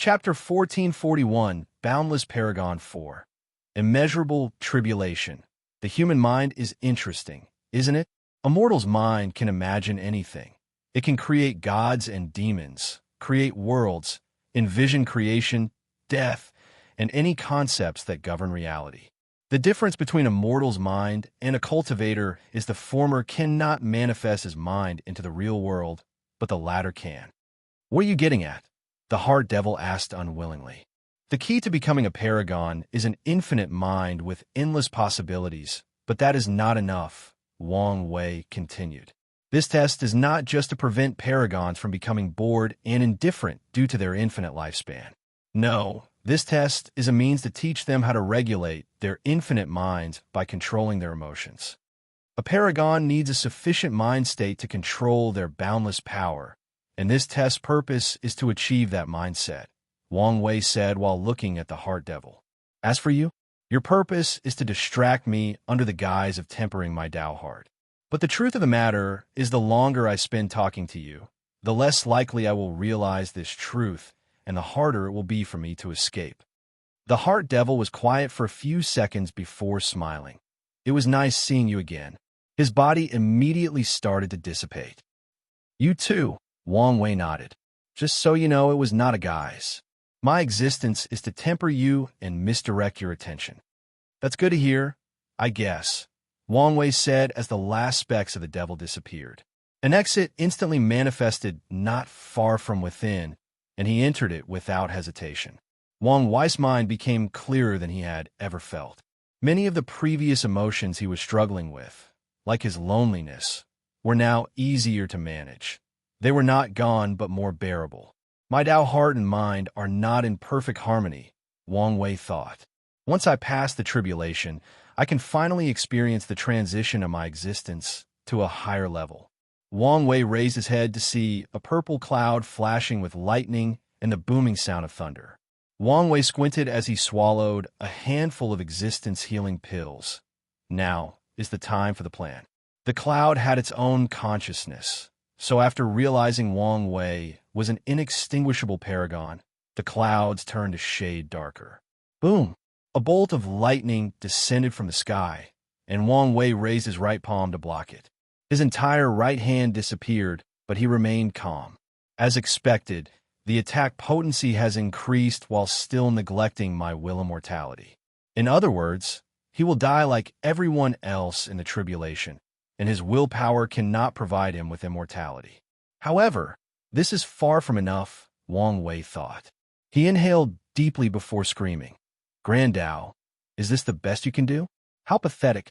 Chapter 1441, Boundless Paragon 4. Immeasurable Tribulation. The human mind is interesting, isn't it? A mortal's mind can imagine anything. It can create gods and demons, create worlds, envision creation, death, and any concepts that govern reality. The difference between a mortal's mind and a cultivator is the former cannot manifest his mind into the real world, but the latter can. What are you getting at? The heart devil asked unwillingly. The key to becoming a paragon is an infinite mind with endless possibilities, but that is not enough, Wang Wei continued. This test is not just to prevent paragons from becoming bored and indifferent due to their infinite lifespan. No, this test is a means to teach them how to regulate their infinite minds by controlling their emotions. A paragon needs a sufficient mind state to control their boundless power, and this test's purpose is to achieve that mindset, Wang Wei said while looking at the heart devil. As for you, your purpose is to distract me under the guise of tempering my Tao heart. But the truth of the matter is the longer I spend talking to you, the less likely I will realize this truth, and the harder it will be for me to escape. The heart devil was quiet for a few seconds before smiling. It was nice seeing you again. His body immediately started to dissipate. You too, Wang Wei nodded. Just so you know, it was not a guise. My existence is to temper you and misdirect your attention. That's good to hear, I guess, Wang Wei said as the last specks of the devil disappeared. An exit instantly manifested not far from within, and he entered it without hesitation. Wang Wei's mind became clearer than he had ever felt. Many of the previous emotions he was struggling with, like his loneliness, were now easier to manage. They were not gone, but more bearable. My Tao heart and mind are not in perfect harmony, Wang Wei thought. Once I pass the tribulation, I can finally experience the transition of my existence to a higher level. Wang Wei raised his head to see a purple cloud flashing with lightning and the booming sound of thunder. Wang Wei squinted as he swallowed a handful of existence-healing pills. Now is the time for the plan. The cloud had its own consciousness, so after realizing Wang Wei was an inextinguishable paragon, the clouds turned a shade darker. Boom! A bolt of lightning descended from the sky, and Wang Wei raised his right palm to block it. His entire right hand disappeared, but he remained calm. As expected, the attack potency has increased while still neglecting my will immortality. In other words, he will die like everyone else in the tribulation, and his willpower cannot provide him with immortality. However, this is far from enough, Wang Wei thought. He inhaled deeply before screaming. Grand Tao, is this the best you can do? How pathetic.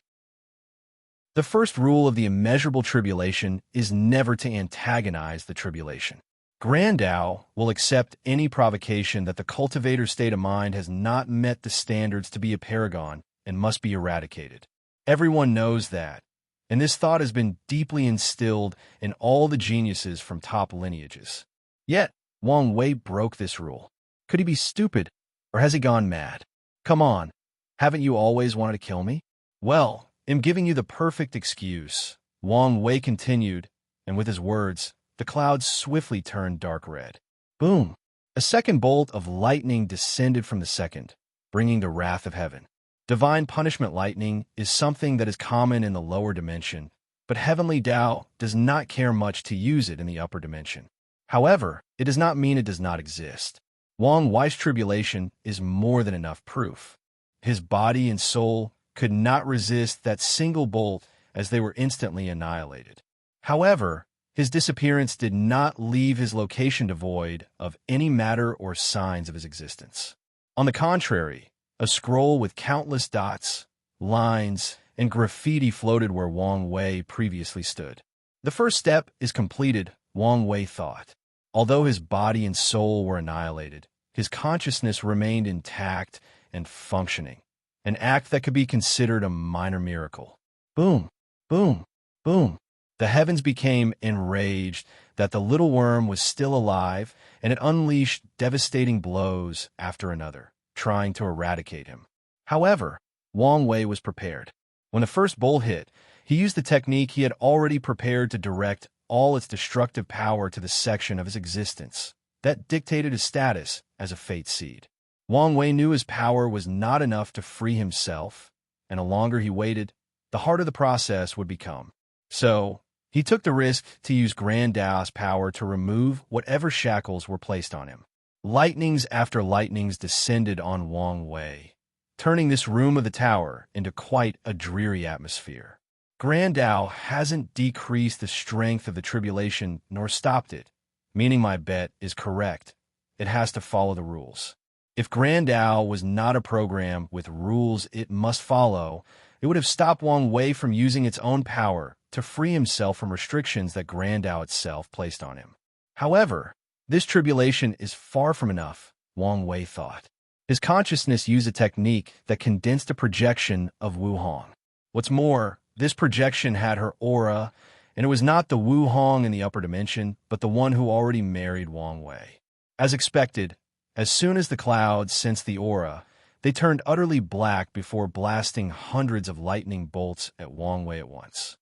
The first rule of the immeasurable tribulation is never to antagonize the tribulation. Grand Tao will accept any provocation that the cultivator's state of mind has not met the standards to be a paragon and must be eradicated. Everyone knows that, and this thought has been deeply instilled in all the geniuses from top lineages. Yet, Wang Wei broke this rule. Could he be stupid, or has he gone mad? Come on, haven't you always wanted to kill me? Well, I'm giving you the perfect excuse, Wang Wei continued, and with his words, the clouds swiftly turned dark red. Boom! A second bolt of lightning descended from the second, bringing the wrath of heaven. Divine punishment lightning is something that is common in the lower dimension, but heavenly Tao does not care much to use it in the upper dimension. However, it does not mean it does not exist. Wang Wei's tribulation is more than enough proof. His body and soul could not resist that single bolt as they were instantly annihilated. However, his disappearance did not leave his location devoid of any matter or signs of his existence. On the contrary, a scroll with countless dots, lines, and graffiti floated where Wang Wei previously stood. The first step is completed, Wang Wei thought. Although his body and soul were annihilated, his consciousness remained intact and functioning, an act that could be considered a minor miracle. Boom, boom, boom. The heavens became enraged that the little worm was still alive, and it unleashed devastating blows after another, trying to eradicate him. However, Wang Wei was prepared. When the first bolt hit, he used the technique he had already prepared to direct all its destructive power to the section of his existence that dictated his status as a fate seed. Wang Wei knew his power was not enough to free himself, and the longer he waited, the harder the process would become. So, he took the risk to use Grand Dao's power to remove whatever shackles were placed on him. Lightnings after lightnings descended on Wang Wei, turning this room of the tower into quite a dreary atmosphere. Grand Dao hasn't decreased the strength of the tribulation nor stopped it, meaning my bet is correct. It has to follow the rules. If Grand Dao was not a program with rules it must follow, it would have stopped Wang Wei from using its own power to free himself from restrictions that Grand Dao itself placed on him. However, this tribulation is far from enough, Wang Wei thought. His consciousness used a technique that condensed a projection of Wu Hong. What's more, this projection had her aura, and it was not the Wu Hong in the upper dimension, but the one who already married Wang Wei. As expected, as soon as the clouds sensed the aura, they turned utterly black before blasting hundreds of lightning bolts at Wang Wei at once.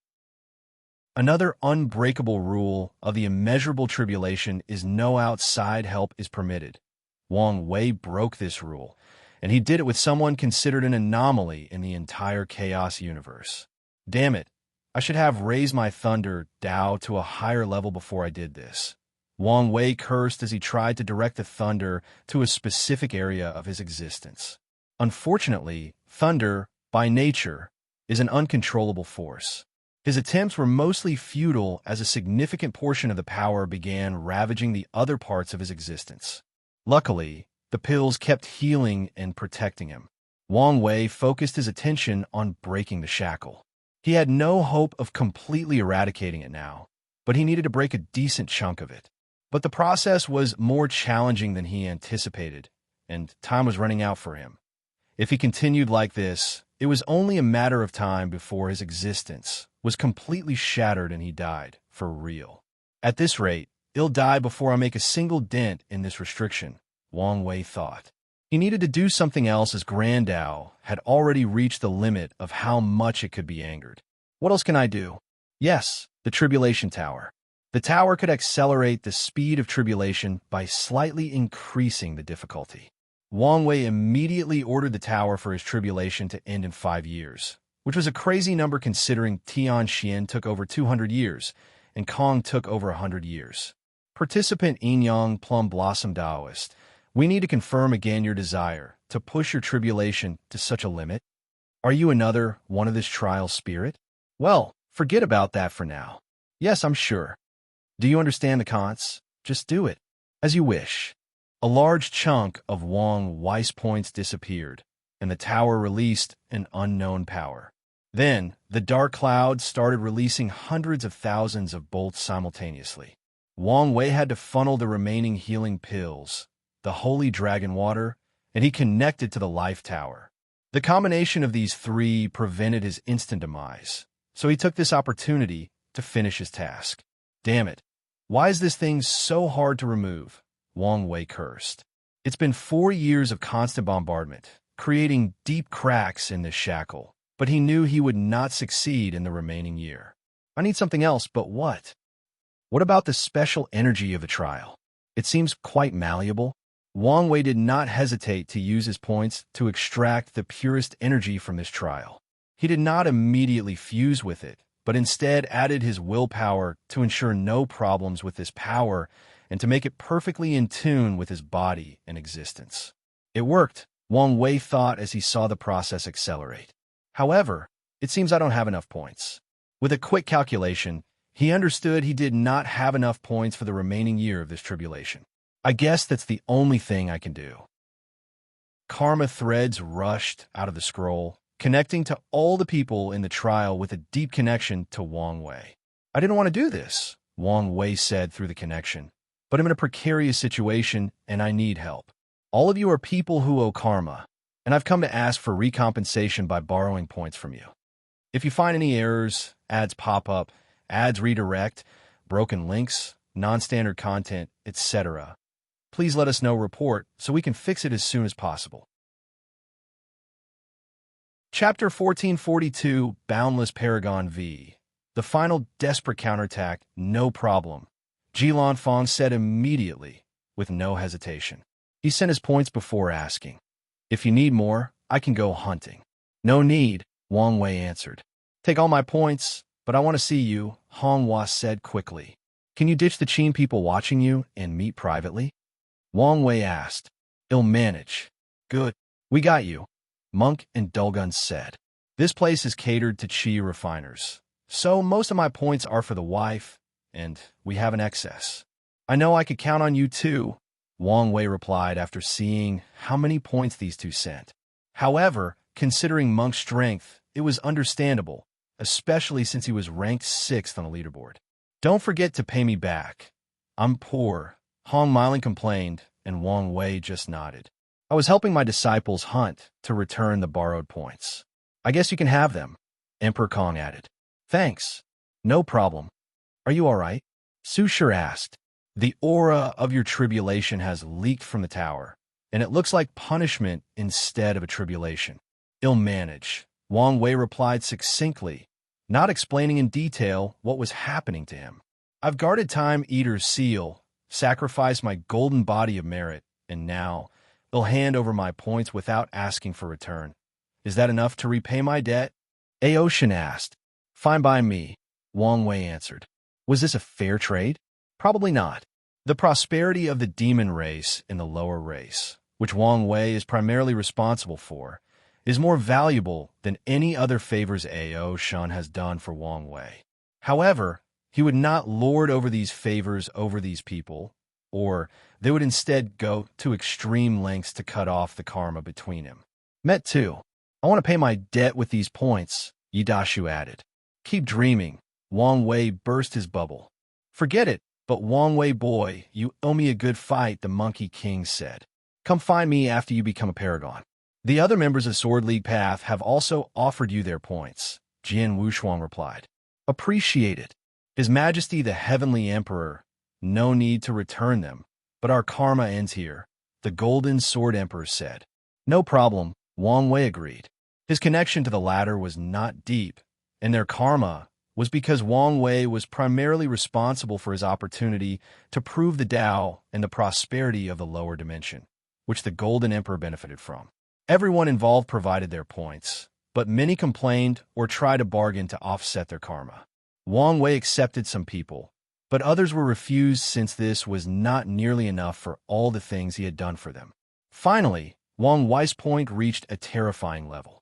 Another unbreakable rule of the immeasurable tribulation is no outside help is permitted. Wang Wei broke this rule, and he did it with someone considered an anomaly in the entire chaos universe. Damn it, I should have raised my thunder Dao to a higher level before I did this. Wang Wei cursed as he tried to direct the thunder to a specific area of his existence. Unfortunately, thunder, by nature, is an uncontrollable force. His attempts were mostly futile as a significant portion of the power began ravaging the other parts of his existence. Luckily, the pills kept healing and protecting him. Wang Wei focused his attention on breaking the shackle. He had no hope of completely eradicating it now, but he needed to break a decent chunk of it. But the process was more challenging than he anticipated, and time was running out for him. If he continued like this, it was only a matter of time before his existence was completely shattered and he died, for real. At this rate, he'll die before I make a single dent in this restriction, Wang Wei thought. He needed to do something else as Grand Dao had already reached the limit of how much it could be angered. What else can I do? Yes, the Tribulation Tower. The tower could accelerate the speed of tribulation by slightly increasing the difficulty. Wang Wei immediately ordered the tower for his tribulation to end in 5 years, which was a crazy number considering Tian took over 200 years and Kong took over 100 years. Participant Yin Plum Blossom Daoist, we need to confirm again your desire to push your tribulation to such a limit. Are you another one of this trial spirit? Well, forget about that for now. Yes, I'm sure. Do you understand the cons? Just do it. As you wish. A large chunk of Wang Wei's points disappeared, and the tower released an unknown power. Then, the dark clouds started releasing hundreds of thousands of bolts simultaneously. Wang Wei had to funnel the remaining healing pills, the holy dragon water, and he connected to the life tower. The combination of these three prevented his instant demise, so he took this opportunity to finish his task. Damn it. Why is this thing so hard to remove? Wang Wei cursed. It's been 4 years of constant bombardment, creating deep cracks in this shackle, but he knew he would not succeed in the remaining year. I need something else, but what? What about the special energy of the trial? It seems quite malleable. Wang Wei did not hesitate to use his points to extract the purest energy from this trial. He did not immediately fuse with it, but instead added his willpower to ensure no problems with this power and to make it perfectly in tune with his body and existence. It worked, Wang Wei thought as he saw the process accelerate. However, it seems I don't have enough points. With a quick calculation, he understood he did not have enough points for the remaining year of this tribulation. I guess that's the only thing I can do. Karma threads rushed out of the scroll, connecting to all the people in the trial with a deep connection to Wang Wei. I didn't want to do this, Wang Wei said through the connection, but I'm in a precarious situation and I need help. All of you are people who owe karma, and I've come to ask for recompensation by borrowing points from you. If you find any errors, ads pop up, ads redirect, broken links, non-standard content, etc., please let us know report so we can fix it as soon as possible. Chapter 1442, Boundless Paragon v. The final desperate counterattack, no problem, Ji Lanfang said immediately, with no hesitation. He sent his points before asking. If you need more, I can go hunting. No need, Wang Wei answered. Take all my points, but I want to see you, Hong Hua said quickly. Can you ditch the Qin people watching you and meet privately? Wang Wei asked. I'll manage. Good. We got you, Monk and Dulgun said. This place is catered to Qi refiners, so most of my points are for the wife, and we have an excess. I know I could count on you too, Wang Wei replied after seeing how many points these two sent. However, considering Monk's strength, it was understandable, especially since he was ranked 6th on the leaderboard. Don't forget to pay me back. I'm poor, Hong Miling complained, and Wang Wei just nodded. I was helping my disciples hunt to return the borrowed points. I guess you can have them, Emperor Kong added. Thanks. No problem. Are you all right? Su Shi asked. The aura of your tribulation has leaked from the tower, and it looks like punishment instead of a tribulation. I'll manage, Wang Wei replied succinctly, not explaining in detail what was happening to him. I've guarded Time Eater's seal, sacrificed my golden body of merit, and now I'll hand over my points without asking for return. Is that enough to repay my debt? Aoshin asked. Fine by me, Wang Wei answered. Was this a fair trade? Probably not. The prosperity of the demon race in the lower race, which Wang Wei is primarily responsible for, is more valuable than any other favors Aoshin has done for Wang Wei. However, he would not lord over these favors over these people, or they would instead go to extreme lengths to cut off the karma between him. Met too. I want to pay my debt with these points, Yidashu added. Keep dreaming, Wang Wei burst his bubble. Forget it, but Wang Wei boy, you owe me a good fight, the Monkey King said. Come find me after you become a Paragon. The other members of Sword League Path have also offered you their points, Jian Wushuang replied. Appreciate it. His Majesty the Heavenly Emperor, no need to return them, but our karma ends here, the Golden Sword Emperor said. No problem, Wang Wei agreed. His connection to the latter was not deep, and their karma was because Wang Wei was primarily responsible for his opportunity to prove the Tao and the prosperity of the lower dimension, which the Golden Emperor benefited from. Everyone involved provided their points, but many complained or tried to bargain to offset their karma. Wang Wei accepted some people, but others were refused since this was not nearly enough for all the things he had done for them. Finally, Wang Wei's point reached a terrifying level.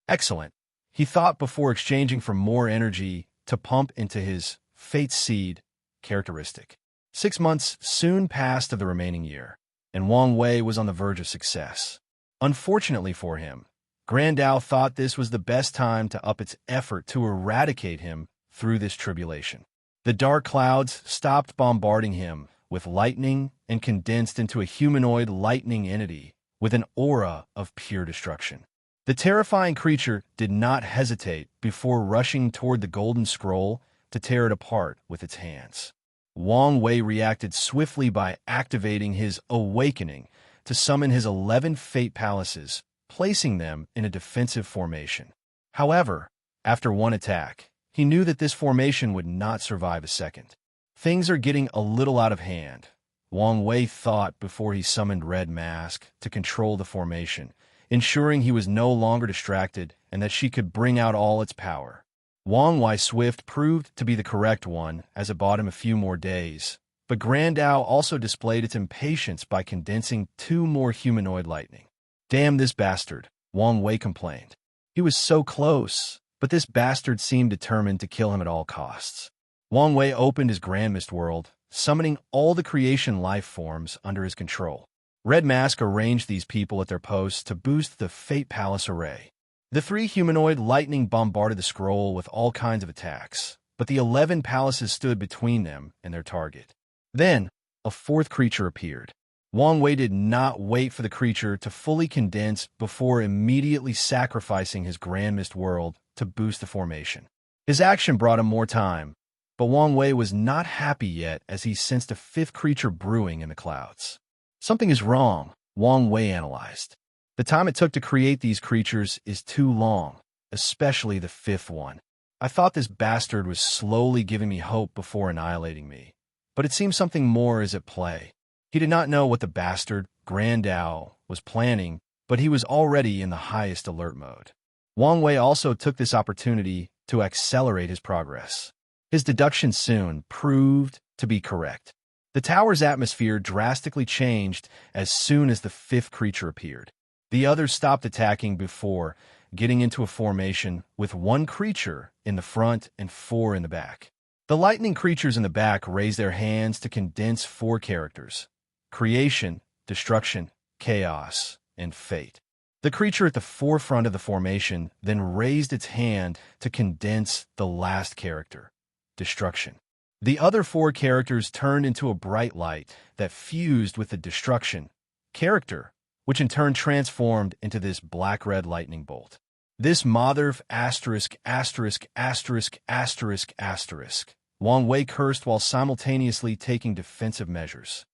Excellent, he thought before exchanging for more energy to pump into his Fate Seed characteristic. 6 months soon passed of the remaining year, and Wang Wei was on the verge of success. Unfortunately for him, Grand Tao thought this was the best time to up its effort to eradicate him through this tribulation. The dark clouds stopped bombarding him with lightning and condensed into a humanoid lightning entity with an aura of pure destruction. The terrifying creature did not hesitate before rushing toward the golden scroll to tear it apart with its hands. Wang Wei reacted swiftly by activating his awakening to summon his 11 fate palaces, placing them in a defensive formation. However, after one attack, he knew that this formation would not survive a second. Things are getting a little out of hand, Wang Wei thought before he summoned Red Mask to control the formation, ensuring he was no longer distracted and that she could bring out all its power. Wang Wei Swift proved to be the correct one as it bought him a few more days, but Grand Tao also displayed its impatience by condensing 2 more humanoid lightning. Damn this bastard, Wang Wei complained. He was so close, but this bastard seemed determined to kill him at all costs. Wang Wei opened his Grand Mist world, summoning all the creation life forms under his control. Red Mask arranged these people at their posts to boost the Fate Palace array. The 3 humanoid lightning bombarded the scroll with all kinds of attacks, but the 11 palaces stood between them and their target. Then, a 4th creature appeared. Wang Wei did not wait for the creature to fully condense before immediately sacrificing his Grand Mist world to boost the formation. His action brought him more time, but Wang Wei was not happy yet as he sensed a 5th creature brewing in the clouds. Something is wrong, Wang Wei analyzed. The time it took to create these creatures is too long, especially the 5th one. I thought this bastard was slowly giving me hope before annihilating me, but it seems something more is at play. He did not know what the bastard Grand Dao was planning, but he was already in the highest alert mode. Wang Wei also took this opportunity to accelerate his progress. His deduction soon proved to be correct. The tower's atmosphere drastically changed as soon as the fifth creature appeared. The others stopped attacking before getting into a formation with one creature in the front and four in the back. The lightning creatures in the back raised their hands to condense four characters: creation, destruction, chaos, and fate. The creature at the forefront of the formation then raised its hand to condense the last character: destruction. The other four characters turned into a bright light that fused with the destruction character, which in turn transformed into this black-red lightning bolt. This motherf asterisk asterisk asterisk asterisk asterisk. Wang Wei cursed while simultaneously taking defensive measures.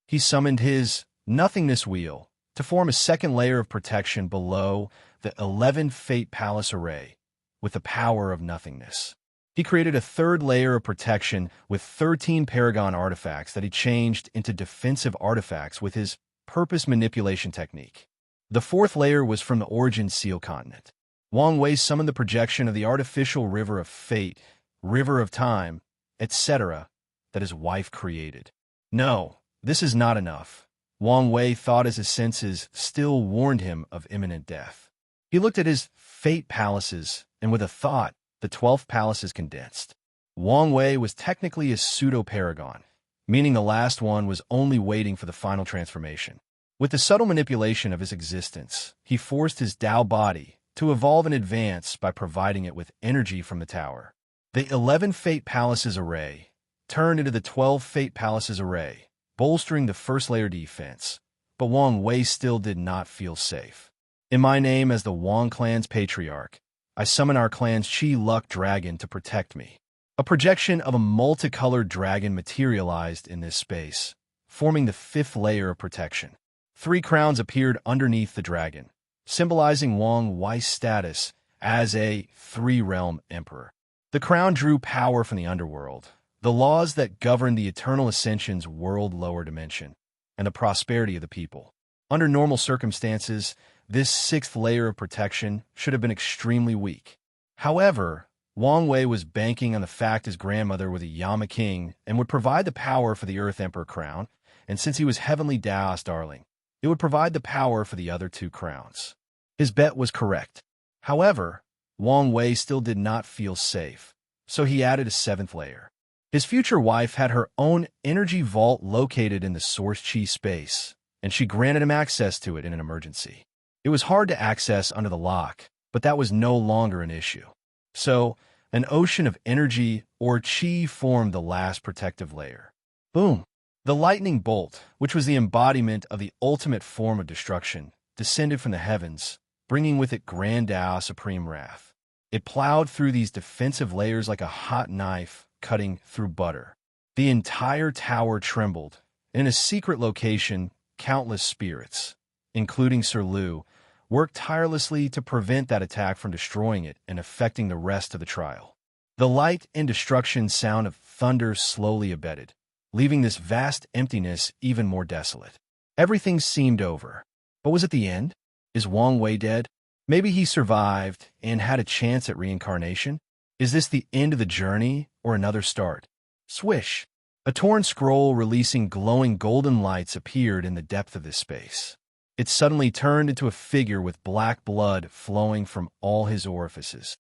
He summoned his nothingness wheel to form a second layer of protection below the 11 Fate Palace array with the power of nothingness. He created a third layer of protection with 13 Paragon artifacts that he changed into defensive artifacts with his purpose manipulation technique. The fourth layer was from the Origin Seal Continent. Wang Wei summoned the projection of the artificial river of fate, river of time, etc. that his wife created. No, this is not enough. Wang Wei thought as his senses still warned him of imminent death. He looked at his fate palaces, and with a thought, the 12th palace is condensed. Wang Wei was technically a pseudo-paragon, meaning the last one was only waiting for the final transformation. With the subtle manipulation of his existence, he forced his Dao body to evolve in advance by providing it with energy from the tower. The 11 Fate Palaces array turned into the 12 Fate Palaces array, bolstering the first layer defense, but Wang Wei still did not feel safe. In my name as the Wang clan's patriarch, I summon our clan's Qi Luck Dragon to protect me. A projection of a multicolored dragon materialized in this space, forming the fifth layer of protection. 3 crowns appeared underneath the dragon, symbolizing Wang Wei's status as a 3-realm emperor. The crown drew power from the underworld, the laws that govern the Eternal Ascension's world lower dimension, and the prosperity of the people. Under normal circumstances, this 6th layer of protection should have been extremely weak. However, Wang Wei was banking on the fact his grandmother was a Yama king and would provide the power for the Earth Emperor crown, and since he was Heavenly Daos darling, it would provide the power for the other 2 crowns. His bet was correct. However, Wang Wei still did not feel safe, so he added a 7th layer. His future wife had her own energy vault located in the Source Chi space, and she granted him access to it in an emergency. It was hard to access under the lock, but that was no longer an issue. So, an ocean of energy or Qi formed the last protective layer. Boom! The lightning bolt, which was the embodiment of the ultimate form of destruction, descended from the heavens, bringing with it Grand Dao Supreme Wrath. It plowed through these defensive layers like a hot knife cutting through butter. The entire tower trembled. In a secret location, countless spirits, including Sir Lu, worked tirelessly to prevent that attack from destroying it and affecting the rest of the trial. The light and destruction sound of thunder slowly abated, leaving this vast emptiness even more desolate. Everything seemed over. But was it the end? Is Wang Wei dead? Maybe he survived and had a chance at reincarnation? Is this the end of the journey or another start? Swish! A torn scroll releasing glowing golden lights appeared in the depth of this space. It suddenly turned into a figure with black blood flowing from all his orifices.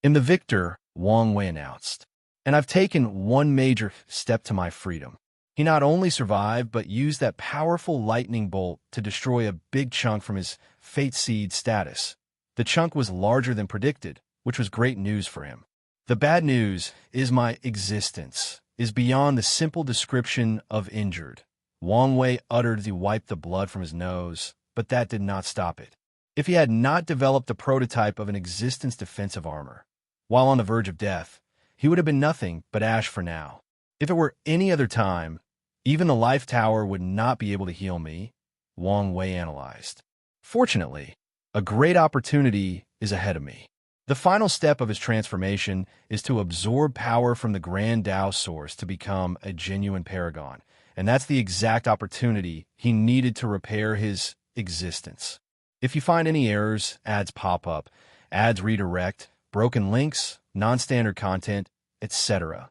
"I'm the victor," Wang Wei announced, "and I've taken one major step to my freedom." He not only survived, but used that powerful lightning bolt to destroy a big chunk from his Fate Seed status. The chunk was larger than predicted, which was great news for him. The bad news is my existence is beyond the simple description of injured. Wang Wei uttered as he wiped the blood from his nose, but that did not stop it. If he had not developed the prototype of an existence defensive armor, while on the verge of death, he would have been nothing but ash for now. If it were any other time, even the Life Tower would not be able to heal me, Wang Wei analyzed. Fortunately, a great opportunity is ahead of me. The final step of his transformation is to absorb power from the Grand Tao source to become a genuine Paragon, and that's the exact opportunity he needed to repair his existence. If you find any errors, ads pop up, ads redirect, broken links, non-standard content, etc.,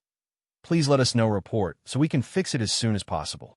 please let us know report so we can fix it as soon as possible.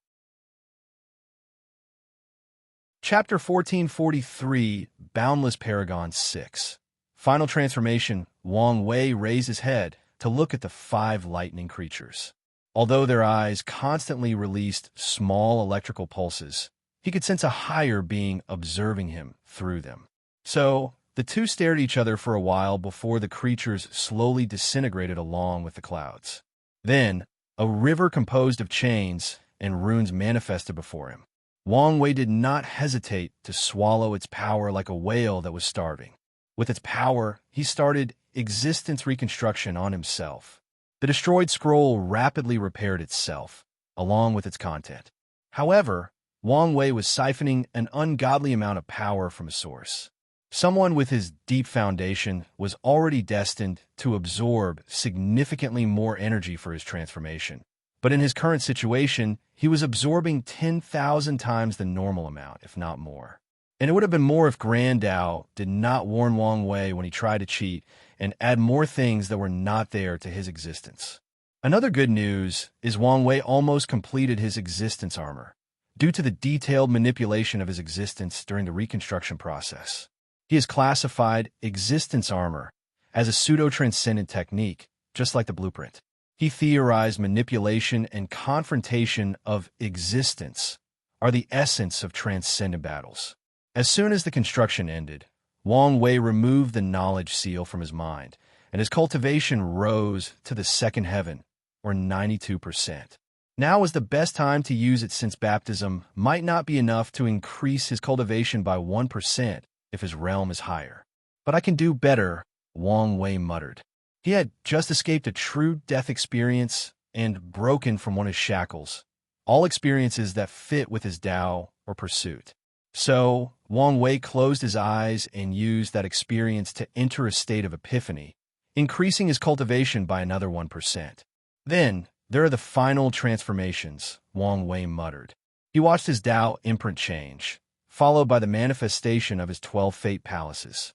Chapter 1443, Boundless Paragon 6. Final transformation, Wang Wei raised his head to look at the 5 lightning creatures. Although their eyes constantly released small electrical pulses, he could sense a higher being observing him through them. So, the two stared at each other for a while before the creatures slowly disintegrated along with the clouds. Then, a river composed of chains and runes manifested before him. Wang Wei did not hesitate to swallow its power like a whale that was starving. With its power, he started existence reconstruction on himself. The destroyed scroll rapidly repaired itself, along with its content. However, Wang Wei was siphoning an ungodly amount of power from a source. Someone with his deep foundation was already destined to absorb significantly more energy for his transformation. But in his current situation, he was absorbing 10,000 times the normal amount, if not more. And it would have been more if Grand Tao did not warn Wang Wei when he tried to cheat and add more things that were not there to his existence. Another good news is Wang Wei almost completed his existence armor, due to the detailed manipulation of his existence during the reconstruction process. He has classified existence armor as a pseudo-transcendent technique, just like the blueprint. He theorized manipulation and confrontation of existence are the essence of transcendent battles. As soon as the construction ended, Wang Wei removed the knowledge seal from his mind, and his cultivation rose to the second heaven, or 92%. Now was the best time to use it since baptism might not be enough to increase his cultivation by 1% if his realm is higher. But I can do better, Wang Wei muttered. He had just escaped a true death experience and broken from one of his shackles, all experiences that fit with his Tao or pursuit. So, Wang Wei closed his eyes and used that experience to enter a state of epiphany, increasing his cultivation by another 1%. Then, there are the final transformations, Wang Wei muttered. He watched his Tao imprint change, followed by the manifestation of his 12 fate palaces.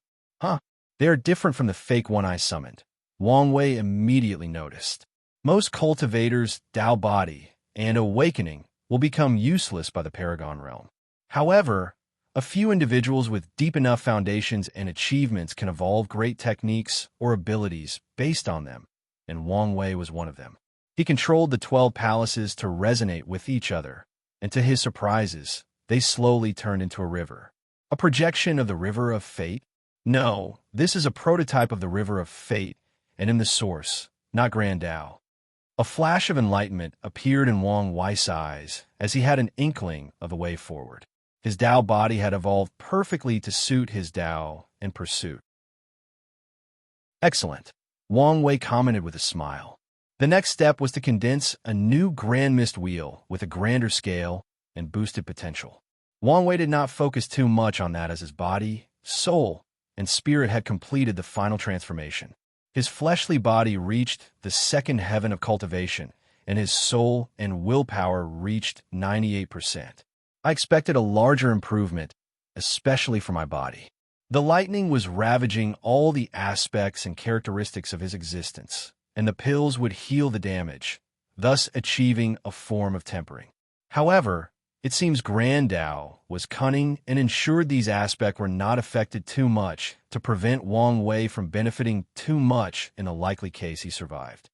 They are different from the fake one I summoned, Wang Wei immediately noticed. Most cultivators' Tao body and awakening will become useless by the Paragon realm. However, a few individuals with deep enough foundations and achievements can evolve great techniques or abilities based on them, and Wang Wei was one of them. He controlled the 12 palaces to resonate with each other, and to his surprises, they slowly turned into a river. A projection of the River of Fate? No, this is a prototype of the River of Fate, and in the source, not Grand Tao. A flash of enlightenment appeared in Wang Wei's eyes as he had an inkling of the way forward. His Tao body had evolved perfectly to suit his Tao and pursuit. Excellent, Wang Wei commented with a smile. The next step was to condense a new Grand Mist wheel with a grander scale and boosted potential. Wang Wei did not focus too much on that as his body, soul, and spirit had completed the final transformation. His fleshly body reached the second heaven of cultivation, and his soul and willpower reached 98%. I expected a larger improvement, especially for my body. The lightning was ravaging all the aspects and characteristics of his existence, and the pills would heal the damage, thus achieving a form of tempering. However, it seems Grand Tao was cunning and ensured these aspects were not affected too much to prevent Wang Wei from benefiting too much in the likely case he survived.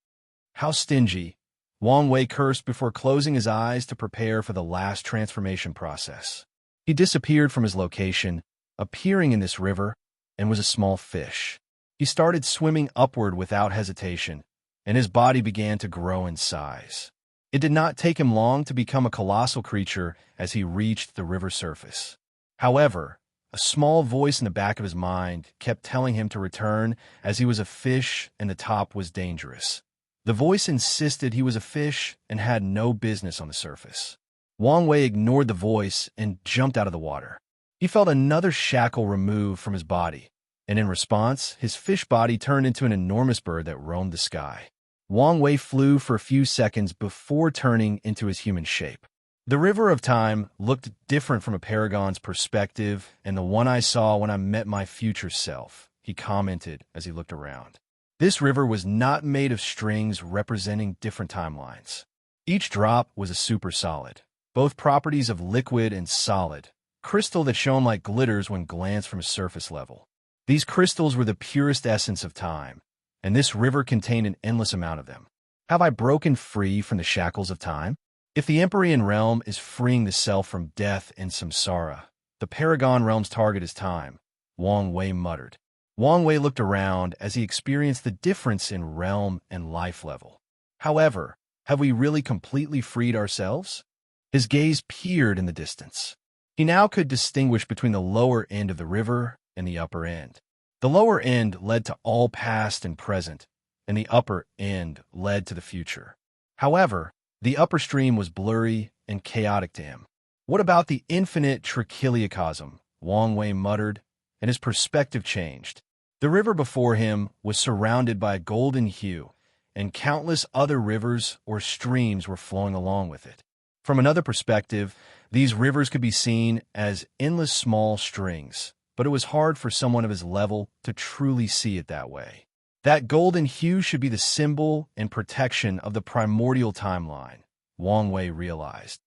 How stingy! Wang Wei cursed before closing his eyes to prepare for the last transformation process. He disappeared from his location, appearing in this river, and was a small fish. He started swimming upward without hesitation, and his body began to grow in size. It did not take him long to become a colossal creature as he reached the river surface. However, a small voice in the back of his mind kept telling him to return as he was a fish and the top was dangerous. The voice insisted he was a fish and had no business on the surface. Wang Wei ignored the voice and jumped out of the water. He felt another shackle removed from his body, and in response, his fish body turned into an enormous bird that roamed the sky. Wang Wei flew for a few seconds before turning into his human shape. The River of Time looked different from a Paragon's perspective and the one I saw when I met my future self, he commented as he looked around. This river was not made of strings representing different timelines. Each drop was a super solid, both properties of liquid and solid, crystal that shone like glitters when glanced from a surface level. These crystals were the purest essence of time, and this river contained an endless amount of them. Have I broken free from the shackles of time? If the Empyrean realm is freeing the self from death and samsara, the Paragon realm's target is time, Wang Wei muttered. Wang Wei looked around as he experienced the difference in realm and life level. However, have we really completely freed ourselves? His gaze peered in the distance. He now could distinguish between the lower end of the river and the upper end. The lower end led to all past and present, and the upper end led to the future. However, the upper stream was blurry and chaotic to him. What about the infinite trichiliocosm? Wang Wei muttered, and his perspective changed. The river before him was surrounded by a golden hue, and countless other rivers or streams were flowing along with it. From another perspective, these rivers could be seen as endless small strings, but it was hard for someone of his level to truly see it that way. That golden hue should be the symbol and protection of the primordial timeline, Wang Wei realized.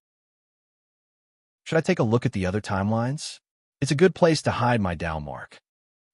Should I take a look at the other timelines? It's a good place to hide my Tao mark.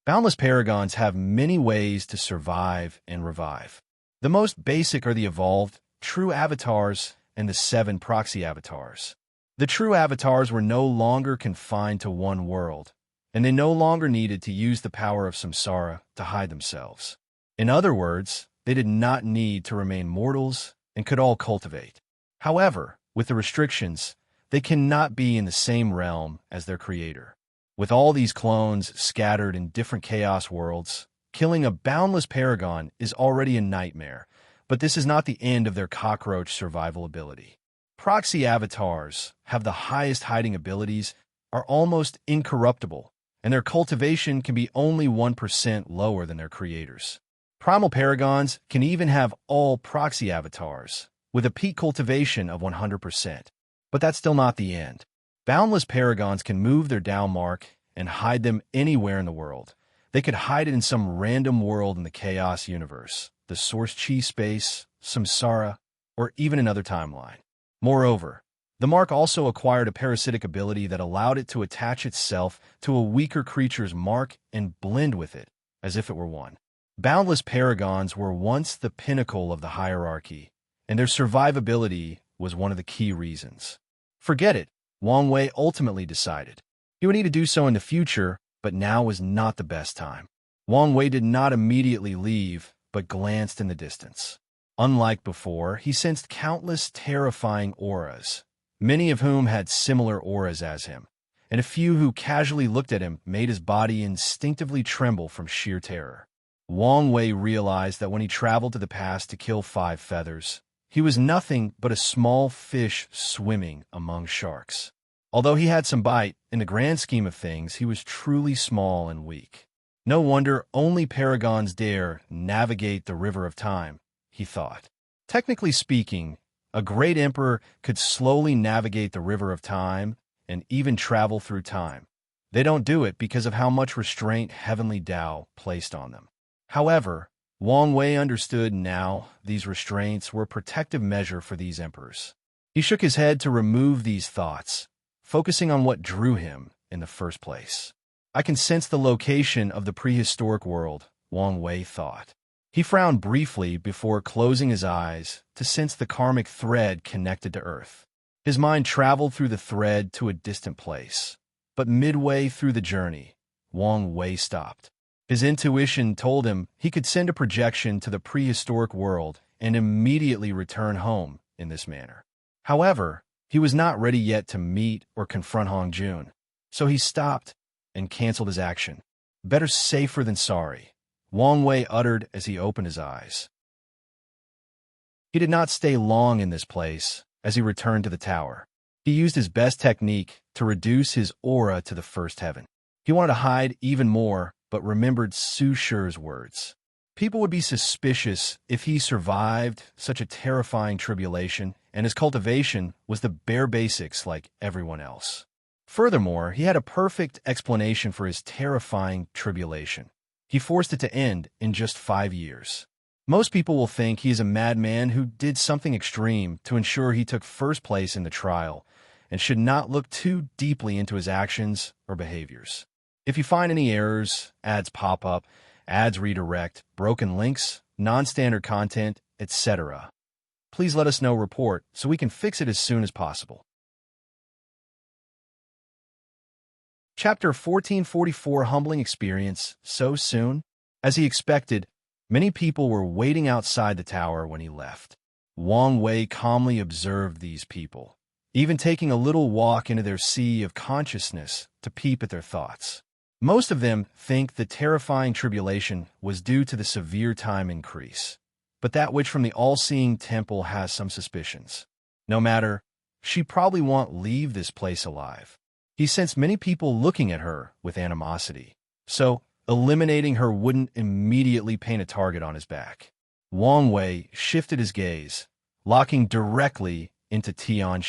Boundless Paragons have many ways to survive and revive. The most basic are the evolved, true avatars and the 7 proxy avatars. The true avatars were no longer confined to one world, and they no longer needed to use the power of samsara to hide themselves. In other words, they did not need to remain mortals and could all cultivate. However, with the restrictions, they cannot be in the same realm as their creator. With all these clones scattered in different chaos worlds, killing a boundless paragon is already a nightmare, but this is not the end of their cockroach survival ability. Proxy avatars have the highest hiding abilities, are almost incorruptible, and their cultivation can be only 1% lower than their creators. Primal Paragons can even have all proxy avatars, with a peak cultivation of 100%. But that's still not the end. Boundless Paragons can move their Tao mark and hide them anywhere in the world. They could hide it in some random world in the Chaos universe, the Source Chi space, Samsara, or even another timeline. Moreover, the mark also acquired a parasitic ability that allowed it to attach itself to a weaker creature's mark and blend with it, as if it were one. Boundless Paragons were once the pinnacle of the hierarchy, and their survivability was one of the key reasons. Forget it, Wang Wei ultimately decided. He would need to do so in the future, but now was not the best time. Wang Wei did not immediately leave, but glanced in the distance. Unlike before, he sensed countless terrifying auras, many of whom had similar auras as him, and a few who casually looked at him made his body instinctively tremble from sheer terror. Wang Wei realized that when he traveled to the past to kill 5 feathers, he was nothing but a small fish swimming among sharks. Although he had some bite, in the grand scheme of things, he was truly small and weak. No wonder only Paragons dare navigate the river of time, he thought. Technically speaking, a great emperor could slowly navigate the river of time and even travel through time. They don't do it because of how much restraint heavenly Tao placed on them. However, Wang Wei understood now these restraints were a protective measure for these emperors. He shook his head to remove these thoughts, focusing on what drew him in the first place. I can sense the location of the prehistoric world, Wang Wei thought. He frowned briefly before closing his eyes to sense the karmic thread connected to Earth. His mind traveled through the thread to a distant place, but midway through the journey, Wang Wei stopped. His intuition told him he could send a projection to the prehistoric world and immediately return home in this manner. However, he was not ready yet to meet or confront Hong Jun, so he stopped and canceled his action. Better safer than sorry, Wang Wei uttered as he opened his eyes. He did not stay long in this place as he returned to the tower. He used his best technique to reduce his aura to the first heaven. He wanted to hide even more, but remembered Su Shi's words. People would be suspicious if he survived such a terrifying tribulation, and his cultivation was the bare basics like everyone else. Furthermore, he had a perfect explanation for his terrifying tribulation. He forced it to end in just 5 years. Most people will think he is a madman who did something extreme to ensure he took first place in the trial, and should not look too deeply into his actions or behaviors. If you find any errors, ads pop up, ads redirect, broken links, non-standard content, etc., please let us know report so we can fix it as soon as possible. Chapter 1444 Humbling Experience. So soon? As he expected, many people were waiting outside the tower when he left. Wang Wei calmly observed these people, even taking a little walk into their sea of consciousness to peep at their thoughts. Most of them think the terrifying tribulation was due to the severe time increase, but that witch from the all-seeing temple has some suspicions. No matter, she probably won't leave this place alive. He sensed many people looking at her with animosity, so eliminating her wouldn't immediately paint a target on his back. Wang Wei shifted his gaze, locking directly into Tian.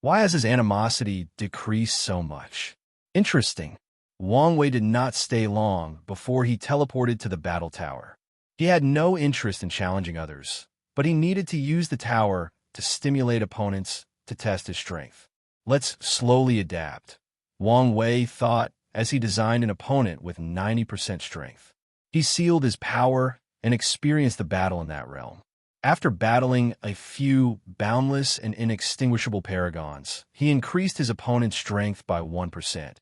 Why has his animosity decreased so much? Interesting. Wang Wei did not stay long before he teleported to the battle tower. He had no interest in challenging others, but he needed to use the tower to stimulate opponents to test his strength. Let's slowly adapt, Wang Wei thought as he designed an opponent with 90% strength. He sealed his power and experienced the battle in that realm. After battling a few boundless and inextinguishable paragons, he increased his opponent's strength by 1%.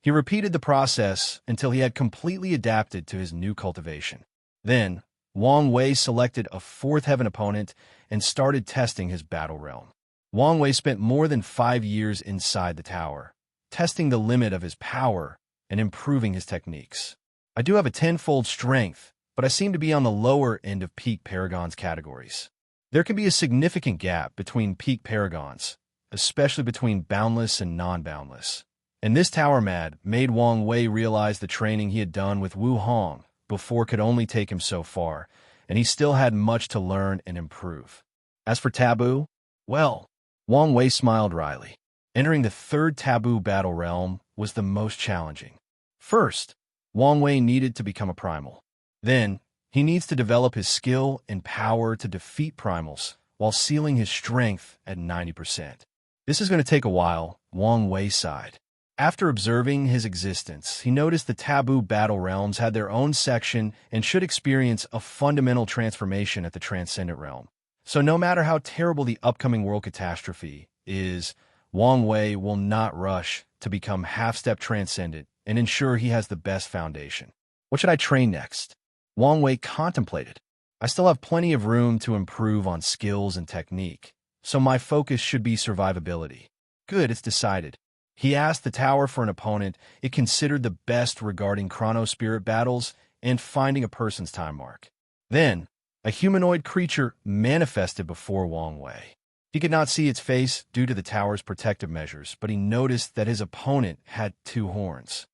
He repeated the process until he had completely adapted to his new cultivation. Then, Wang Wei selected a fourth heaven opponent and started testing his battle realm. Wang Wei spent more than 5 years inside the tower, testing the limit of his power and improving his techniques. I do have a 10-fold strength, but I seem to be on the lower end of peak paragons categories. There can be a significant gap between peak paragons, especially between boundless and non-boundless. And this tower mad made Wang Wei realize the training he had done with Wu Hong before could only take him so far, and he still had much to learn and improve. As for taboo, well, Wang Wei smiled wryly. Entering the third taboo battle realm was the most challenging. First, Wang Wei needed to become a primal. Then, he needs to develop his skill and power to defeat primals while sealing his strength at 90%. This is going to take a while, Wang Wei sighed. After observing his existence, he noticed the taboo battle realms had their own section and should experience a fundamental transformation at the transcendent realm. So no matter how terrible the upcoming world catastrophe is, Wang Wei will not rush to become half-step transcendent and ensure he has the best foundation. What should I train next? Wang Wei contemplated. I still have plenty of room to improve on skills and technique, so my focus should be survivability. Good, it's decided. He asked the tower for an opponent it considered the best regarding chrono-spirit battles and finding a person's time mark. Then, a humanoid creature manifested before Wang Wei. He could not see its face due to the tower's protective measures, but he noticed that his opponent had 2 horns.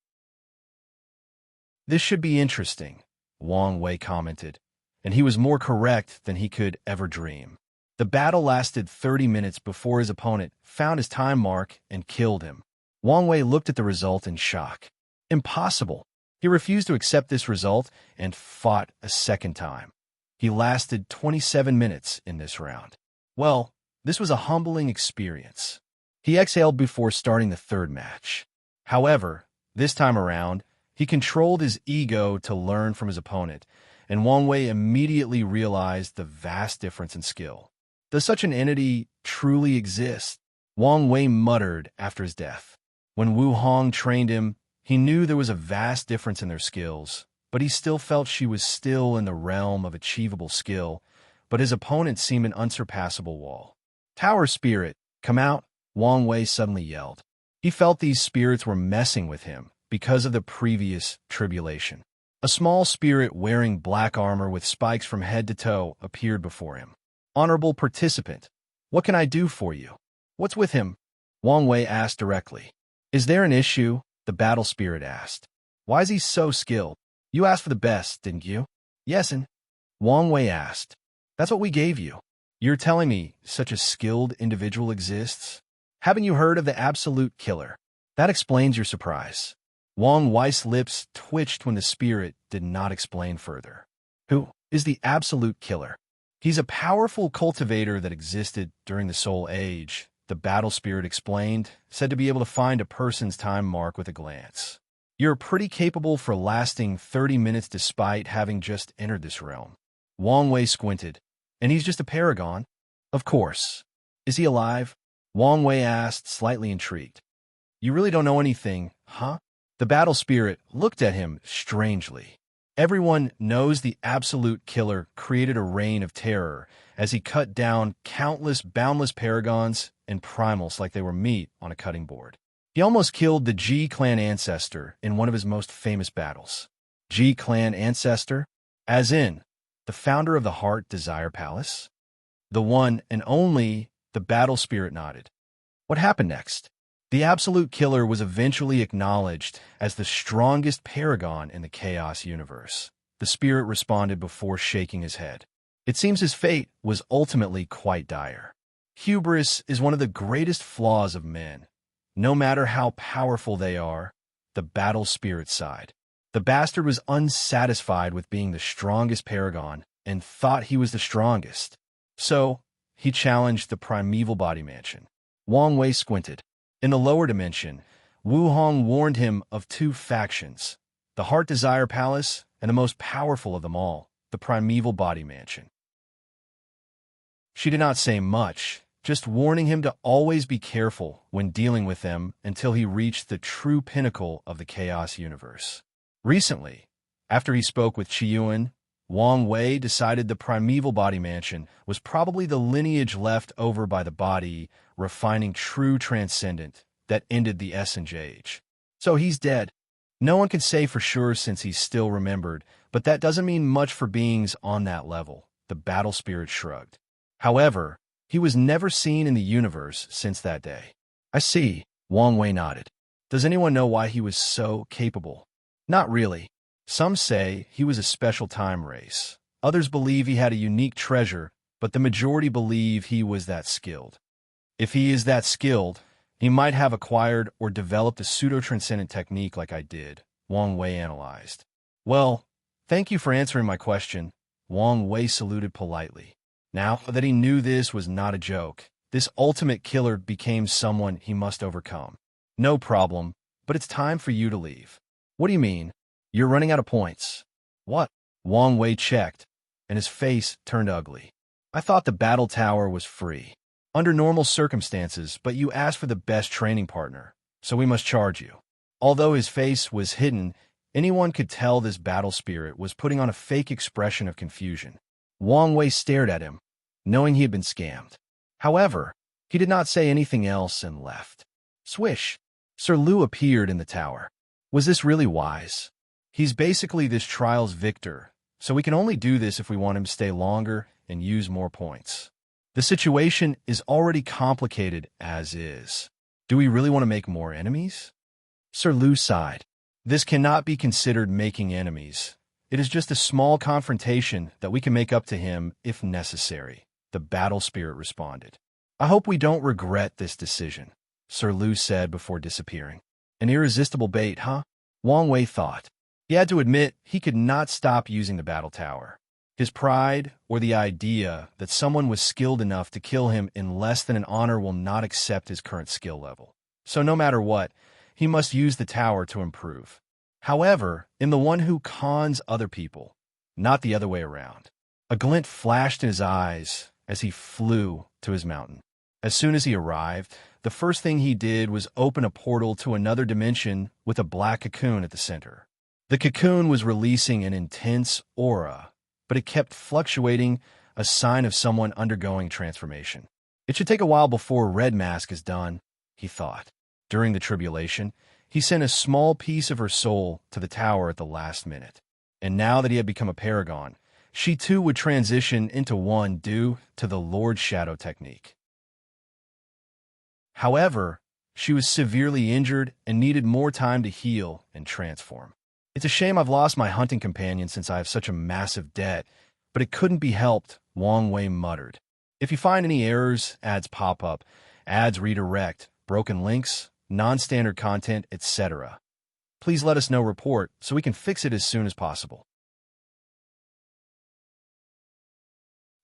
This should be interesting, Wang Wei commented, and he was more correct than he could ever dream. The battle lasted 30 minutes before his opponent found his time mark and killed him. Wang Wei looked at the result in shock. Impossible. He refused to accept this result and fought a second time. He lasted 27 minutes in this round. Well, this was a humbling experience. He exhaled before starting the third match. However, this time around, he controlled his ego to learn from his opponent, and Wang Wei immediately realized the vast difference in skill. Does such an entity truly exist? Wang Wei muttered after his death. When Wu Hong trained him, he knew there was a vast difference in their skills, but he still felt she was still in the realm of achievable skill, but his opponent seemed an unsurpassable wall. Tower spirit, come out, Wang Wei suddenly yelled. He felt these spirits were messing with him because of the previous tribulation. A small spirit wearing black armor with spikes from head to toe appeared before him. Honorable participant, what can I do for you? What's with him? Wang Wei asked directly. Is there an issue? The battle spirit asked. Why is he so skilled? You asked for the best, didn't you? Yes, and Wang Wei asked. That's what we gave you. You're telling me such a skilled individual exists? Haven't you heard of the absolute killer? That explains your surprise. Wang Wei's lips twitched when the spirit did not explain further. Who is the absolute killer? He's a powerful cultivator that existed during the Soul Age, the battle spirit explained, said to be able to find a person's time mark with a glance. You're pretty capable for lasting 30 minutes despite having just entered this realm. Wang Wei squinted. And he's just a paragon? Of course. Is he alive? Wang Wei asked, slightly intrigued. You really don't know anything, huh? The battle spirit looked at him strangely. Everyone knows the absolute killer created a reign of terror as he cut down countless boundless paragons and primals like they were meat on a cutting board. He almost killed the Ji clan ancestor in one of his most famous battles. Ji clan ancestor? As in, the founder of the Heart Desire Palace? The one and only, the battle spirit nodded. What happened next? The absolute killer was eventually acknowledged as the strongest paragon in the Chaos universe. The spirit responded before shaking his head. It seems his fate was ultimately quite dire. Hubris is one of the greatest flaws of men. No matter how powerful they are, the battle spirit sighed. The bastard was unsatisfied with being the strongest paragon and thought he was the strongest. So, he challenged the primeval body mansion. Wang Wei squinted. In the lower dimension, Wu Hong warned him of two factions, the Heart Desire Palace and the most powerful of them all, the primeval body mansion. She did not say much, just warning him to always be careful when dealing with them until he reached the true pinnacle of the Chaos universe. Recently, after he spoke with Xuan, Wang Wei decided the primeval body mansion was probably the lineage left over by the body, refining true transcendent that ended the Essence Age. So he's dead. No one can say for sure since he's still remembered, but that doesn't mean much for beings on that level, the battle spirit shrugged. However, he was never seen in the universe since that day. I see, Wang Wei nodded. Does anyone know why he was so capable? Not really. Some say he was a special time race. Others believe he had a unique treasure, but the majority believe he was that skilled. If he is that skilled, he might have acquired or developed a pseudo-transcendent technique like I did, Wang Wei analyzed. Well, thank you for answering my question. Wang Wei saluted politely. Now that he knew this was not a joke, this ultimate killer became someone he must overcome. No problem, but it's time for you to leave. What do you mean? You're running out of points. What? Wang Wei checked, and his face turned ugly. I thought the battle tower was free. Under normal circumstances, but you asked for the best training partner, so we must charge you. Although his face was hidden, anyone could tell this battle spirit was putting on a fake expression of confusion. Wang Wei stared at him, knowing he had been scammed. However, he did not say anything else and left. Swish! Sir Lu appeared in the tower. Was this really wise? He's basically this trial's victor, so we can only do this if we want him to stay longer and use more points. The situation is already complicated as is. Do we really want to make more enemies? Sir Lu sighed. This cannot be considered making enemies. It is just a small confrontation that we can make up to him if necessary, the battle spirit responded. I hope we don't regret this decision, Sir Lu said before disappearing. An irresistible bait, huh? Wang Wei thought. He had to admit he could not stop using the battle tower. His pride, or the idea that someone was skilled enough to kill him in less than an honor will not accept his current skill level. So no matter what, he must use the tower to improve. However, in the one who cons other people, not the other way around. A glint flashed in his eyes as he flew to his mountain. As soon as he arrived, the first thing he did was open a portal to another dimension with a black cocoon at the center. The cocoon was releasing an intense aura, but it kept fluctuating, a sign of someone undergoing transformation. It should take a while before Red Mask is done, he thought. During the tribulation, he sent a small piece of her soul to the tower at the last minute. And now that he had become a paragon, she too would transition into one due to the Lord Shadow technique. However, she was severely injured and needed more time to heal and transform. It's a shame I've lost my hunting companion since I have such a massive debt, but it couldn't be helped, Wang Wei muttered. If you find any errors, ads pop up, ads redirect, broken links, non-standard content, etc. Please let us know report so we can fix it as soon as possible.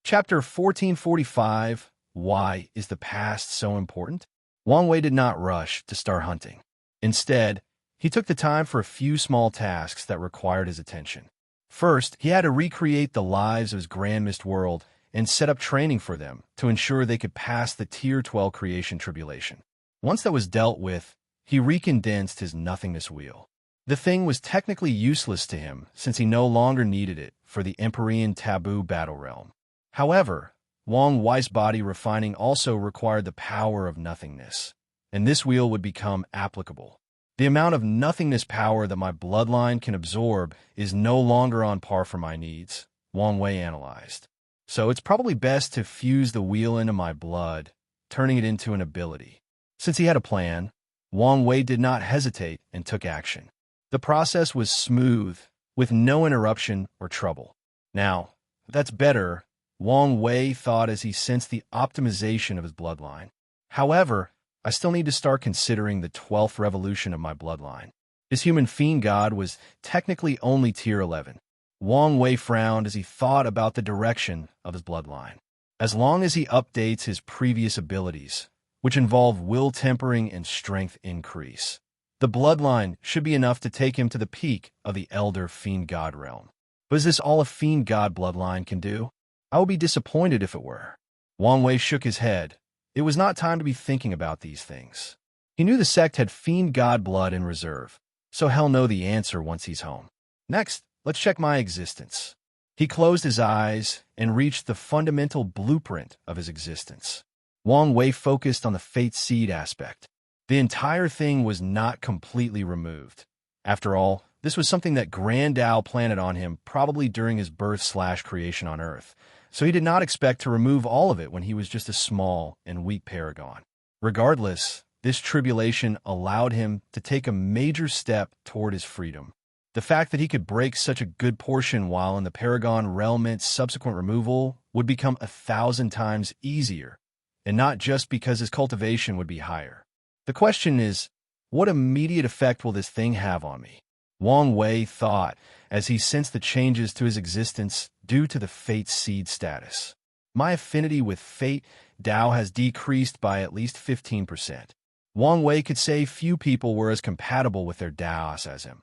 Chapter 1445, Why is the Past So Important? Wang Wei did not rush to start hunting. Instead, he took the time for a few small tasks that required his attention. First, he had to recreate the lives of his Grand Mist world and set up training for them to ensure they could pass the Tier 12 creation tribulation. Once that was dealt with, he recondensed his nothingness wheel. The thing was technically useless to him since he no longer needed it for the Empyrean Taboo battle realm. However, Wang Wei's body refining also required the power of nothingness, and this wheel would become applicable. The amount of nothingness power that my bloodline can absorb is no longer on par for my needs, Wang Wei analyzed. So it's probably best to fuse the wheel into my blood, turning it into an ability. Since he had a plan, Wang Wei did not hesitate and took action. The process was smooth, with no interruption or trouble. Now, that's better, Wang Wei thought as he sensed the optimization of his bloodline. However, I still need to start considering the 12th revolution of my bloodline. His human fiend god was technically only Tier 11. Wang Wei frowned as he thought about the direction of his bloodline. As long as he updates his previous abilities, which involve will tempering and strength increase, the bloodline should be enough to take him to the peak of the Elder Fiend God realm. But is this all a Fiend God bloodline can do? I would be disappointed if it were. Wang Wei shook his head. It was not time to be thinking about these things. He knew the sect had Fiend God blood in reserve, so he'll know the answer once he's home. Next, let's check my existence. He closed his eyes and reached the fundamental blueprint of his existence. Wang Wei focused on the fate seed aspect. The entire thing was not completely removed. After all, this was something that Grand Tao planted on him probably during his birth/creation on Earth, so he did not expect to remove all of it when he was just a small and weak Paragon. Regardless, this tribulation allowed him to take a major step toward his freedom. The fact that he could break such a good portion while in the Paragon realm meant subsequent removal would become 1,000 times easier, and not just because his cultivation would be higher. The question is, what immediate effect will this thing have on me? Wang Wei thought as he sensed the changes to his existence due to the Fate Seed status. My affinity with Fate Tao has decreased by at least 15%. Wang Wei could say few people were as compatible with their Taos as him.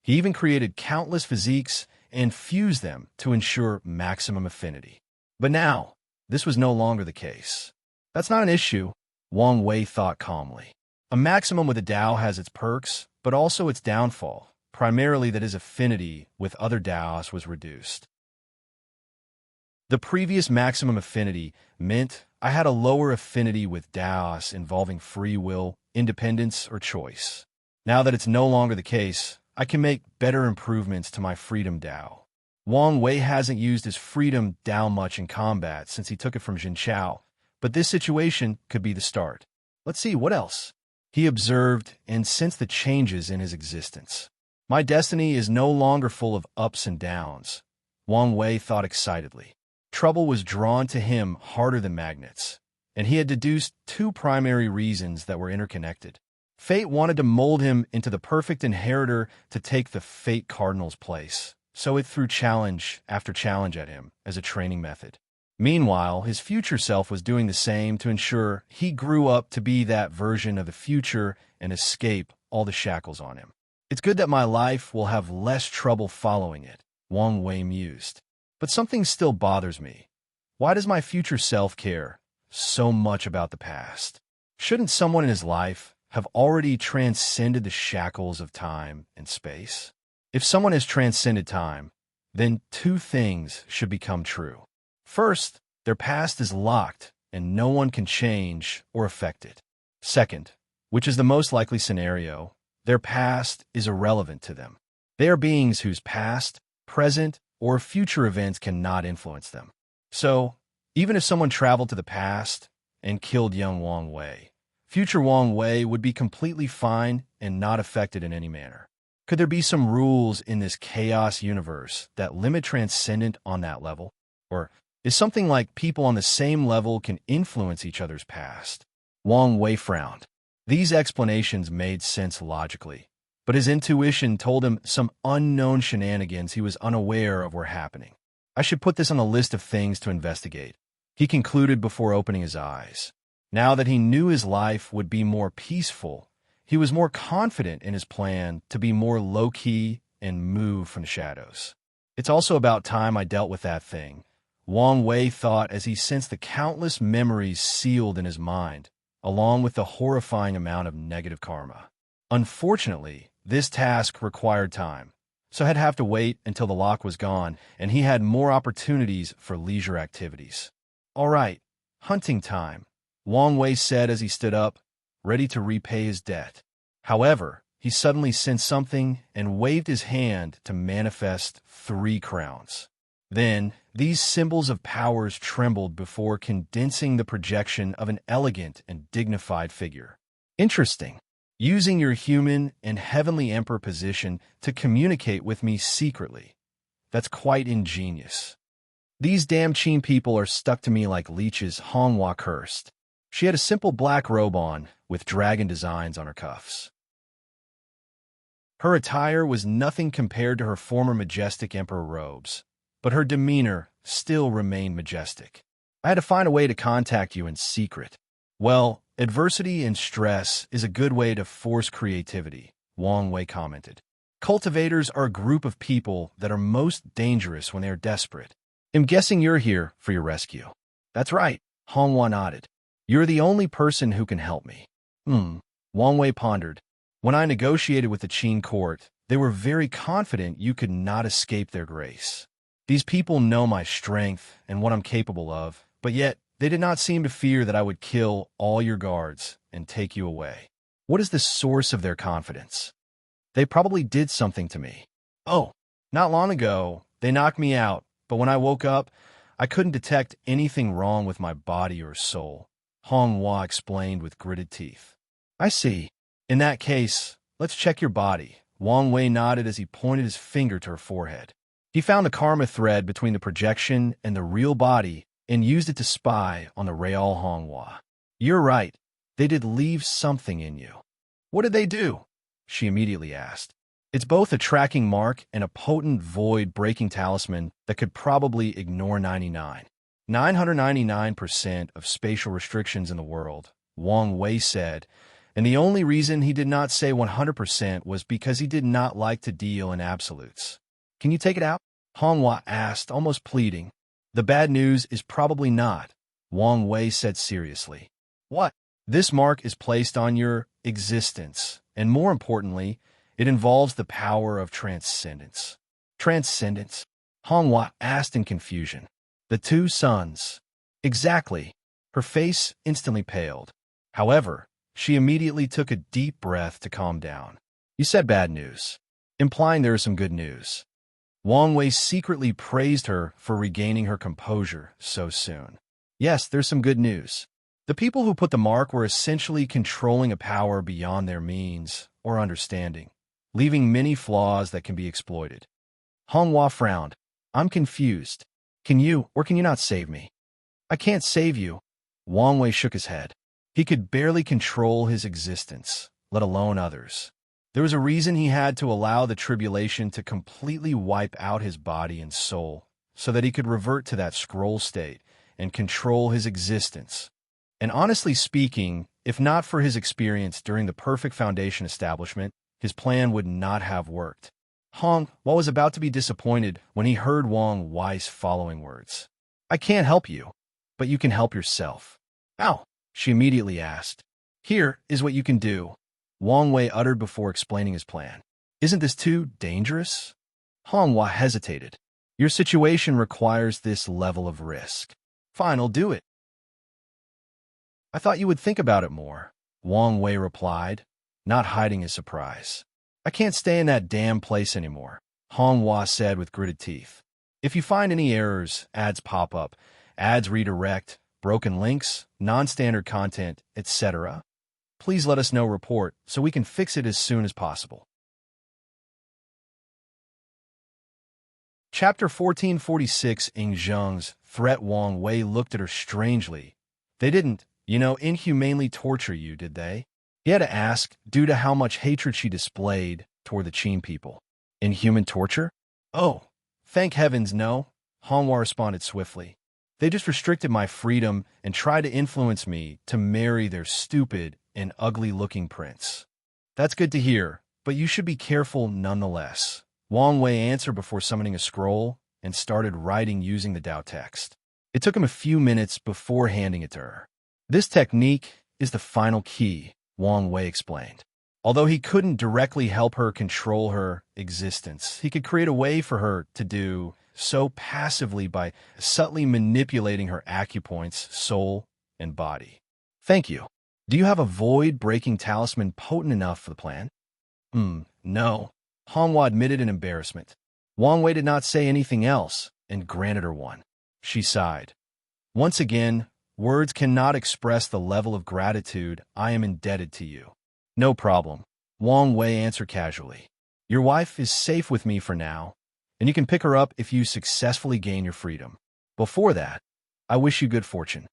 He even created countless physiques and fused them to ensure maximum affinity. But now, this was no longer the case. That's not an issue, Wang Wei thought calmly. A maximum with a Tao has its perks, but also its downfall, primarily that his affinity with other Taos was reduced. The previous maximum affinity meant I had a lower affinity with Taos involving free will, independence, or choice. Now that it's no longer the case, I can make better improvements to my Freedom Tao. Wang Wei hasn't used his Freedom Tao much in combat since he took it from Jin Chao, but this situation could be the start. Let's see, what else? He observed and sensed the changes in his existence. My destiny is no longer full of ups and downs, Wang Wei thought excitedly. Trouble was drawn to him harder than magnets, and he had deduced two primary reasons that were interconnected. Fate wanted to mold him into the perfect inheritor to take the Fate Cardinal's place, so it threw challenge after challenge at him as a training method. Meanwhile, his future self was doing the same to ensure he grew up to be that version of the future and escape all the shackles on him. It's good that my life will have less trouble following it, Wang Wei mused. But something still bothers me. Why does my future self care so much about the past? Shouldn't someone in his life have already transcended the shackles of time and space? If someone has transcended time, then two things should become true. First, their past is locked and no one can change or affect it. Second, which is the most likely scenario, their past is irrelevant to them. They are beings whose past, present, or future events cannot influence them. So, even if someone traveled to the past and killed young Wang Wei, future Wang Wei would be completely fine and not affected in any manner. Could there be some rules in this chaos universe that limit Transcendent on that level? Or is something like people on the same level can influence each other's past? Wang Wei frowned. These explanations made sense logically, but his intuition told him some unknown shenanigans he was unaware of were happening. I should put this on a list of things to investigate, he concluded before opening his eyes. Now that he knew his life would be more peaceful, he was more confident in his plan to be more low-key and move from the shadows. It's also about time I dealt with that thing, Wang Wei thought as he sensed the countless memories sealed in his mind, along with the horrifying amount of negative karma. Unfortunately, this task required time, so I'd have to wait until the lock was gone and he had more opportunities for leisure activities. All right, hunting time, Wang Wei said as he stood up, ready to repay his debt. However, he suddenly sensed something and waved his hand to manifest 3 crowns. Then, these symbols of powers trembled before condensing the projection of an elegant and dignified figure. Interesting. Using your human and heavenly emperor position to communicate with me secretly. That's quite ingenious. These damn Qin people are stuck to me like leeches, Honghua cursed. She had a simple black robe on, with dragon designs on her cuffs. Her attire was nothing compared to her former majestic emperor robes, but her demeanor still remained majestic. I had to find a way to contact you in secret. Well, adversity and stress is a good way to force creativity, Wang Wei commented. Cultivators are a group of people that are most dangerous when they are desperate. I'm guessing you're here for your rescue. That's right, Honghua nodded. You're the only person who can help me. Wang Wei pondered. When I negotiated with the Qin court, they were very confident you could not escape their grace. These people know my strength and what I'm capable of, but yet they did not seem to fear that I would kill all your guards and take you away. What is the source of their confidence? They probably did something to me. Oh, not long ago, they knocked me out, but when I woke up, I couldn't detect anything wrong with my body or soul, Honghua explained with gritted teeth. I see. In that case, let's check your body. Wang Wei nodded as he pointed his finger to her forehead. He found a karma thread between the projection and the real body and used it to spy on the real Honghua. You're right. They did leave something in you. What did they do? She immediately asked. It's both a tracking mark and a potent void-breaking talisman that could probably ignore 999% of spatial restrictions in the world, Wang Wei said, and the only reason he did not say 100% was because he did not like to deal in absolutes. Can you take it out? Honghua asked, almost pleading. The bad news is probably not, Wang Wei said seriously. What? This mark is placed on your existence, and more importantly, it involves the power of transcendence. Transcendence? Honghua asked in confusion. The 2 suns. Exactly. Her face instantly paled. However, she immediately took a deep breath to calm down. You said bad news, implying there is some good news. Wang Wei secretly praised her for regaining her composure so soon. Yes, there's some good news. The people who put the mark were essentially controlling a power beyond their means or understanding, leaving many flaws that can be exploited. Honghua frowned. I'm confused. Can you or can you not save me? I can't save you. Wang Wei shook his head. He could barely control his existence, let alone others. There was a reason he had to allow the tribulation to completely wipe out his body and soul, so that he could revert to that scroll state and control his existence. And honestly speaking, if not for his experience during the Perfect Foundation establishment, his plan would not have worked. Honghua was about to be disappointed when he heard Wang Wei's following words. I can't help you, but you can help yourself. How? She immediately asked. Here is what you can do, Wang Wei uttered before explaining his plan. Isn't this too dangerous? Honghua hesitated. Your situation requires this level of risk. Fine, I'll do it. I thought you would think about it more, Wang Wei replied, not hiding his surprise. I can't stay in that damn place anymore, Honghua said with gritted teeth. If you find any errors, ads pop up, ads redirect, broken links, non-standard content, etc., please let us know report so we can fix it as soon as possible. Chapter 1446. Ying Zheng's threat. Wang Wei looked at her strangely. They didn't, inhumanely torture you, did they? He had to ask, due to how much hatred she displayed toward the Qin people. Inhuman torture? Oh, thank heavens, no, Hanwha responded swiftly. They just restricted my freedom and tried to influence me to marry their stupid and ugly-looking prince. That's good to hear, but you should be careful nonetheless. Wang Wei answered before summoning a scroll and started writing using the Dao text. It took him a few minutes before handing it to her. This technique is the final key, Wang Wei explained. Although he couldn't directly help her control her existence, he could create a way for her to do so passively by subtly manipulating her acupoints, soul, and body. Thank you. Do you have a void-breaking talisman potent enough for the plan? No. Hanwha admitted in embarrassment. Wang Wei did not say anything else and granted her one. She sighed. Once again, words cannot express the level of gratitude I am indebted to you. No problem. Wang Wei answered casually. Your wife is safe with me for now, and you can pick her up if you successfully gain your freedom. Before that, I wish you good fortune.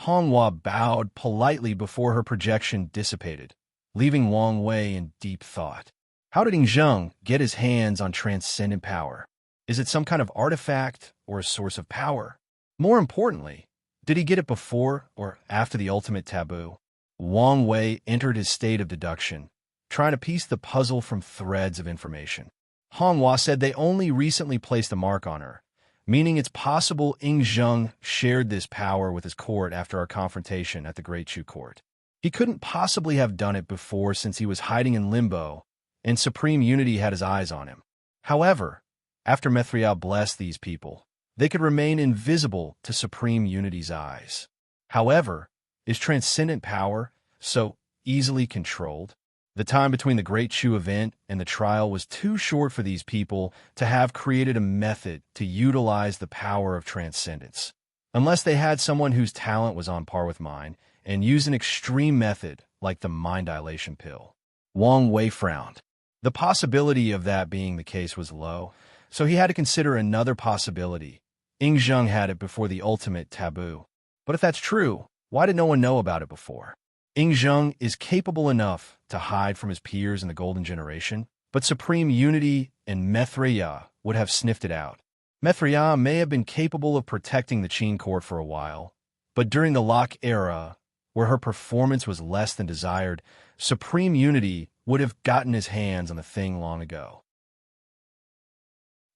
Hanwha bowed politely before her projection dissipated, leaving Wang Wei in deep thought. How did Ying Zheng get his hands on transcendent power? Is it some kind of artifact or a source of power? More importantly, did he get it before or after the ultimate taboo? Wang Wei entered his state of deduction, trying to piece the puzzle from threads of information. Hanwha said they only recently placed a mark on her, meaning it's possible Ying Zheng shared this power with his court after our confrontation at the Great Chu Court. He couldn't possibly have done it before since he was hiding in limbo, and Supreme Unity had his eyes on him. However, after Mithriel blessed these people, they could remain invisible to Supreme Unity's eyes. However, is transcendent power so easily controlled? The time between the Great Chu event and the trial was too short for these people to have created a method to utilize the power of transcendence, unless they had someone whose talent was on par with mine and used an extreme method like the mind dilation pill. Wang Wei frowned. The possibility of that being the case was low, so he had to consider another possibility. Ying Zheng had it before the ultimate taboo. But if that's true, why did no one know about it before? Ying Zheng is capable enough to hide from his peers in the Golden Generation, but Supreme Unity and Mithriel would have sniffed it out. Mithriel may have been capable of protecting the Qin court for a while, but during the Locke era, where her performance was less than desired, Supreme Unity would have gotten his hands on the thing long ago.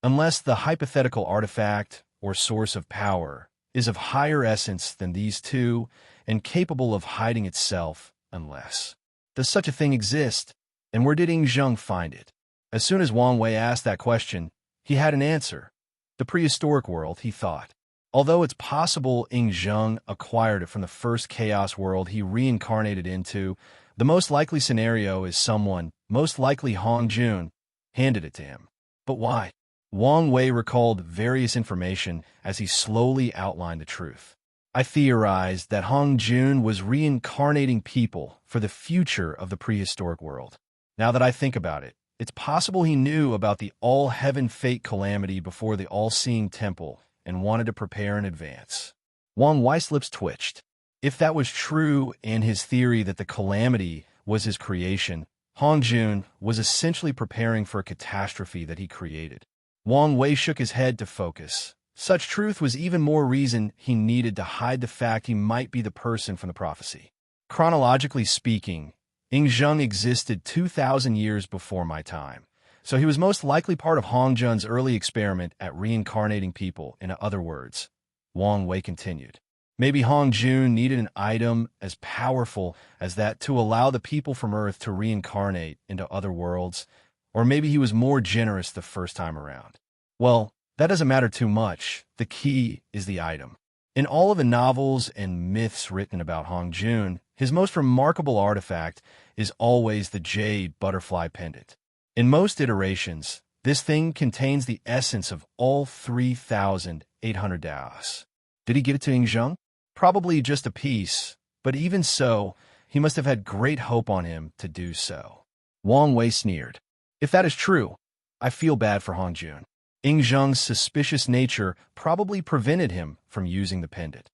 Unless the hypothetical artifact or source of power is of higher essence than these two and capable of hiding itself, unless. Does such a thing exist? And where did Ying Zheng find it? As soon as Wang Wei asked that question, he had an answer. The prehistoric world, he thought. Although it's possible Ying Zheng acquired it from the first chaos world he reincarnated into, the most likely scenario is someone, most likely Hong Jun, handed it to him. But why? Wang Wei recalled various information as he slowly outlined the truth. I theorized that Hong Jun was reincarnating people for the future of the prehistoric world. Now that I think about it, it's possible he knew about the all-heaven fate calamity before the all-seeing temple and wanted to prepare in advance. Wang Wei's lips twitched. If that was true and his theory that the calamity was his creation, Hong Jun was essentially preparing for a catastrophe that he created. Wang Wei shook his head to focus. Such truth was even more reason he needed to hide the fact he might be the person from the prophecy. Chronologically speaking, Ying Zheng existed 2,000 years before my time, so he was most likely part of Hong Jun's early experiment at reincarnating people, in other words. Wang Wei continued. Maybe Hong Jun needed an item as powerful as that to allow the people from Earth to reincarnate into other worlds, or maybe he was more generous the first time around. Well, that doesn't matter too much. The key is the item. In all of the novels and myths written about Hong Jun, his most remarkable artifact is always the jade butterfly pendant. In most iterations, this thing contains the essence of all 3,800 Daos. Did he give it to Ying Zheng? Probably just a piece, but even so, he must have had great hope on him to do so. Wang Wei sneered. If that is true, I feel bad for Hong Jun. Zheng's suspicious nature probably prevented him from using the pendant,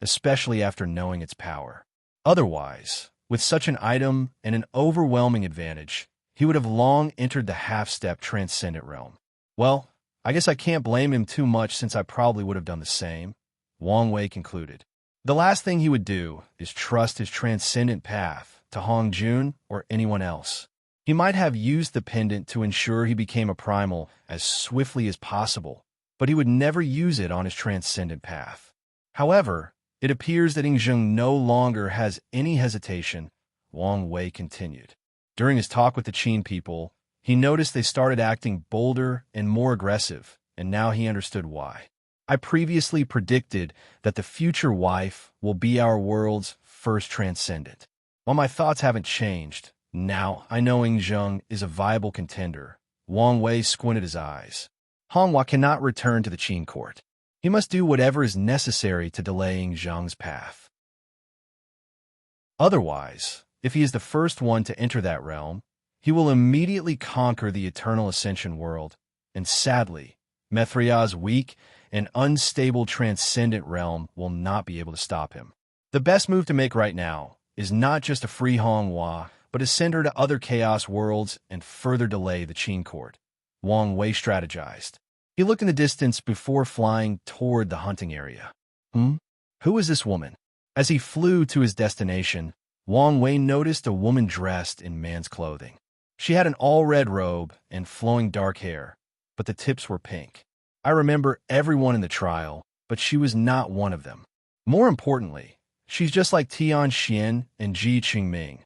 especially after knowing its power. Otherwise, with such an item and an overwhelming advantage, he would have long entered the half-step transcendent realm. Well, I guess I can't blame him too much since I probably would have done the same, Wang Wei concluded. The last thing he would do is trust his transcendent path to Hong Jun or anyone else. He might have used the pendant to ensure he became a primal as swiftly as possible, but he would never use it on his transcendent path. However, it appears that Zheng no longer has any hesitation, Wang Wei continued. During his talk with the Qin people, he noticed they started acting bolder and more aggressive, and now he understood why. I previously predicted that the future wife will be our world's first transcendent. While my thoughts haven't changed, now I know Zheng is a viable contender. Wang Wei squinted his eyes. Honghua cannot return to the Qin court. He must do whatever is necessary to delay Zheng's path. Otherwise, if he is the first one to enter that realm, he will immediately conquer the Eternal Ascension world, and sadly, Mithria's weak and unstable transcendent realm will not be able to stop him. The best move to make right now is not just to free Honghua, but to send her to other chaos worlds and further delay the Qin court, Wang Wei strategized. He looked in the distance before flying toward the hunting area. Who is this woman? As he flew to his destination, Wang Wei noticed a woman dressed in man's clothing. She had an all-red robe and flowing dark hair, but the tips were pink. I remember everyone in the trial, but she was not one of them. More importantly, she's just like Tian and Chengming.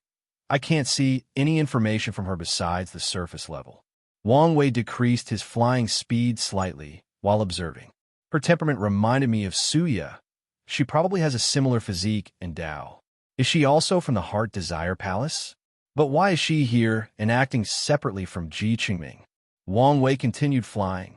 I can't see any information from her besides the surface level. Wang Wei decreased his flying speed slightly while observing. Her temperament reminded me of Suya. She probably has a similar physique and Dao. Is she also from the Heart Desire Palace? But why is she here and acting separately from Chengming? Wang Wei continued flying.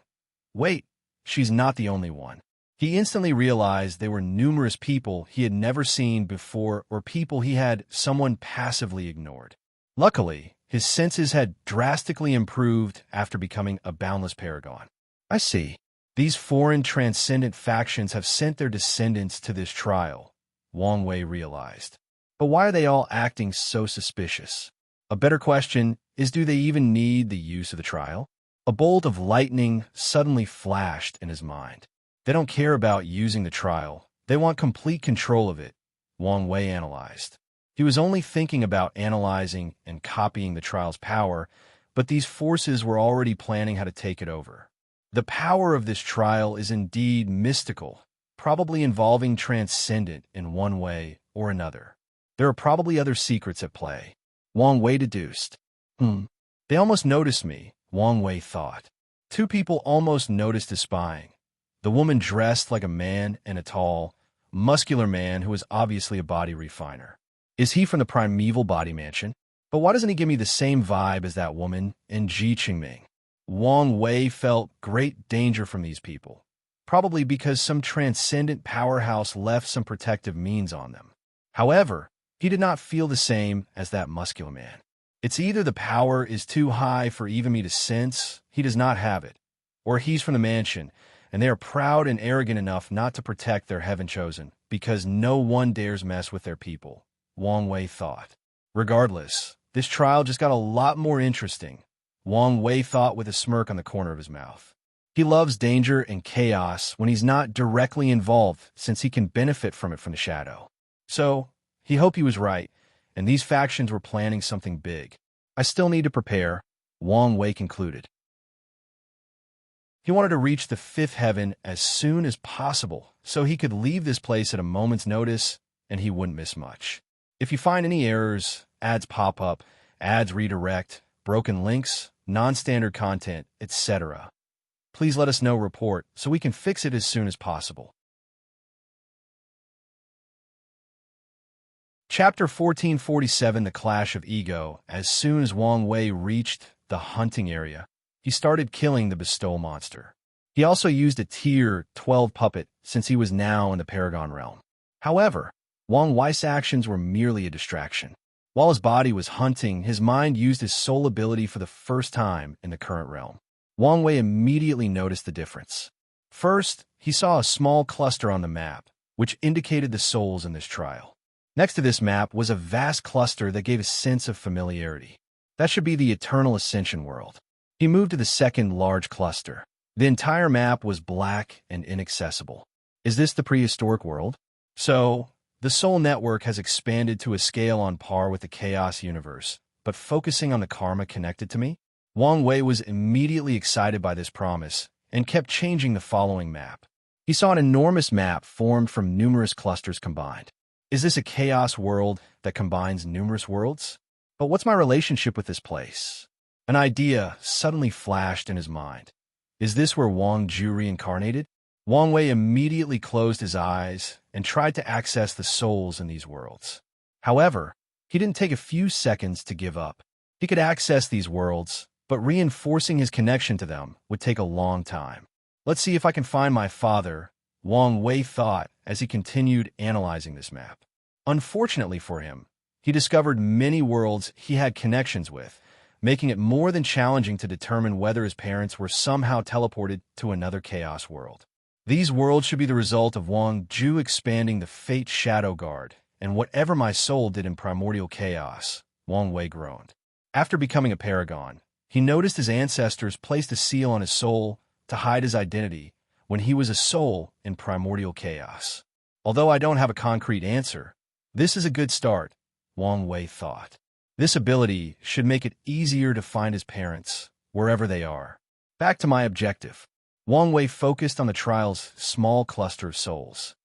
Wait, she's not the only one. He instantly realized there were numerous people he had never seen before or people he had someone passively ignored. Luckily, his senses had drastically improved after becoming a Boundless Paragon. I see. These foreign transcendent factions have sent their descendants to this trial, Wang Wei realized. But why are they all acting so suspicious? A better question is, do they even need the use of the trial? A bolt of lightning suddenly flashed in his mind. They don't care about using the trial. They want complete control of it, Wang Wei analyzed. He was only thinking about analyzing and copying the trial's power, but these forces were already planning how to take it over. The power of this trial is indeed mystical, probably involving transcendent in one way or another. There are probably other secrets at play, Wang Wei deduced. They almost noticed me, Wang Wei thought. Two people almost noticed his spying. The woman dressed like a man and a tall, muscular man who was obviously a body refiner. Is he from the primeval body mansion? But why doesn't he give me the same vibe as that woman and Chengming? Wang Wei felt great danger from these people, probably because some transcendent powerhouse left some protective means on them. However, he did not feel the same as that muscular man. It's either the power is too high for even me to sense he does not have it, or he's from the mansion, and they are proud and arrogant enough not to protect their heaven-chosen, because no one dares mess with their people, Wang Wei thought. Regardless, this trial just got a lot more interesting, Wang Wei thought with a smirk on the corner of his mouth. He loves danger and chaos when he's not directly involved, since he can benefit from it from the shadow. So, he hoped he was right, and these factions were planning something big. I still need to prepare, Wang Wei concluded. He wanted to reach the fifth heaven as soon as possible, so he could leave this place at a moment's notice, and he wouldn't miss much. If you find any errors, ads pop up, ads redirect, broken links, non-standard content, etc., please let us know report so we can fix it as soon as possible. Chapter 1447, The Clash of Ego. As soon as Wang Wei reached the hunting area, he started killing the bestow monster. He also used a Tier 12 puppet since he was now in the Paragon realm. However, Wang Wei's actions were merely a distraction. While his body was hunting, his mind used his soul ability for the first time in the current realm. Wang Wei immediately noticed the difference. First, he saw a small cluster on the map, which indicated the souls in this trial. Next to this map was a vast cluster that gave a sense of familiarity. That should be the Eternal Ascension world. He moved to the second large cluster. The entire map was black and inaccessible. Is this the prehistoric world? So, the Soul Network has expanded to a scale on par with the Chaos universe, but focusing on the karma connected to me? Wang Wei was immediately excited by this promise and kept changing the following map. He saw an enormous map formed from numerous clusters combined. Is this a chaos world that combines numerous worlds? But what's my relationship with this place? An idea suddenly flashed in his mind. Is this where Wang Ju reincarnated? Wang Wei immediately closed his eyes and tried to access the souls in these worlds. However, he didn't take a few seconds to give up. He could access these worlds, but reinforcing his connection to them would take a long time. Let's see if I can find my father, Wang Wei thought as he continued analyzing this map. Unfortunately for him, he discovered many worlds he had connections with, making it more than challenging to determine whether his parents were somehow teleported to another chaos world. These worlds should be the result of Wang Ju expanding the Fate Shadow Guard, and whatever my soul did in primordial chaos, Wang Wei groaned. After becoming a paragon, he noticed his ancestors placed a seal on his soul to hide his identity when he was a soul in primordial chaos. Although I don't have a concrete answer, this is a good start, Wang Wei thought. This ability should make it easier to find his parents, wherever they are. Back to my objective. Wang Wei focused on the trial's small cluster of souls.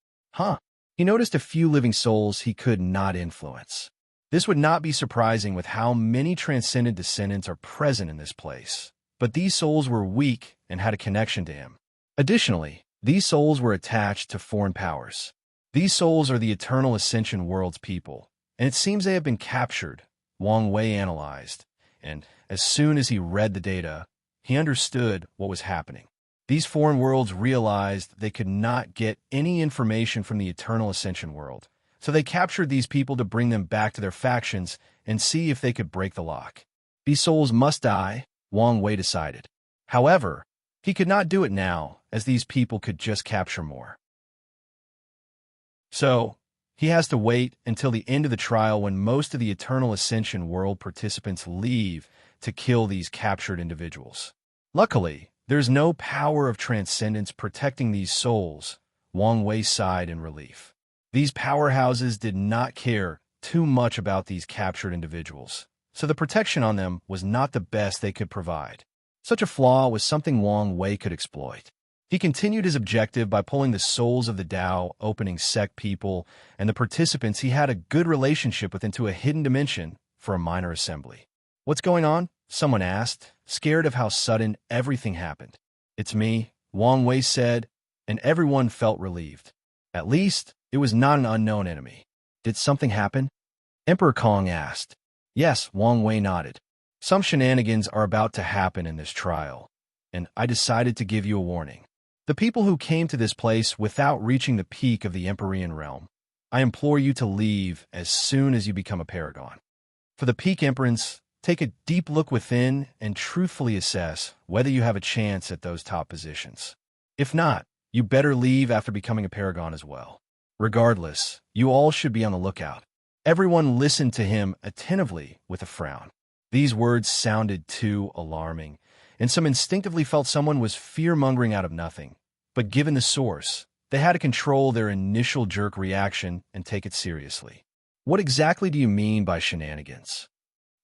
He noticed a few living souls he could not influence. This would not be surprising with how many transcendent descendants are present in this place. But these souls were weak and had a connection to him. Additionally, these souls were attached to foreign powers. These souls are the Eternal Ascension world's people, and it seems they have been captured, Wang Wei analyzed, and as soon as he read the data, he understood what was happening. These foreign worlds realized they could not get any information from the Eternal Ascension world, so they captured these people to bring them back to their factions and see if they could break the lock. These souls must die, Wang Wei decided. However, he could not do it now, as these people could just capture more. So, he has to wait until the end of the trial when most of the Eternal Ascension world participants leave to kill these captured individuals. Luckily, there's no power of transcendence protecting these souls, Wang Wei sighed in relief. These powerhouses did not care too much about these captured individuals, so the protection on them was not the best they could provide. Such a flaw was something Wang Wei could exploit. He continued his objective by pulling the souls of the Dao opening sect people and the participants he had a good relationship with into a hidden dimension for a minor assembly. What's going on? Someone asked, scared of how sudden everything happened. It's me, Wang Wei said, and everyone felt relieved. At least, it was not an unknown enemy. Did something happen? Emperor Kong asked. Yes, Wang Wei nodded. Some shenanigans are about to happen in this trial, and I decided to give you a warning. The people who came to this place without reaching the peak of the Empyrean realm, I implore you to leave as soon as you become a paragon. For the peak Emperors, take a deep look within and truthfully assess whether you have a chance at those top positions. If not, you better leave after becoming a paragon as well. Regardless, you all should be on the lookout. Everyone listened to him attentively with a frown. These words sounded too alarming, and some instinctively felt someone was fear-mongering out of nothing. But given the source, they had to control their initial jerk reaction and take it seriously. What exactly do you mean by shenanigans?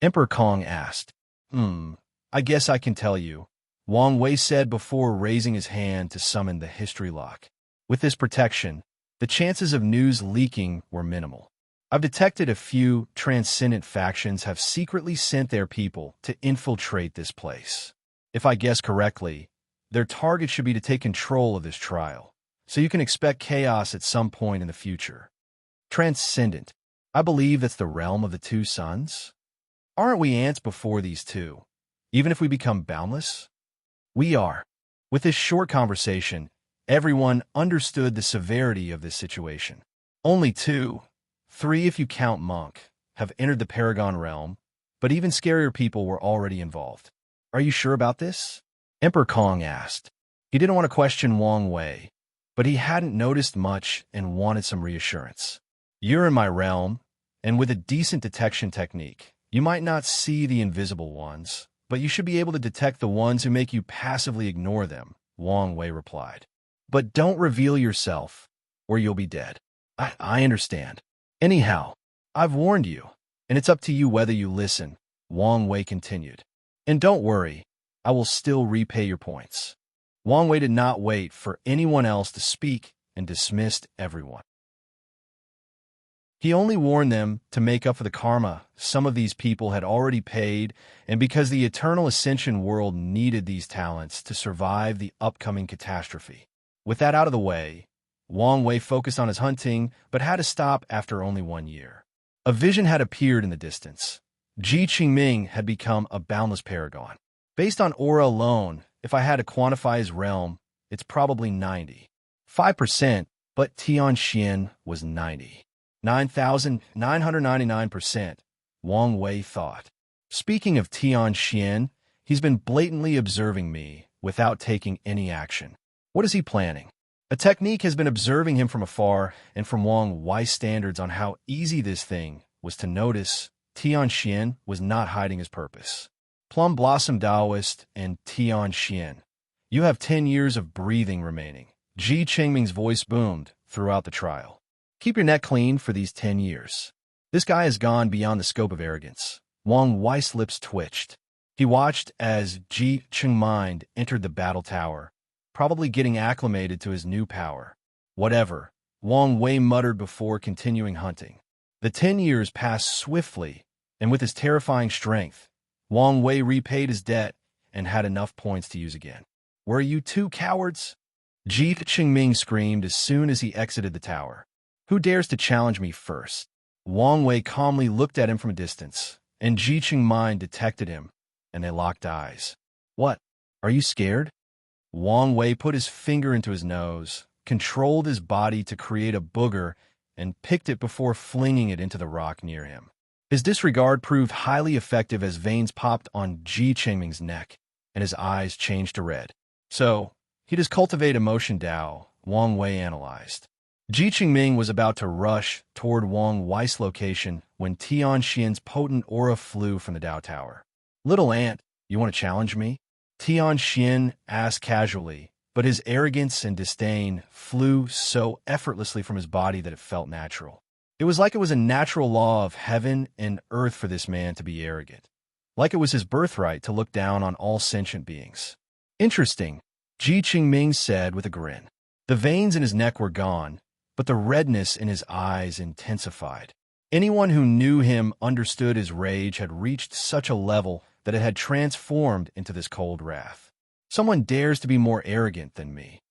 Emperor Kong asked. I guess I can tell you, Wang Wei said before raising his hand to summon the history lock. With this protection, the chances of news leaking were minimal. I've detected a few transcendent factions have secretly sent their people to infiltrate this place. If I guess correctly, their target should be to take control of this trial, so you can expect chaos at some point in the future. Transcendent. I believe that's the realm of the two suns. Aren't we ants before these two, even if we become boundless? We are. With this short conversation, everyone understood the severity of this situation. Only 2, 3 if you count Monk, have entered the Paragon realm, but even scarier people were already involved. Are you sure about this? Emperor Kong asked. He didn't want to question Wang Wei, but he hadn't noticed much and wanted some reassurance. You're in my realm, and with a decent detection technique, you might not see the invisible ones, but you should be able to detect the ones who make you passively ignore them, Wang Wei replied. But don't reveal yourself, or you'll be dead. I understand. Anyhow, I've warned you, and it's up to you whether you listen, Wang Wei continued. And don't worry, I will still repay your points. Wang Wei did not wait for anyone else to speak and dismissed everyone. He only warned them to make up for the karma some of these people had already paid, and because the Eternal Ascension world needed these talents to survive the upcoming catastrophe. With that out of the way, Wang Wei focused on his hunting, but had to stop after only 1 year. A vision had appeared in the distance. Chengming had become a boundless paragon. Based on aura alone, if I had to quantify his realm, it's probably 95%, but Tian was 9,999%, Wang Wei thought. Speaking of Tian, he's been blatantly observing me without taking any action. What is he planning? A technique has been observing him from afar, and from Wang Wei's standards on how easy this thing was to notice, Tian was not hiding his purpose. Plum Blossom Taoist and Tian, you have 10 years of breathing remaining. Chengming's voice boomed throughout the trial. Keep your neck clean for these 10 years. This guy has gone beyond the scope of arrogance. Wang Wei's lips twitched. He watched as Chengming entered the battle tower, probably getting acclimated to his new power. Whatever, Wang Wei muttered before continuing hunting. The 10 years passed swiftly, and with his terrifying strength, Wang Wei repaid his debt and had enough points to use again. Were you two cowards? Chengming screamed as soon as he exited the tower. Who dares to challenge me first? Wang Wei calmly looked at him from a distance, and Chengming detected him, and they locked eyes. What? Are you scared? Wang Wei put his finger into his nose, controlled his body to create a booger, and picked it before flinging it into the rock near him. His disregard proved highly effective as veins popped on Chengming's neck, and his eyes changed to red. So, he does cultivate emotion Dao, Wang Wei analyzed. Chengming was about to rush toward Wang Wei's location when Tian's potent aura flew from the Dao Tower. Little ant, you want to challenge me? Tian asked casually, but his arrogance and disdain flew so effortlessly from his body that it felt natural. It was like it was a natural law of heaven and earth for this man to be arrogant, like it was his birthright to look down on all sentient beings. Interesting, Chengming said with a grin. The veins in his neck were gone, but the redness in his eyes intensified. Anyone who knew him understood his rage had reached such a level that it had transformed into this cold wrath. Someone dares to be more arrogant than me,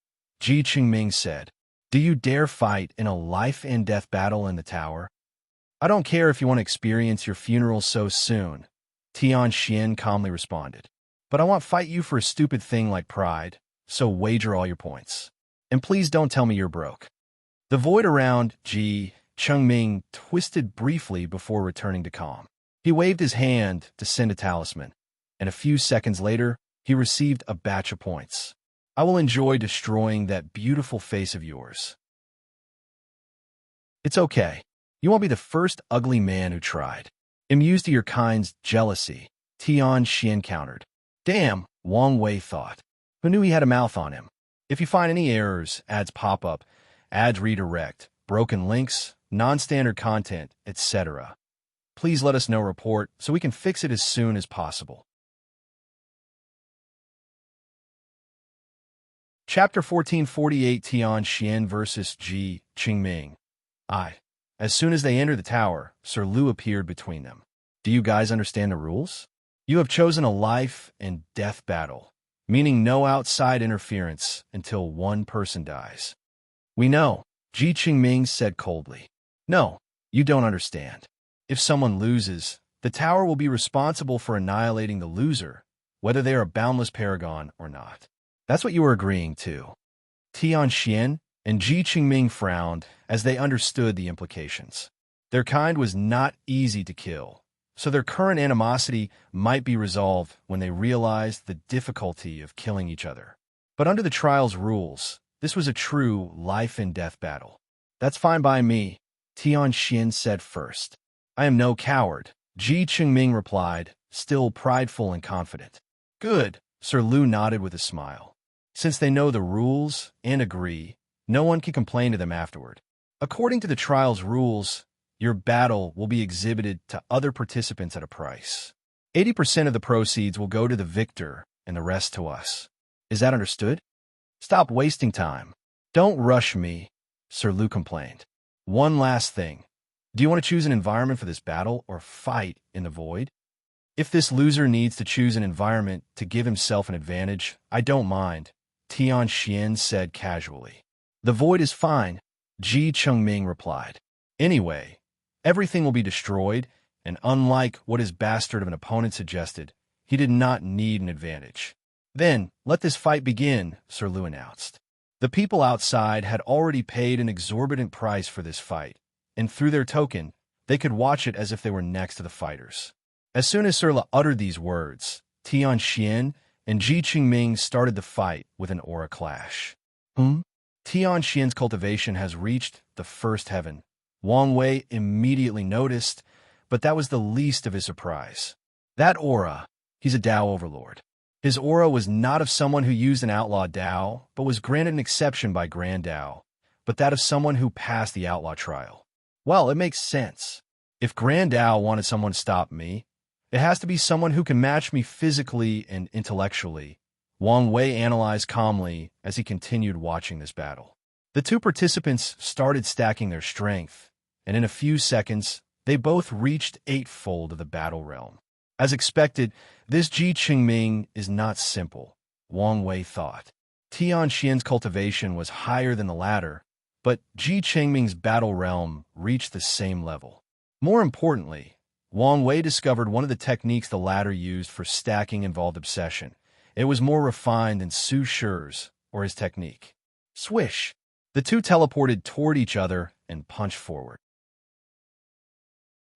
Chengming said. Do you dare fight in a life-and-death battle in the tower? I don't care if you want to experience your funeral so soon, Tian calmly responded. But I won't fight you for a stupid thing like pride, so wager all your points. And please don't tell me you're broke. The void around Chengming twisted briefly before returning to calm. He waved his hand to send a talisman, and a few seconds later, he received a batch of points. I will enjoy destroying that beautiful face of yours. It's okay. You won't be the first ugly man who tried. Amused to your kind's jealousy, Tian countered. Damn, Wang Wei thought. Who knew he had a mouth on him? If you find any errors, ads pop up, ads redirect, broken links, non-standard content, etc. Please let us know report so we can fix it as soon as possible. Chapter 1448 Tian vs. Chengming. As soon as they entered the tower, Sir Lu appeared between them. Do you guys understand the rules? You have chosen a life and death battle, meaning no outside interference until one person dies. We know, Chengming said coldly. No, you don't understand. If someone loses, the tower will be responsible for annihilating the loser, whether they are a boundless paragon or not. That's what you were agreeing to. Tian and Chengming frowned as they understood the implications. Their kind was not easy to kill, so their current animosity might be resolved when they realized the difficulty of killing each other. But under the trial's rules, this was a true life-and-death battle. "That's fine by me," Tian said first. "I am no coward," Chengming replied, still prideful and confident. "Good," Sir Lu nodded with a smile. Since they know the rules and agree, no one can complain to them afterward. According to the trial's rules, your battle will be exhibited to other participants at a price. 80% of the proceeds will go to the victor and the rest to us. Is that understood? Stop wasting time. Don't rush me, Sir Lu complained. One last thing. Do you want to choose an environment for this battle or fight in the void? If this loser needs to choose an environment to give himself an advantage, I don't mind, Tian said casually. The void is fine, Chengming replied. Anyway, everything will be destroyed, and unlike what his bastard of an opponent suggested, he did not need an advantage. Then, let this fight begin, Sir Lu announced. The people outside had already paid an exorbitant price for this fight, and through their token, they could watch it as if they were next to the fighters. As soon as Sir Lu uttered these words, Tian and Chengming started the fight with an aura clash. Tian's cultivation has reached the first heaven. Wang Wei immediately noticed, but that was the least of his surprise. That aura, he's a Dao overlord. His aura was not of someone who used an outlaw Dao, but was granted an exception by Grand Dao, but that of someone who passed the outlaw trial. Well, it makes sense. If Grand Dao wanted someone to stop me, it has to be someone who can match me physically and intellectually, Wang Wei analyzed calmly as he continued watching this battle. The two participants started stacking their strength, and in a few seconds, they both reached eightfold of the battle realm. As expected, this Chengming is not simple, Wang Wei thought. Tian's cultivation was higher than the latter, but Chengming's battle realm reached the same level. More importantly, Wang Wei discovered one of the techniques the latter used for stacking involved obsession. It was more refined than Su Shi's or his technique. Swish! The two teleported toward each other and punched forward.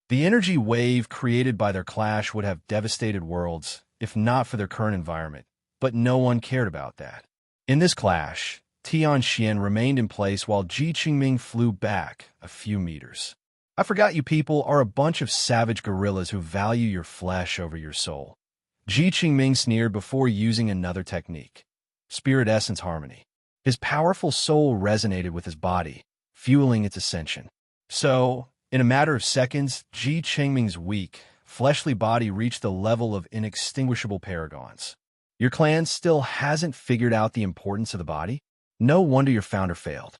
The energy wave created by their clash would have devastated worlds, if not for their current environment, but no one cared about that. In this clash, Tian remained in place while Chengming flew back a few meters. I forgot you people are a bunch of savage gorillas who value your flesh over your soul. Chengming sneered before using another technique. Spirit Essence Harmony. His powerful soul resonated with his body, fueling its ascension. So, in a matter of seconds, Chengming's weak, fleshly body reached the level of inextinguishable paragons. Your clan still hasn't figured out the importance of the body? No wonder your founder failed.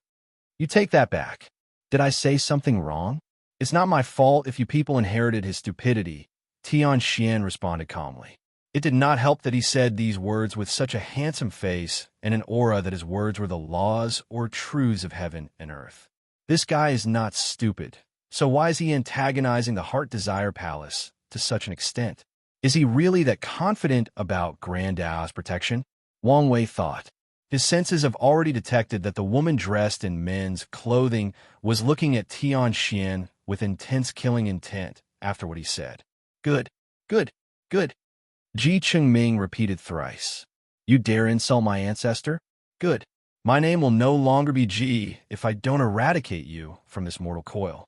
You take that back. Did I say something wrong? It's not my fault if you people inherited his stupidity, Tian responded calmly. It did not help that he said these words with such a handsome face and an aura that his words were the laws or truths of heaven and earth. This guy is not stupid, so why is he antagonizing the Heart Desire Palace to such an extent? Is he really that confident about Grand Dao's protection? Wang Wei thought. His senses have already detected that the woman dressed in men's clothing was looking at Tian with intense killing intent after what he said. Good, good, good. Chengming repeated thrice. You dare insult my ancestor? Good. My name will no longer be Ji if I don't eradicate you from this mortal coil.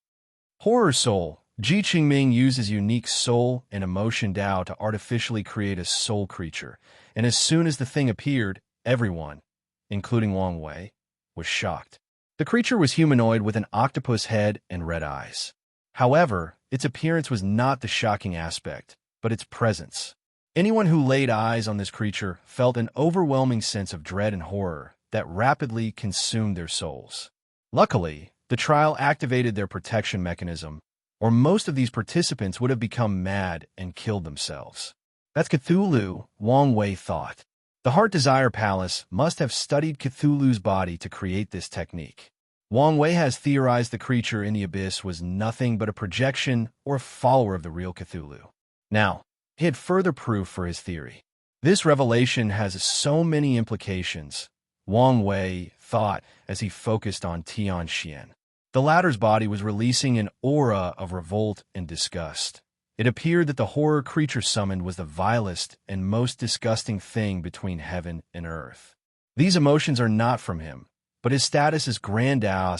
Horror Soul. Chengming used his unique soul and emotion Dao to artificially create a soul creature, and as soon as the thing appeared, everyone, including Wang Wei, was shocked. The creature was humanoid with an octopus head and red eyes. However, its appearance was not the shocking aspect, but its presence. Anyone who laid eyes on this creature felt an overwhelming sense of dread and horror that rapidly consumed their souls. Luckily, the trial activated their protection mechanism, or most of these participants would have become mad and killed themselves. That's Cthulhu, Wang Wei thought. The Heart Desire Palace must have studied Cthulhu's body to create this technique. Wang Wei has theorized the creature in the abyss was nothing but a projection or a follower of the real Cthulhu. Now, he had further proof for his theory. This revelation has so many implications, Wang Wei thought as he focused on Tian. The latter's body was releasing an aura of revolt and disgust, It appeared that the horror creature summoned was the vilest and most disgusting thing between heaven and earth. These emotions are not from him, but his status as Grand Dao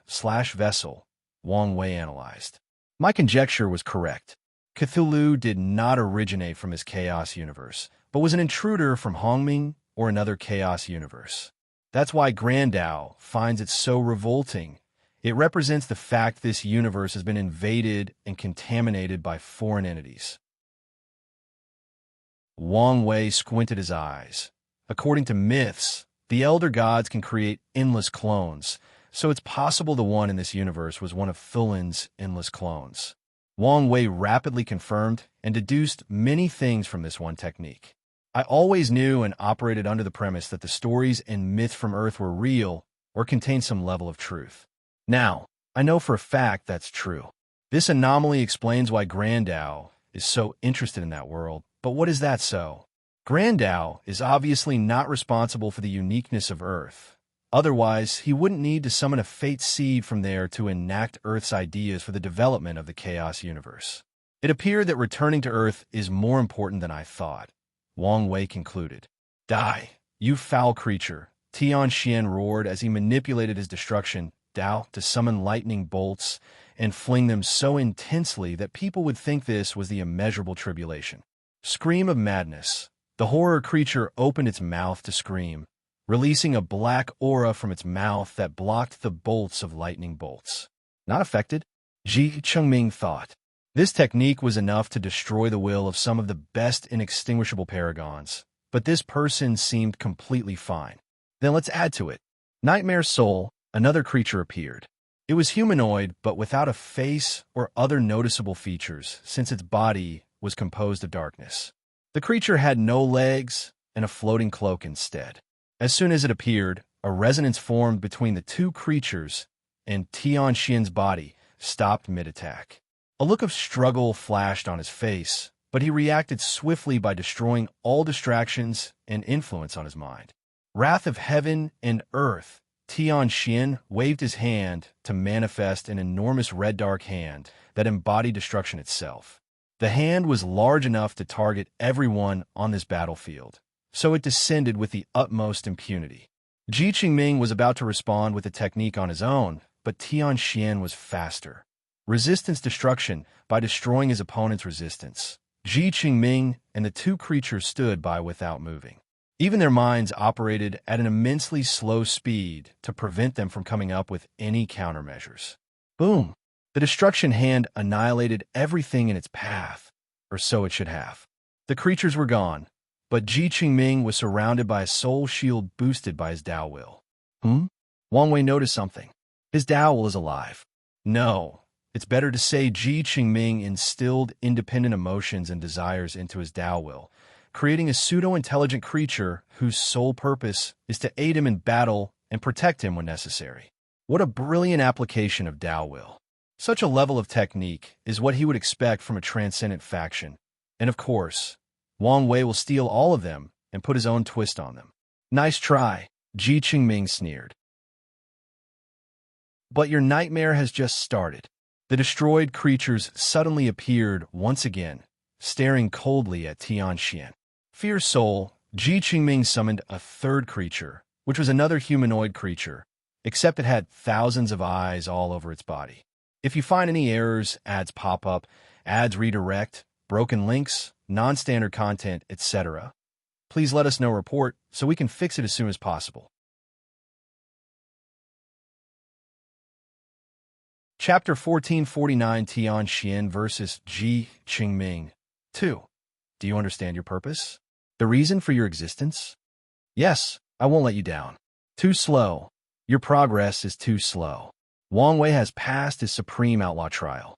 Sun/vessel, Wang Wei analyzed. My conjecture was correct. Cthulhu did not originate from his chaos universe, but was an intruder from Chengming or another chaos universe. That's why Grand Dao finds it so revolting. It represents the fact this universe has been invaded and contaminated by foreign entities. Wang Wei squinted his eyes. According to myths, the elder gods can create endless clones, so it's possible the one in this universe was one of Thulin's endless clones. Wang Wei rapidly confirmed and deduced many things from this one technique. I always knew and operated under the premise that the stories and myths from Earth were real or contained some level of truth. Now, I know for a fact that's true. This anomaly explains why Grand Dao is so interested in that world, but what is that so? Grand Dao is obviously not responsible for the uniqueness of Earth. Otherwise, he wouldn't need to summon a fate seed from there to enact Earth's ideas for the development of the Chaos Universe. It appeared that returning to Earth is more important than I thought. Wang Wei concluded. Die, you foul creature, Tian roared as he manipulated his destruction Dao to summon lightning bolts and fling them so intensely that people would think this was the immeasurable tribulation. Scream of madness. The horror creature opened its mouth to scream, releasing a black aura from its mouth that blocked the bolts of lightning bolts. Not affected? Chengming thought. This technique was enough to destroy the will of some of the best inextinguishable paragons, but this person seemed completely fine. Then let's add to it. Nightmare Soul, another creature appeared. It was humanoid, but without a face or other noticeable features, since its body was composed of darkness. The creature had no legs and a floating cloak instead. As soon as it appeared, a resonance formed between the two creatures, and Tian's body stopped mid-attack. A look of struggle flashed on his face, but he reacted swiftly by destroying all distractions and influence on his mind. Wrath of heaven and earth, Tian waved his hand to manifest an enormous red dark hand that embodied destruction itself. The hand was large enough to target everyone on this battlefield, so it descended with the utmost impunity. Chengming was about to respond with a technique on his own, but Tian was faster. Resistance destruction by destroying his opponent's resistance. Chengming and the two creatures stood by without moving. Even their minds operated at an immensely slow speed to prevent them from coming up with any countermeasures. Boom! The destruction hand annihilated everything in its path, or so it should have. The creatures were gone, but Chengming was surrounded by a soul shield boosted by his Dao will. Wang Wei noticed something. His Dao will is alive. No, it's better to say Chengming instilled independent emotions and desires into his Dao will, creating a pseudo-intelligent creature whose sole purpose is to aid him in battle and protect him when necessary. What a brilliant application of Dao will. Such a level of technique is what he would expect from a transcendent faction. And of course, Wang Wei will steal all of them and put his own twist on them. Nice try, Chengming sneered. But your nightmare has just started. The destroyed creatures suddenly appeared once again, staring coldly at Tian. Fierce Soul, Chengming summoned a third creature, which was another humanoid creature, except it had thousands of eyes all over its body. If you find any errors, ads pop up, ads redirect, broken links, non-standard content, etc., please let us know report so we can fix it as soon as possible. Chapter 1449 Tian versus Chengming 2. Do you understand your purpose? The reason for your existence? Yes, I won't let you down. Too slow. Your progress is too slow. Wang Wei has passed his supreme outlaw trial.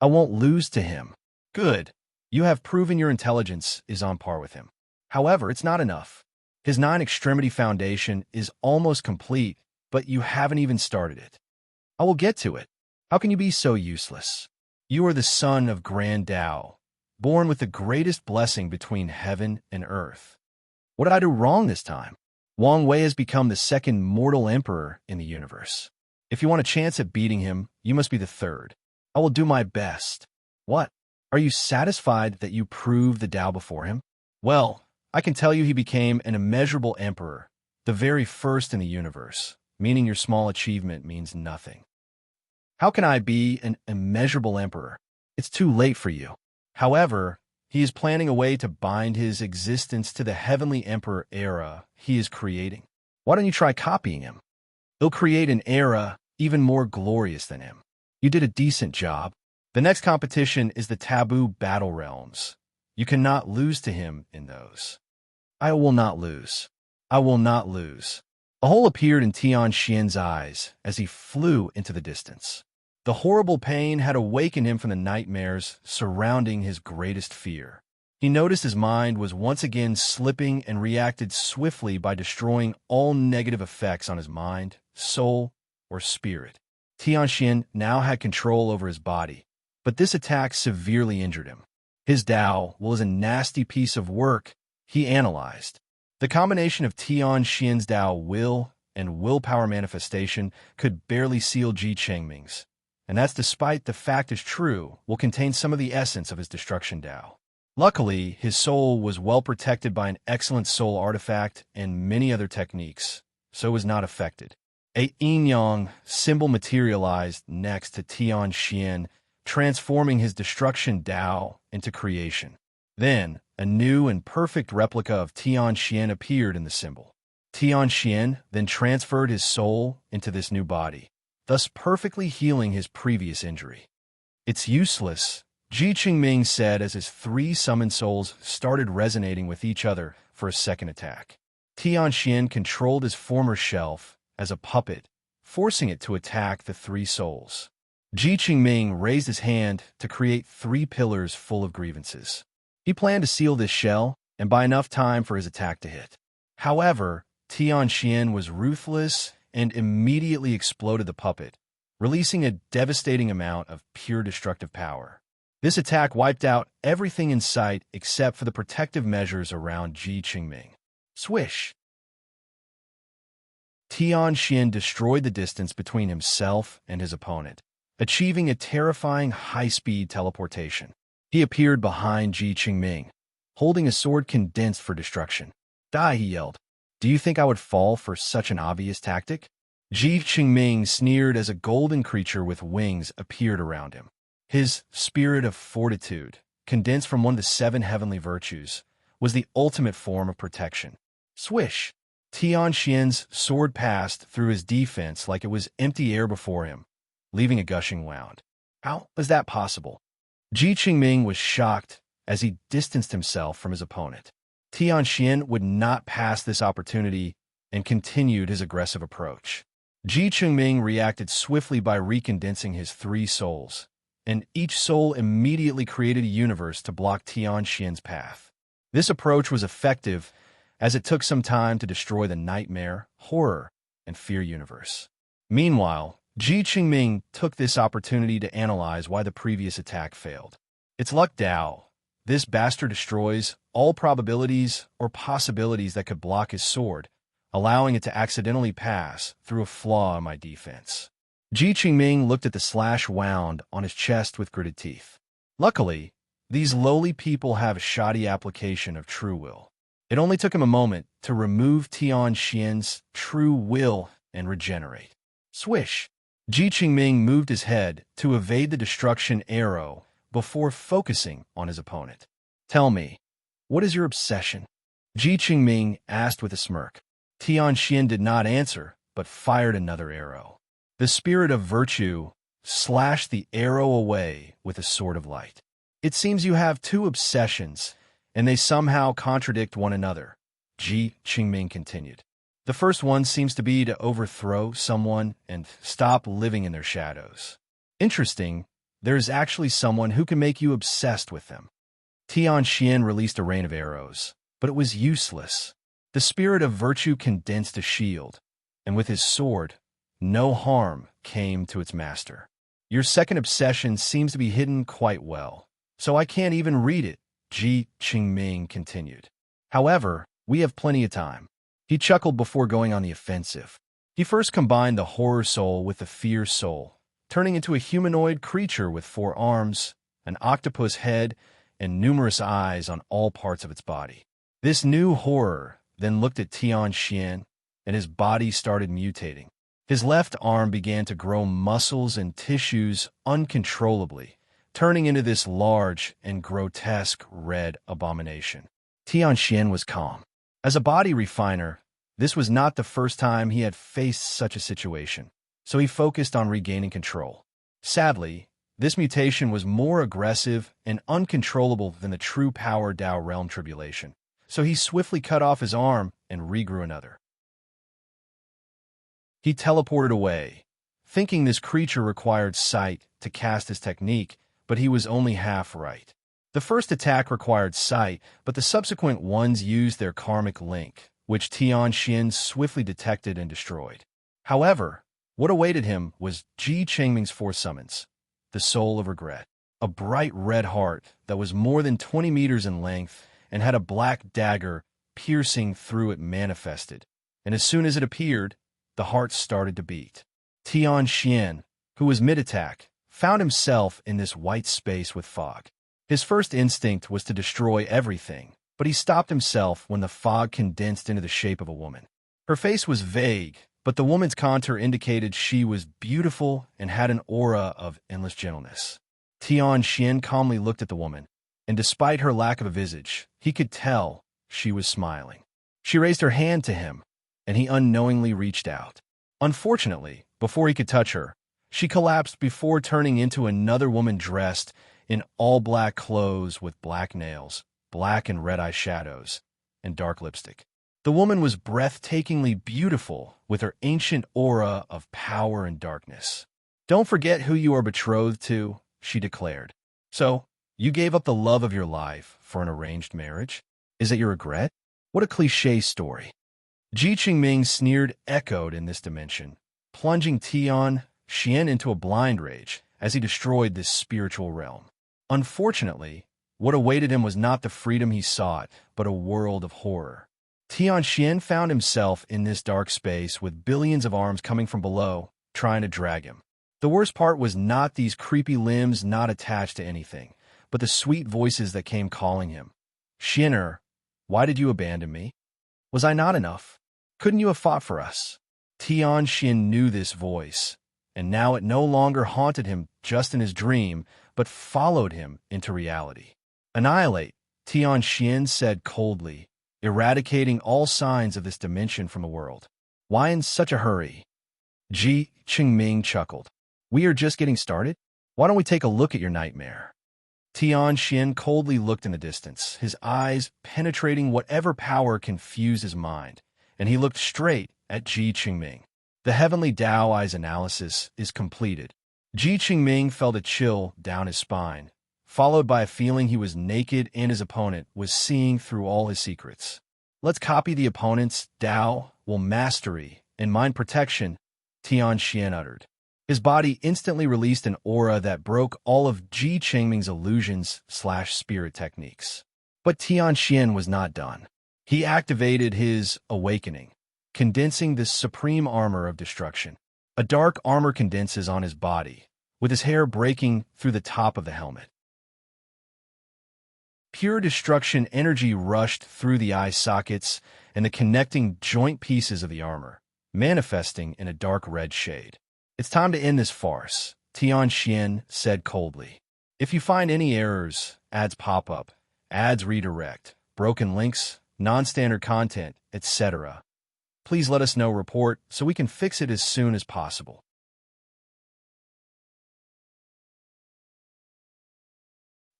I won't lose to him. Good. You have proven your intelligence is on par with him. However, it's not enough. His 9-extremity foundation is almost complete, but you haven't even started it. I will get to it. How can you be so useless? You are the son of Grand Dao, born with the greatest blessing between heaven and earth. What did I do wrong this time? Wang Wei has become the second mortal emperor in the universe. If you want a chance at beating him, you must be the third. I will do my best. What? Are you satisfied that you proved the Tao before him? Well, I can tell you he became an immeasurable emperor, the very first in the universe, meaning your small achievement means nothing. How can I be an immeasurable emperor? It's too late for you. However, he is planning a way to bind his existence to the heavenly emperor era he is creating. Why don't you try copying him? He'll create an era even more glorious than him. You did a decent job. The next competition is the taboo battle realms. You cannot lose to him in those. I will not lose. I will not lose. A hole appeared in Tian Xian's eyes as he flew into the distance. The horrible pain had awakened him from the nightmares surrounding his greatest fear. He noticed his mind was once again slipping and reacted swiftly by destroying all negative effects on his mind, soul, or spirit. Tian Xian now had control over his body, but this attack severely injured him. His Tao was a nasty piece of work, he analyzed. The combination of Tian Xian's Tao will and willpower manifestation could barely seal Chengming's, and that's despite the fact is true, will contain some of the essence of his destruction Tao. Luckily, his soul was well protected by an excellent soul artifact and many other techniques, so was not affected. A yin-yang symbol materialized next to Tian Xian, transforming his destruction Tao into creation. Then, a new and perfect replica of Tian Xian appeared in the symbol. Tian Xian then transferred his soul into this new body, thus perfectly healing his previous injury. It's useless, Chengming said as his three summoned souls started resonating with each other for a second attack. Tian Xian controlled his former shelf as a puppet, forcing it to attack the three souls. Chengming raised his hand to create three pillars full of grievances. He planned to seal this shell and buy enough time for his attack to hit. However, Tian Xian was ruthless and immediately exploded the puppet, releasing a devastating amount of pure destructive power. This attack wiped out everything in sight except for the protective measures around Chengming. Swish! Tian Xian destroyed the distance between himself and his opponent, achieving a terrifying high-speed teleportation. He appeared behind Chengming, holding a sword condensed for destruction. Die, he yelled. Do you think I would fall for such an obvious tactic? Chengming sneered as a golden creature with wings appeared around him. His spirit of fortitude, condensed from one of the 7 heavenly virtues, was the ultimate form of protection. Swish! Tian Xian's sword passed through his defense like it was empty air before him, leaving a gushing wound. How was that possible? Chengming was shocked as he distanced himself from his opponent. Tian Xian would not pass this opportunity and continued his aggressive approach. Chengming reacted swiftly by recondensing his 3 souls, and each soul immediately created a universe to block Tian Xian's path. This approach was effective as it took some time to destroy the nightmare, horror, and fear universe. Meanwhile, Chengming took this opportunity to analyze why the previous attack failed. It's luck Tao. This bastard destroys all probabilities or possibilities that could block his sword, allowing it to accidentally pass through a flaw in my defense. Chengming looked at the slash wound on his chest with gritted teeth. Luckily, these lowly people have a shoddy application of true will. It only took him a moment to remove Tian Xian's true will and regenerate. Swish! Chengming moved his head to evade the destruction arrow before focusing on his opponent. Tell me, what is your obsession? Chengming asked with a smirk. Tian Xian did not answer, but fired another arrow. The spirit of virtue slashed the arrow away with a sword of light. It seems you have 2 obsessions, and they somehow contradict one another, Chengming continued. The first one seems to be to overthrow someone and stop living in their shadows. Interesting, there's actually someone who can make you obsessed with them. Tian Xian released a rain of arrows, but it was useless. The spirit of virtue condensed a shield, and with his sword, no harm came to its master. Your second obsession seems to be hidden quite well, so I can't even read it, Chengming continued. However, we have plenty of time. He chuckled before going on the offensive. He first combined the horror soul with the fear soul, turning into a humanoid creature with 4 arms, an octopus head, and numerous eyes on all parts of its body. This new horror then looked at Tian, and his body started mutating. His left arm began to grow muscles and tissues uncontrollably, turning into this large and grotesque red abomination. Tian was calm. As a body refiner, this was not the first time he had faced such a situation, so he focused on regaining control. Sadly, this mutation was more aggressive and uncontrollable than the true power Tao realm Tribulation, so he swiftly cut off his arm and regrew another. He teleported away, thinking this creature required sight to cast his technique, but he was only half right. The first attack required sight, but the subsequent ones used their karmic link, which Tian swiftly detected and destroyed. However, what awaited him was Chengming's four summons, the soul of regret, a bright red heart that was more than 20 meters in length and had a black dagger piercing through it manifested, and as soon as it appeared, the heart started to beat. Tian, who was mid-attack, found himself in this white space with fog. His first instinct was to destroy everything, but he stopped himself when the fog condensed into the shape of a woman. Her face was vague, but the woman's contour indicated she was beautiful and had an aura of endless gentleness. Tian calmly looked at the woman, and despite her lack of a visage, he could tell she was smiling. She raised her hand to him, and he unknowingly reached out. Unfortunately, before he could touch her, she collapsed before turning into another woman dressed in all black clothes with black nails, black and red eyeshadows, and dark lipstick. The woman was breathtakingly beautiful with her ancient aura of power and darkness. "Don't forget who you are betrothed to," she declared. "So, you gave up the love of your life for an arranged marriage? Is it your regret? What a cliché story." Chengming sneered echoed in this dimension, plunging Tian into a blind rage as he destroyed this spiritual realm. Unfortunately, what awaited him was not the freedom he sought, but a world of horror. Tian found himself in this dark space with billions of arms coming from below, trying to drag him. The worst part was not these creepy limbs not attached to anything, but the sweet voices that came calling him. "Shinner, why did you abandon me? Was I not enough? Couldn't you have fought for us?" Tian knew this voice, and now it no longer haunted him just in his dream, but followed him into reality. "Annihilate," Tian said coldly, eradicating all signs of this dimension from the world. "Why in such a hurry?" Chengming chuckled. "We are just getting started? Why don't we take a look at your nightmare?" Tian coldly looked in the distance, his eyes penetrating whatever power confused his mind, and he looked straight at Chengming. The heavenly Tao Eyes analysis is completed. Chengming felt a chill down his spine, followed by a feeling he was naked and his opponent was seeing through all his secrets. "Let's copy the opponent's Tao, will mastery, and mind protection," Tian uttered. His body instantly released an aura that broke all of Chengming's illusions/spirit techniques. But Tian was not done. He activated his awakening, condensing this supreme armor of destruction. A dark armor condenses on his body, with his hair breaking through the top of the helmet. Pure destruction energy rushed through the eye sockets and the connecting joint pieces of the armor, manifesting in a dark red shade. "It's time to end this farce," Tian said coldly. "If you find any errors, ads pop up, ads redirect, broken links, non-standard content, etc., please let us know, report, so we can fix it as soon as possible."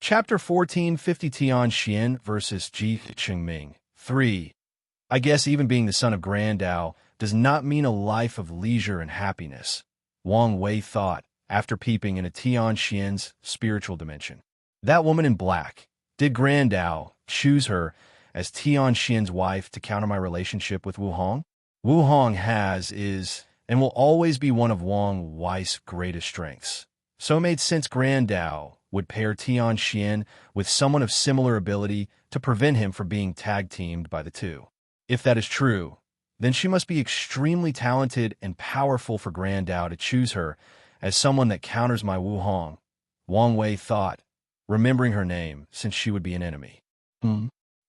Chapter 1450 Tian versus Chengming 3. I guess even being the son of Grand Tao does not mean a life of leisure and happiness, Wang Wei thought after peeping into Tian's spiritual dimension. That woman in black, did Grand Tao choose her as Tian's wife to counter my relationship with Wu Hong? Wu Hong is, and will always be one of Wang Wei's greatest strengths. So it made sense Grand Tao would pair Tian with someone of similar ability to prevent him from being tag-teamed by the two. If that is true, then she must be extremely talented and powerful for Grand Tao to choose her as someone that counters my Wu Hong, Wang Wei thought, remembering her name, since she would be an enemy.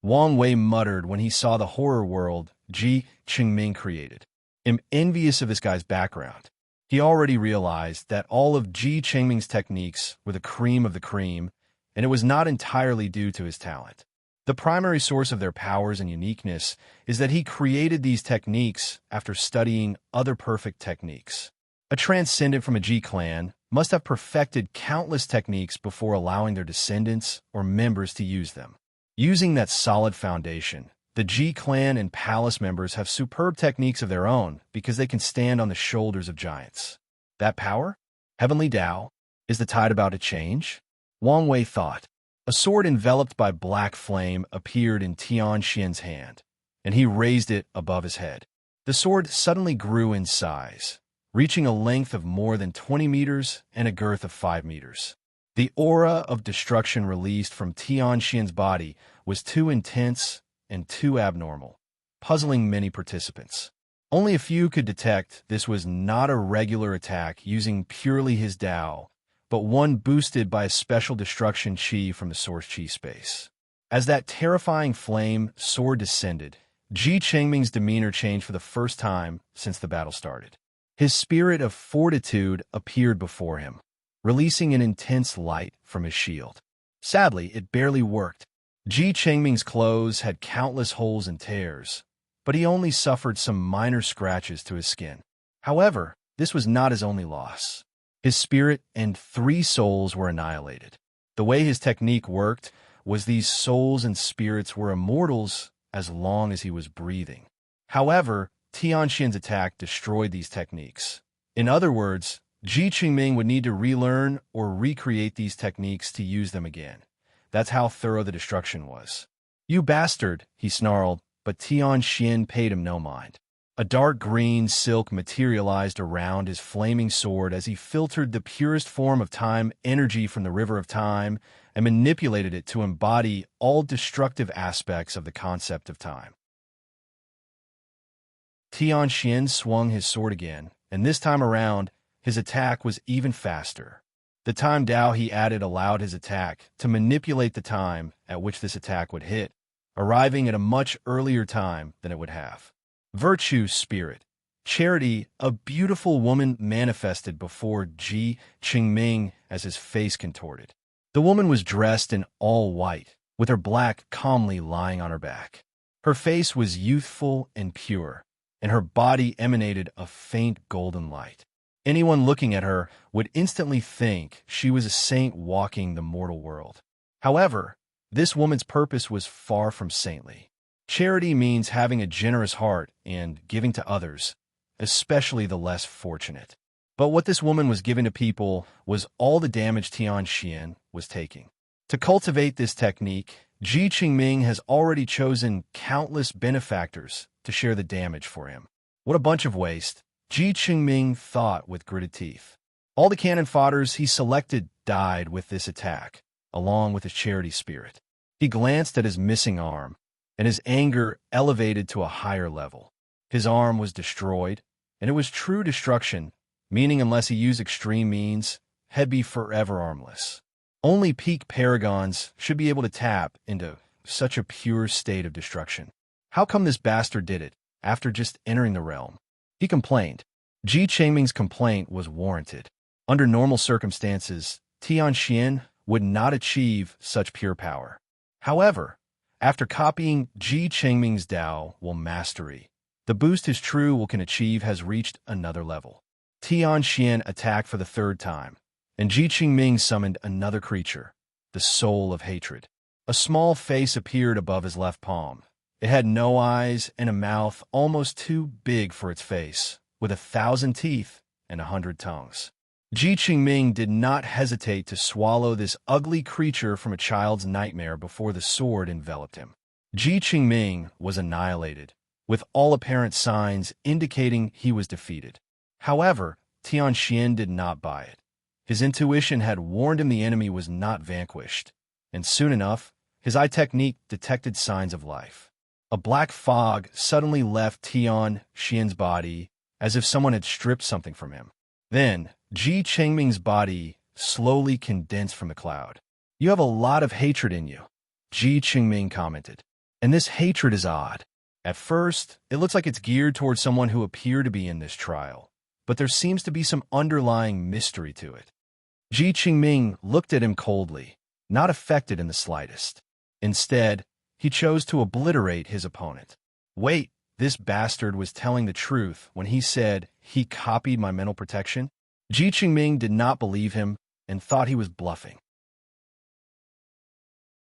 Wang Wei muttered when he saw the horror world Chengming created. "I'm envious of this guy's background." He already realized that all of Chengming's techniques were the cream of the cream, and it was not entirely due to his talent. The primary source of their powers and uniqueness is that he created these techniques after studying other perfect techniques. A transcendent from a G clan must have perfected countless techniques before allowing their descendants or members to use them. Using that solid foundation, the G clan and palace members have superb techniques of their own because they can stand on the shoulders of giants. That power? Heavenly Tao? Is the tide about to change? Wang Wei thought. A sword enveloped by black flame appeared in Tian Xian's hand, and he raised it above his head. The sword suddenly grew in size, reaching a length of more than 20 meters and a girth of 5 meters. The aura of destruction released from Tian Xian's body was too intense and too abnormal, puzzling many participants. Only a few could detect this was not a regular attack using purely his Tao, but one boosted by a special destruction chi from the source chi space. As that terrifying flame sword descended, Chengming's demeanor changed for the first time since the battle started. His spirit of fortitude appeared before him, releasing an intense light from his shield. Sadly, it barely worked. Chengming's clothes had countless holes and tears, but he only suffered some minor scratches to his skin. However, this was not his only loss. His spirit and 3 souls were annihilated. The way his technique worked was these souls and spirits were immortals as long as he was breathing. However, Tian Xian's attack destroyed these techniques. In other words, Chengming would need to relearn or recreate these techniques to use them again. That's how thorough the destruction was. "You bastard," he snarled, but Tian Xian paid him no mind. A dark green silk materialized around his flaming sword as he filtered the purest form of time energy from the river of time and manipulated it to embody all destructive aspects of the concept of time. Tian Xian swung his sword again, and this time around, his attack was even faster. The time Tao he added allowed his attack to manipulate the time at which this attack would hit, arriving at a much earlier time than it would have. Virtue, spirit, charity, a beautiful woman manifested before Chengming as his face contorted. The woman was dressed in all white, with her black calmly lying on her back. Her face was youthful and pure, and her body emanated a faint golden light. Anyone looking at her would instantly think she was a saint walking the mortal world. However, this woman's purpose was far from saintly. Charity means having a generous heart and giving to others, especially the less fortunate. But what this woman was giving to people was all the damage Tian Xian was taking. To cultivate this technique, Chengming has already chosen countless benefactors to share the damage for him. What a bunch of waste, Chengming thought with gritted teeth. All the cannon fodders he selected died with this attack, along with his charity spirit. He glanced at his missing arm, and his anger elevated to a higher level. His arm was destroyed, and it was true destruction, meaning unless he used extreme means, he'd be forever armless. Only peak paragons should be able to tap into such a pure state of destruction. How come this bastard did it, after just entering the realm? He complained. Chengming's complaint was warranted. Under normal circumstances, Tian Xian would not achieve such pure power. However, after copying Chengming's Tao mastery, the boost his true will can achieve has reached another level. Tian Xian attacked for the 3rd time, and Chengming summoned another creature, the Soul of Hatred. A small face appeared above his left palm. It had no eyes and a mouth almost too big for its face, with 1,000 teeth and 100 tongues. Chengming did not hesitate to swallow this ugly creature from a child's nightmare before the sword enveloped him. Chengming was annihilated, with all apparent signs indicating he was defeated. However, Tian Xian did not buy it. His intuition had warned him the enemy was not vanquished, and soon enough, his eye technique detected signs of life. A black fog suddenly left Tian Xian's body, as if someone had stripped something from him. Then, Chengming's body slowly condensed from the cloud. You have a lot of hatred in you, Chengming commented. And this hatred is odd. At first, it looks like it's geared towards someone who appeared to be in this trial, but there seems to be some underlying mystery to it. Chengming looked at him coldly, not affected in the slightest. Instead, he chose to obliterate his opponent. Wait, this bastard was telling the truth when he said he copied my mental protection? Chengming did not believe him and thought he was bluffing.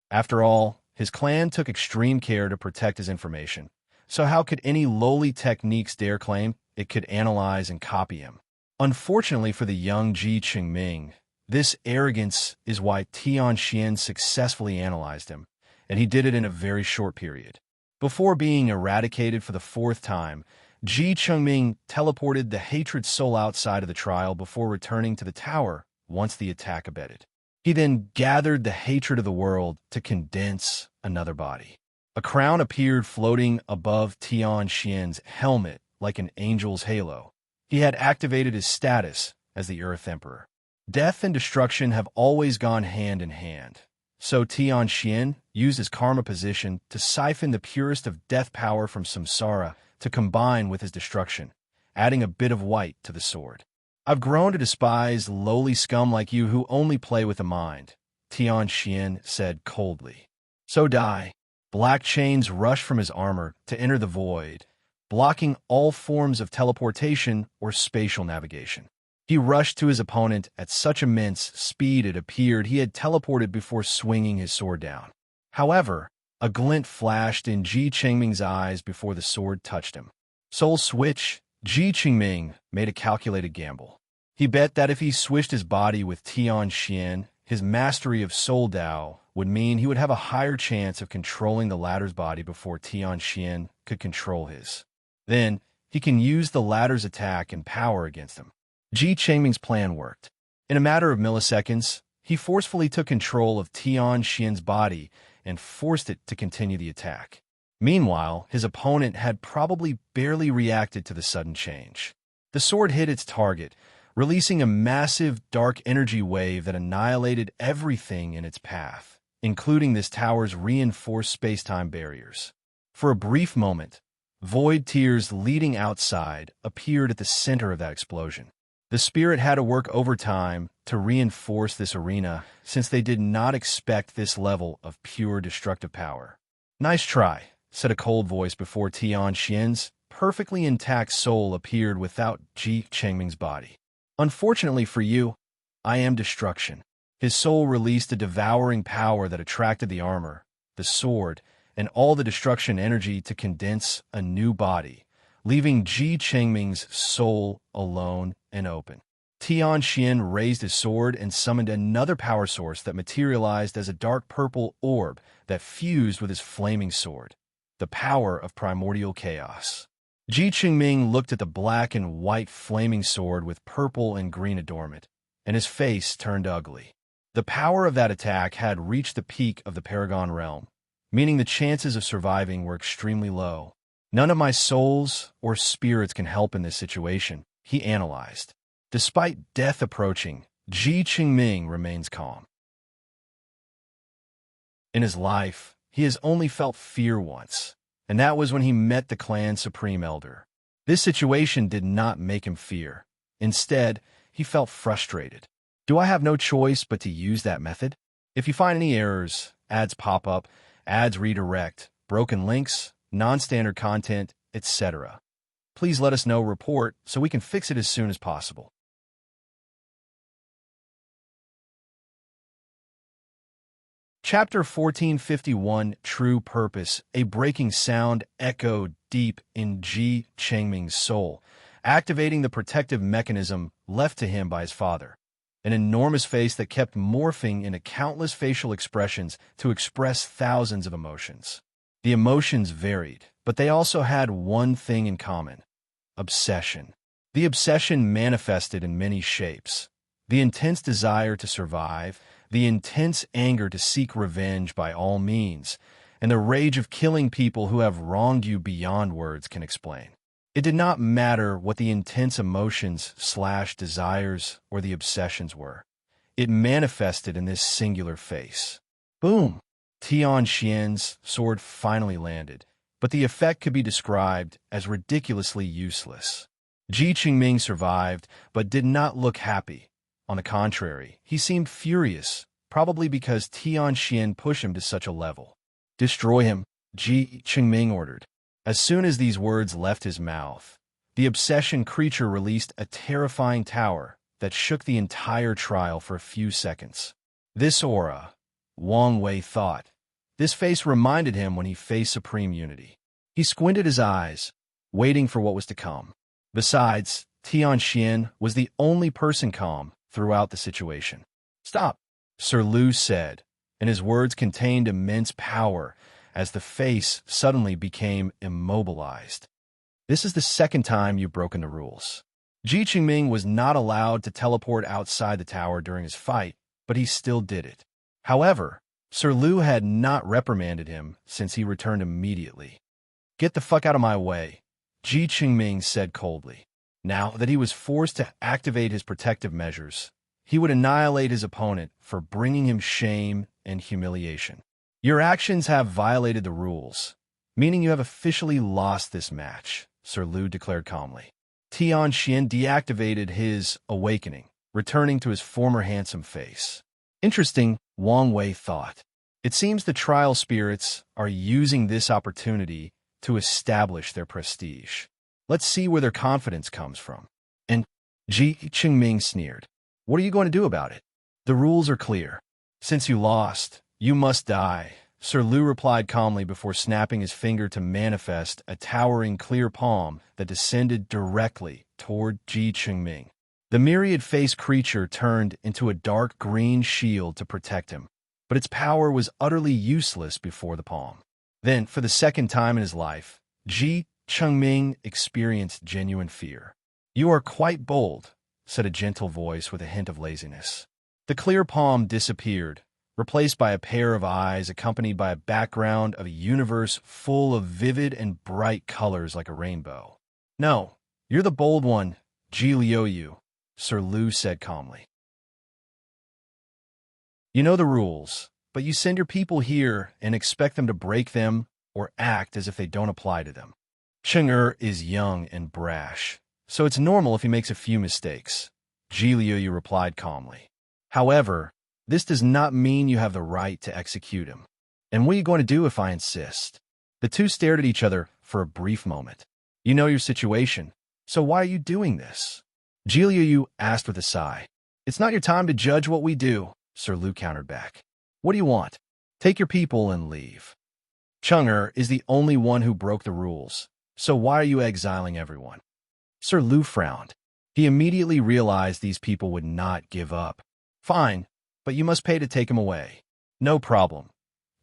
After all, his clan took extreme care to protect his information, so how could any lowly techniques dare claim it could analyze and copy him? Unfortunately for the young Chengming, this arrogance is why Tian successfully analyzed him, and he did it in a very short period. Before being eradicated for the fourth time, Chengming teleported the hatred soul outside of the trial before returning to the tower once the attack abated. He then gathered the hatred of the world to condense another body. A crown appeared floating above Tian's helmet like an angel's halo. He had activated his status as the Earth Emperor. Death and destruction have always gone hand in hand, so Tian used his karma position to siphon the purest of death power from samsara to combine with his destruction, adding a bit of white to the sword. I've grown to despise lowly scum like you who only play with the mind, Tian said coldly. So die. Black chains rushed from his armor to enter the void, blocking all forms of teleportation or spatial navigation. He rushed to his opponent at such immense speed it appeared he had teleported before swinging his sword down. However, a glint flashed in Chengming's eyes before the sword touched him. Soul switch. Chengming made a calculated gamble. He bet that if he switched his body with Tian, his mastery of Soul Dao would mean he would have a higher chance of controlling the latter's body before Tian could control his. Then, he can use the latter's attack and power against him. Chengming's plan worked. In a matter of milliseconds, he forcefully took control of Tian's body and forced it to continue the attack. Meanwhile, his opponent had probably barely reacted to the sudden change. The sword hit its target, releasing a massive dark energy wave that annihilated everything in its path, including this tower's reinforced space-time barriers. For a brief moment, void tears leading outside appeared at the center of that explosion. The spirit had to work overtime to reinforce this arena since they did not expect this level of pure destructive power. Nice try, said a cold voice before Tian's perfectly intact soul appeared without Chengming's body. Unfortunately for you, I am destruction. His soul released a devouring power that attracted the armor, the sword, and all the destruction energy to condense a new body, leaving Chengming's soul alone and open. Tian raised his sword and summoned another power source that materialized as a dark purple orb that fused with his flaming sword. The power of primordial chaos. Chengming looked at the black and white flaming sword with purple and green adornment, and his face turned ugly. The power of that attack had reached the peak of the Paragon realm, meaning the chances of surviving were extremely low. None of my souls or spirits can help in this situation, he analyzed. Despite death approaching, Chengming remains calm. In his life, he has only felt fear once, and that was when he met the clan's supreme elder. This situation did not make him fear. Instead, he felt frustrated. Do I have no choice but to use that method? If you find any errors, ads pop up, ads redirect, broken links, non-standard content, etc., please let us know, report, so we can fix it as soon as possible. Chapter 1451, True Purpose. A breaking sound echoed deep in Chengming's soul, activating the protective mechanism left to him by his father. An enormous face that kept morphing into countless facial expressions to express thousands of emotions. The emotions varied, but they also had one thing in common: obsession. The obsession manifested in many shapes. The intense desire to survive, the intense anger to seek revenge by all means, and the rage of killing people who have wronged you beyond words can explain. It did not matter what the intense emotions/desires or the obsessions were. It manifested in this singular face. Boom! Tian Xian's sword finally landed, but the effect could be described as ridiculously useless. Chengming survived, but did not look happy. On the contrary, he seemed furious, probably because Tian Xian pushed him to such a level. "Destroy him," Chengming ordered. As soon as these words left his mouth, the obsession creature released a terrifying tower that shook the entire trial for a few seconds. This aura, Wang Wei thought. This face reminded him when he faced Supreme Unity. He squinted his eyes, waiting for what was to come. Besides, Tian Xian was the only person calm throughout the situation. "Stop," Sir Lu said, and his words contained immense power as the face suddenly became immobilized. "This is the second time you've broken the rules." Chengming was not allowed to teleport outside the tower during his fight, but he still did it. However, Sir Lu had not reprimanded him since he returned immediately. "Get the fuck out of my way," Chengming said coldly. Now that he was forced to activate his protective measures, he would annihilate his opponent for bringing him shame and humiliation. "Your actions have violated the rules, meaning you have officially lost this match," Sir Lu declared calmly. Tian Xian deactivated his awakening, returning to his former handsome face. Interesting, Wang Wei thought. It seems the trial spirits are using this opportunity to establish their prestige. Let's see where their confidence comes from. And Chengming sneered. "What are you going to do about it? The rules are clear. Since you lost, you must die," Sir Lu replied calmly before snapping his finger to manifest a towering clear palm that descended directly toward Chengming. The myriad-faced creature turned into a dark green shield to protect him, but its power was utterly useless before the palm. Then, for the second time in his life, Chengming experienced genuine fear. "You are quite bold," said a gentle voice with a hint of laziness. The clear palm disappeared, replaced by a pair of eyes accompanied by a background of a universe full of vivid and bright colors like a rainbow. "No, you're the bold one, Liu," Sir Lu said calmly. "You know the rules, but you send your people here and expect them to break them or act as if they don't apply to them. Cheng is young and brash, so it's normal if he makes a few mistakes," Liu replied calmly. "However, this does not mean you have the right to execute him. And what are you going to do if I insist?" The two stared at each other for a brief moment. "You know your situation, so why are you doing this?" Liu asked with a sigh. "It's not your time to judge what we do," Sir Lu countered back. "What do you want? Take your people and leave. Cheng is the only one who broke the rules, so why are you exiling everyone?" Sir Lu frowned. He immediately realized these people would not give up. "Fine, but you must pay to take him away." "No problem,"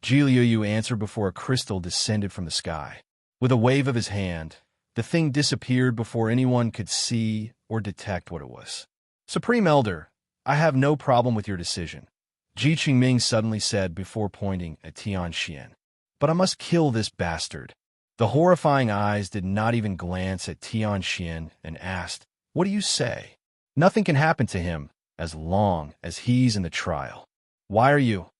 Liu answered before a crystal descended from the sky. With a wave of his hand, the thing disappeared before anyone could see or detect what it was. "Supreme Elder, I have no problem with your decision," Chengming suddenly said before pointing at Tian Xian. "But I must kill this bastard." The horrifying eyes did not even glance at Tian Xian and asked, "What do you say?" "Nothing can happen to him as long as he's in the trial." "Why are you?"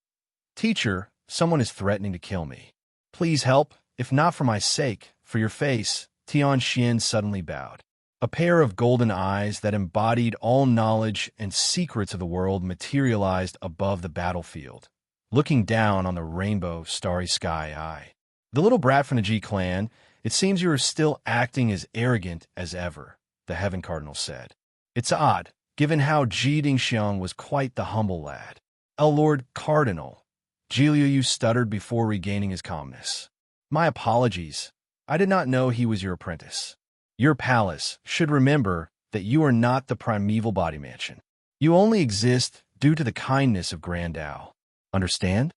"Teacher, someone is threatening to kill me. Please help, if not for my sake, for your face." Tian Xian suddenly bowed. A pair of golden eyes that embodied all knowledge and secrets of the world materialized above the battlefield, looking down on the rainbow starry sky eye. "The little brat from the G clan, it seems you are still acting as arrogant as ever," the Heaven Cardinal said. "It's odd, given how Dingxiang was quite the humble lad." "Lord Cardinal," Liu stuttered before regaining his calmness. "My apologies. I did not know he was your apprentice. Your palace should remember that you are not the primeval body mansion. You only exist due to the kindness of Grand Dao. Understand?"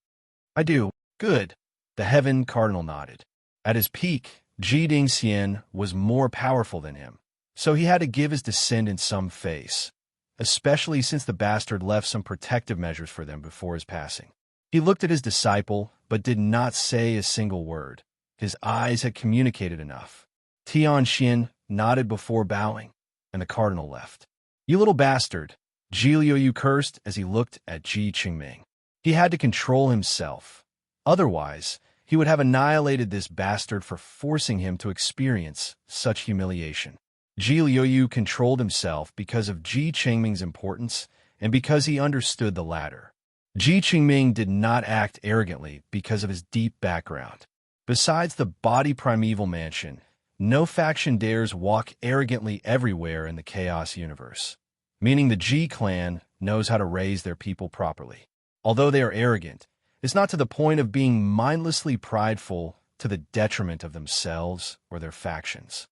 "I do." "Good." The Heaven Cardinal nodded. At his peak, Dingxian was more powerful than him, so he had to give his descendants some face, especially since the bastard left some protective measures for them before his passing. He looked at his disciple, but did not say a single word. His eyes had communicated enough. Tian Xian nodded before bowing, and the cardinal left. "You little bastard," Zhiliuyu cursed as he looked at Chengming. He had to control himself. Otherwise, he would have annihilated this bastard for forcing him to experience such humiliation. Zhiliuyu controlled himself because of Chengming's importance and because he understood the latter. Chengming did not act arrogantly because of his deep background. Besides the body primeval mansion, no faction dares walk arrogantly everywhere in the Chaos universe, meaning the G clan knows how to raise their people properly. Although they are arrogant, it's not to the point of being mindlessly prideful to the detriment of themselves or their factions.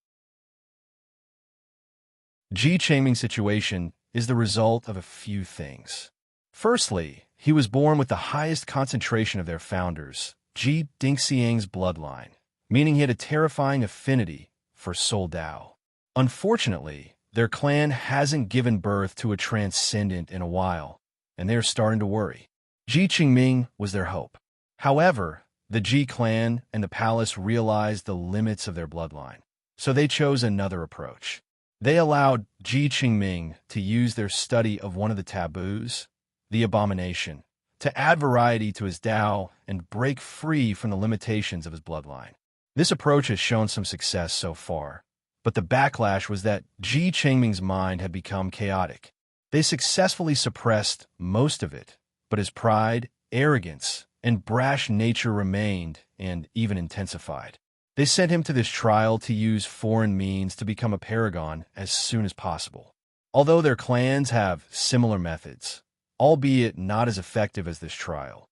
Chengming's situation is the result of a few things. Firstly, he was born with the highest concentration of their founders, Dingxiang's bloodline, meaning he had a terrifying affinity for Soul Dao. Unfortunately, their clan hasn't given birth to a transcendent in a while, and they are starting to worry. Chengming was their hope. However, the G clan and the palace realized the limits of their bloodline, so they chose another approach. They allowed Chengming to use their study of one of the taboos, the abomination, to add variety to his Dao and break free from the limitations of his bloodline. This approach has shown some success so far, but the backlash was that Chengming's mind had become chaotic. They successfully suppressed most of it, but his pride, arrogance, and brash nature remained and even intensified. They sent him to this trial to use foreign means to become a Paragon as soon as possible. Although their clans have similar methods, albeit not as effective as this trial,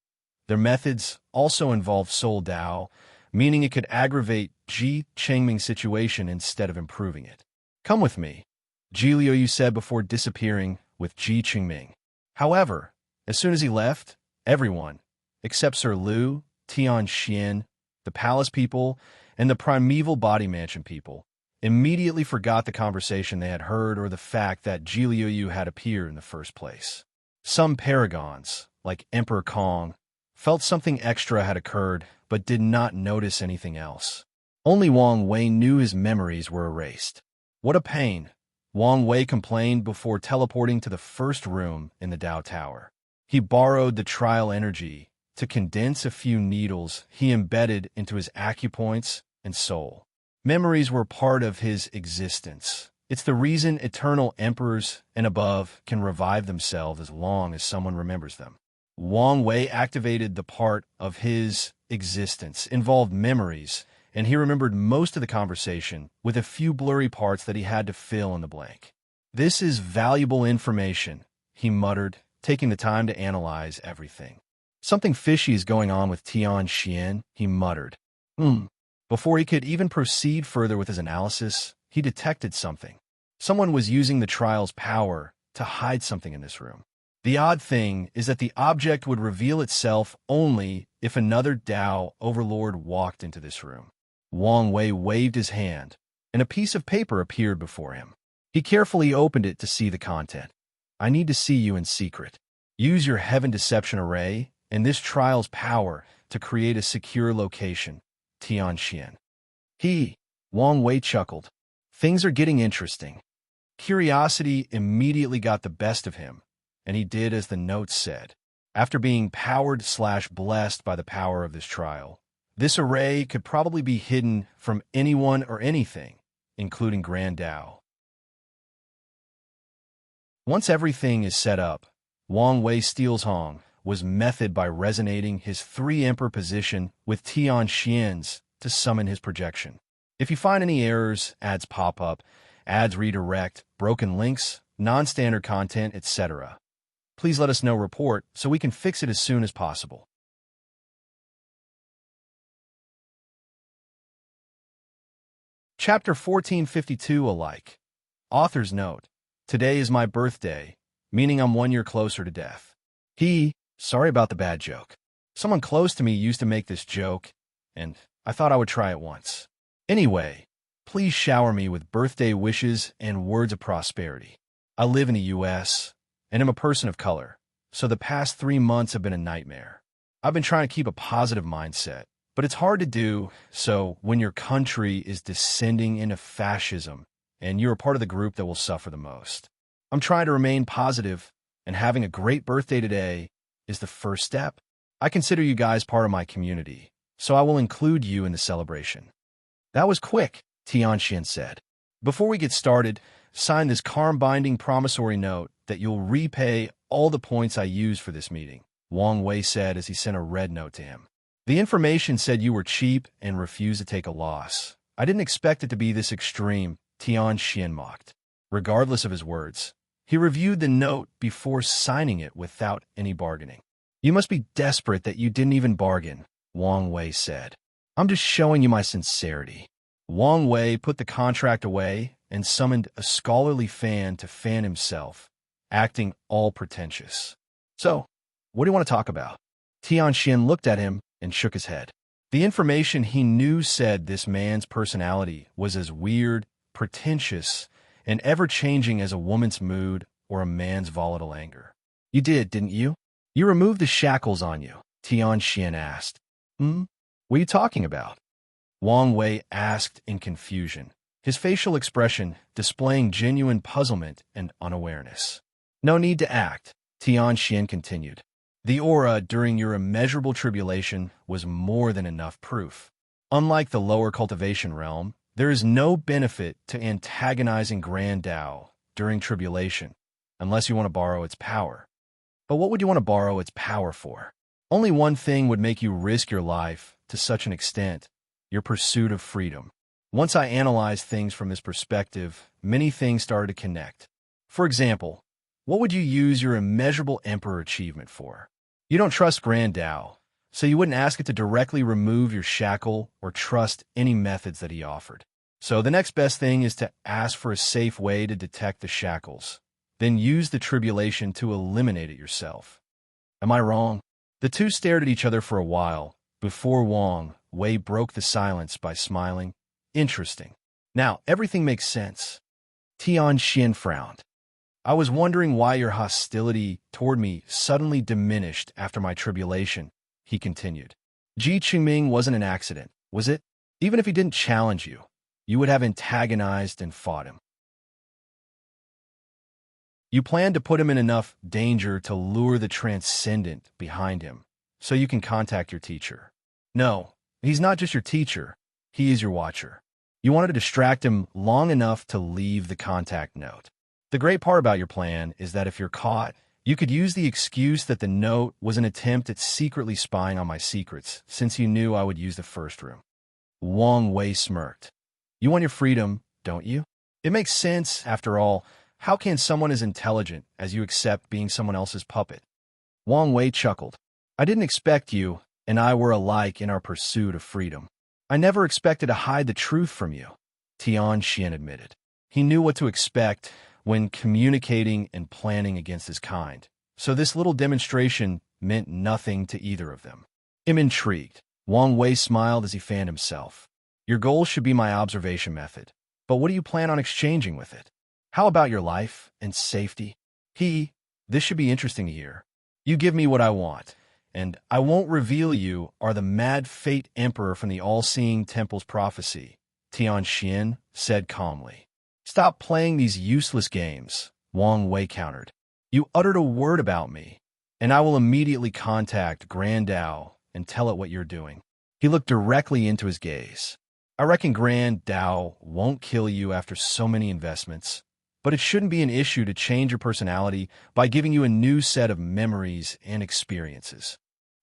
their methods also involve Soul Dao, meaning it could aggravate Chengming's situation instead of improving it. "Come with me," Zhiliuyu said before disappearing with Chengming. However, as soon as he left, everyone, except Sir Liu, Tian, the palace people, and the primeval body mansion people, immediately forgot the conversation they had heard or the fact that Zhiliuyu had appeared in the first place. Some paragons, like Emperor Kong, felt something extra had occurred but did not notice anything else. Only Wang Wei knew his memories were erased. "What a pain," Wang Wei complained before teleporting to the first room in the Dao Tower. He borrowed the trial energy to condense a few needles he embedded into his acupoints and soul. Memories were part of his existence. It's the reason eternal emperors and above can revive themselves as long as someone remembers them. Wang Wei activated the part of his existence involved memories, and he remembered most of the conversation with a few blurry parts that he had to fill in the blank. "This is valuable information," he muttered, taking the time to analyze everything. "Something fishy is going on with Tian, he muttered. Before he could even proceed further with his analysis, he detected something. Someone was using the trial's power to hide something in this room. The odd thing is that the object would reveal itself only if another Dao overlord walked into this room. Wang Wei waved his hand, and a piece of paper appeared before him. He carefully opened it to see the content. "I need to see you in secret. Use your Heaven Deception Array and this trial's power to create a secure location. Tian." Wang Wei chuckled. Things are getting interesting. Curiosity immediately got the best of him, and he did as the note said. After being powered/blessed by the power of this trial, this array could probably be hidden from anyone or anything, including Grand Dao. Once everything is set up, Wang Wei steals Hong was method by resonating his 3-emperor position with Tian Xian's to summon his projection. If you find any errors, ads pop up, ads redirect, broken links, non-standard content, etc., please let us know report so we can fix it as soon as possible. Chapter 1452 alike. Author's note. Today is my birthday, meaning I'm 1 year closer to death. Sorry about the bad joke. Someone close to me used to make this joke, and I thought I would try it once. Anyway, please shower me with birthday wishes and words of prosperity. I live in the U.S., and am a person of color, so the past 3 months have been a nightmare. I've been trying to keep a positive mindset, but it's hard to do so when your country is descending into fascism, and you're a part of the group that will suffer the most. I'm trying to remain positive, and having a great birthday today is the first step. I consider you guys part of my community, so I will include you in the celebration." "That was quick," Tian said. "Before we get started, sign this calm-binding promissory note that you'll repay all the points I used for this meeting," Wang Wei said as he sent a red note to him. "The information said you were cheap and refused to take a loss. I didn't expect it to be this extreme," Tian mocked. Regardless of his words, he reviewed the note before signing it without any bargaining. "You must be desperate that you didn't even bargain," Wang Wei said. "I'm just showing you my sincerity." Wang Wei put the contract away and summoned a scholarly fan to fan himself, acting all pretentious. "So, what do you want to talk about?" Tian looked at him and shook his head. The information he knew said this man's personality was as weird, pretentious, and ever-changing as a woman's mood or a man's volatile anger. "You did, didn't you? You removed the shackles on you," Tian asked. What are you talking about?" Wang Wei asked in confusion, his facial expression displaying genuine puzzlement and unawareness. "No need to act," Tian continued. "The aura during your immeasurable tribulation was more than enough proof. Unlike the lower cultivation realm, there is no benefit to antagonizing Grand Tao during tribulation, unless you want to borrow its power. But what would you want to borrow its power for? Only one thing would make you risk your life to such an extent: your pursuit of freedom." Once I analyzed things from this perspective, many things started to connect. For example, what would you use your immeasurable emperor achievement for? You don't trust Grand Tao, so you wouldn't ask it to directly remove your shackle or trust any methods that he offered. So the next best thing is to ask for a safe way to detect the shackles, then use the tribulation to eliminate it yourself. Am I wrong? The two stared at each other for a while, before Wang Wei broke the silence by smiling. "Interesting. Now, everything makes sense." Tian frowned. "I was wondering why your hostility toward me suddenly diminished after my tribulation," he continued. "Chengming wasn't an accident, was it? Even if he didn't challenge you, you would have antagonized and fought him. You planned to put him in enough danger to lure the transcendent behind him, so you can contact your teacher. No, he's not just your teacher, he is your watcher. You wanted to distract him long enough to leave the contact note. The great part about your plan is that if you're caught, you could use the excuse that the note was an attempt at secretly spying on my secrets, since you knew I would use the first room." Wang Wei smirked. "You want your freedom, don't you? It makes sense, after all. How can someone as intelligent as you accept being someone else's puppet?" Wang Wei chuckled. "I didn't expect you and I were alike in our pursuit of freedom. I never expected to hide the truth from you," Tian admitted. He knew what to expect when communicating and planning against his kind, so this little demonstration meant nothing to either of them. "I'm intrigued." Wang Wei smiled as he fanned himself. "Your goal should be my observation method, but what do you plan on exchanging with it? How about your life and safety?" This should be interesting to hear. "You give me what I want, and I won't reveal you are the mad fate emperor from the all-seeing temple's prophecy," Tian said calmly. "Stop playing these useless games," Wang Wei countered. "You uttered a word about me, and I will immediately contact Grand Tao and tell it what you're doing." He looked directly into his gaze. "I reckon Grand Tao won't kill you after so many investments, but it shouldn't be an issue to change your personality by giving you a new set of memories and experiences."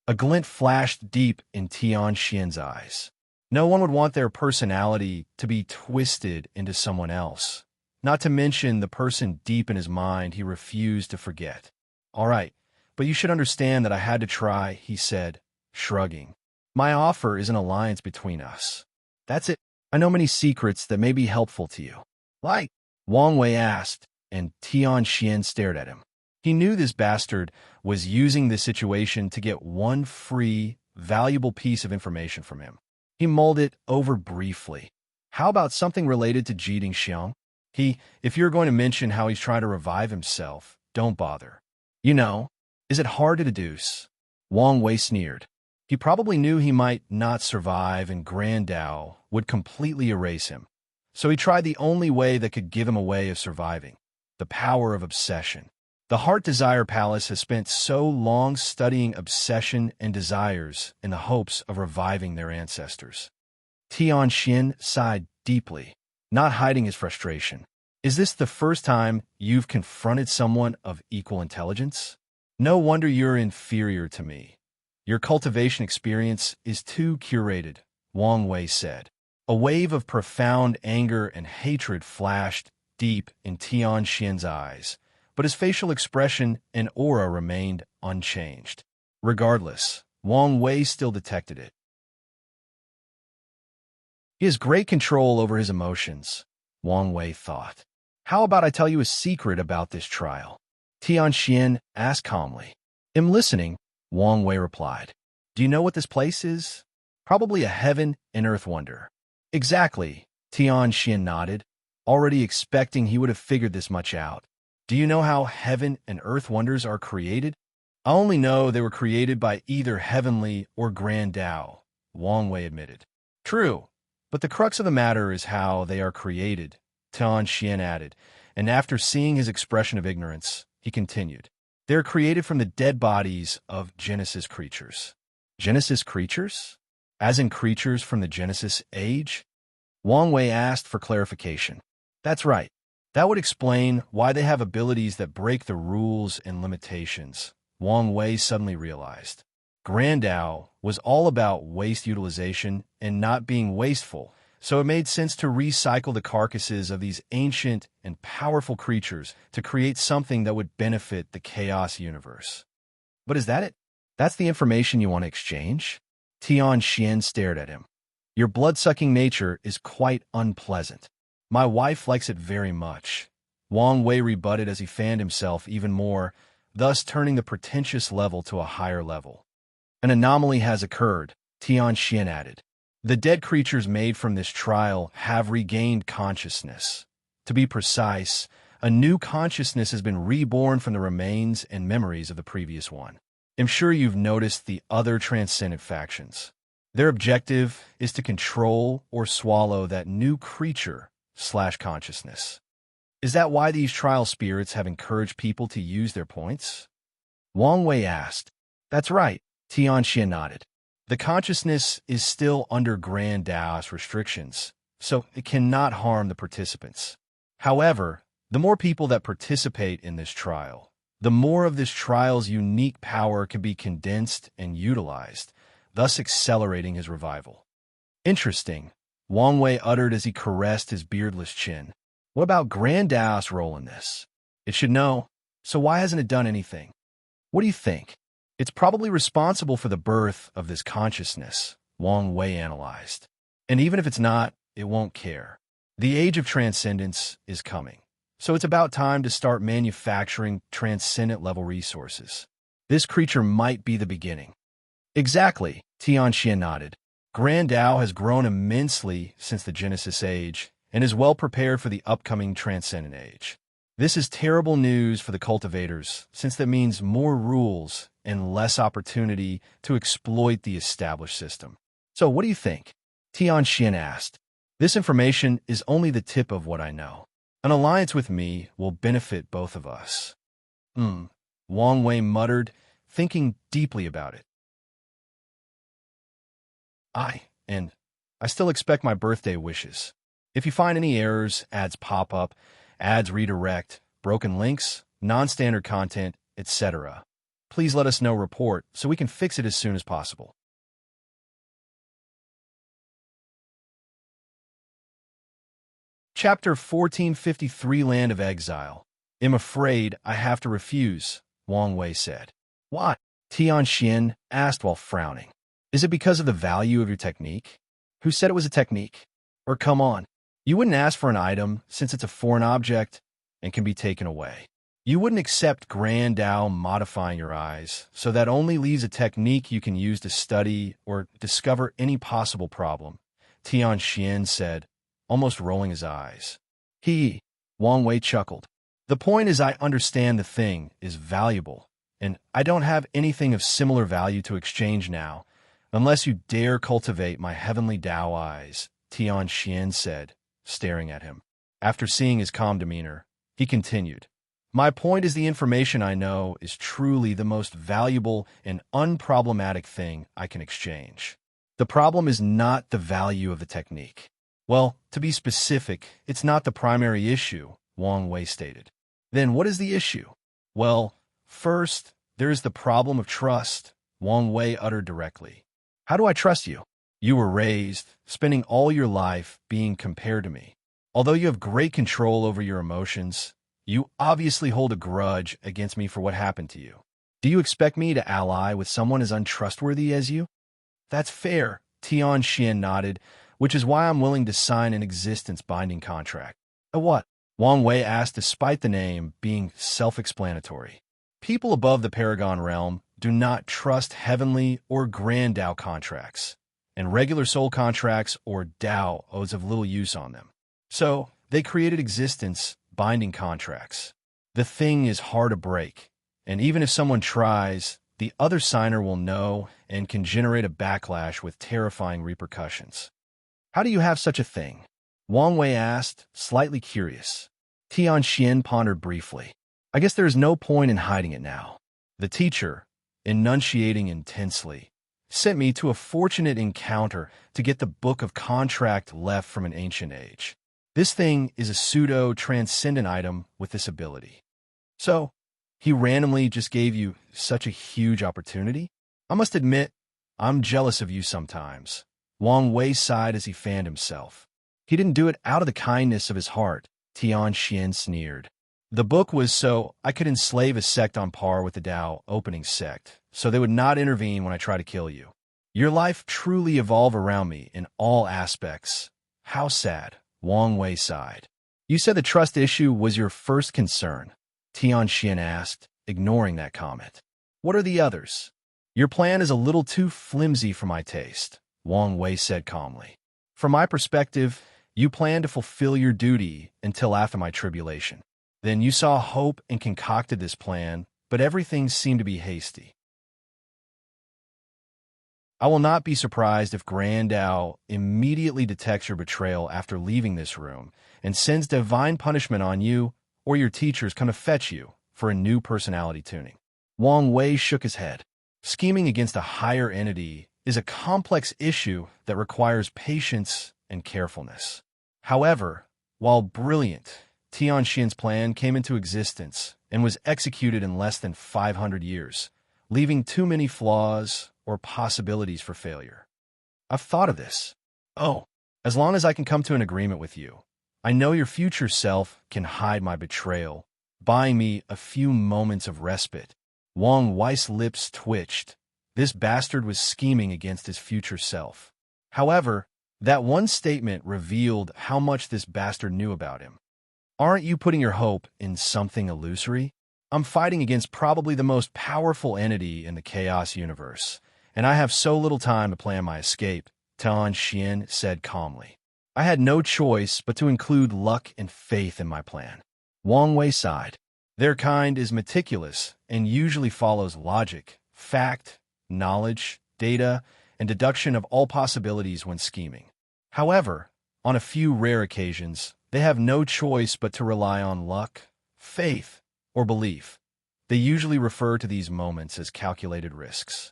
A glint flashed deep in Tian's eyes. No one would want their personality to be twisted into someone else, not to mention the person deep in his mind he refused to forget. "All right, but you should understand that I had to try," he said, shrugging. "My offer is an alliance between us. That's it. I know many secrets that may be helpful to you." "Like?" Wang Wei asked, and Tian stared at him. He knew this bastard was using this situation to get one free, valuable piece of information from him. He mulled it over briefly. "How about something related to Zheng Xiang? If you're going to mention how he's trying to revive himself, don't bother. You know, is it hard to deduce?" Wang Wei sneered. He probably knew he might not survive and Grand Tao would completely erase him. So he tried the only way that could give him a way of surviving: the power of obsession. The Heart Desire Palace has spent so long studying obsession and desires in the hopes of reviving their ancestors. Tian sighed deeply, not hiding his frustration. Is this the first time you've confronted someone of equal intelligence? No wonder you're inferior to me. Your cultivation experience is too curated, Wang Wei said. A wave of profound anger and hatred flashed deep in Tian Xin's eyes, but his facial expression and aura remained unchanged. Regardless, Wang Wei still detected it. He has great control over his emotions, Wang Wei thought. How about I tell you a secret about this trial? Tian Xin asked calmly. I'm listening, Wang Wei replied. Do you know what this place is? Probably a heaven and earth wonder. Exactly, Tian Xin nodded, already expecting he would have figured this much out. Do you know how heaven and earth wonders are created? I only know they were created by either heavenly or grand Tao, Wang Wei admitted. True, but the crux of the matter is how they are created, Tian Xin added, and after seeing his expression of ignorance, he continued. They are created from the dead bodies of Genesis creatures. Genesis creatures? As in creatures from the Genesis age? Wang Wei asked for clarification. That's right. That would explain why they have abilities that break the rules and limitations, Wang Wei suddenly realized. Grand Tao was all about waste utilization and not being wasteful, so it made sense to recycle the carcasses of these ancient and powerful creatures to create something that would benefit the chaos universe. But is that it? That's the information you want to exchange? Tian Xin stared at him. Your blood-sucking nature is quite unpleasant. My wife likes it very much. Wang Wei rebutted as he fanned himself even more, thus turning the pretentious level to a higher level. An anomaly has occurred, Tian Xin added. The dead creatures made from this trial have regained consciousness. To be precise, a new consciousness has been reborn from the remains and memories of the previous one. I'm sure you've noticed the other transcendent factions. Their objective is to control or swallow that new creature/consciousness. Is that why these trial spirits have encouraged people to use their points? Wang Wei asked. That's right, Tian Xin nodded. The consciousness is still under Grand Taoist restrictions, so it cannot harm the participants. However, the more people that participate in this trial, the more of this trial's unique power can be condensed and utilized, thus accelerating his revival. Interesting, Wang Wei uttered as he caressed his beardless chin. What about Grand Tao's role in this? It should know, so why hasn't it done anything? What do you think? It's probably responsible for the birth of this consciousness, Wang Wei analyzed. And even if it's not, it won't care. The age of transcendence is coming, so it's about time to start manufacturing transcendent-level resources. This creature might be the beginning. Exactly, Tian Xin nodded. Grand Tao has grown immensely since the Genesis Age and is well prepared for the upcoming Transcendent Age. This is terrible news for the cultivators, since that means more rules and less opportunity to exploit the established system. So what do you think? Tian Xin asked. This information is only the tip of what I know. An alliance with me will benefit both of us. Wang Wei muttered, thinking deeply about it. I still expect my birthday wishes. If you find any errors, ads pop up, ads redirect, broken links, non-standard content, etc., please let us know report so we can fix it as soon as possible. Chapter 1453 Land of Exile. I'm afraid I have to refuse, Wang Wei said. Why? Tian Xin asked while frowning. Is it because of the value of your technique? Who said it was a technique? Or come on, you wouldn't ask for an item since it's a foreign object and can be taken away. You wouldn't accept Grand Tao modifying your eyes, so that only leaves a technique you can use to study or discover any possible problem, Tian Xin said, almost rolling his eyes. Wang Wei chuckled. The point is I understand the thing is valuable, and I don't have anything of similar value to exchange now, unless you dare cultivate my heavenly Tao eyes, Tian Xin said, staring at him. After seeing his calm demeanor, he continued. My point is the information I know is truly the most valuable and unproblematic thing I can exchange. The problem is not the value of the technique. Well, to be specific, it's not the primary issue, Wang Wei stated. Then what is the issue? Well, first, there is the problem of trust, Wang Wei uttered directly. How do I trust you? You were raised, spending all your life being compared to me. Although you have great control over your emotions, you obviously hold a grudge against me for what happened to you. Do you expect me to ally with someone as untrustworthy as you? That's fair, Tian nodded, which is why I'm willing to sign an existence-binding contract. A what? Wang Wei asked despite the name being self-explanatory. People above the Paragon realm do not trust heavenly or grand Dao contracts, and regular soul contracts or Dao odes have little use on them. So, they created existence-binding contracts. The thing is hard to break, and even if someone tries, the other signer will know and can generate a backlash with terrifying repercussions. How do you have such a thing? Wang Wei asked, slightly curious. Tian pondered briefly. I guess there is no point in hiding it now. The teacher, enunciating intensely, sent me to a fortunate encounter to get the book of contract left from an ancient age. This thing is a pseudo-transcendent item with this ability. So, he randomly just gave you such a huge opportunity? I must admit, I'm jealous of you sometimes. Wang Wei sighed as he fanned himself. He didn't do it out of the kindness of his heart, Tian sneered. The book was so I could enslave a sect on par with the Dao opening sect, so they would not intervene when I try to kill you. Your life truly evolved around me in all aspects. How sad, Wang Wei sighed. You said the trust issue was your first concern, Tian asked, ignoring that comment. What are the others? Your plan is a little too flimsy for my taste, Wang Wei said calmly. From my perspective, you plan to fulfill your duty until after my tribulation. Then you saw hope and concocted this plan, but everything seemed to be hasty. I will not be surprised if Grand Dao immediately detects your betrayal after leaving this room and sends divine punishment on you, or your teachers come to fetch you for a new personality tuning. Wang Wei shook his head. Scheming against a higher entity is a complex issue that requires patience and carefulness. However, while brilliant, Tian's plan came into existence and was executed in less than 500 years, leaving too many flaws or possibilities for failure. I've thought of this. Oh, as long as I can come to an agreement with you, I know your future self can hide my betrayal, buying me a few moments of respite. Wang Wei's lips twitched. This bastard was scheming against his future self. However, that one statement revealed how much this bastard knew about him. Aren't you putting your hope in something illusory? I'm fighting against probably the most powerful entity in the chaos universe, and I have so little time to plan my escape, Tian said calmly. I had no choice but to include luck and faith in my plan. Wang Wei sighed. Their kind is meticulous and usually follows logic, fact, knowledge, data, and deduction of all possibilities when scheming. However, on a few rare occasions, they have no choice but to rely on luck, faith, or belief. They usually refer to these moments as calculated risks.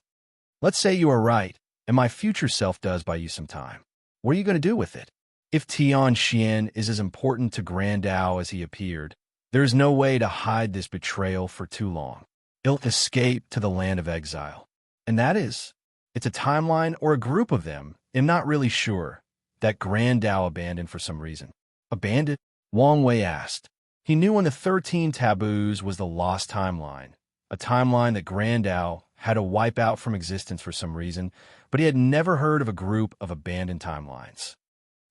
Let's say you are right, and my future self does buy you some time. What are you going to do with it? If Tian is as important to Grand Dao as he appeared, there is no way to hide this betrayal for too long. He'll escape to the land of exile. And that is, it's a timeline or a group of them, I'm not really sure, that Grand Dao abandoned for some reason. Abandoned? Wang Wei asked. He knew one of the 13 taboos was the lost timeline, a timeline that Grand Dao had to wipe out from existence for some reason, but he had never heard of a group of abandoned timelines.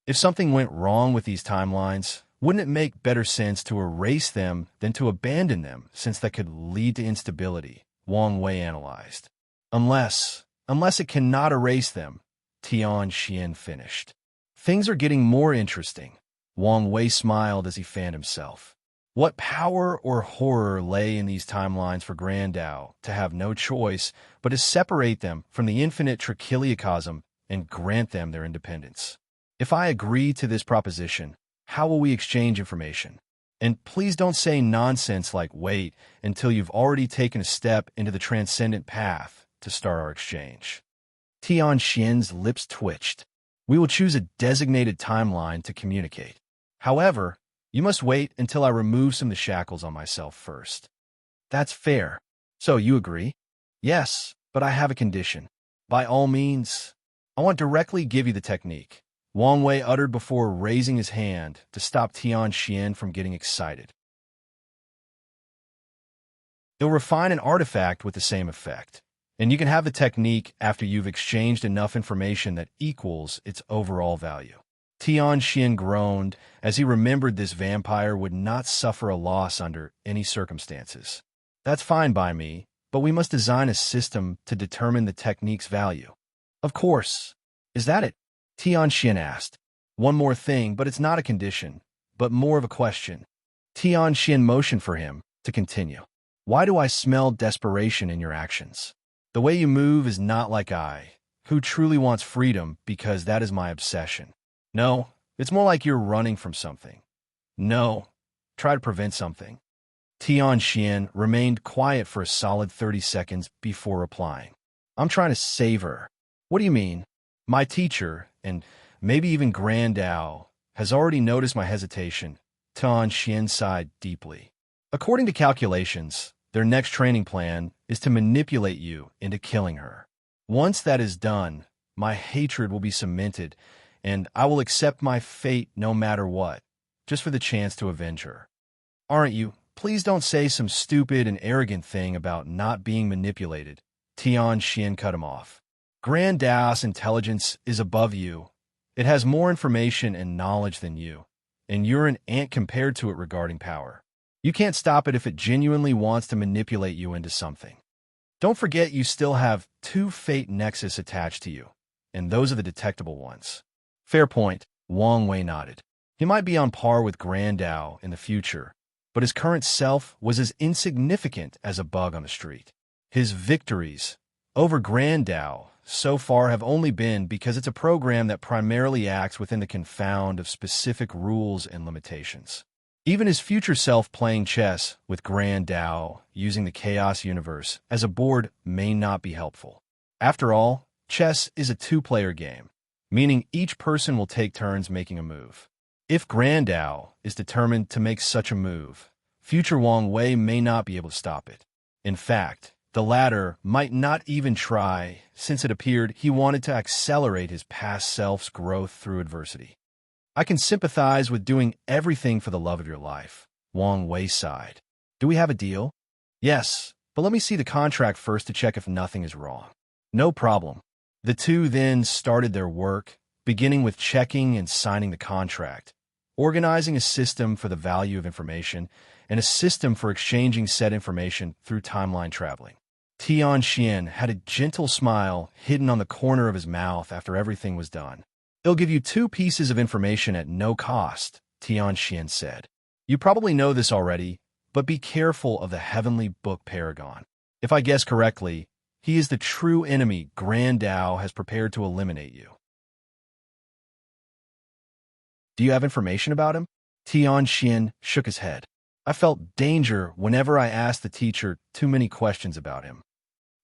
If something went wrong with these timelines, wouldn't it make better sense to erase them than to abandon them, since that could lead to instability? Wang Wei analyzed. Unless it cannot erase them, Tian finished. Things are getting more interesting. Wang Wei smiled as he fanned himself. What power or horror lay in these timelines for Grand Dao to have no choice but to separate them from the infinite trichiliocosm and grant them their independence? If I agree to this proposition, how will we exchange information? And please don't say nonsense like wait until you've already taken a step into the transcendent path to start our exchange. Tian Xian's lips twitched. We will choose a designated timeline to communicate. However, you must wait until I remove some of the shackles on myself first. That's fair. So you agree? Yes, but I have a condition. By all means, I want to directly give you the technique, Wang Wei uttered before raising his hand to stop Tian Xian from getting excited. It'll refine an artifact with the same effect, and you can have the technique after you've exchanged enough information that equals its overall value. Tian Xian groaned as he remembered this vampire would not suffer a loss under any circumstances. That's fine by me, but we must design a system to determine the technique's value. Of course. Is that it? Tian Xian asked. One more thing, but it's not a condition, but more of a question. Tian Xian motioned for him to continue. Why do I smell desperation in your actions? The way you move is not like I, who truly wants freedom because that is my obsession. No, it's more like you're running from something. No, try to prevent something. Tian Xian remained quiet for a solid 30 seconds before replying. I'm trying to save her. What do you mean? My teacher, and maybe even Grand Dao, has already noticed my hesitation. Tian Xian sighed deeply. According to calculations, their next training plan is to manipulate you into killing her. Once that is done, my hatred will be cemented, and I will accept my fate no matter what, just for the chance to avenge her. Aren't you? Please don't say some stupid and arrogant thing about not being manipulated. Tian Xian cut him off. Grand Dao's intelligence is above you. It has more information and knowledge than you, and you're an ant compared to it regarding power. You can't stop it if it genuinely wants to manipulate you into something. Don't forget you still have 2 fate nexus attached to you, and those are the detectable ones. Fair point, Wang Wei nodded. He might be on par with Grand Dao in the future, but his current self was as insignificant as a bug on the street. His victories over Grand Dao so far have only been because it's a program that primarily acts within the confound of specific rules and limitations. Even his future self playing chess with Grand Dao using the Chaos Universe as a board may not be helpful. After all, chess is a 2-player game, meaning each person will take turns making a move. If Grand Dao is determined to make such a move, future Wang Wei may not be able to stop it. In fact, the latter might not even try, since it appeared he wanted to accelerate his past self's growth through adversity. I can sympathize with doing everything for the love of your life, Wang Wei sighed. Do we have a deal? Yes, but let me see the contract first to check if nothing is wrong. No problem. The two then started their work, beginning with checking and signing the contract, organizing a system for the value of information, and a system for exchanging said information through timeline traveling. Tian Xian had a gentle smile hidden on the corner of his mouth after everything was done. It'll give you 2 pieces of information at no cost, Tian Xian said. You probably know this already, but be careful of the heavenly book Paragon. If I guess correctly, he is the true enemy Grand Dao has prepared to eliminate you. Do you have information about him? Tian Xian shook his head. I felt danger whenever I asked the teacher too many questions about him.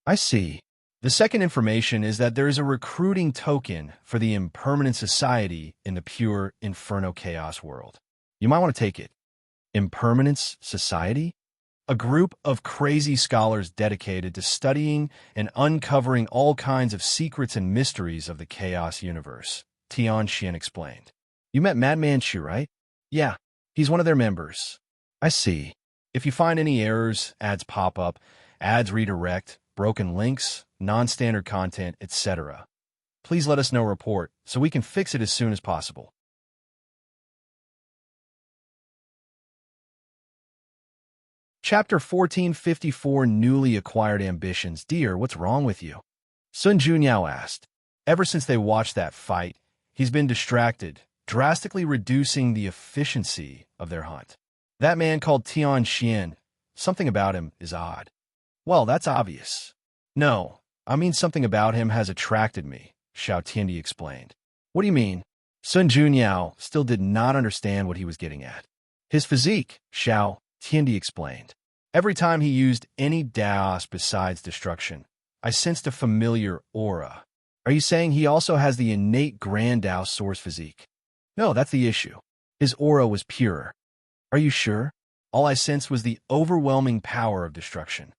I see. The second information is that there is a recruiting token for the Impermanent Society in the pure Inferno Chaos world. You might want to take it. Impermanence Society? A group of crazy scholars dedicated to studying and uncovering all kinds of secrets and mysteries of the Chaos universe, Tian Xian explained. You met Madman Shu, right? Yeah, he's one of their members. I see. If you find any errors, ads pop up, ads redirect, broken links, non-standard content, etc., please let us know report so we can fix it as soon as possible. Chapter 1454 Newly Acquired Ambitions. Dear, what's wrong with you? Sun Junyao asked. Ever since they watched that fight, he's been distracted, drastically reducing the efficiency of their hunt. That man called Tian Xian, something about him is odd. Well, that's obvious. No, I mean something about him has attracted me, Xiao Tiandi explained. What do you mean? Sun Junyao still did not understand what he was getting at. His physique, Xiao Tiandi explained. Every time he used any Daos besides destruction, I sensed a familiar aura. Are you saying he also has the innate Grand Dao Source physique? No, that's the issue. His aura was purer. Are you sure? All I sensed was the overwhelming power of destruction.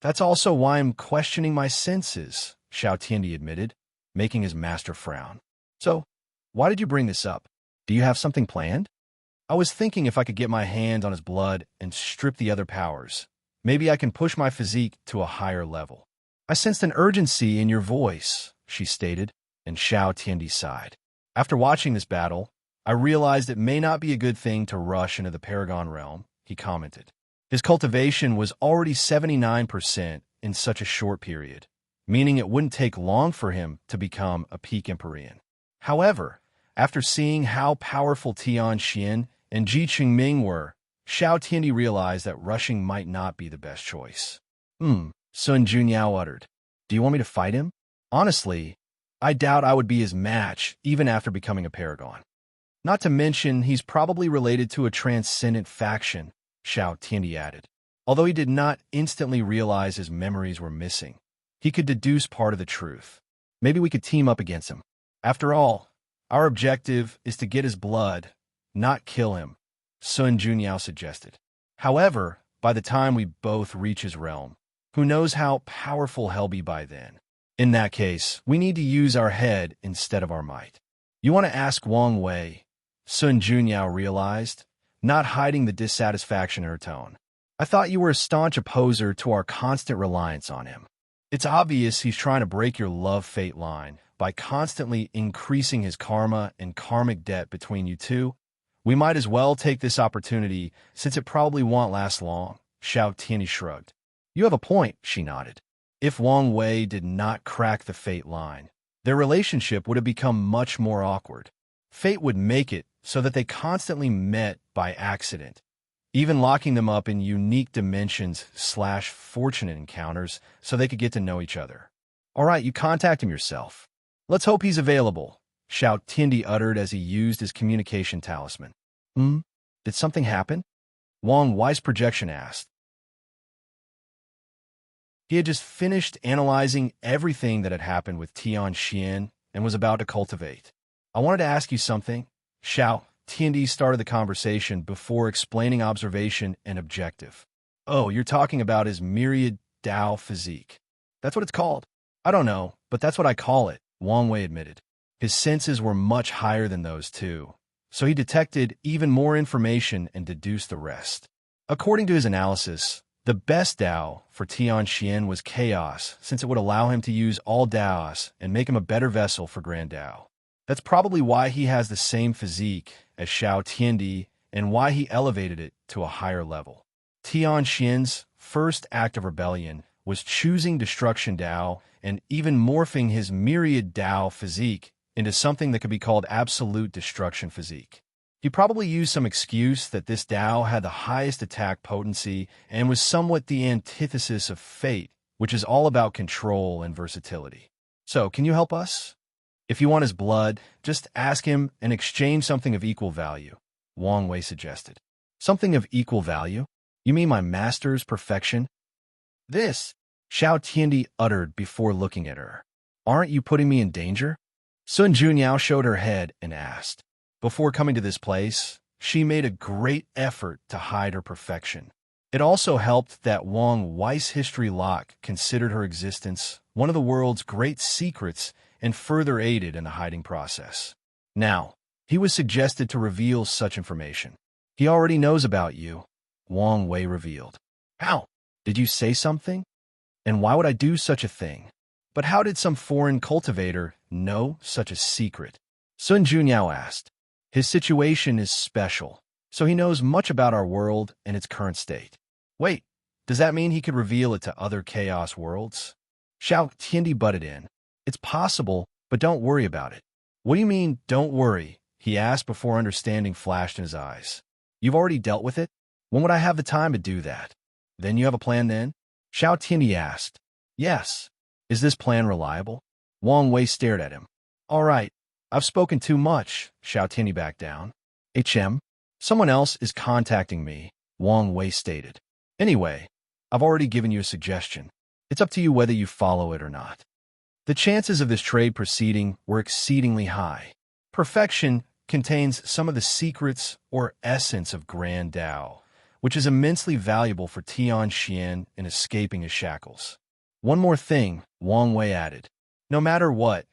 That's also why I'm questioning my senses, Xiao Tiandi admitted, making his master frown. So, why did you bring this up? Do you have something planned? I was thinking if I could get my hand on his blood and strip the other powers, maybe I can push my physique to a higher level. I sensed an urgency in your voice, she stated, and Xiao Tiandi sighed. After watching this battle, I realized it may not be a good thing to rush into the Paragon realm, he commented. His cultivation was already 79% in such a short period, meaning it wouldn't take long for him to become a peak Empyrean. However, after seeing how powerful Tian and Chengming were, Xiao Tiandi realized that rushing might not be the best choice. Sun Junyao uttered. Do you want me to fight him? Honestly, I doubt I would be his match even after becoming a Paragon. Not to mention, he's probably related to a transcendent faction, Xiao Tiandi added. Although he did not instantly realize his memories were missing, he could deduce part of the truth. Maybe we could team up against him. After all, our objective is to get his blood, not kill him, Sun Junyao suggested. However, by the time we both reach his realm, who knows how powerful he'll be by then. In that case, we need to use our head instead of our might. You want to ask Wang Wei, Sun Junyao realized, not hiding the dissatisfaction in her tone. I thought you were a staunch opposer to our constant reliance on him. It's obvious he's trying to break your love-fate line by constantly increasing his karma and karmic debt between you two. We might as well take this opportunity since it probably won't last long, Xiao Tiandi shrugged. You have a point, she nodded. If Wang Wei did not crack the fate line, their relationship would have become much more awkward. Fate would make it so that they constantly met by accident, even locking them up in unique dimensions/fortunate encounters so they could get to know each other. All right, you contact him yourself. Let's hope he's available, Xiao Tiandi uttered as he used his communication talisman. Did something happen? Wang Wei's projection asked. He had just finished analyzing everything that had happened with Tian and was about to cultivate. I wanted to ask you something. Xiao Tiandi started the conversation before explaining observation and objective. Oh, you're talking about his myriad Dao physique. That's what it's called. I don't know, but that's what I call it, Wang Wei admitted. His senses were much higher than those too, so he detected even more information and deduced the rest. According to his analysis, the best Dao for Tian was chaos, since it would allow him to use all Daos and make him a better vessel for Grand Dao. That's probably why he has the same physique as Xiao Tiandi and why he elevated it to a higher level. Tian's first act of rebellion was choosing Destruction Dao and even morphing his myriad Dao physique into something that could be called Absolute Destruction Physique. He probably used some excuse that this Dao had the highest attack potency and was somewhat the antithesis of Fate, which is all about control and versatility. So, can you help us? If you want his blood, just ask him and exchange something of equal value, Wang Wei suggested. Something of equal value? You mean my master's perfection? This, Xiao Tiandi uttered before looking at her. Aren't you putting me in danger? Sun Junyao showed her head and asked. Before coming to this place, she made a great effort to hide her perfection. It also helped that Wang Wei's history lock considered her existence one of the world's great secrets and further aided in the hiding process. Now, he was suggested to reveal such information. He already knows about you, Wang Wei revealed. How? Did you say something? And why would I do such a thing? But how did some foreign cultivator know such a secret? Sun Junyao asked. His situation is special, so he knows much about our world and its current state. Wait, does that mean he could reveal it to other chaos worlds? Xiao Tiandi butted in. It's possible, but don't worry about it. What do you mean, don't worry? He asked before understanding flashed in his eyes. You've already dealt with it? When would I have the time to do that? Then you have a plan then? Xiao Tiandi asked. Yes. Is this plan reliable? Wang Wei stared at him. All right, I've spoken too much, Xiao Tiandi backed down. HM? Someone else is contacting me, Wang Wei stated. Anyway, I've already given you a suggestion. It's up to you whether you follow it or not. The chances of this trade proceeding were exceedingly high. Perfection contains some of the secrets or essence of Grand Tao, which is immensely valuable for Tian Xian in escaping his shackles. One more thing, Wang Wei added. No matter what,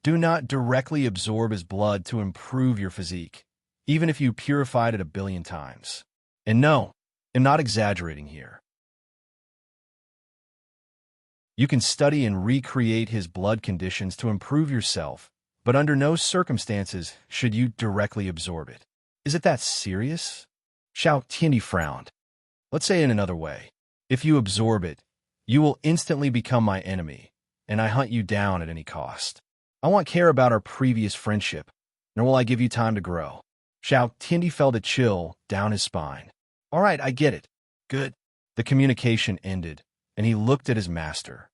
do not directly absorb his blood to improve your physique, even if you purified it 1 billion times. And no, I'm not exaggerating here. You can study and recreate his blood conditions to improve yourself, but under no circumstances should you directly absorb it. Is it that serious? Xiao Tiandi frowned. Let's say it another way. If you absorb it, you will instantly become my enemy, and I hunt you down at any cost. I won't care about our previous friendship, nor will I give you time to grow. Xiao Tiandi felt a chill down his spine. All right, I get it. Good. The communication ended, and he looked at his master.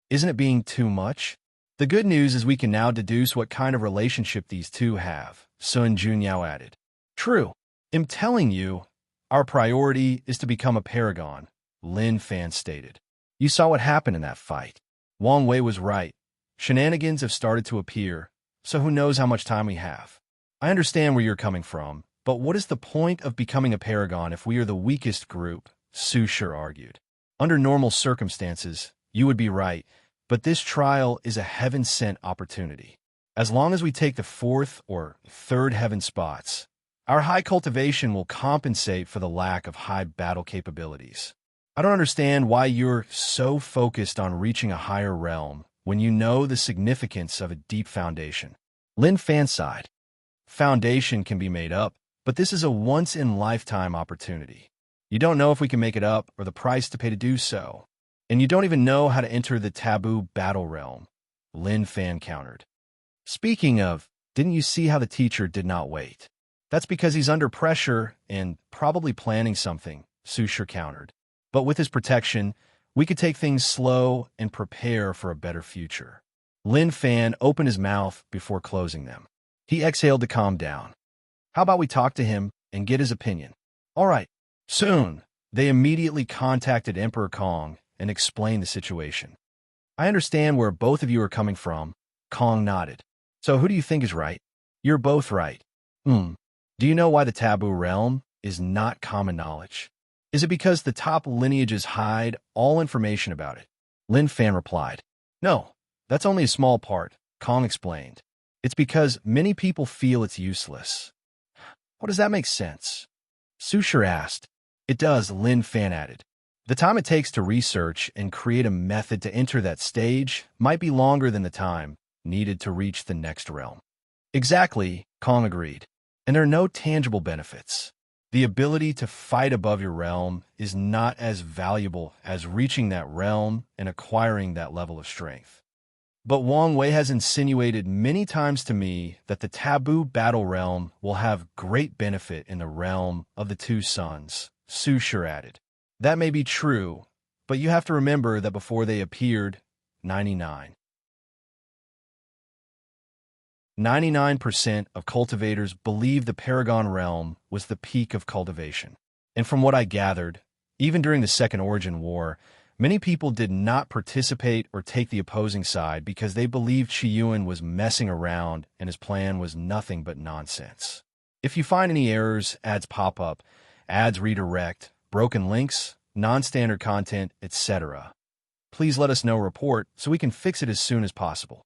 Isn't it being too much? The good news is we can now deduce what kind of relationship these two have, Sun Junyao added. True. I'm telling you, our priority is to become a paragon, Lin Fan stated. You saw what happened in that fight. Wang Wei was right. Shenanigans have started to appear, so who knows how much time we have. I understand where you're coming from, but what is the point of becoming a paragon if we are the weakest group? Su Shi argued. Under normal circumstances, you would be right, but this trial is a heaven-sent opportunity. As long as we take the 4th or 3rd heaven spots, our high cultivation will compensate for the lack of high battle capabilities. I don't understand why you're so focused on reaching a higher realm when you know the significance of a deep foundation. Lin Fan sighed. Foundation can be made up, but this is a once-in-lifetime opportunity. You don't know if we can make it up or the price to pay to do so. And you don't even know how to enter the taboo battle realm, Lin Fan countered. Speaking of, didn't you see how the teacher did not wait? That's because he's under pressure and probably planning something, Su Shi countered. But with his protection, we could take things slow and prepare for a better future. Lin Fan opened his mouth before closing them. He exhaled to calm down. How about we talk to him and get his opinion? All right. Soon, they immediately contacted Emperor Kong and explained the situation. I understand where both of you are coming from, Kong nodded. So who do you think is right? You're both right. Do you know why the taboo realm is not common knowledge? Is it because the top lineages hide all information about it? Lin Fan replied. No, that's only a small part, Kong explained. It's because many people feel it's useless. What does that make sense? Su Shi asked. It does, Lin Fan added. The time it takes to research and create a method to enter that stage might be longer than the time needed to reach the next realm. Exactly, Kong agreed. And there are no tangible benefits. The ability to fight above your realm is not as valuable as reaching that realm and acquiring that level of strength. But Wang Wei has insinuated many times to me that the taboo battle realm will have great benefit in the realm of the 2 suns, Su Shi added. That may be true, but you have to remember that before they appeared, 99% of cultivators believed the Paragon realm was the peak of cultivation. And from what I gathered, even during the Second Origin War, many people did not participate or take the opposing side because they believed Yuan was messing around and his plan was nothing but nonsense. If you find any errors, ads pop up, ads redirect, broken links, non-standard content, etc., please let us know report so we can fix it as soon as possible.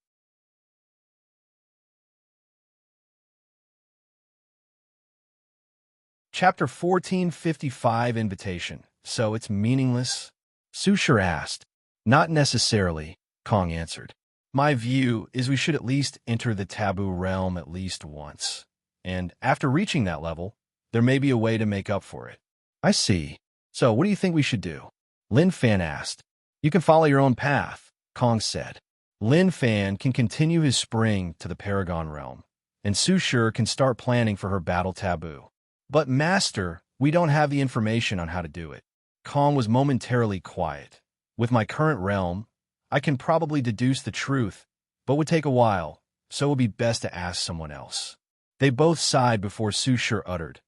Chapter 1455 Invitation. So it's meaningless? Su Shi asked. Not necessarily, Kong answered. My view is we should at least enter the taboo realm at least once. And after reaching that level, there may be a way to make up for it. I see. So what do you think we should do? Lin Fan asked. You can follow your own path, Kong said. Lin Fan can continue his spring to the Paragon realm, and Su Shi can start planning for her battle taboo. But Master, we don't have the information on how to do it. Kong was momentarily quiet. With my current realm, I can probably deduce the truth, but would take a while, so it would be best to ask someone else. They both sighed before Su Shi uttered.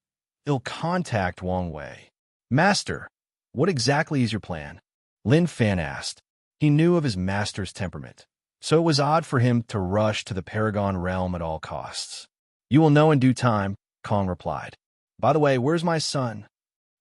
It'll contact Wang Wei. Master, what exactly is your plan? Lin Fan asked. He knew of his master's temperament, so it was odd for him to rush to the Paragon realm at all costs. You will know in due time, Kong replied. By the way, where's my son?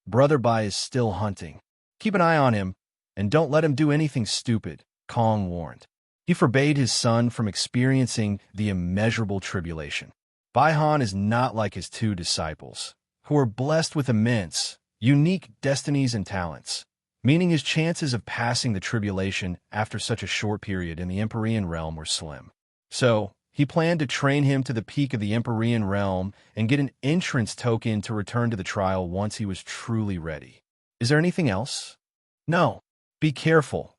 Brother Bai is still hunting. Keep an eye on him, and don't let him do anything stupid, Kong warned. He forbade his son from experiencing the immeasurable tribulation. Bai Han is not like his two disciples, who are blessed with immense, unique destinies and talents, meaning his chances of passing the tribulation after such a short period in the Empyrean realm were slim. So, he planned to train him to the peak of the Empyrean realm and get an entrance token to return to the trial once he was truly ready. Is there anything else? No. Be careful.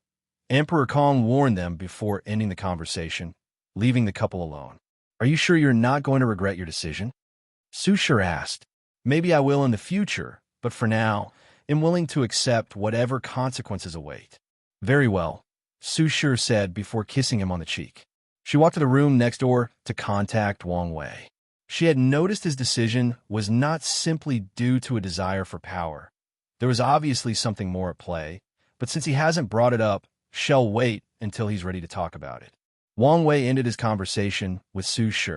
Emperor Kong warned them before ending the conversation, leaving the couple alone. Are you sure you're not going to regret your decision? Su Shi asked. Maybe I will in the future, but for now, I'm willing to accept whatever consequences await. Very well, Su Shi said before kissing him on the cheek. She walked to the room next door to contact Wang Wei. She had noticed his decision was not simply due to a desire for power. There was obviously something more at play, but since he hasn't brought it up, she'll wait until he's ready to talk about it. Wang Wei ended his conversation with Su Shi.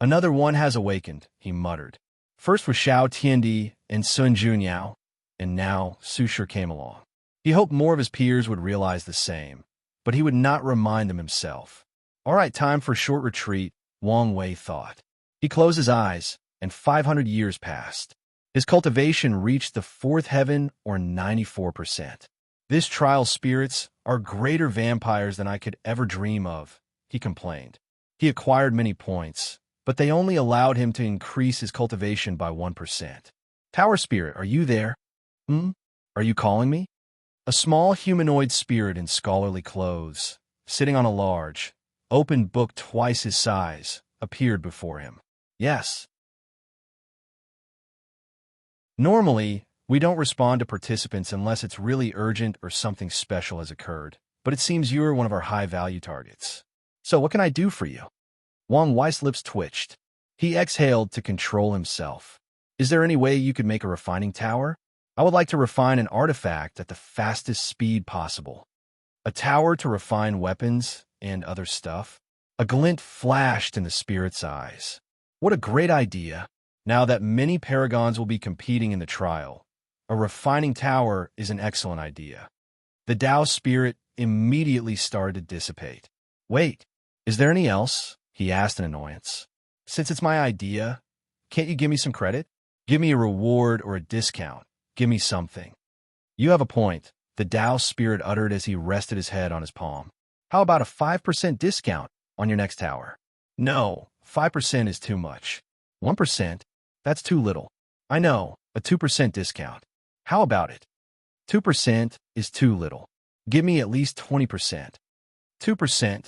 Another one has awakened, he muttered. First was Xiao Tiandi and Sun Junyao, and now Su Shi came along. He hoped more of his peers would realize the same, but he would not remind them himself. All right, time for a short retreat, Wang Wei thought. He closed his eyes, and 500 years passed. His cultivation reached the fourth heaven, or 94%. This trial's spirits are greater vampires than I could ever dream of, he complained. He acquired many points, but they only allowed him to increase his cultivation by 1%. Tower spirit, are you there? Are you calling me? A small humanoid spirit in scholarly clothes, sitting on a large, open book twice his size, appeared before him. Yes. Normally, we don't respond to participants unless it's really urgent or something special has occurred, but it seems you're one of our high-value targets. So what can I do for you? Wang Wei's lips twitched. He exhaled to control himself. Is there any way you could make a refining tower? I would like to refine an artifact at the fastest speed possible. A tower to refine weapons and other stuff? A glint flashed in the spirit's eyes. What a great idea. Now that many paragons will be competing in the trial, a refining tower is an excellent idea. The Tao spirit immediately started to dissipate. Wait, is there any else? He asked in annoyance. Since it's my idea, can't you give me some credit? Give me a reward or a discount. Give me something. You have a point, the Tao spirit uttered as he rested his head on his palm. How about a 5% discount on your next tower? No, 5% is too much. 1%? That's too little. I know, a 2% discount. How about it? 2% is too little. Give me at least 20%. 2%,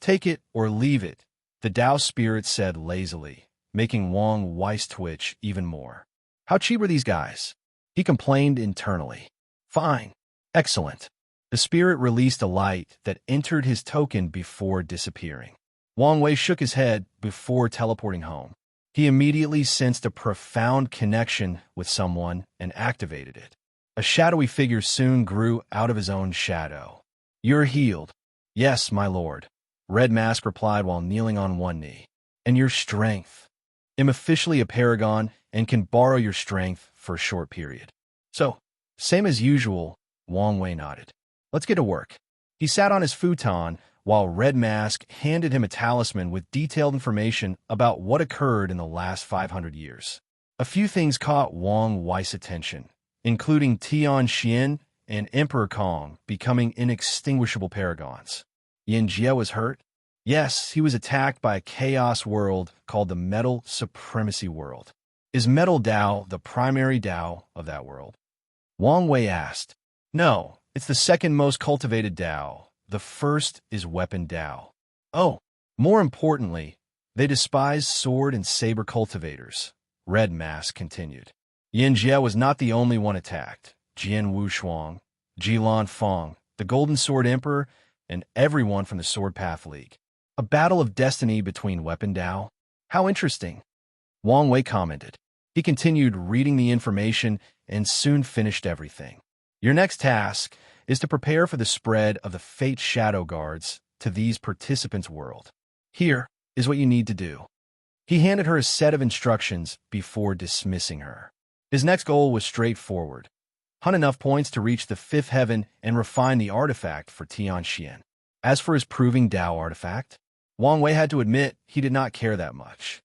take it or leave it, the Tao spirit said lazily, making Wang Wei's twitch even more. How cheap are these guys? He complained internally. Fine. Excellent. The spirit released a light that entered his token before disappearing. Wang Wei shook his head before teleporting home. He immediately sensed a profound connection with someone and activated it. A shadowy figure soon grew out of his own shadow. You're healed. Yes, my lord, Red Mask replied while kneeling on one knee. And your strength. I'm officially a paragon and can borrow your strength for a short period. So, same as usual, Wang Wei nodded. Let's get to work. He sat on his futon while Red Mask handed him a talisman with detailed information about what occurred in the last 500 years. A few things caught Wang Wei's attention, including Tian Xian and Emperor Kong becoming inextinguishable paragons. Yin Jie was hurt? Yes, he was attacked by a chaos world called the Metal Supremacy World. Is Metal Tao the primary Tao of that world? Wang Wei asked. No, it's the second most cultivated Tao. The first is Weapon Tao. Oh, more importantly, they despise sword and saber cultivators, Red Mask continued. Yin Jie was not the only one attacked. Jian Wushuang, Jilan Feng, the Golden Sword Emperor, and everyone from the Sword Path League. A battle of destiny between Weapon Tao? How interesting. Wang Wei commented. He continued reading the information and soon finished everything. Your next task is to prepare for the spread of the Fate Shadow Guards to these participants' world. Here is what you need to do. He handed her a set of instructions before dismissing her. His next goal was straightforward. Hunt enough points to reach the fifth heaven and refine the artifact for Tian. As for his proving Tao artifact, Wang Wei had to admit he did not care that much.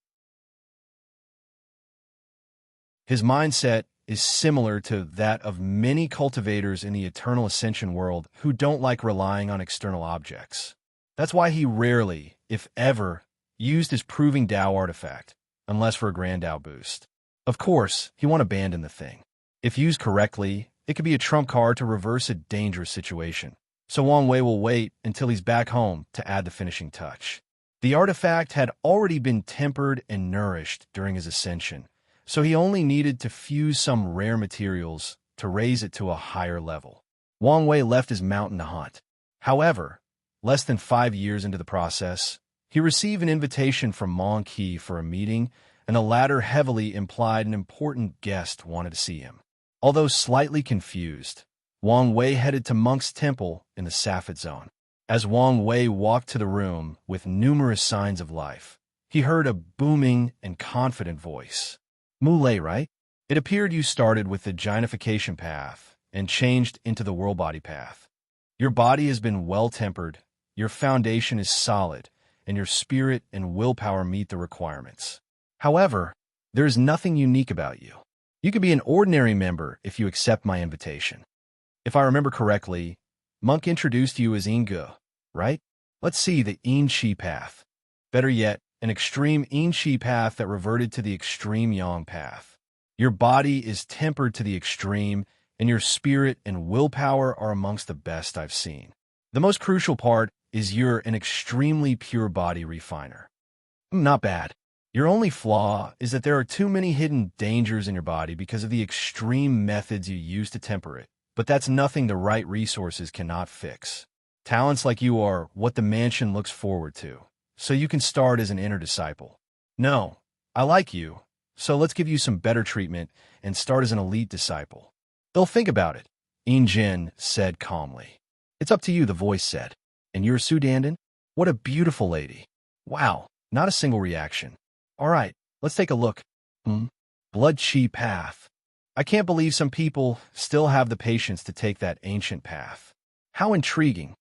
His mindset is similar to that of many cultivators in the Eternal Ascension world who don't like relying on external objects. That's why he rarely, if ever, used his proving Tao artifact, unless for a grand Tao boost. Of course, he won't abandon the thing. If used correctly, it could be a trump card to reverse a dangerous situation. So Wang Wei will wait until he's back home to add the finishing touch. The artifact had already been tempered and nourished during his ascension, so he only needed to fuse some rare materials to raise it to a higher level. Wang Wei left his mountain to hunt. However, less than 5 years into the process, he received an invitation from Mong Qi for a meeting, and the latter heavily implied an important guest wanted to see him. Although slightly confused, Wang Wei headed to Monk's temple in the Safed Zone. As Wang Wei walked to the room with numerous signs of life, he heard a booming and confident voice. Mulei, right? It appeared you started with the gynification path and changed into the world body path. Your body has been well-tempered, your foundation is solid, and your spirit and willpower meet the requirements. However, there is nothing unique about you. You could be an ordinary member if you accept my invitation. If I remember correctly, Monk introduced you as Ying, right? Let's see the Yin Qi path. Better yet, an extreme Yin Qi path that reverted to the extreme Yang path. Your body is tempered to the extreme, and your spirit and willpower are amongst the best I've seen. The most crucial part is you're an extremely pure body refiner. Not bad. Your only flaw is that there are too many hidden dangers in your body because of the extreme methods you use to temper it. But that's nothing the right resources cannot fix. Talents like you are what the mansion looks forward to, so you can start as an inner disciple. No, I like you, so let's give you some better treatment and start as an elite disciple. They'll think about it, Yin Jin said calmly. It's up to you, the voice said. And you're Su Dandan? What a beautiful lady. Wow, not a single reaction. All right, let's take a look. Blood Qi path. I can't believe some people still have the patience to take that ancient path. How intriguing.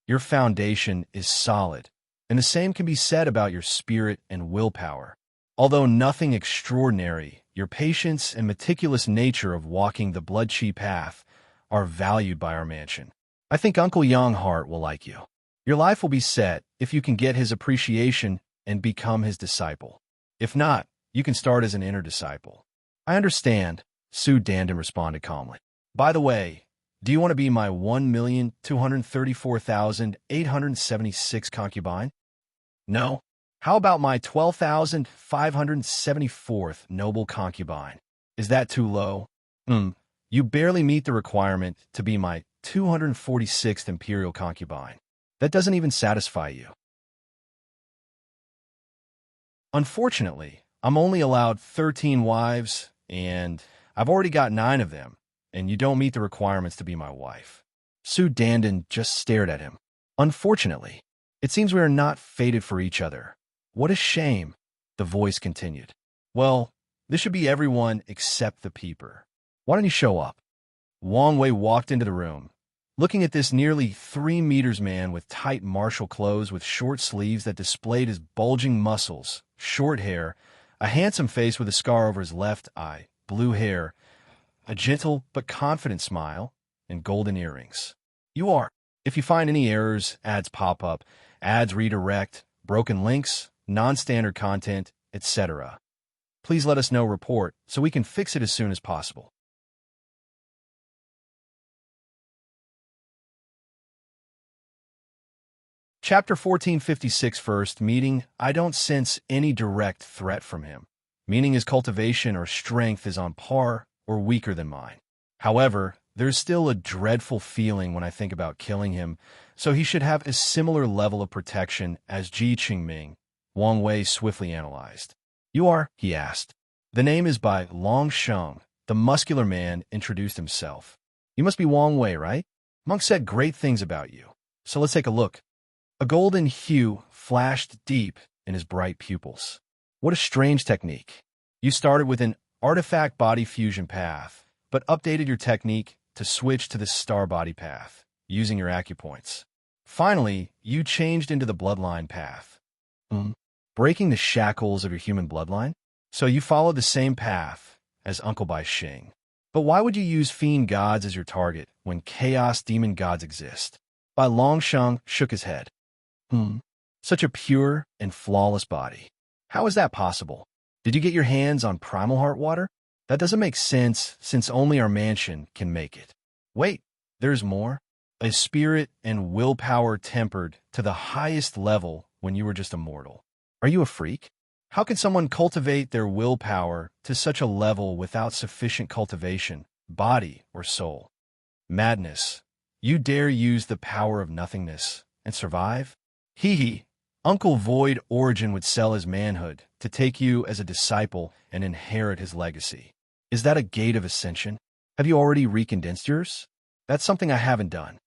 Your foundation is solid, and the same can be said about your spirit and willpower. Although nothing extraordinary, your patience and meticulous nature of walking the Blood Qi path are valued by our mansion. I think Uncle Yang Heart will like you. Your life will be set if you can get his appreciation and become his disciple. If not, you can start as an inner disciple. I understand, Su Dandan responded calmly. By the way, do you want to be my 1,234,876 concubine? No? How about my 12,574th noble concubine? Is that too low? You barely meet the requirement to be my 246th imperial concubine. That doesn't even satisfy you. Unfortunately, I'm only allowed 13 wives, and I've already got 9 of them, and you don't meet the requirements to be my wife. Su Dandan just stared at him. Unfortunately, it seems we are not fated for each other. What a shame, the voice continued. Well, this should be everyone except the peeper. Why don't you show up? Wang Wei walked into the room, looking at this nearly 3 meters man with tight martial clothes with short sleeves that displayed his bulging muscles, short hair, a handsome face with a scar over his left eye, blue hair, a gentle but confident smile, and golden earrings. You are. If you find any errors, ads pop up, ads redirect, broken links, non-standard content, etc., please let us know report so we can fix it as soon as possible. Chapter 1456 First Meeting. I don't sense any direct threat from him, meaning his cultivation or strength is on par or weaker than mine. However, there's still a dreadful feeling when I think about killing him, so he should have a similar level of protection as Chengming, Wang Wei swiftly analyzed. You are? He asked. The name is by Long Sheng. The muscular man introduced himself. You must be Wang Wei, right? Monk said great things about you. So let's take a look. A golden hue flashed deep in his bright pupils. What a strange technique. You started with an artifact body fusion path, but updated your technique to switch to the star body path, using your acupoints. Finally, you changed into the bloodline path. Breaking the shackles of your human bloodline? So you followed the same path as Uncle Bai Xing. But why would you use fiend gods as your target when chaos demon gods exist? Bai Longsheng shook his head. Such a pure and flawless body. How is that possible? Did you get your hands on primal heart water? That doesn't make sense since only our mansion can make it. Wait, there's more. A spirit and willpower tempered to the highest level when you were just a mortal. Are you a freak? How can someone cultivate their willpower to such a level without sufficient cultivation, body or soul? Madness. You dare use the power of nothingness and survive? Hee. Uncle Void Origin would sell his manhood to take you as a disciple and inherit his legacy. Is that a gate of ascension? Have you already recondensed yours? That's something I haven't done.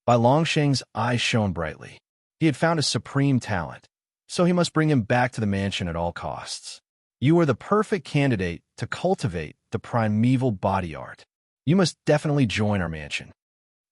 Bai Longsheng's eyes shone brightly. He had found a supreme talent, so he must bring him back to the mansion at all costs. You are the perfect candidate to cultivate the primeval body art. You must definitely join our mansion.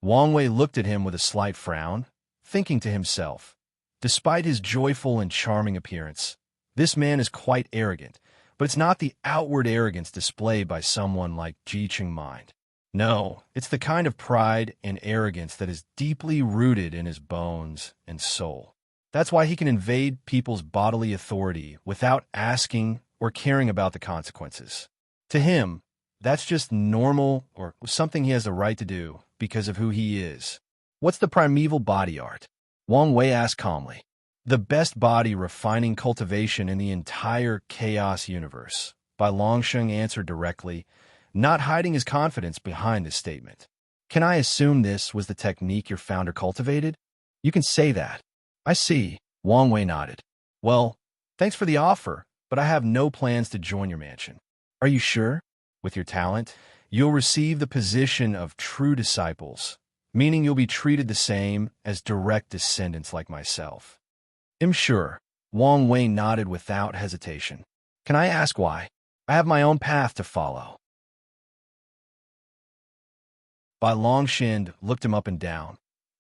Wang Wei looked at him with a slight frown, thinking to himself, despite his joyful and charming appearance, this man is quite arrogant, but it's not the outward arrogance displayed by someone like Chengming. No, it's the kind of pride and arrogance that is deeply rooted in his bones and soul. That's why he can invade people's bodily authority without asking or caring about the consequences. To him, that's just normal or something he has the right to do because of who he is. What's the primeval body art? Wang Wei asked calmly. The best body refining cultivation in the entire chaos universe. Bai Longsheng answered directly, not hiding his confidence behind this statement. Can I assume this was the technique your founder cultivated? You can say that. I see. Wang Wei nodded. Well, thanks for the offer, but I have no plans to join your mansion. Are you sure? With your talent, you'll receive the position of true disciples, meaning you'll be treated the same as direct descendants like myself. I'm sure. Wang Wei nodded without hesitation. Can I ask why? I have my own path to follow. Bai Longsheng looked him up and down.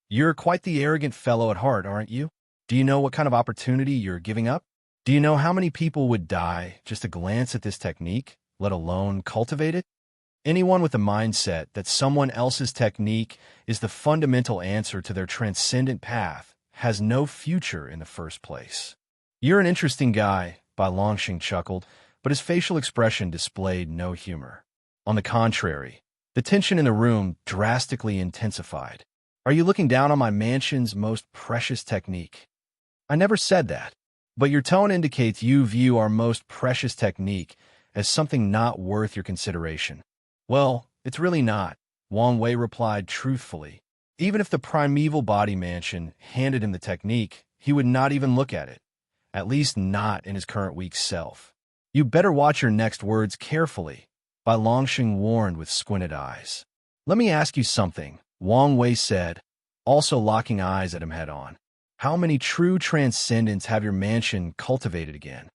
You're quite the arrogant fellow at heart, aren't you? Do you know what kind of opportunity you're giving up? Do you know how many people would die just to glance at this technique, let alone cultivate it? Anyone with a mindset that someone else's technique is the fundamental answer to their transcendent path has no future in the first place. You're an interesting guy, Bai Longsheng chuckled, but his facial expression displayed no humor. On the contrary, the tension in the room drastically intensified. Are you looking down on my mansion's most precious technique? I never said that, but your tone indicates you view our most precious technique as something not worth your consideration. Well, it's really not, Wang Wei replied truthfully. Even if the primeval body mansion handed him the technique, he would not even look at it, at least not in his current weak self. You better watch your next words carefully, Bai Longsheng warned with squinted eyes. Let me ask you something, Wang Wei said, also locking eyes at him head-on. How many true transcendents have your mansion cultivated again?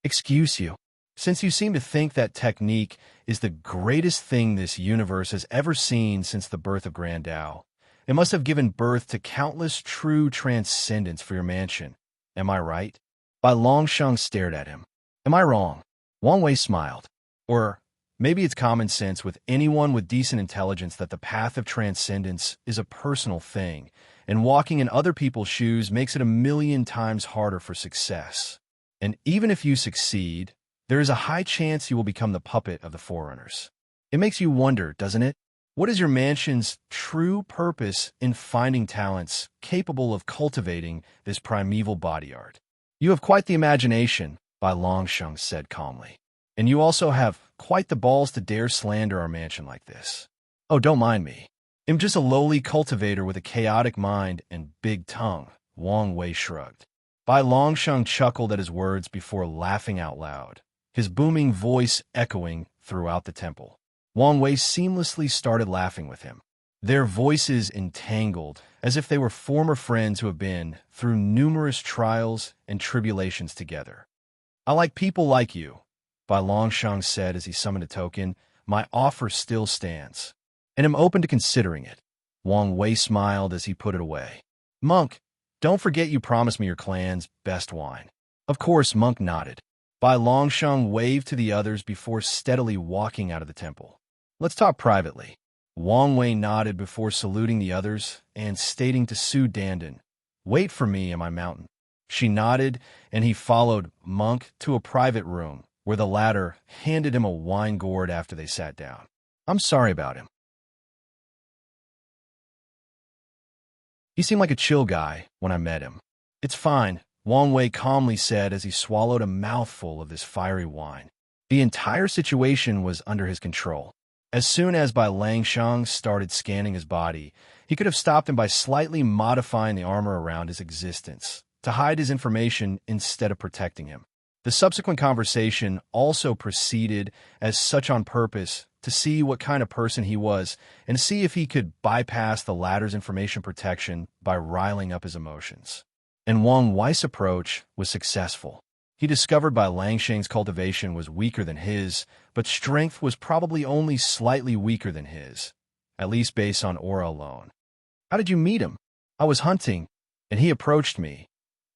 Excuse you. Since you seem to think that technique is the greatest thing this universe has ever seen since the birth of Grand Tao, it must have given birth to countless true transcendents for your mansion. Am I right? Bai Longsheng stared at him. Am I wrong? Wang Wei smiled. Or maybe it's common sense with anyone with decent intelligence that the path of transcendence is a personal thing, and walking in other people's shoes makes it 1,000,000 times harder for success. And even if you succeed, there is a high chance you will become the puppet of the Forerunners. It makes you wonder, doesn't it? What is your mansion's true purpose in finding talents capable of cultivating this primeval body art? You have quite the imagination, Bai Longsheng said calmly. And you also have quite the balls to dare slander our mansion like this. Oh, don't mind me. I'm just a lowly cultivator with a chaotic mind and big tongue, Wang Wei shrugged. Bai Longsheng chuckled at his words before laughing out loud. his booming voice echoing throughout the temple. Wang Wei seamlessly started laughing with him. Their voices entangled, as if they were former friends who have been through numerous trials and tribulations together. "I like people like you," Bai Longsheng said as he summoned a token. "My offer still stands, and am open to considering it." Wang Wei smiled as he put it away. "Monk, don't forget you promised me your clan's best wine." Of course, Monk nodded. Bai Longsheng waved to the others before steadily walking out of the temple. "Let's talk privately." Wang Wei nodded before saluting the others and stating to Su Dandan, "Wait for me in my mountain." She nodded, and he followed Monk to a private room, where the latter handed him a wine gourd after they sat down. "I'm sorry about him. He seemed like a chill guy when I met him." "It's fine," Wang Wei calmly said as he swallowed a mouthful of this fiery wine. The entire situation was under his control. As soon as Bai Longsheng started scanning his body, he could have stopped him by slightly modifying the armor around his existence to hide his information instead of protecting him. The subsequent conversation also proceeded as such on purpose to see what kind of person he was and to see if he could bypass the latter's information protection by riling up his emotions. And Wang Wei's approach was successful. He discovered Bai Longsheng's cultivation was weaker than his, but strength was probably only slightly weaker than his, at least based on aura alone. "How did you meet him?" "I was hunting, and he approached me,"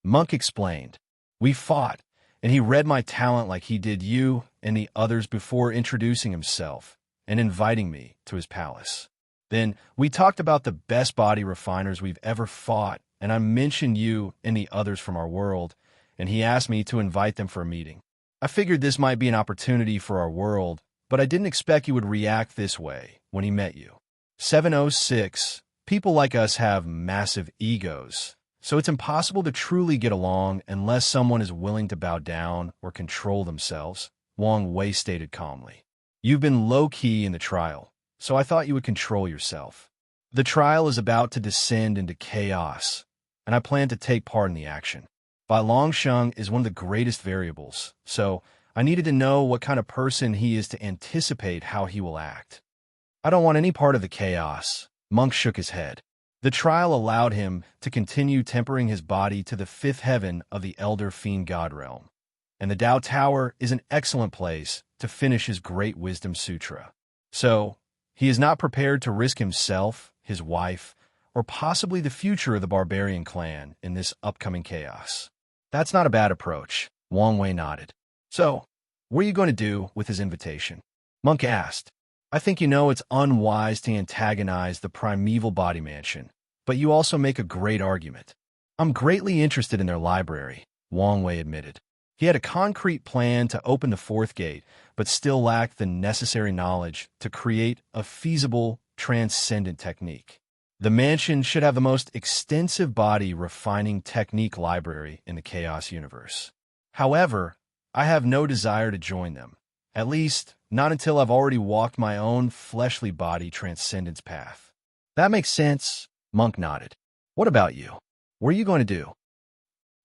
Monk explained. "We fought, and he read my talent like he did you and the others before introducing himself and inviting me to his palace. Then we talked about the best body refiners we've ever fought, and I mentioned you and the others from our world, and he asked me to invite them for a meeting. I figured this might be an opportunity for our world, but I didn't expect you would react this way when he met you. 706. People like us have massive egos, so it's impossible to truly get along unless someone is willing to bow down or control themselves," Wang Wei stated calmly. "You've been low-key in the trial, so I thought you would control yourself. The trial is about to descend into chaos, and I plan to take part in the action. Bai Longsheng is one of the greatest variables, so I needed to know what kind of person he is to anticipate how he will act." "I don't want any part of the chaos," Monk shook his head. The trial allowed him to continue tempering his body to the fifth heaven of the Elder Fiend God realm, and the Tao Tower is an excellent place to finish his Great Wisdom Sutra. So, he is not prepared to risk himself, his wife, or possibly the future of the barbarian clan in this upcoming chaos. "That's not a bad approach," Wang Wei nodded. "So, what are you going to do with his invitation?" Monk asked. "I think you know it's unwise to antagonize the primeval body mansion, but you also make a great argument." "I'm greatly interested in their library," Wang Wei admitted. He had a concrete plan to open the fourth gate, but still lacked the necessary knowledge to create a feasible, transcendent technique. The mansion should have the most extensive body refining technique library in the Chaos universe. However, I have no desire to join them, at least not until I've already walked my own fleshly body transcendence path. "That makes sense," Monk nodded. "What about you? What are you going to do?"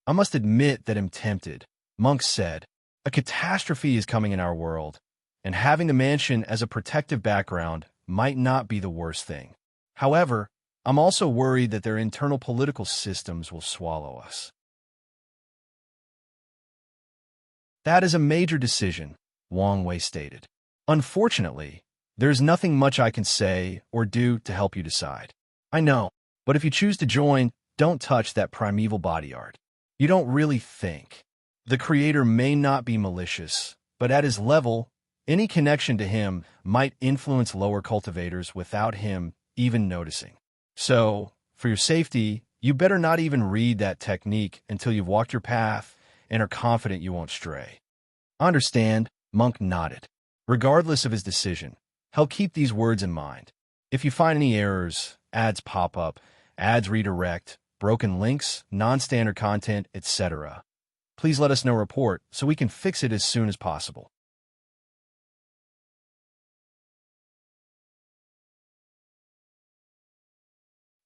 "I must admit that I'm tempted," Monk said. "A catastrophe is coming in our world, and having the mansion as a protective background might not be the worst thing. However, I'm also worried that their internal political systems will swallow us." "That is a major decision," Wang Wei stated. "Unfortunately, there's nothing much I can say or do to help you decide." "I know, but if you choose to join, don't touch that primeval body art. You don't really think. The creator may not be malicious, but at his level, any connection to him might influence lower cultivators without him even noticing. So, for your safety, you better not even read that technique until you've walked your path and are confident you won't stray." "I understand," Monk nodded. Regardless of his decision, he'll keep these words in mind. If you find any errors, ads pop up, ads redirect, broken links, non-standard content, etc., please let us know report so we can fix it as soon as possible.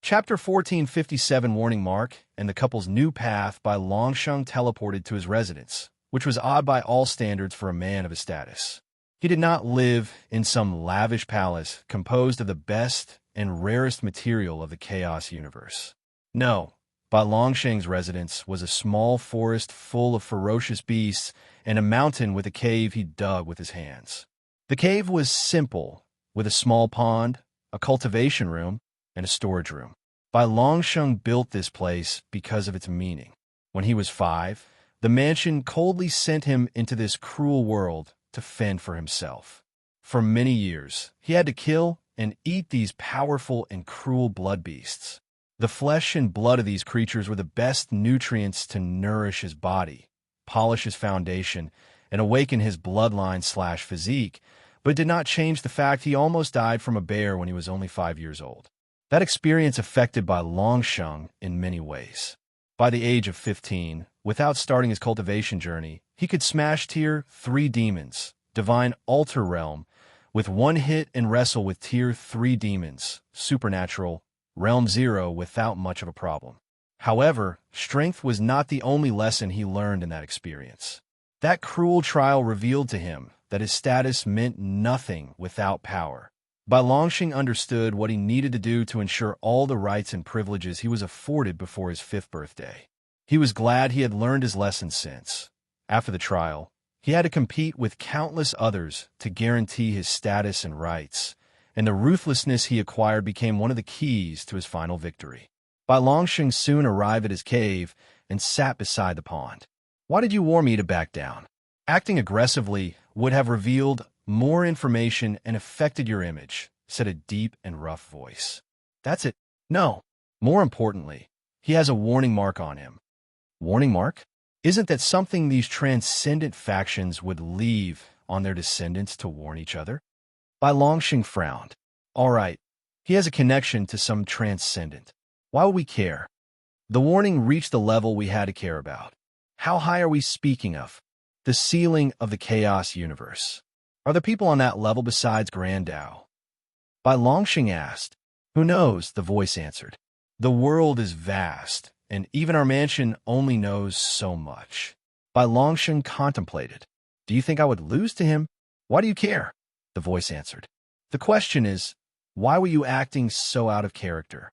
Chapter 1457 Warning Mark and the couple's new path by Longsheng teleported to his residence, which was odd by all standards for a man of his status. He did not live in some lavish palace composed of the best and rarest material of the chaos universe. No, Bai Longsheng's residence was a small forest full of ferocious beasts and a mountain with a cave he dug with his hands. The cave was simple, with a small pond, a cultivation room, and a storage room. Bai Longsheng built this place because of its meaning. When he was 5, the mansion coldly sent him into this cruel world to fend for himself. For many years, he had to kill and eat these powerful and cruel blood beasts. The flesh and blood of these creatures were the best nutrients to nourish his body, polish his foundation, and awaken his bloodline/physique, but did not change the fact he almost died from a bear when he was only 5 years old. That experience affected Bai Longsheng in many ways. By the age of 15, without starting his cultivation journey, he could smash Tier 3 demons, Divine Altar Realm, with one hit and wrestle with Tier 3 demons, Supernatural, Realm 0 without much of a problem. However, strength was not the only lesson he learned in that experience. That cruel trial revealed to him that his status meant nothing without power. Bai Longsheng understood what he needed to do to ensure all the rights and privileges he was afforded before his 5th birthday. He was glad he had learned his lesson since. After the trial, he had to compete with countless others to guarantee his status and rights, and the ruthlessness he acquired became one of the keys to his final victory. Bai Longsheng soon arrived at his cave and sat beside the pond. "Why did you warn me to back down? Acting aggressively would have revealed more information and affected your image," said a deep and rough voice. "That's it." "No. More importantly, he has a warning mark on him." "Warning mark? Isn't that something these transcendent factions would leave on their descendants to warn each other?" Bai Longsheng frowned. "All right, he has a connection to some transcendent. Why would we care?" The warning reached the level we had to care about. How high are we speaking of? The ceiling of the chaos universe. Are there people on that level besides Grand Dao? Bai Longsheng asked. "Who knows?" the voice answered. "The world is vast, and even our mansion only knows so much." Bai Longsheng contemplated. "Do you think I would lose to him?" "Why do you care?" the voice answered. "The question is, why were you acting so out of character?"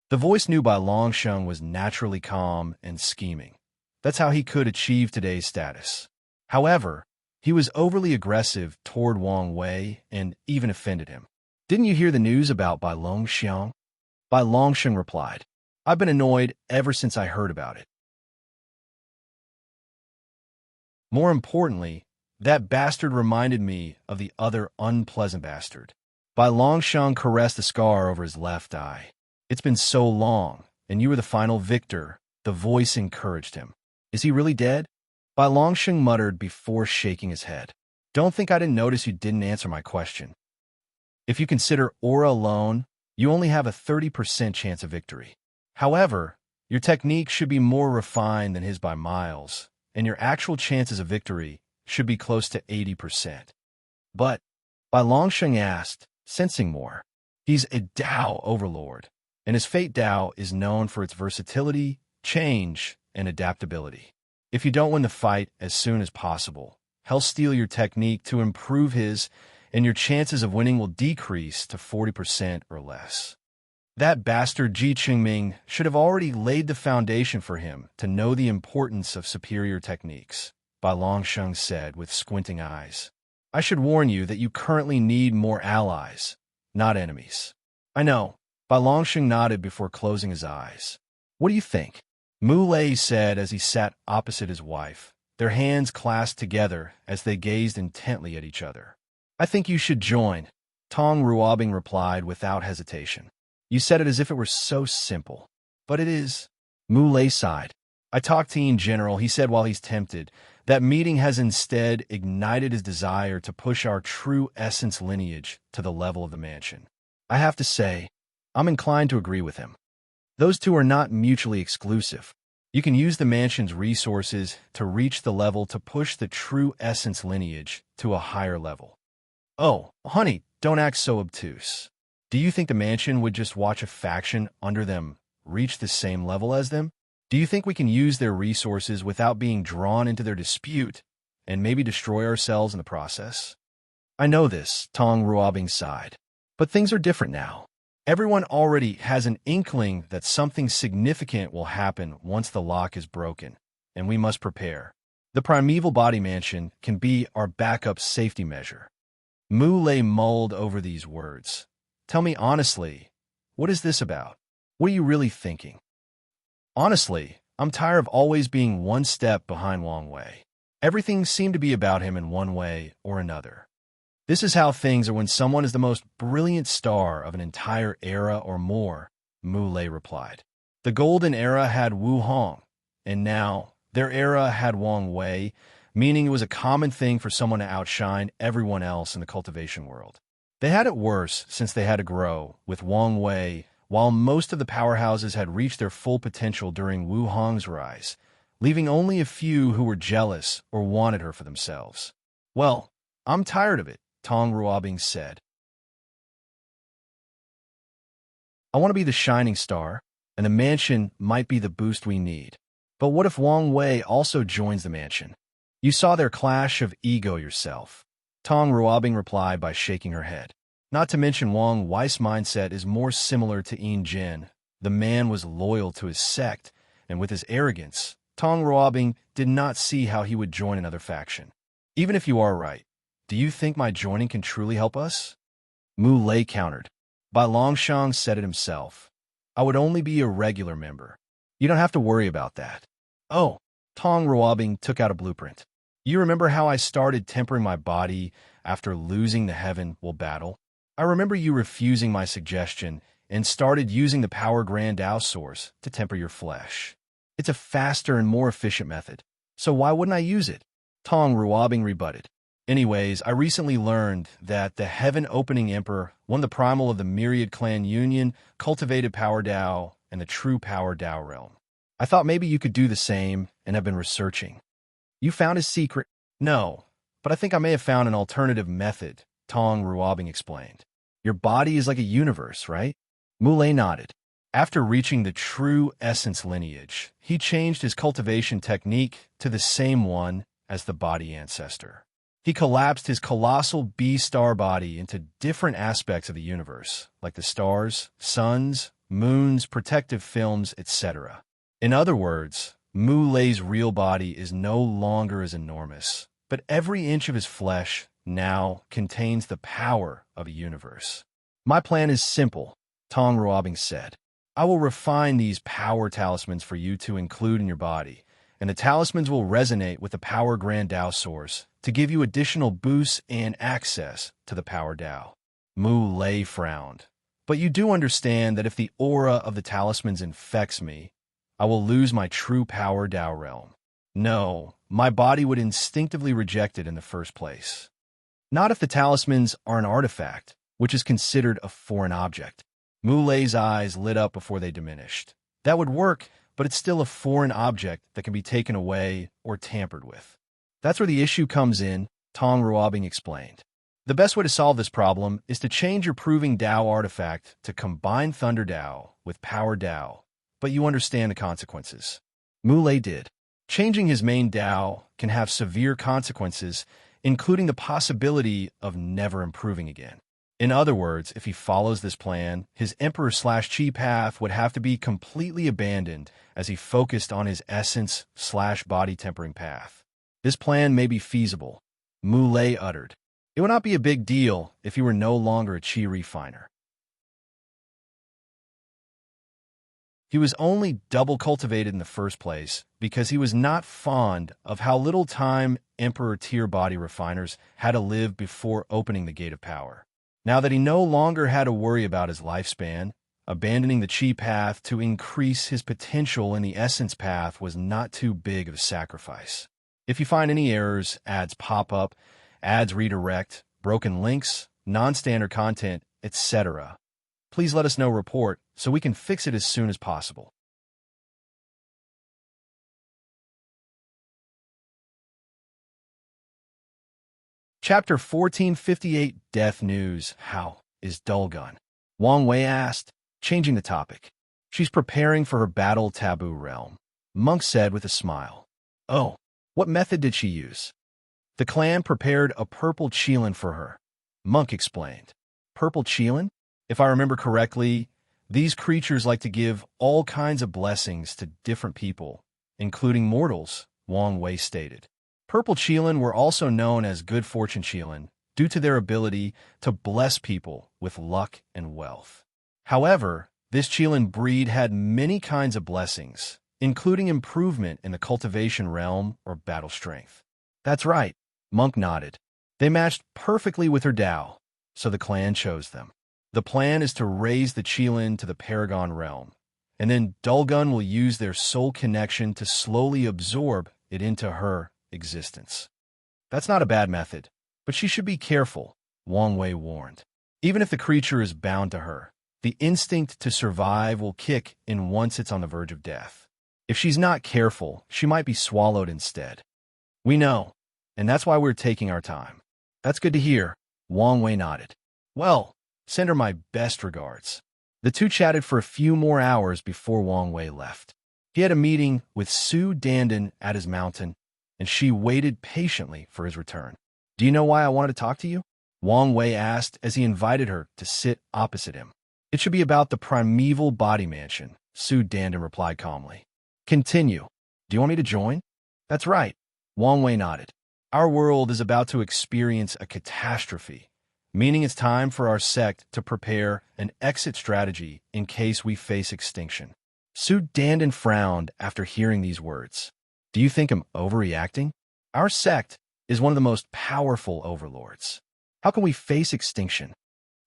The voice knew Bai Longsheng was naturally calm and scheming. That's how he could achieve today's status. However, he was overly aggressive toward Wang Wei and even offended him. "Didn't you hear the news about Bai Longsheng?" Bai Longsheng replied, "I've been annoyed ever since I heard about it. More importantly, that bastard reminded me of the other unpleasant bastard." Bai Longsheng caressed the scar over his left eye. "It's been so long, and you were the final victor," the voice encouraged him. "Is he really dead?" Bai Longsheng muttered before shaking his head. "Don't think I didn't notice you didn't answer my question. If you consider aura alone, you only have a 30% chance of victory. However, your technique should be more refined than his by miles, and your actual chances of victory should be close to 80%. "But," Bai Longsheng asked, sensing more, "he's a Dao overlord, and his Fate Dao is known for its versatility, change, and adaptability. If you don't win the fight as soon as possible, he'll steal your technique to improve his, and your chances of winning will decrease to 40% or less. That bastard Chengming should have already laid the foundation for him to know the importance of superior techniques," Bai Longsheng said with squinting eyes. "I should warn you that you currently need more allies, not enemies." "I know." Bai Longsheng nodded before closing his eyes. "What do you think?" Mu Lei said as he sat opposite his wife, their hands clasped together as they gazed intently at each other. "I think you should join," Tong Ruobing replied without hesitation. "You said it as if it were so simple." "But it is." Mu Lei sighed. "I talked to Yin General, he said while he's tempted. That meeting has instead ignited his desire to push our true essence lineage to the level of the mansion. I have to say, I'm inclined to agree with him. Those two are not mutually exclusive. You can use the mansion's resources to reach the level to push the true essence lineage to a higher level." "Oh, honey, don't act so obtuse. Do you think the mansion would just watch a faction under them reach the same level as them?" Do you think we can use their resources without being drawn into their dispute and maybe destroy ourselves in the process? I know this, Tong Ruobing sighed. But things are different now. Everyone already has an inkling that something significant will happen once the lock is broken, and we must prepare. The primeval body mansion can be our backup safety measure. Mu Lei mulled over these words. Tell me honestly, what is this about? What are you really thinking? Honestly, I'm tired of always being one step behind Wang Wei. Everything seemed to be about him in one way or another. This is how things are when someone is the most brilliant star of an entire era or more, Mu Lei replied. The golden era had Wu Hong, and now their era had Wang Wei, meaning it was a common thing for someone to outshine everyone else in the cultivation world. They had it worse since they had to grow with Wang Wei, while most of the powerhouses had reached their full potential during Wu Hong's rise, leaving only a few who were jealous or wanted her for themselves. Well, I'm tired of it, Tong Ruobing said. I want to be the shining star, and the mansion might be the boost we need. But what if Wang Wei also joins the mansion? You saw their clash of ego yourself. Tong Ruobing replied by shaking her head. Not to mention Wang Wei's mindset is more similar to Yin Jin. The man was loyal to his sect, and with his arrogance, Tong Ruobing did not see how he would join another faction. Even if you are right, do you think my joining can truly help us? Mu Lei countered. Bai Longshang said it himself. I would only be a regular member. You don't have to worry about that. Oh, Tong Ruobing took out a blueprint. You remember how I started tempering my body after losing the Heaven Will battle? I remember you refusing my suggestion and started using the Power Grand Dao Source to temper your flesh. It's a faster and more efficient method, so why wouldn't I use it? Tong Ruobing rebutted. Anyways, I recently learned that the Heaven-Opening Emperor, one of the primal of the Myriad Clan Union, cultivated Power Dao and the true Power Dao realm. I thought maybe you could do the same and have been researching. You found his secret? No, but I think I may have found an alternative method, Tong Ruobing explained. Your body is like a universe, right? Mu Lei nodded. After reaching the true essence lineage, he changed his cultivation technique to the same one as the body ancestor. He collapsed his colossal B-star body into different aspects of the universe, like the stars, suns, moons, protective films, etc. In other words, Mu Lei's real body is no longer as enormous, but every inch of his flesh now contains the power of a universe. My plan is simple, Tong Ruobing said. I will refine these power talismans for you to include in your body, and the talismans will resonate with the Power Grand Dao Source to give you additional boosts and access to the Power Dao. Mu Lei frowned. But you do understand that if the aura of the talismans infects me, I will lose my true Power Dao realm. No, my body would instinctively reject it in the first place. Not if the talismans are an artifact, which is considered a foreign object. Mu Lei's eyes lit up before they diminished. That would work, but it's still a foreign object that can be taken away or tampered with. That's where the issue comes in, Tong Ruobing explained. The best way to solve this problem is to change your Proving Dao artifact to combine Thunder Dao with Power Dao, but you understand the consequences. Mu Lei did. Changing his main Dao can have severe consequences, including the possibility of never improving again. In other words, if he follows this plan, his Emperor/Chi path would have to be completely abandoned as he focused on his essence/body tempering path. This plan may be feasible, Mu Lei uttered. It would not be a big deal if he were no longer a Chi refiner. He was only double cultivated in the first place because he was not fond of how little time Emperor-tier body refiners had to live before opening the Gate of Power. Now that he no longer had to worry about his lifespan, abandoning the Chi path to increase his potential in the Essence path was not too big of a sacrifice. If you find any errors, ads pop up, ads redirect, broken links, non-standard content, etc., please let us know report so we can fix it as soon as possible. Chapter 1458 Death News. How is Dulgun? Wang Wei asked, changing the topic. She's preparing for her battle taboo realm. Monk said with a smile. Oh, what method did she use? The clan prepared a purple Qilin for her, Monk explained. Purple Qilin? If I remember correctly, these creatures like to give all kinds of blessings to different people, including mortals, Wang Wei stated. Purple Qilin were also known as good fortune Qilin due to their ability to bless people with luck and wealth. However, this Qilin breed had many kinds of blessings, including improvement in the cultivation realm or battle strength. That's right, Monk nodded. They matched perfectly with her Tao, so the clan chose them. The plan is to raise the Qilin to the Paragon realm, and then Dulgun will use their soul connection to slowly absorb it into her existence. That's not a bad method, but she should be careful, Wang Wei warned. Even if the creature is bound to her, the instinct to survive will kick in once it's on the verge of death. If she's not careful, she might be swallowed instead. We know, and that's why we're taking our time. That's good to hear, Wang Wei nodded. Well, send her my best regards. The two chatted for a few more hours before Wang Wei left. He had a meeting with Su Dandan at his mountain, and she waited patiently for his return. Do you know why I wanted to talk to you? Wang Wei asked as he invited her to sit opposite him. It should be about the primeval body mansion, Su Dandan replied calmly. Continue. Do you want me to join? That's right, Wang Wei nodded. Our world is about to experience a catastrophe, meaning it's time for our sect to prepare an exit strategy in case we face extinction. Su Dandan frowned after hearing these words. Do you think I'm overreacting? Our sect is one of the most powerful overlords. How can we face extinction?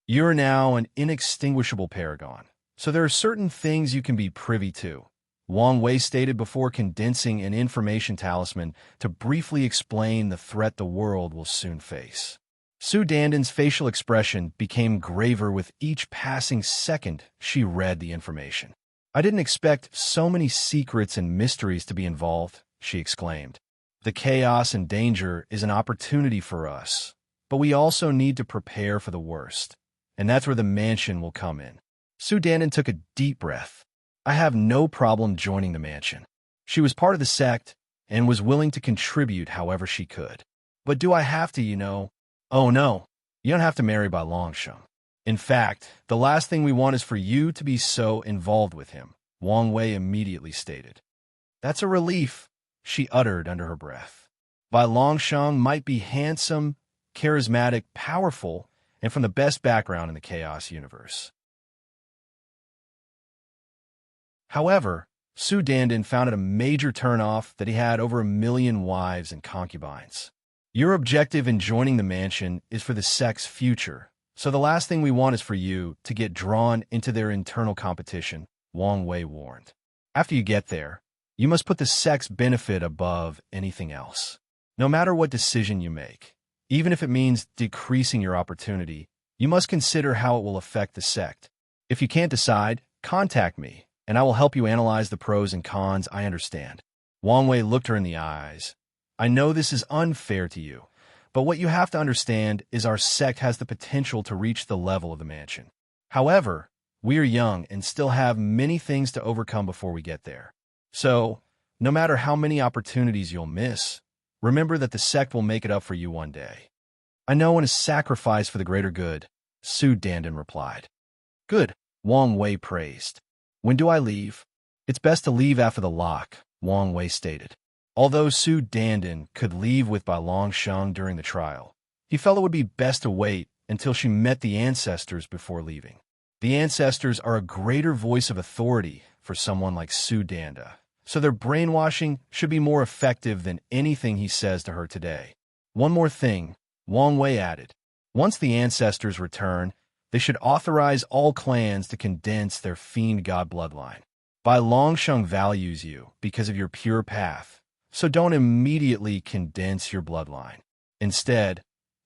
You're now an inextinguishable paragon, so there are certain things you can be privy to, Wang Wei stated before condensing an information talisman to briefly explain the threat the world will soon face. Su Dandan's facial expression became graver with each passing second she read the information. I didn't expect so many secrets and mysteries to be involved, she exclaimed. The chaos and danger is an opportunity for us, but we also need to prepare for the worst, and that's where the mansion will come in. Su Dandan took a deep breath. I have no problem joining the mansion. She was part of the sect and was willing to contribute however she could. But do I have to, Oh no, you don't have to marry by Longsheng. In fact, the last thing we want is for you to be so involved with him, Wang Wei immediately stated. That's a relief, she uttered under her breath. Bai Longsheng might be handsome, charismatic, powerful, and from the best background in the Chaos universe. However, Su Dandan found it a major turnoff that he had over 1 million wives and concubines. Your objective in joining the mansion is for the sect's future, so the last thing we want is for you to get drawn into their internal competition, Wang Wei warned. After you get there, you must put the sect's benefit above anything else. No matter what decision you make, even if it means decreasing your opportunity, you must consider how it will affect the sect. If you can't decide, contact me, and I will help you analyze the pros and cons. I understand. Wang Wei looked her in the eyes. I know this is unfair to you, but what you have to understand is our sect has the potential to reach the level of the mansion. However, we are young and still have many things to overcome before we get there. So, no matter how many opportunities you'll miss, remember that the sect will make it up for you one day. I know in a sacrifice for the greater good, Su Dandan replied. Good, Wang Wei praised. When do I leave? It's best to leave after the lock, Wang Wei stated. Although Su Dandan could leave with Bai Longsheng during the trial, he felt it would be best to wait until she met the ancestors before leaving. The ancestors are a greater voice of authority for someone like Su Dandan, so their brainwashing should be more effective than anything he says to her today. One more thing, Wang Wei added. Once the ancestors return, they should authorize all clans to condense their fiend god bloodline. Bai Longsheng values you because of your pure path, so don't immediately condense your bloodline. Instead,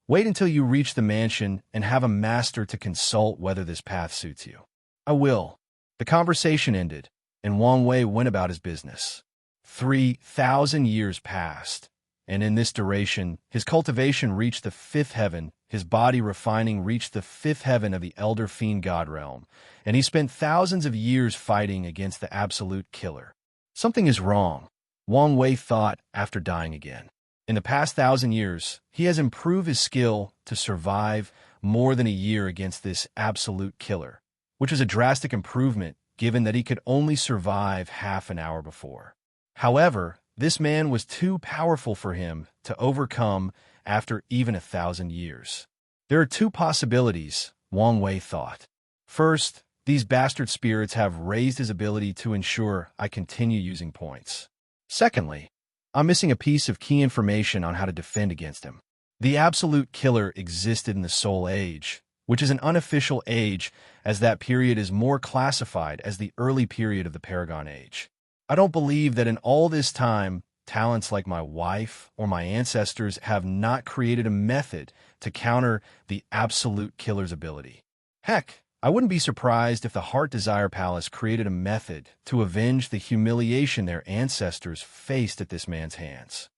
wait until you reach the mansion and have a master to consult whether this path suits you. I will. The conversation ended, and Wang Wei went about his business. 3,000 years passed, and in this duration, his cultivation reached the 5th heaven, his body refining reached the 5th heaven of the Elder Fiend God realm, and he spent thousands of years fighting against the absolute killer. Something is wrong, Wang Wei thought after dying again. In the past 1,000 years, he has improved his skill to survive more than a year against this absolute killer, which was a drastic improvement given that he could only survive half an hour before. However, this man was too powerful for him to overcome after even 1,000 years. There are two possibilities, Wang Wei thought. First, these bastard spirits have raised his ability to ensure I continue using points. Secondly, I'm missing a piece of key information on how to defend against him. The absolute killer existed in the Soul Age, which is an unofficial age as that period is more classified as the early period of the Paragon Age. I don't believe that in all this time, talents like my wife or my ancestors have not created a method to counter the absolute killer's ability. Heck, I wouldn't be surprised if the Heart Desire Palace created a method to avenge the humiliation their ancestors faced at this man's hands.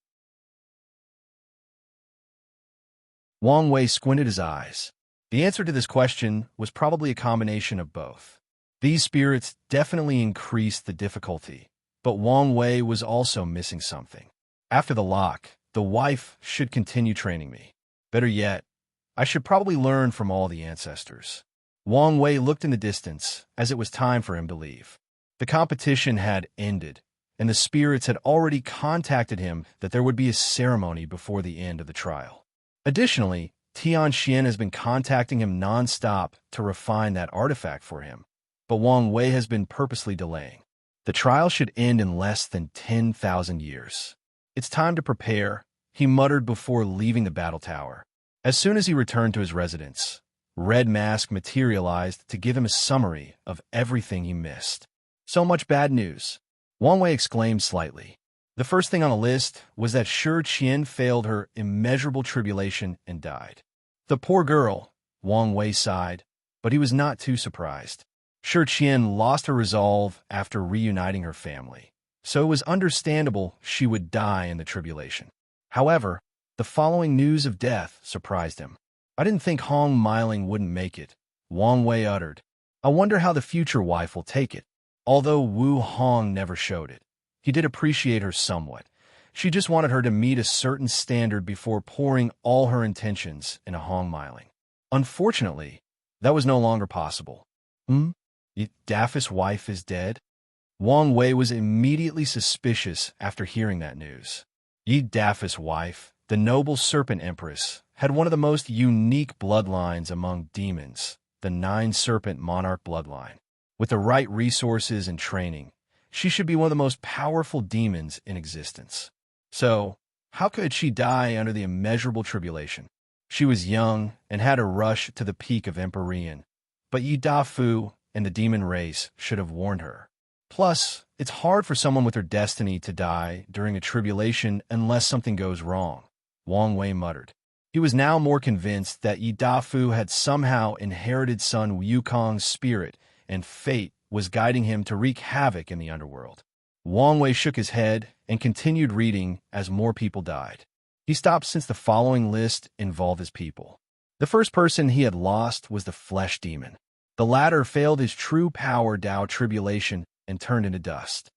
Wang Wei squinted his eyes. The answer to this question was probably a combination of both. These spirits definitely increased the difficulty, but Wang Wei was also missing something. After the lock, the wife should continue training me. Better yet, I should probably learn from all the ancestors. Wang Wei looked in the distance as it was time for him to leave. The competition had ended, and the spirits had already contacted him that there would be a ceremony before the end of the trial. Additionally, Tian has been contacting him non-stop to refine that artifact for him, but Wang Wei has been purposely delaying. The trial should end in less than 10,000 years. It's time to prepare, he muttered before leaving the battle tower. As soon as he returned to his residence, Red Mask materialized to give him a summary of everything he missed. So much bad news, Wang Wei exclaimed slightly. The first thing on the list was that Tian failed her immeasurable tribulation and died. The poor girl, Wang Wei sighed, but he was not too surprised. Tian lost her resolve after reuniting her family, so it was understandable she would die in the tribulation. However, the following news of death surprised him. I didn't think Hong Miling wouldn't make it, Wang Wei uttered. I wonder how the future wife will take it. Although Wu Hong never showed it, he did appreciate her somewhat. She just wanted her to meet a certain standard before pouring all her intentions into Hong Miling. Unfortunately, that was no longer possible. Daph's wife is dead? Wang Wei was immediately suspicious after hearing that news. Daph's wife, the noble serpent empress, had one of the most unique bloodlines among demons, the Nine-Serpent Monarch bloodline. With the right resources and training, she should be one of the most powerful demons in existence. So, how could she die under the immeasurable tribulation? She was young and had a rush to the peak of Empyrean, but Yi Dafu and the demon race should have warned her. Plus, it's hard for someone with her destiny to die during a tribulation unless something goes wrong, Wang Wei muttered. He was now more convinced that Yi Dafu had somehow inherited Sun Wukong's spirit, and fate was guiding him to wreak havoc in the underworld. Wang Wei shook his head and continued reading as more people died. He stopped since the following list involved his people. The first person he had lost was the Flesh Demon. The latter failed his true power Dao Tribulation and turned into dust.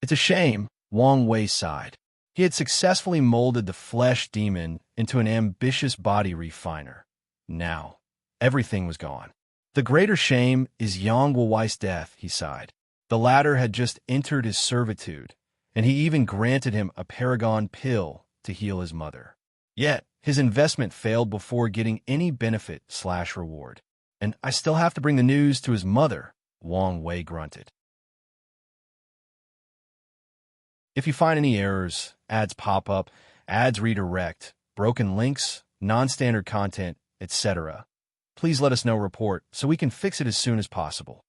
It's a shame, Wang Wei sighed. He had successfully molded the Flesh Demon into an ambitious body refiner. Now, everything was gone. The greater shame is Yang Wei's death, he sighed. The latter had just entered his servitude, and he even granted him a Paragon pill to heal his mother. Yet, his investment failed before getting any benefit/reward. And I still have to bring the news to his mother, Wang Wei grunted. If you find any errors, ads pop up, ads redirect, broken links, non-standard content, etc., please let us know report so we can fix it as soon as possible.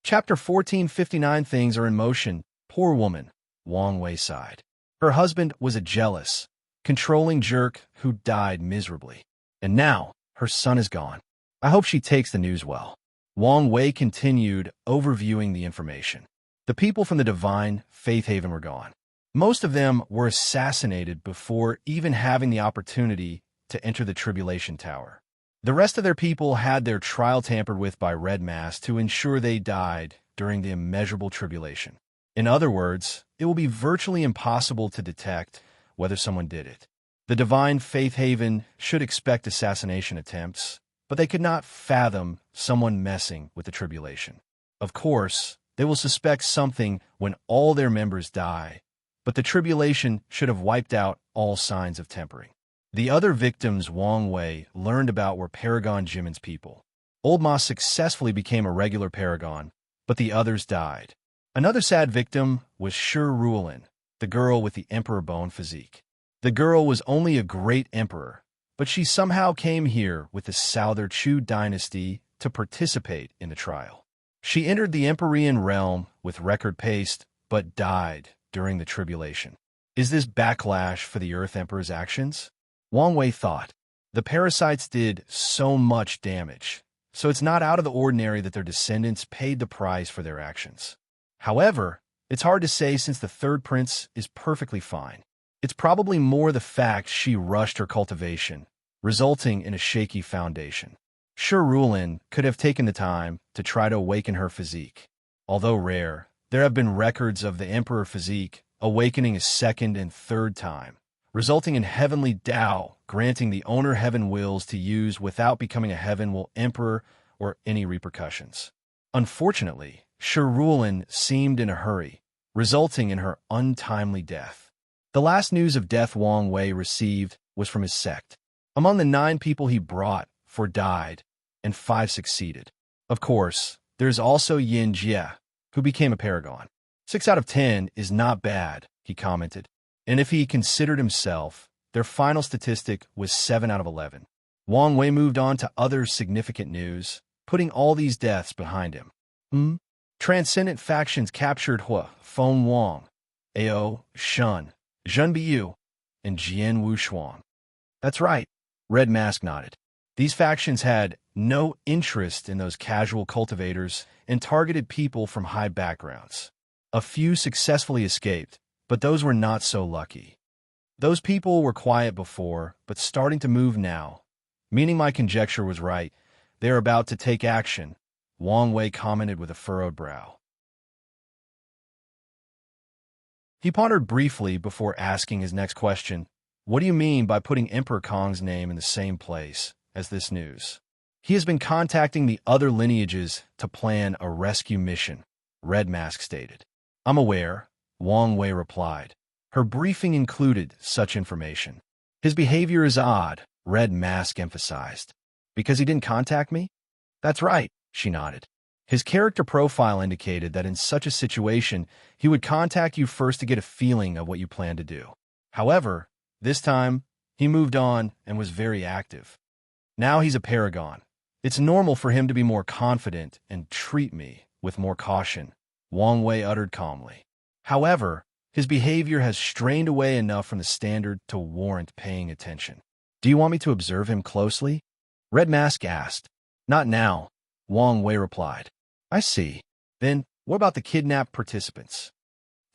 Chapter 1459 Things are in motion. Poor woman, Wang Wei sighed. Her husband was a jealous, controlling jerk who died miserably. And now, her son is gone. I hope she takes the news well. Wang Wei continued overviewing the information. The people from the Divine Faith Haven were gone. Most of them were assassinated before even having the opportunity to enter the Tribulation Tower. The rest of their people had their trial tampered with by Red Mask to ensure they died during the immeasurable tribulation. In other words, it will be virtually impossible to detect whether someone did it. The Divine Faith Haven should expect assassination attempts, but they could not fathom someone messing with the tribulation. Of course, they will suspect something when all their members die, but the tribulation should have wiped out all signs of tempering. The other victims Wang Wei learned about were Paragon Jimin's people. Old Ma successfully became a regular Paragon, but the others died. Another sad victim was Shi Ruolin, the girl with the emperor bone physique. The girl was only a great emperor, but she somehow came here with the Souther Chu dynasty to participate in the trial. She entered the Empyrean realm with record pace, but died during the tribulation. Is this backlash for the Earth Emperor's actions? Wang Wei thought. The parasites did so much damage, so it's not out of the ordinary that their descendants paid the price for their actions. However, it's hard to say since the third prince is perfectly fine. It's probably more the fact she rushed her cultivation, resulting in a shaky foundation. Shi Ruolin could have taken the time to try to awaken her physique. Although rare, there have been records of the emperor physique awakening a second and third time, resulting in heavenly Tao, granting the owner heaven wills to use without becoming a heaven will emperor or any repercussions. Unfortunately, Shi Ruolin seemed in a hurry, resulting in her untimely death. The last news of death Wang Wei received was from his sect. Among the 9 people he brought, 4 died, and 5 succeeded. Of course, there's also Yin Jie, who became a Paragon. 6 out of 10 is not bad, he commented. And if he considered himself, their final statistic was 7 out of 11. Wang Wei moved on to other significant news, putting all these deaths behind him. Transcendent factions captured Hua, Feng Wang, Ao, Shun, Zhen Biyu, and Jian Wu Xuan. That's right, Red Mask nodded. These factions had no interest in those casual cultivators and targeted people from high backgrounds. A few successfully escaped, but those were not so lucky. Those people were quiet before, but starting to move now, meaning my conjecture was right. They are about to take action, Wang Wei commented with a furrowed brow. He pondered briefly before asking his next question. What do you mean by putting Emperor Kong's name in the same place as this news? He has been contacting the other lineages to plan a rescue mission, Red Mask stated. I'm aware, Wang Wei replied. Her briefing included such information. His behavior is odd, Red Mask emphasized. Because he didn't contact me? That's right, she nodded. His character profile indicated that in such a situation, he would contact you first to get a feeling of what you plan to do. However, this time, he moved on and was very active. Now he's a Paragon. It's normal for him to be more confident and treat me with more caution, Wang Wei uttered calmly. However, his behavior has strained away enough from the standard to warrant paying attention. Do you want me to observe him closely? Red Mask asked. Not now, Wang Wei replied. I see. Then, what about the kidnapped participants?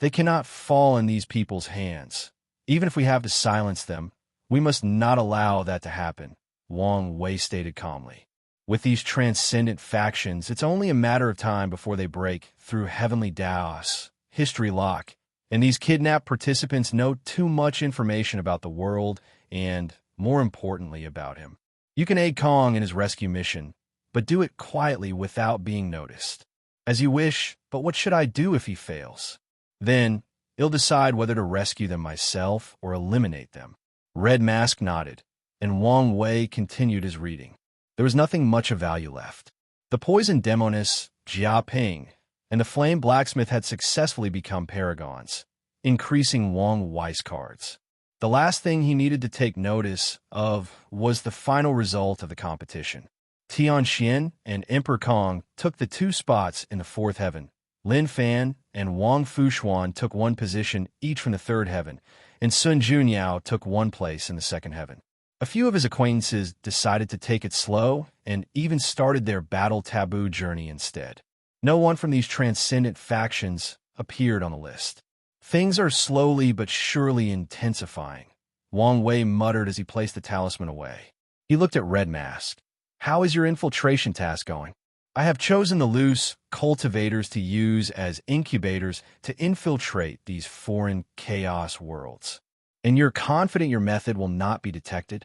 They cannot fall in these people's hands. Even if we have to silence them, we must not allow that to happen, Wang Wei stated calmly. With these transcendent factions, it's only a matter of time before they break through Heavenly Daos, History Lock, and these kidnapped participants know too much information about the world and, more importantly, about him. You can aid Kong in his rescue mission, but do it quietly without being noticed. As you wish, but what should I do if he fails? Then, I'll decide whether to rescue them myself or eliminate them. Red Mask nodded, and Wang Wei continued his reading. There was nothing much of value left. The poison demoness, Jia Ping, and the flame blacksmith had successfully become paragons, increasing Wang Wei's cards. The last thing he needed to take notice of was the final result of the competition. Tian Xian and Emperor Kong took the 2 spots in the 4th heaven. Lin Fan and Wang Fushuan took 1 position each from the 3rd heaven, and Sun Junyao took 1 place in the 2nd heaven. A few of his acquaintances decided to take it slow and even started their battle taboo journey instead. No one from these transcendent factions appeared on the list. Things are slowly but surely intensifying, Wang Wei muttered as he placed the talisman away. He looked at Red Mask. How is your infiltration task going? I have chosen the loose cultivators to use as incubators to infiltrate these foreign chaos worlds. And you're confident your method will not be detected?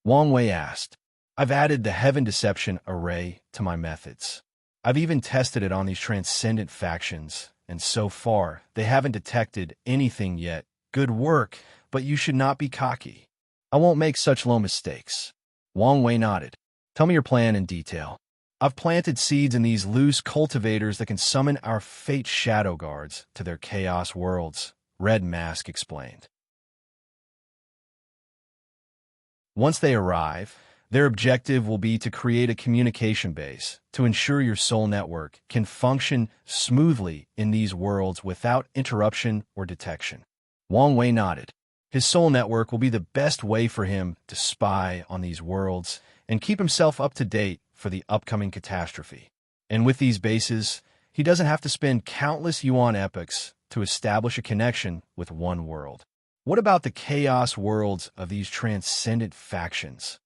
Wang Wei asked. I've added the Heaven Deception array to my methods. I've even tested it on these transcendent factions, and so far, they haven't detected anything yet. Good work, but you should not be cocky. I won't make such low mistakes. Wang Wei nodded. Tell me your plan in detail. I've planted seeds in these loose cultivators that can summon our fate shadow guards to their chaos worlds, Red Mask explained. Once they arrive, their objective will be to create a communication base to ensure your soul network can function smoothly in these worlds without interruption or detection. Wang Wei nodded. His soul network will be the best way for him to spy on these worlds and keep himself up to date for the upcoming catastrophe. And with these bases, he doesn't have to spend countless yuan epochs to establish a connection with one world. What about the chaos worlds of these transcendent factions?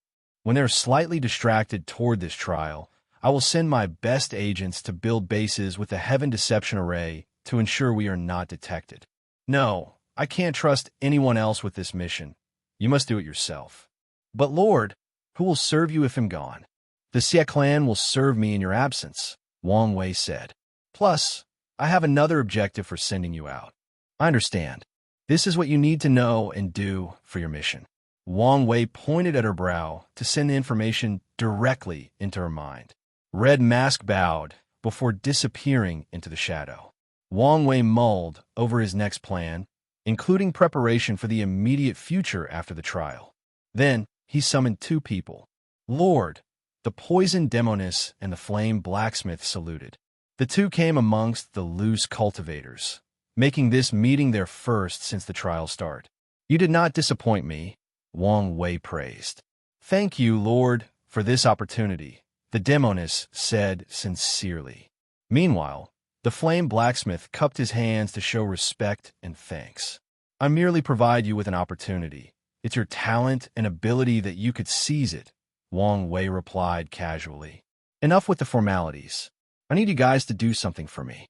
When they're slightly distracted toward this trial, I will send my best agents to build bases with the Heaven Deception array to ensure we are not detected. No, I can't trust anyone else with this mission. You must do it yourself. But Lord, who will serve you if I'm gone? The Xie clan will serve me in your absence, Wang Wei said. Plus, I have another objective for sending you out. I understand. This is what you need to know and do for your mission. Wang Wei pointed at her brow to send the information directly into her mind. Red Mask bowed before disappearing into the shadow. Wang Wei mulled over his next plan, including preparation for the immediate future after the trial. Then he summoned two people. Lord, the poison demoness and the flame blacksmith saluted. The two came amongst the loose cultivators, making this meeting their first since the trial start. You did not disappoint me, Wang Wei praised. Thank you, Lord, for this opportunity, the demoness said sincerely. Meanwhile, the flame blacksmith cupped his hands to show respect and thanks. I merely provide you with an opportunity. It's your talent and ability that you could seize it, Wang Wei replied casually. Enough with the formalities. I need you guys to do something for me.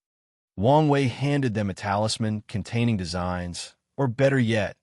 Wang Wei handed them a talisman containing designs, or better yet,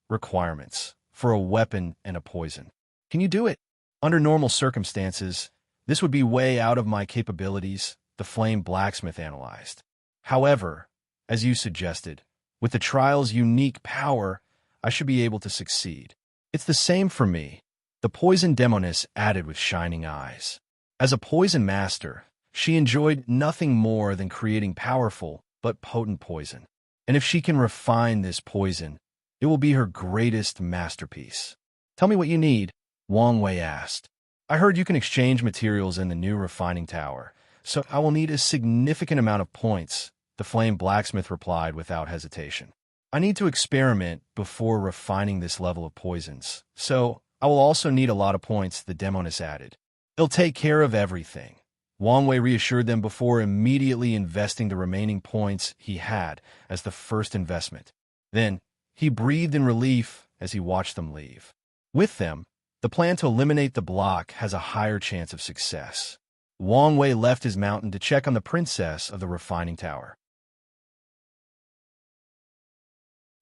requirements, for a weapon and a poison. Can you do it? Under normal circumstances, this would be way out of my capabilities, the flame blacksmith analyzed. However, as you suggested, with the trial's unique power, I should be able to succeed. It's the same for me, the poison demoness added with shining eyes. As a poison master, she enjoyed nothing more than creating powerful but potent poison. And if she can refine this poison, it will be her greatest masterpiece. Tell me what you need, Wang Wei asked. I heard you can exchange materials in the new refining tower, so I will need a significant amount of points, the flame blacksmith replied without hesitation. I need to experiment before refining this level of poisons, so I will also need a lot of points, the demoness added. It'll take care of everything. Wang Wei reassured them before immediately investing the remaining points he had as the first investment. Then, he breathed in relief as he watched them leave. With them, the plan to eliminate the block has a higher chance of success. Wang Wei left his mountain to check on the princess of the refining tower.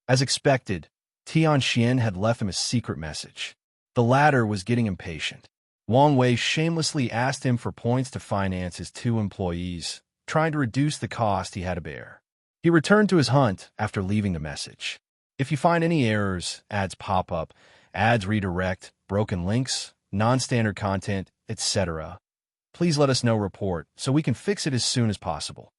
As expected, Tian had left him a secret message. The latter was getting impatient. Wang Wei shamelessly asked him for points to finance his two employees, trying to reduce the cost he had to bear. He returned to his hunt after leaving the message. If you find any errors, ads pop up, ads redirect, broken links, non-standard content, etc., please let us know report so we can fix it as soon as possible.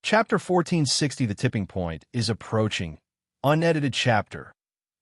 Chapter 1460, The Tipping Point, is approaching. Unedited chapter.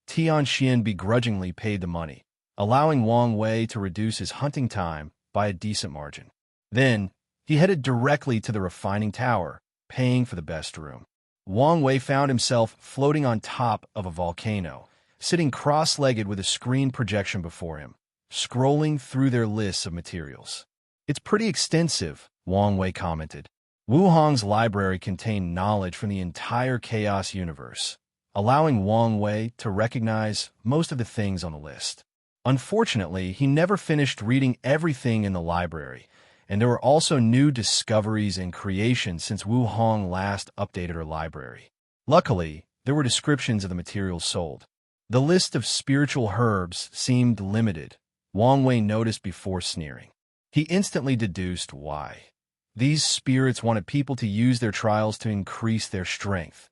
Tian begrudgingly paid the money, allowing Wang Wei to reduce his hunting time by a decent margin. Then, he headed directly to the refining tower, paying for the best room. Wang Wei found himself floating on top of a volcano, sitting cross-legged with a screen projection before him, scrolling through their lists of materials. It's pretty extensive, Wang Wei commented. Wuhong's library contained knowledge from the entire chaos universe. allowing Wang Wei to recognize most of the things on the list. Unfortunately, he never finished reading everything in the library, and there were also new discoveries and creations since Wu Hong last updated her library. Luckily, there were descriptions of the materials sold. The list of spiritual herbs seemed limited, Wang Wei noticed before sneering. He instantly deduced why. These spirits wanted people to use their trials to increase their strength,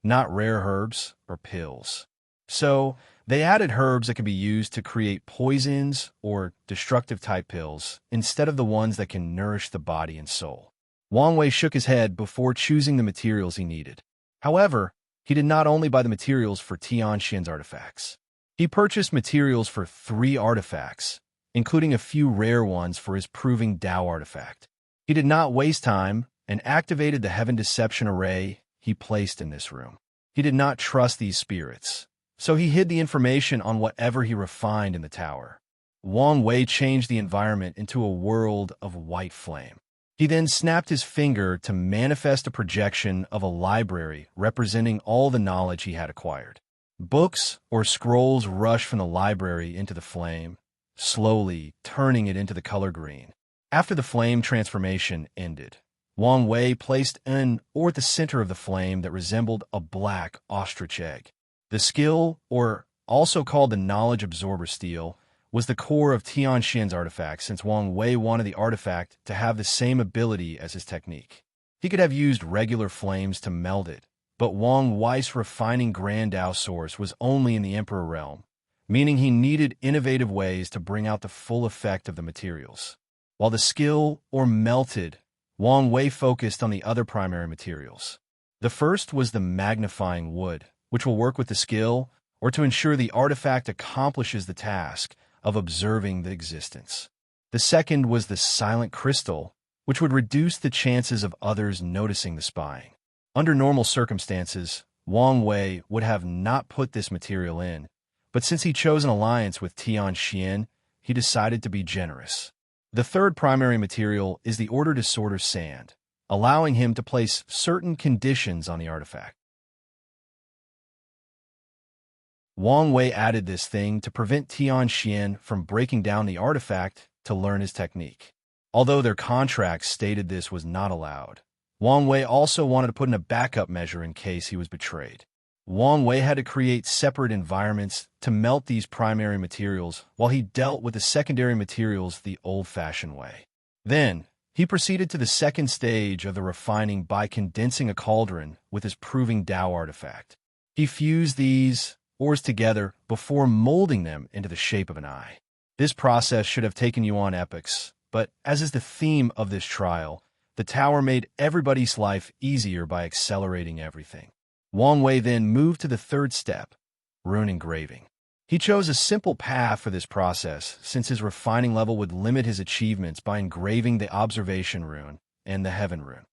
not rare herbs or pills. So, they added herbs that could be used to create poisons or destructive-type pills instead of the ones that can nourish the body and soul. Wang Wei shook his head before choosing the materials he needed. However, he did not only buy the materials for Tian Xian's artifacts. He purchased materials for 3 artifacts, including a few rare ones for his Proving Tao artifact. He did not waste time and activated the Heaven Deception Array he placed in this room. He did not trust these spirits, so he hid the information on whatever he refined in the tower. Wang Wei changed the environment into a world of white flame. He then snapped his finger to manifest a projection of a library representing all the knowledge he had acquired. Books or scrolls rushed from the library into the flame, slowly turning it into the color green. After the flame transformation ended, Wang Wei placed an ore at the center of the flame that resembled a black ostrich egg. The skill, or also called the Knowledge Absorber Steel, was the core of Tian Xian's artifact since Wang Wei wanted the artifact to have the same ability as his technique. He could have used regular flames to meld it, but Wang Wei's refining Grand Tao source was only in the Emperor realm, meaning he needed innovative ways to bring out the full effect of the materials. While the skill, or melted, Wang Wei focused on the other primary materials. The first was the magnifying wood, which will work with the skill, or to ensure the artifact accomplishes the task of observing the existence. The second was the silent crystal, which would reduce the chances of others noticing the spying. Under normal circumstances, Wang Wei would have not put this material in, but since he chose an alliance with Tian Xian, he decided to be generous. The third primary material is the Order Disorder Sand, allowing him to place certain conditions on the artifact. Wang Wei added this thing to prevent Tian Xian from breaking down the artifact to learn his technique. Although their contracts stated this was not allowed, Wang Wei also wanted to put in a backup measure in case he was betrayed. Wang Wei had to create separate environments to melt these primary materials while he dealt with the secondary materials the old-fashioned way. Then, he proceeded to the second stage of the refining by condensing a cauldron with his Proving Tao artifact. He fused these ores together before molding them into the shape of an eye. This process should have taken Yuan epochs, but as is the theme of this trial, the tower made everybody's life easier by accelerating everything. Wang Wei then moved to the third step, rune engraving. He chose a simple path for this process since his refining level would limit his achievements by engraving the observation rune and the heaven rune.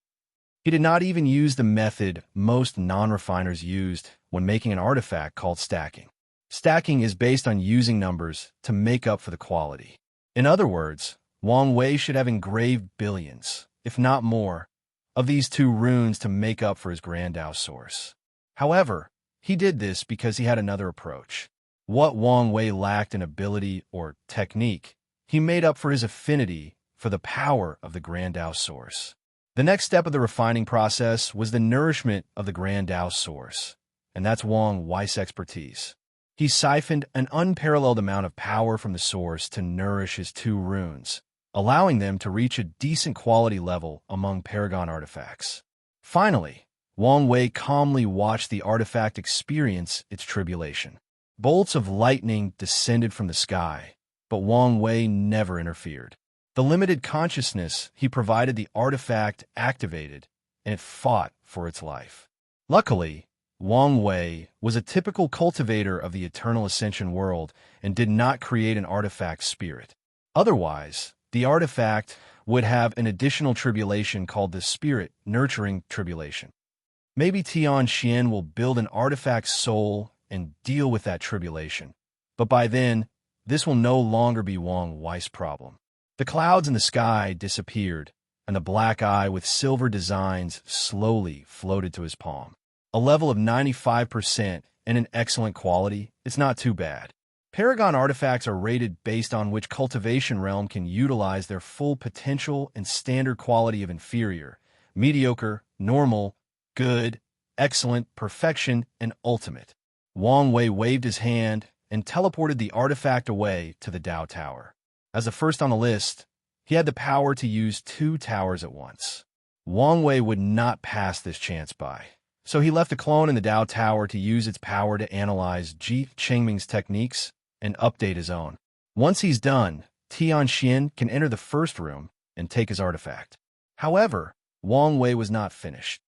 He did not even use the method most non-refiners used when making an artifact called stacking. Stacking is based on using numbers to make up for the quality. In other words, Wang Wei should have engraved billions, if not more, of these 2 runes to make up for his Grand Tao source. However, he did this because he had another approach. What Wang Wei lacked in ability or technique, he made up for his affinity for the power of the Grand Tao source. The next step of the refining process was the nourishment of the Grand Tao source, and that's Wang Wei's expertise. He siphoned an unparalleled amount of power from the source to nourish his 2 runes, allowing them to reach a decent quality level among Paragon artifacts. Finally, Wang Wei calmly watched the artifact experience its tribulation. Bolts of lightning descended from the sky, but Wang Wei never interfered. The limited consciousness he provided the artifact activated, and it fought for its life. Luckily, Wang Wei was a typical cultivator of the Eternal Ascension world and did not create an artifact spirit. Otherwise, the artifact would have an additional tribulation called the Spirit Nurturing Tribulation. Maybe Tian Xian will build an artifact soul and deal with that tribulation, but by then, this will no longer be Wang Wei's problem. The clouds in the sky disappeared, and the black eye with silver designs slowly floated to his palm. A level of 95%, and in excellent quality, it's not too bad. Paragon artifacts are rated based on which cultivation realm can utilize their full potential and standard quality of inferior, mediocre, normal, good, excellent, perfection, and ultimate. Wang Wei waved his hand and teleported the artifact away to the Dao Tower. As the first on the list, he had the power to use 2 towers at once. Wang Wei would not pass this chance by, so he left a clone in the Dao Tower to use its power to analyze Chengming's techniques and update his own. Once he's done, Tian can enter the first room and take his artifact. However, Wang Wei was not finished.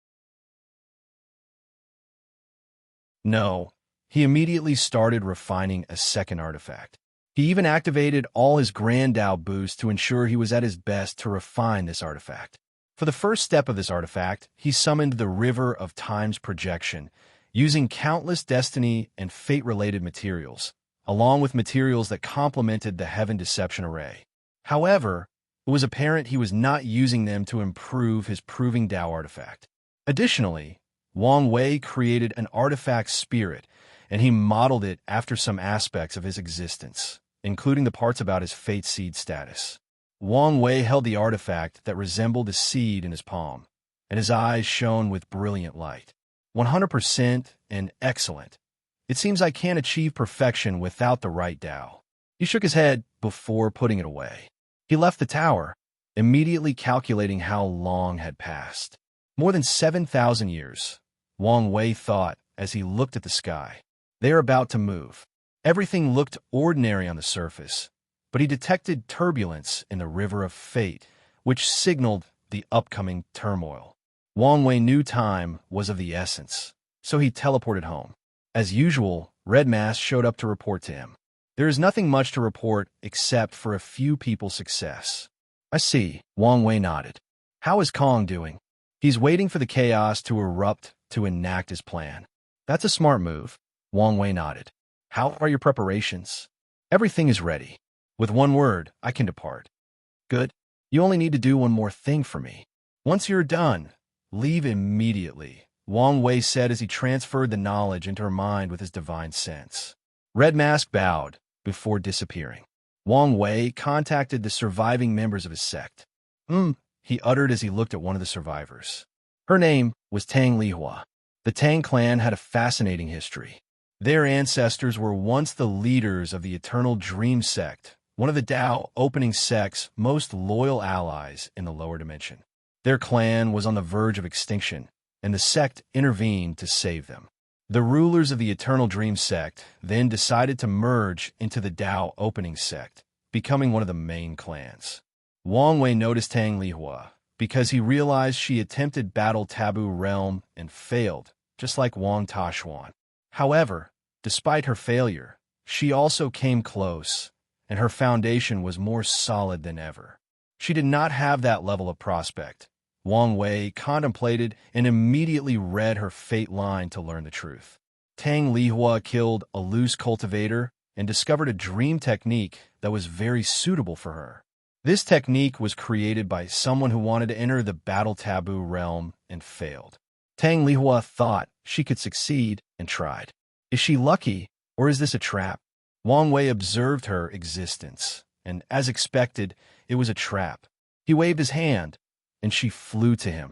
No, he immediately started refining a second artifact. He even activated all his Grand Dao boosts to ensure he was at his best to refine this artifact. For the first step of this artifact, he summoned the River of Time's projection, using countless destiny and fate-related materials, along with materials that complemented the Heaven Deception array. However, it was apparent he was not using them to improve his Proving Dao artifact. Additionally, Wang Wei created an artifact spirit, and he modeled it after some aspects of his existence, including the parts about his fate seed status. Wang Wei held the artifact that resembled a seed in his palm, and his eyes shone with brilliant light. 100% and excellent. It seems I can't achieve perfection without the right Dao. He shook his head before putting it away. He left the tower, immediately calculating how long had passed. More than 7,000 years, Wang Wei thought as he looked at the sky. They are about to move. Everything looked ordinary on the surface, but he detected turbulence in the River of Fate, which signaled the upcoming turmoil. Wang Wei knew time was of the essence, so he teleported home. As usual, Red Mask showed up to report to him. There is nothing much to report except for a few people's success. I see, Wang Wei nodded. How is Kong doing? He's waiting for the chaos to erupt to enact his plan. That's a smart move, Wang Wei nodded. How are your preparations? Everything is ready. With one word, I can depart. Good. You only need to do one more thing for me. Once you're done, leave immediately, Wang Wei said as he transferred the knowledge into her mind with his divine sense. Red Mask bowed before disappearing. Wang Wei contacted the surviving members of his sect. He uttered as he looked at one of the survivors. Her name was Tang Lihua. The Tang clan had a fascinating history. Their ancestors were once the leaders of the Eternal Dream Sect, one of the Dao opening sect's most loyal allies in the lower dimension. Their clan was on the verge of extinction, and the sect intervened to save them. The rulers of the Eternal Dream Sect then decided to merge into the Dao opening sect, becoming one of the main clans. Wang Wei noticed Tang Lihua because he realized she attempted Battle Taboo Realm and failed, just like Wang Tashuan. However, despite her failure, she also came close, and her foundation was more solid than ever. She did not have that level of prospect. Wang Wei contemplated and immediately read her fate line to learn the truth. Tang Lihua killed a loose cultivator and discovered a dream technique that was very suitable for her. This technique was created by someone who wanted to enter the Battle Taboo realm and failed. Tang Lihua thought she could succeed and tried. Is she lucky, or is this a trap? Wang Wei observed her existence, and as expected, it was a trap. He waved his hand, and she flew to him.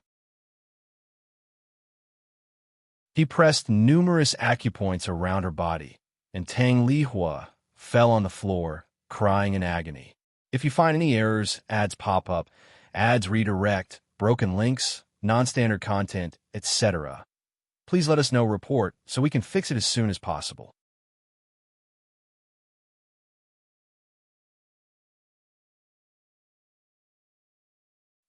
He pressed numerous acupoints around her body, and Tang Lihua fell on the floor, crying in agony. If you find any errors, ads pop up, ads redirect, broken links, non-standard content, etc., please let us know report so we can fix it as soon as possible.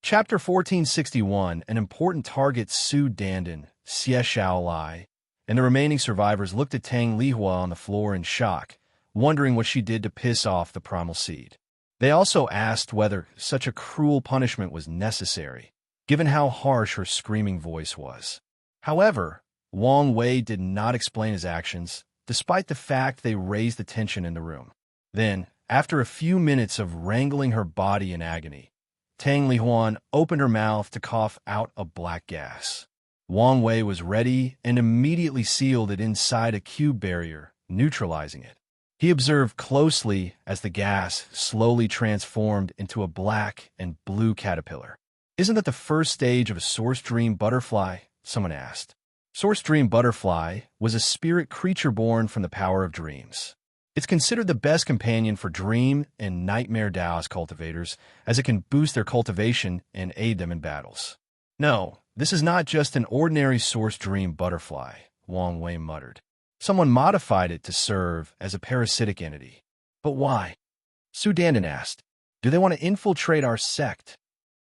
Chapter 1461, an important target Su Dandan, Xie Shaolai, and the remaining survivors looked at Tang Lihua on the floor in shock, wondering what she did to piss off the primal seed. They also asked whether such a cruel punishment was necessary, given how harsh her screaming voice was. However, Wang Wei did not explain his actions, despite the fact they raised the tension in the room. Then, after a few minutes of wrangling her body in agony, Tang Lihuan opened her mouth to cough out a black gas. Wang Wei was ready and immediately sealed it inside a cube barrier, neutralizing it. He observed closely as the gas slowly transformed into a black and blue caterpillar. "Isn't that the first stage of a source dream butterfly?" someone asked. Source dream butterfly was a spirit creature born from the power of dreams. It's considered the best companion for dream and nightmare Taoist cultivators, as it can boost their cultivation and aid them in battles. "No, this is not just an ordinary source dream butterfly," Wang Wei muttered. "Someone modified it to serve as a parasitic entity." "But why?" Su Dandan asked. "Do they want to infiltrate our sect?"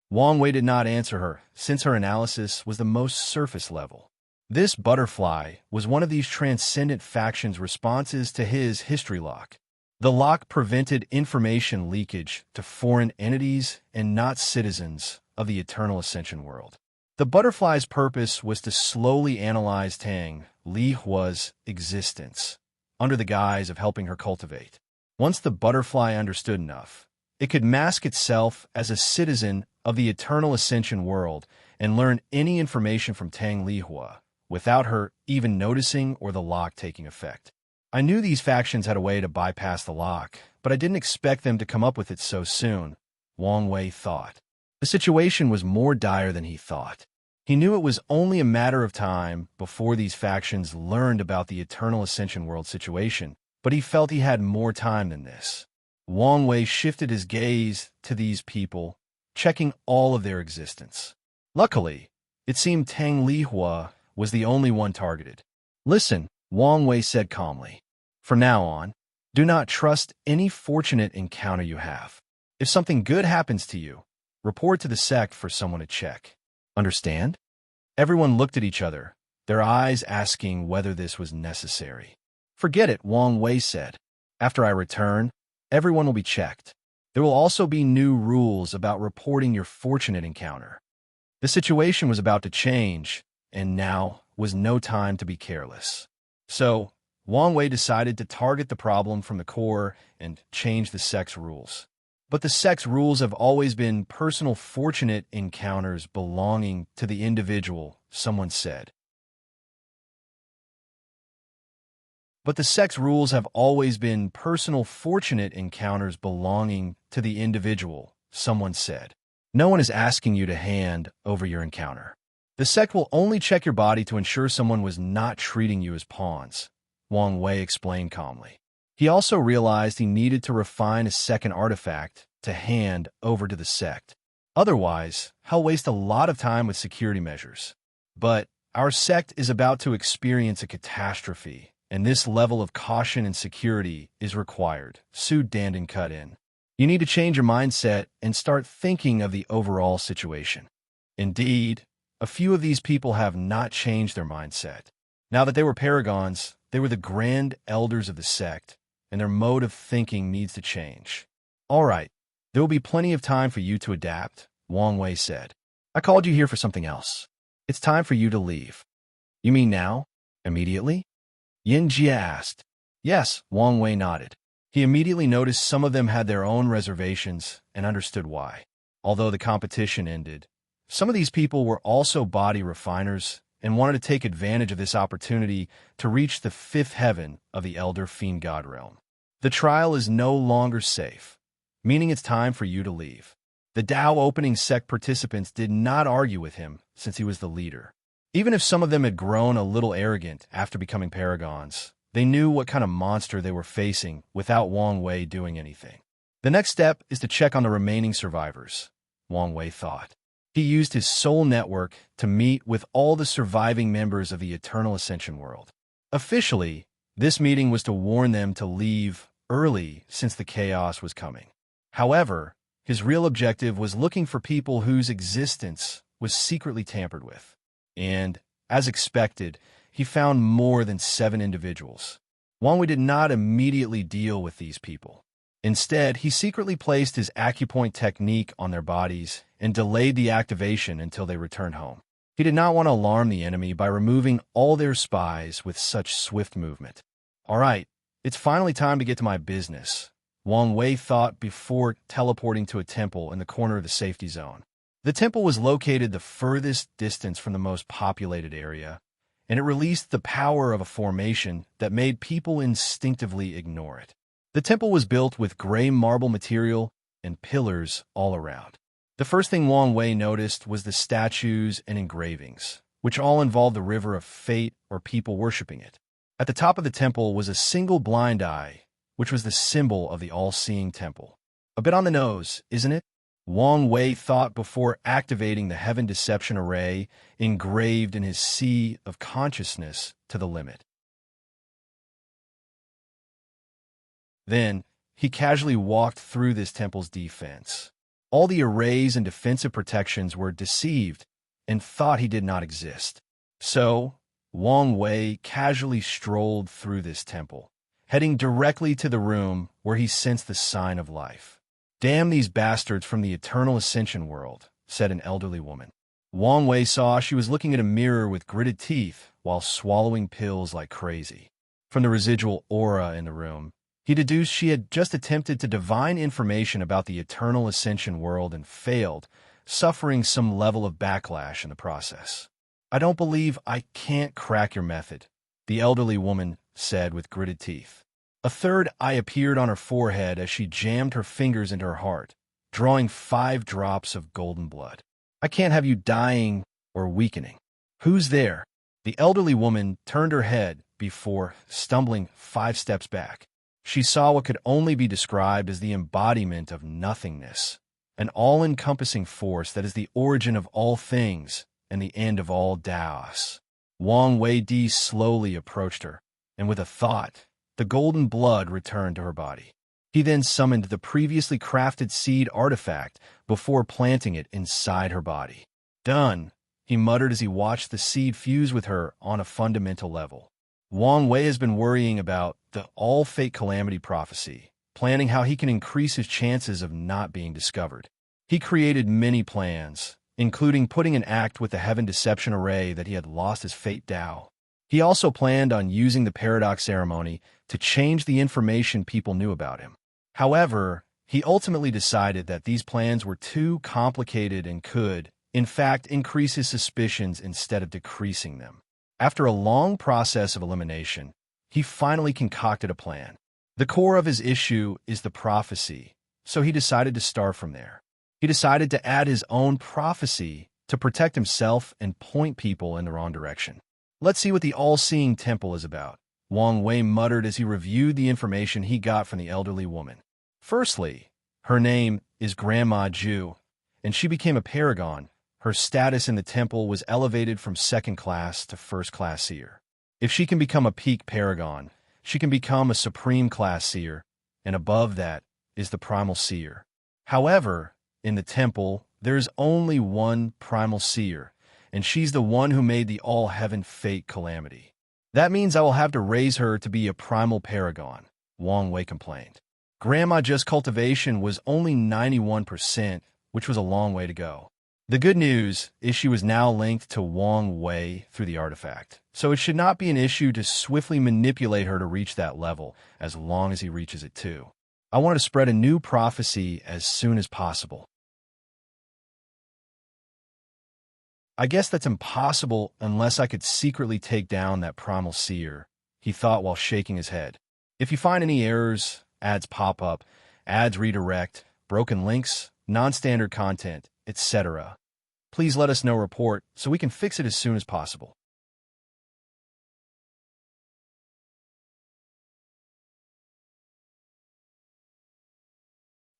Wang Wei did not answer her, since her analysis was the most surface level. This butterfly was one of these transcendent factions' responses to his history lock. The lock prevented information leakage to foreign entities and not citizens of the Eternal Ascension world. The butterfly's purpose was to slowly analyze Tang Li Hua's existence, under the guise of helping her cultivate. Once the butterfly understood enough, it could mask itself as a citizen of the Eternal Ascension world and learn any information from Tang Li Hua, without her even noticing or the lock taking effect. "I knew these factions had a way to bypass the lock, but I didn't expect them to come up with it so soon," Wang Wei thought. The situation was more dire than he thought. He knew it was only a matter of time before these factions learned about the Eternal Ascension world situation, but he felt he had more time than this. Wang Wei shifted his gaze to these people, checking all of their existence. Luckily, it seemed Tang Li Hua was the only one targeted. "Listen," Wang Wei said calmly. "From now on, do not trust any fortunate encounter you have. If something good happens to you, report to the sect for someone to check. Understand?" Everyone looked at each other, their eyes asking whether this was necessary. "Forget it," Wang Wei said. "After I return, everyone will be checked. There will also be new rules about reporting your fortunate encounter." The situation was about to change, and now was no time to be careless. So, Wang Wei decided to target the problem from the core and change the sect's rules. But the sect's rules have always been personal fortunate encounters belonging to the individual, someone said. But the sect's rules have always been personal fortunate encounters belonging to the individual, someone said. No one is asking you to hand over your encounter. The sect will only check your body to ensure someone was not treating you as pawns, Wang Wei explained calmly. He also realized he needed to refine a second artifact to hand over to the sect. Otherwise, he'll waste a lot of time with security measures. But our sect is about to experience a catastrophe, and this level of caution and security is required, Su Dandan cut in. You need to change your mindset and start thinking of the overall situation. Indeed, a few of these people have not changed their mindset. Now that they were paragons, they were the grand elders of the sect, and their mode of thinking needs to change. All right, there will be plenty of time for you to adapt, Wang Wei said. I called you here for something else. It's time for you to leave. You mean now? Immediately? Yin Jia asked. Yes, Wang Wei nodded. He immediately noticed some of them had their own reservations and understood why. Although the competition ended, some of these people were also body refiners and wanted to take advantage of this opportunity to reach the fifth heaven of the Elder Fiend God realm. The trial is no longer safe, meaning it's time for you to leave. The Tao opening sect participants did not argue with him since he was the leader. Even if some of them had grown a little arrogant after becoming paragons, they knew what kind of monster they were facing without Wang Wei doing anything. The next step is to check on the remaining survivors, Wang Wei thought. He used his soul network to meet with all the surviving members of the Eternal Ascension world. Officially, this meeting was to warn them to leave early since the chaos was coming. However, his real objective was looking for people whose existence was secretly tampered with. And, as expected, he found more than 7 individuals. Wang Wei did not immediately deal with these people. Instead, he secretly placed his acupoint technique on their bodies and delayed the activation until they returned home. He did not want to alarm the enemy by removing all their spies with such swift movement. All right, it's finally time to get to my business, Wang Wei thought before teleporting to a temple in the corner of the safety zone. The temple was located the furthest distance from the most populated area, and it released the power of a formation that made people instinctively ignore it. The temple was built with gray marble material and pillars all around. The first thing Wang Wei noticed was the statues and engravings, which all involved the river of fate or people worshipping it. At the top of the temple was a single blind eye, which was the symbol of the all-seeing temple. A bit on the nose, isn't it? Wang Wei thought before activating the Heaven Deception Array engraved in his sea of consciousness to the limit. Then, he casually walked through this temple's defense. All the arrays and defensive protections were deceived and thought he did not exist. So, Wang Wei casually strolled through this temple, heading directly to the room where he sensed the sign of life. "Damn these bastards from the Eternal Ascension world," said an elderly woman. Wang Wei saw she was looking at a mirror with gritted teeth while swallowing pills like crazy. From the residual aura in the room, he deduced she had just attempted to divine information about the Eternal Ascension world and failed, suffering some level of backlash in the process. "I don't believe I can't crack your method," the elderly woman said with gritted teeth. A third eye appeared on her forehead as she jammed her fingers into her heart, drawing 5 drops of golden blood. "I can't have you dying or weakening." "Who's there?" The elderly woman turned her head before stumbling 5 steps back. She saw what could only be described as the embodiment of nothingness, an all-encompassing force that is the origin of all things and the end of all Taos. Wang Wei Di slowly approached her, and with a thought, the golden blood returned to her body. He then summoned the previously crafted seed artifact before planting it inside her body. "Done," he muttered as he watched the seed fuse with her on a fundamental level. Wang Wei has been worrying about the all-fate calamity prophecy, planning how he can increase his chances of not being discovered. He created many plans, including putting an act with the Heaven Deception Array that he had lost his fate Tao. He also planned on using the Paradox ceremony to change the information people knew about him. However, he ultimately decided that these plans were too complicated and could, in fact, increase his suspicions instead of decreasing them. After a long process of elimination, he finally concocted a plan. The core of his issue is the prophecy, so he decided to start from there. He decided to add his own prophecy to protect himself and point people in the wrong direction. "Let's see what the all-seeing temple is about," Wang Wei muttered as he reviewed the information he got from the elderly woman. Firstly, her name is Grandma Ju, and she became a paragon. Her status in the temple was elevated from second class to first class seer. If she can become a peak paragon, she can become a supreme class seer, and above that is the primal seer. However, in the temple, there is only one primal seer, and she's the one who made the all-heaven fate calamity. "That means I will have to raise her to be a primal paragon," Wang Wei complained. Grandma Ju's cultivation was only 91%, which was a long way to go. The good news is she was now linked to Wang Wei through the artifact, so it should not be an issue to swiftly manipulate her to reach that level, as long as he reaches it too. I wanted to spread a new prophecy as soon as possible. "I guess that's impossible unless I could secretly take down that primal seer," he thought while shaking his head. "If you find any errors, ads pop up, ads redirect, broken links, non-standard content, etc., please let us know report so we can fix it as soon as possible."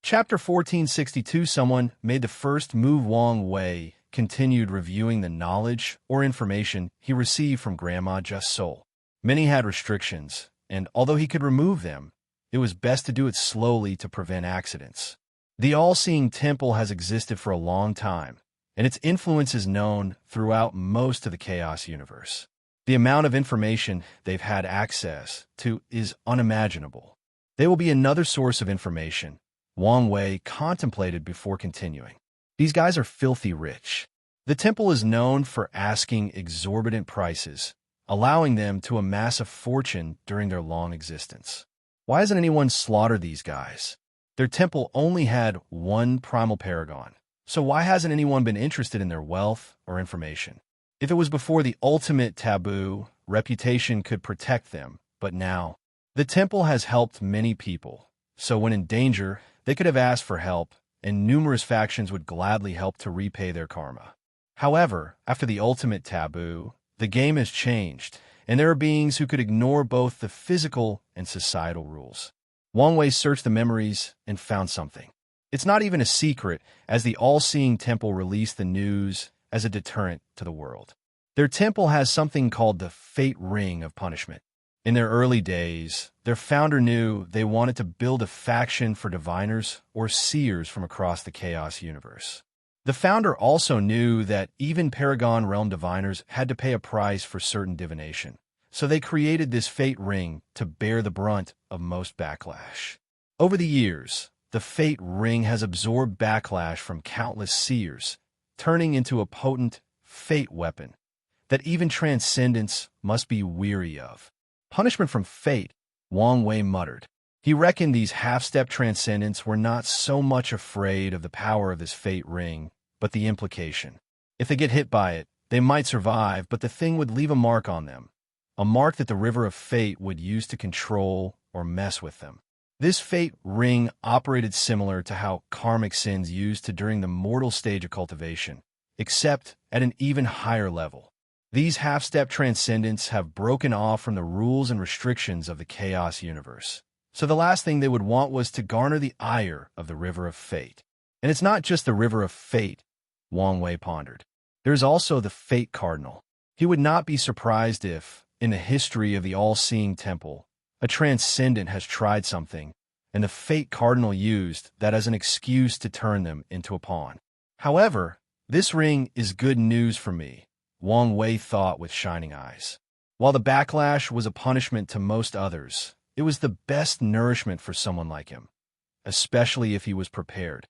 Chapter 1462. Someone made the first move. Wang Wei continued reviewing the knowledge or information he received from Grandma Just Soul. Many had restrictions, and although he could remove them, it was best to do it slowly to prevent accidents. The all-seeing temple has existed for a long time, and its influence is known throughout most of the Chaos universe. The amount of information they've had access to is unimaginable. They will be another source of information, Wang Wei contemplated before continuing. These guys are filthy rich. The temple is known for asking exorbitant prices, allowing them to amass a fortune during their long existence. Why hasn't anyone slaughtered these guys? Their temple only had one primal paragon, So why hasn't anyone been interested in their wealth or information? If it was before the ultimate taboo, reputation could protect them, but now, the temple has helped many people, so when in danger, they could have asked for help, and numerous factions would gladly help to repay their karma. However, after the ultimate taboo, the game has changed, and there are beings who could ignore both the physical and societal rules. Wang Wei searched the memories and found something. It's not even a secret, as the all-seeing temple released the news as a deterrent to the world. Their temple has something called the Fate Ring of Punishment. In their early days, their founder knew they wanted to build a faction for diviners or seers from across the Chaos universe. The founder also knew that even Paragon realm diviners had to pay a price for certain divination, so they created this Fate Ring to bear the brunt of most backlash. Over the years, the Fate Ring has absorbed backlash from countless seers, turning into a potent fate weapon that even transcendents must be weary of. Punishment from fate, Wang Wei muttered. He reckoned these half-step transcendents were not so much afraid of the power of this fate ring, but the implication. If they get hit by it, they might survive, but the thing would leave a mark on them, a mark that the river of fate would use to control or mess with them. This fate ring operated similar to how karmic sins used to during the mortal stage of cultivation, except at an even higher level. These half-step transcendents have broken off from the rules and restrictions of the Chaos universe. So the last thing they would want was to garner the ire of the River of Fate. And it's not just the River of Fate, Wang Wei pondered. There's also the Fate Cardinal. He would not be surprised if, in the history of the all-seeing temple, a transcendent has tried something, and the Fate Cardinal used that as an excuse to turn them into a pawn. However, this ring is good news for me, Wang Wei thought with shining eyes. While the backlash was a punishment to most others, it was the best nourishment for someone like him, especially if he was prepared.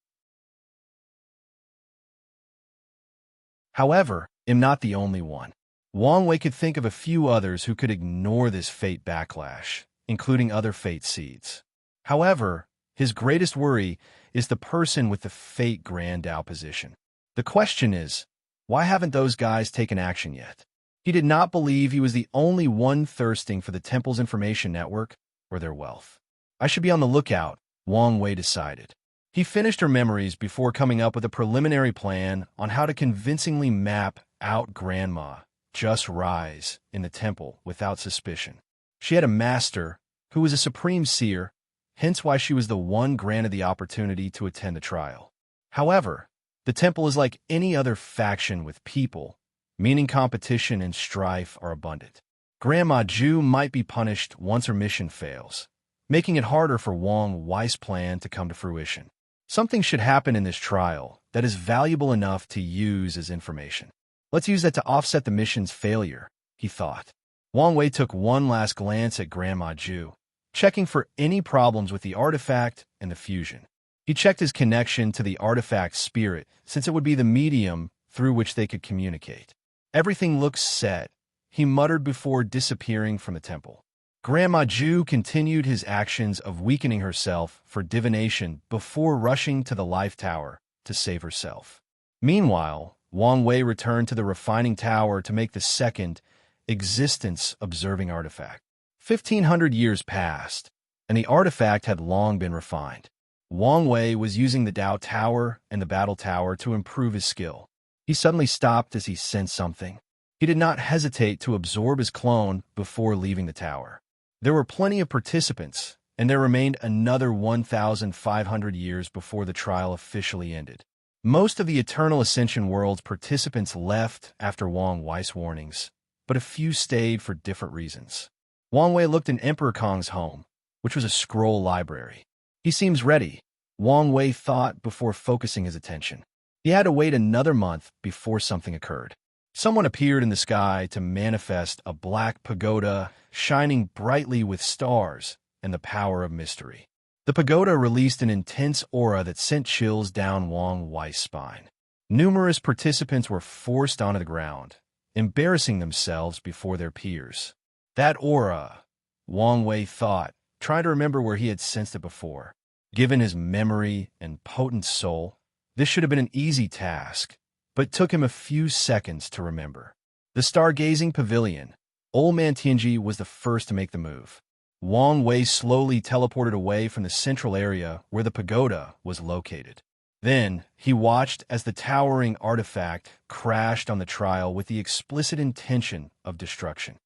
However, I'm not the only one. Wang Wei could think of a few others who could ignore this fate backlash, including other fate seeds. However, his greatest worry is the person with the fate Grand Dao position. The question is, why haven't those guys taken action yet? He did not believe he was the only one thirsting for the temple's information network or their wealth. I should be on the lookout, Wang Wei decided. He finished her memories before coming up with a preliminary plan on how to convincingly map out Grandma Just Rise in the temple without suspicion. She had a master who was a supreme seer, hence why she was the one granted the opportunity to attend the trial. However, the temple is like any other faction with people, meaning competition and strife are abundant. Grandma Ju might be punished once her mission fails, making it harder for Wang Wei's plan to come to fruition. Something should happen in this trial that is valuable enough to use as information. Let's use that to offset the mission's failure, he thought. Wang Wei took one last glance at Grandma Ju, checking for any problems with the artifact and the fusion. He checked his connection to the artifact spirit, since it would be the medium through which they could communicate. Everything looks set, he muttered before disappearing from the temple. Grandma Ju continued his actions of weakening herself for divination before rushing to the life tower to save herself. Meanwhile, Wang Wei returned to the refining tower to make the second existence-observing artifact. 1,500 years passed, and the artifact had long been refined. Wang Wei was using the Dao Tower and the Battle Tower to improve his skill. He suddenly stopped as he sensed something. He did not hesitate to absorb his clone before leaving the tower. There were plenty of participants, and there remained another 1,500 years before the trial officially ended. Most of the Eternal Ascension World's participants left after Wang Wei's warnings, but a few stayed for different reasons. Wang Wei looked in Emperor Kong's home, which was a scroll library. He seems ready, Wang Wei thought before focusing his attention. He had to wait another month before something occurred. Someone appeared in the sky to manifest a black pagoda shining brightly with stars and the power of mystery. The pagoda released an intense aura that sent chills down Wang Wei's spine. Numerous participants were forced onto the ground, embarrassing themselves before their peers. That aura, Wang Wei thought, trying to remember where he had sensed it before. Given his memory and potent soul, This should have been an easy task, but took him a few seconds to remember. The stargazing pavilion. Old Man Tianji was the first to make the move. Wang Wei slowly teleported away from the central area where the pagoda was located. Then, he watched as the towering artifact crashed on the trial with the explicit intention of destruction.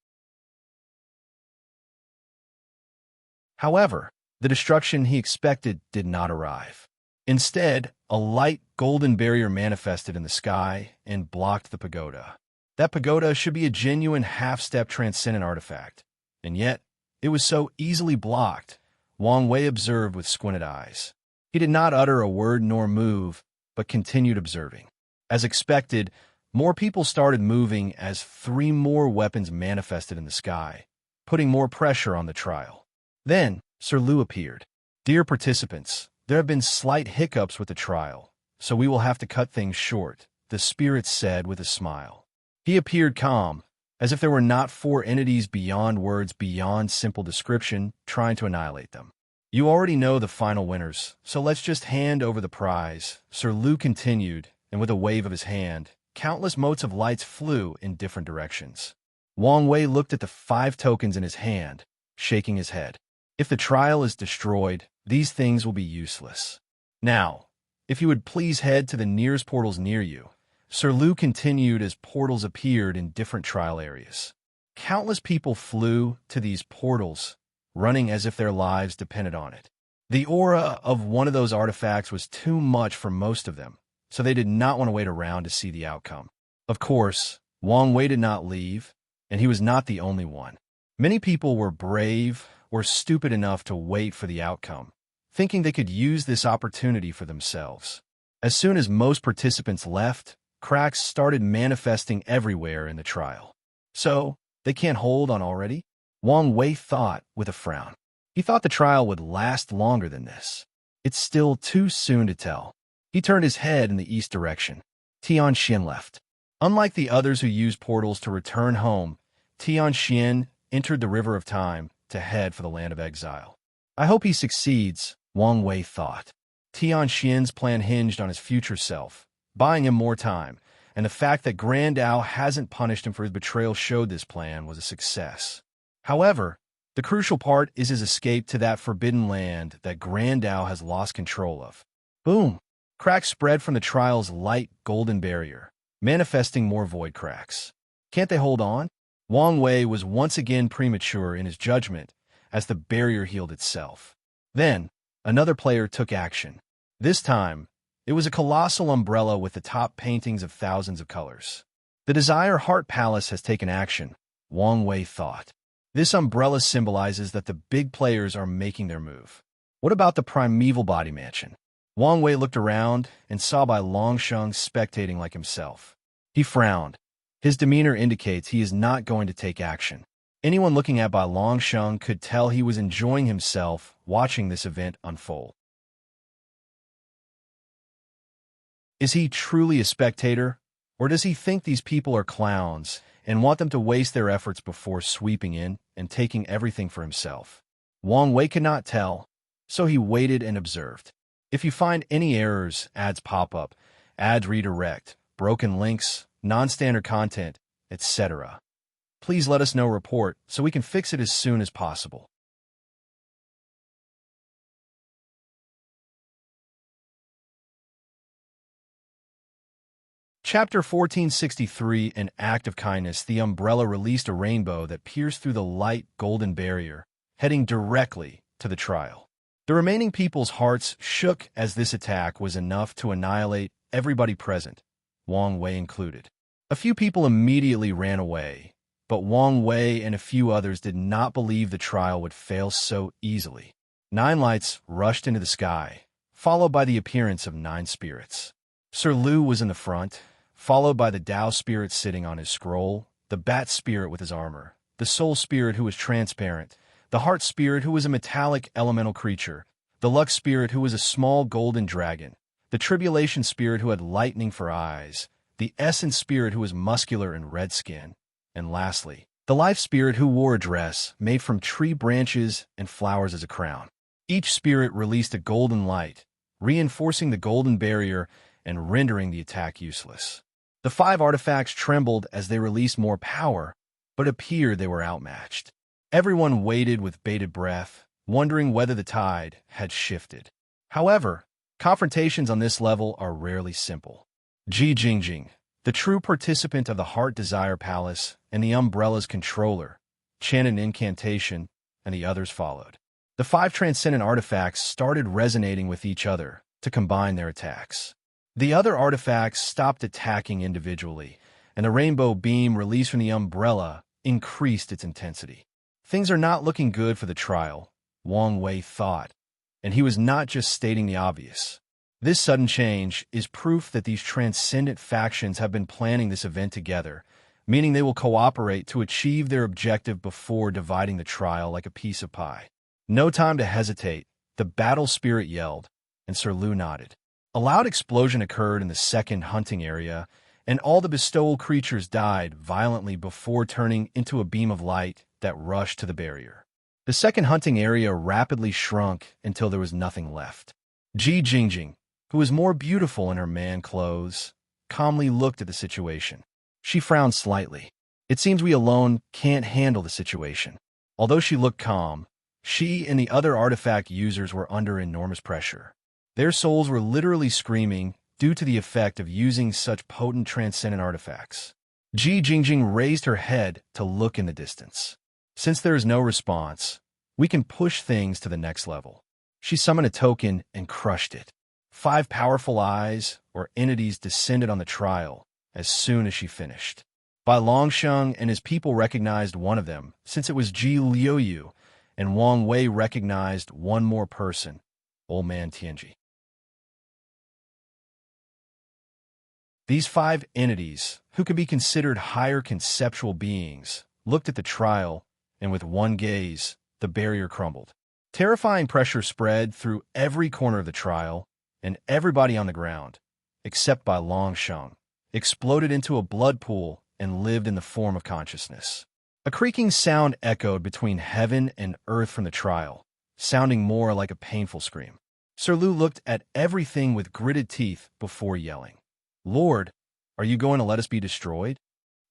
However, the destruction he expected did not arrive. Instead, a light golden barrier manifested in the sky and blocked the pagoda. That pagoda should be a genuine half-step transcendent artifact, and yet, it was so easily blocked, Wang Wei observed with squinted eyes. He did not utter a word nor move, but continued observing. As expected, more people started moving as 3 more weapons manifested in the sky, putting more pressure on the trial. Then, Sir Lu appeared. Dear participants, there have been slight hiccups with the trial, so we will have to cut things short, the spirit said with a smile. He appeared calm, as if there were not 4 entities beyond words, beyond simple description, trying to annihilate them. You already know the final winners, so let's just hand over the prize, Sir Lu continued, and with a wave of his hand, countless motes of lights flew in different directions. Wang Wei looked at the 5 tokens in his hand, shaking his head. If the trial is destroyed, these things will be useless. Now, if you would please head to the nearest portals near you, Sir Lu continued as portals appeared in different trial areas. Countless people flew to these portals, running as if their lives depended on it. The aura of one of those artifacts was too much for most of them, so they did not want to wait around to see the outcome. Of course, Wang Wei did not leave, and he was not the only one. Many people were brave or stupid enough to wait for the outcome, thinking they could use this opportunity for themselves. As soon as most participants left, cracks started manifesting everywhere in the trial. So, they can't hold on already? Wang Wei thought with a frown. He thought the trial would last longer than this. It's still too soon to tell. He turned his head in the east direction. Tian left. Unlike the others who used portals to return home, Tian entered the River of Time to head for the land of exile. I hope he succeeds, Wang Wei thought. Tian's plan hinged on his future self, buying him more time, and the fact that Grand Dao hasn't punished him for his betrayal showed this plan was a success. However, the crucial part is his escape to that forbidden land that Grand Dao has lost control of. Boom! Cracks spread from the trial's light golden barrier, manifesting more void cracks. Can't they hold on? Wang Wei was once again premature in his judgment as the barrier healed itself. Then, another player took action. This time, it was a colossal umbrella with the top paintings of thousands of colors. The Desire Heart Palace has taken action, Wang Wei thought. This umbrella symbolizes that the big players are making their move. What about the Primeval Body Mansion? Wang Wei looked around and saw Bai Longsheng spectating like himself. He frowned. His demeanor indicates he is not going to take action. Anyone looking at Bai Longsheng could tell he was enjoying himself watching this event unfold. Is he truly a spectator, or does he think these people are clowns and want them to waste their efforts before sweeping in and taking everything for himself? Wang Wei could not tell, so he waited and observed. If you find any errors, ads pop up, ads redirect, broken links, non-standard content, etc., please let us know report so we can fix it as soon as possible. Chapter 1463, An Act of Kindness. The umbrella released a rainbow that pierced through the light golden barrier, heading directly to the trial. The remaining people's hearts shook as this attack was enough to annihilate everybody present, Wang Wei included. A few people immediately ran away, but Wang Wei and a few others did not believe the trial would fail so easily. 9 lights rushed into the sky, followed by the appearance of 9 spirits. Sir Lu was in the front, followed by the Dao spirit sitting on his scroll, the Bat spirit with his armor, the Soul spirit who was transparent, the Heart spirit who was a metallic elemental creature, the Luck spirit who was a small golden dragon, the Tribulation spirit who had lightning for eyes, the Essence spirit who was muscular and red skin, and lastly, the Life spirit who wore a dress made from tree branches and flowers as a crown. Each spirit released a golden light, reinforcing the golden barrier and rendering the attack useless. The 5 artifacts trembled as they released more power, but appeared they were outmatched. Everyone waited with bated breath, wondering whether the tide had shifted. However, confrontations on this level are rarely simple. Zheng, the true participant of the Heart Desire Palace and the Umbrella's controller, chanted an incantation, and the others followed. The 5 transcendent artifacts started resonating with each other to combine their attacks. The other artifacts stopped attacking individually, and the rainbow beam released from the umbrella increased its intensity. Things are not looking good for the trial, Wang Wei thought, and he was not just stating the obvious. This sudden change is proof that these transcendent factions have been planning this event together, meaning they will cooperate to achieve their objective before dividing the trial like a piece of pie. No time to hesitate, the battle spirit yelled, and Sir Lu nodded. A loud explosion occurred in the second hunting area, and all the bestowal creatures died violently before turning into a beam of light that rushed to the barrier. The second hunting area rapidly shrunk until there was nothing left. Zheng, who was more beautiful in her man clothes, calmly looked at the situation. She frowned slightly. It seems we alone can't handle the situation. Although she looked calm, she and the other artifact users were under enormous pressure. Their souls were literally screaming due to the effect of using such potent transcendent artifacts. Zheng raised her head to look in the distance. Since there is no response, we can push things to the next level. She summoned a token and crushed it. 5 powerful eyes, or entities, descended on the trial as soon as she finished. Bai Longsheng and his people recognized one of them, since it was Ji Liuyu, and Wang Wei recognized one more person, Old Man Tian. These 5 entities, who could be considered higher conceptual beings, looked at the trial, and with one gaze, the barrier crumbled. Terrifying pressure spread through every corner of the trial, and everybody on the ground, except Bai Longsheng, exploded into a blood pool and lived in the form of consciousness. A creaking sound echoed between heaven and earth from the trial, sounding more like a painful scream. Sir Lu looked at everything with gritted teeth before yelling, "Lord, are you going to let us be destroyed?"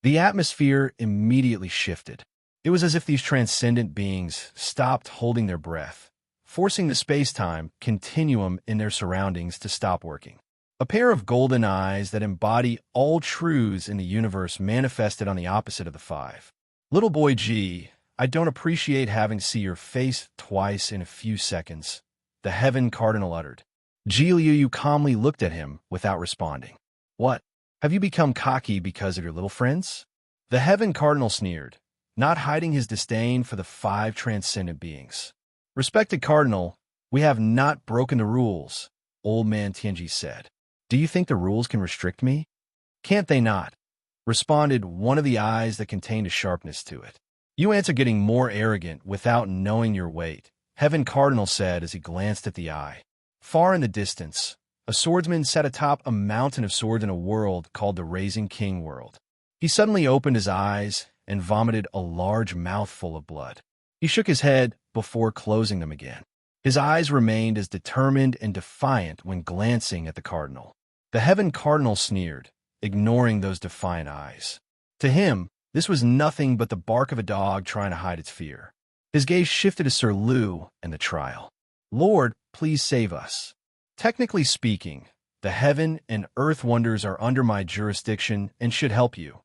The atmosphere immediately shifted. It was as if these transcendent beings stopped holding their breath, forcing the space-time continuum in their surroundings to stop working. A pair of golden eyes that embody all truths in the universe manifested on the opposite of the 5. "Little boy G, I don't appreciate having to see your face twice in a few seconds," the Heaven Cardinal uttered. Ji Liuyu calmly looked at him without responding. "What? Have you become cocky because of your little friends?" The Heaven Cardinal sneered, not hiding his disdain for the 5 transcendent beings. "Respected Cardinal, we have not broken the rules," Old Man Tianji said. "Do you think the rules can restrict me?" "Can't they not?" responded one of the eyes that contained a sharpness to it. "You ants are getting more arrogant without knowing your weight," Heaven Cardinal said as he glanced at the eye. Far in the distance, a swordsman sat atop a mountain of swords in a world called the Raising King World. He suddenly opened his eyes and vomited a large mouthful of blood. He shook his head before closing them again. His eyes remained as determined and defiant when glancing at the Cardinal. The Heaven Cardinal sneered, ignoring those defiant eyes. To him, this was nothing but the bark of a dog trying to hide its fear. His gaze shifted to Sir Lu and the trial. "Lord, please save us." "Technically speaking, the heaven and earth wonders are under my jurisdiction and should help you,"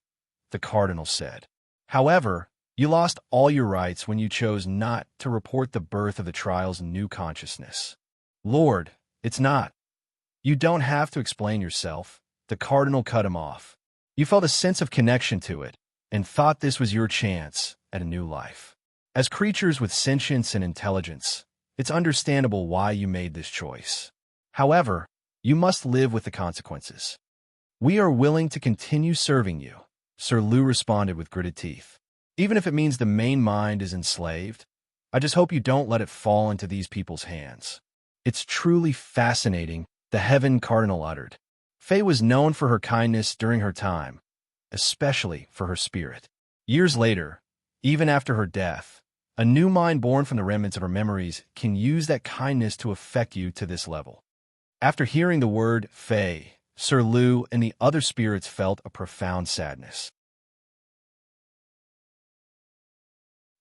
the Cardinal said. "However, you lost all your rights when you chose not to report the birth of the trial's new consciousness." "Lord, it's not. You don't have to explain yourself," the Cardinal cut him off. "You felt a sense of connection to it and thought this was your chance at a new life. As creatures with sentience and intelligence, it's understandable why you made this choice. However, you must live with the consequences." "We are willing to continue serving you," Sir Lu responded with gritted teeth. "Even if it means the main mind is enslaved, I just hope you don't let it fall into these people's hands." "It's truly fascinating," the Heaven Cardinal uttered. Faye was known for her kindness during her time, especially for her spirit. Years later, even after her death, a new mind born from the remnants of her memories can use that kindness to affect you to this level. After hearing the word Faye, Sir Lu and the other spirits felt a profound sadness.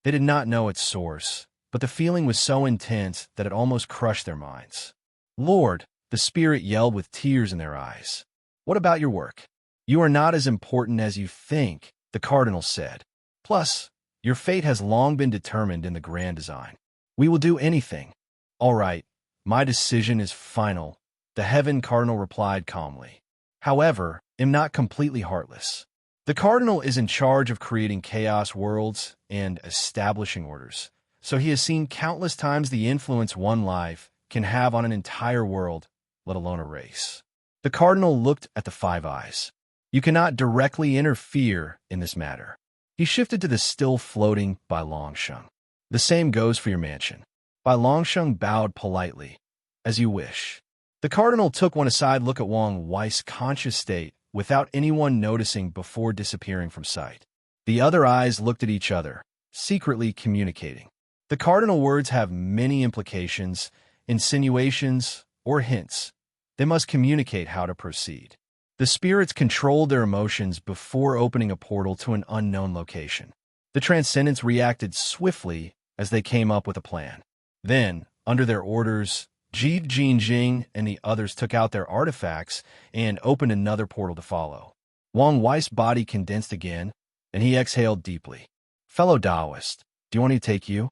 They did not know its source, but the feeling was so intense that it almost crushed their minds. "Lord," the spirit yelled with tears in their eyes. "What about your work? You are not as important as you think," the cardinal said. "Plus, your fate has long been determined in the grand design. We will do anything." "All right, my decision is final," the heaven cardinal replied calmly. "However, I'm not completely heartless. The cardinal is in charge of creating chaos worlds and establishing orders, so he has seen countless times the influence one life can have on an entire world, let alone a race." The cardinal looked at the Five Eyes. "You cannot directly interfere in this matter." He shifted to the still floating Bai Longsheng. "The same goes for your mansion." Bai Longsheng bowed politely. "As you wish." The cardinal took one aside look at Wang Wei's conscious state without anyone noticing before disappearing from sight. The other eyes looked at each other, secretly communicating. The cardinal words have many implications, insinuations, or hints. They must communicate how to proceed. The spirits controlled their emotions before opening a portal to an unknown location. The Transcendents reacted swiftly as they came up with a plan. Then, under their orders, Zheng and the others took out their artifacts and opened another portal to follow. Wang Wei's body condensed again, and he exhaled deeply. "Fellow Taoist, do you want me to take you?"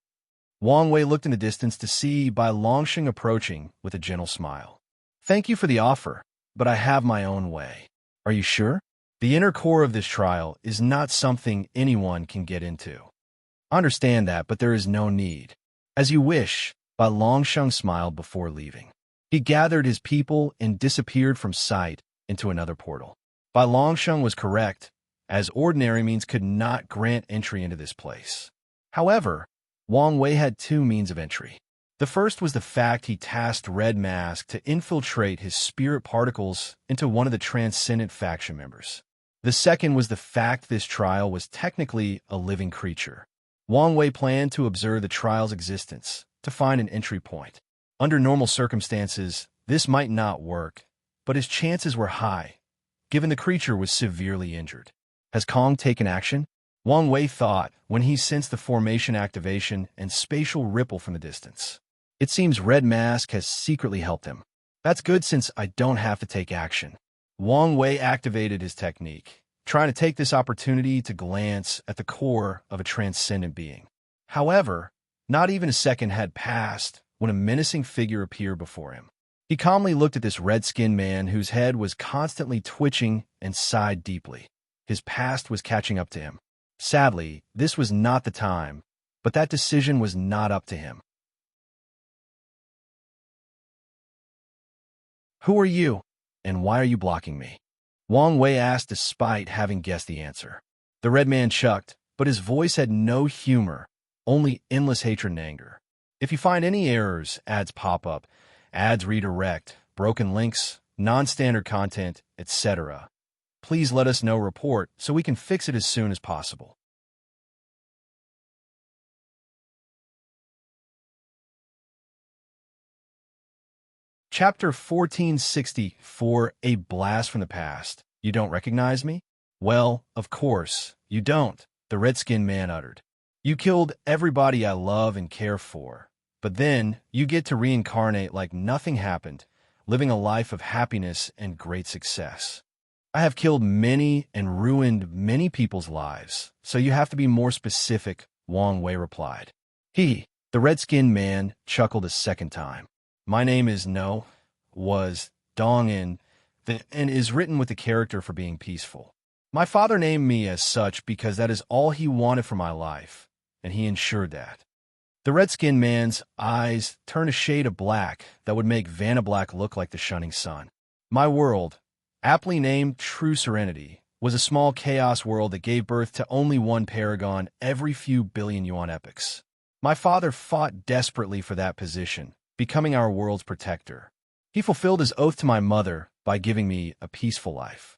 Wang Wei looked in the distance to see Bai Longsheng approaching with a gentle smile. "Thank you for the offer, but I have my own way." "Are you sure?" "The inner core of this trial is not something anyone can get into." "I understand that, but there is no need." "As you wish." Bai Longsheng smiled before leaving. He gathered his people and disappeared from sight into another portal. Bai Longsheng was correct, as ordinary means could not grant entry into this place. However, Wang Wei had two means of entry. The first was the fact he tasked Red Mask to infiltrate his spirit particles into one of the Transcendent faction members. The second was the fact this trial was technically a living creature. Wang Wei planned to observe the trial's existence, to find an entry point. Under normal circumstances, this might not work, but his chances were high, given the creature was severely injured. Has Kong taken action? Wang Wei thought when he sensed the formation activation and spatial ripple from the distance. It seems Red Mask has secretly helped him. That's good since I don't have to take action. Wang Wei activated his technique, trying to take this opportunity to glance at the core of a transcendent being. However, not even a second had passed when a menacing figure appeared before him. He calmly looked at this red-skinned man whose head was constantly twitching and sighed deeply. His past was catching up to him. Sadly, this was not the time, but that decision was not up to him. "Who are you, and why are you blocking me?" Wang Wei asked despite having guessed the answer. The red man chucked, but his voice had no humor, only endless hatred and anger. "If you find any errors, ads pop up, ads redirect, broken links, non-standard content, etc. Please let us know report so we can fix it as soon as possible." Chapter 1464, A Blast from the Past. "You don't recognize me?" "Well, of course, you don't," the red-skinned man uttered. "You killed everybody I love and care for, but then you get to reincarnate like nothing happened, living a life of happiness and great success." "I have killed many and ruined many people's lives, so you have to be more specific," Wang Wei replied. The red-skinned man, chuckled a second time. "My name is was Dong and is written with the character for being peaceful. My father named me as such because that is all he wanted for my life, and he ensured that." The red-skinned man's eyes turned a shade of black that would make Vanna Black look like the shunning sun. "My world, aptly named True Serenity, was a small chaos world that gave birth to only one Paragon every few billion yuan epochs. My father fought desperately for that position, becoming our world's protector. He fulfilled his oath to my mother by giving me a peaceful life."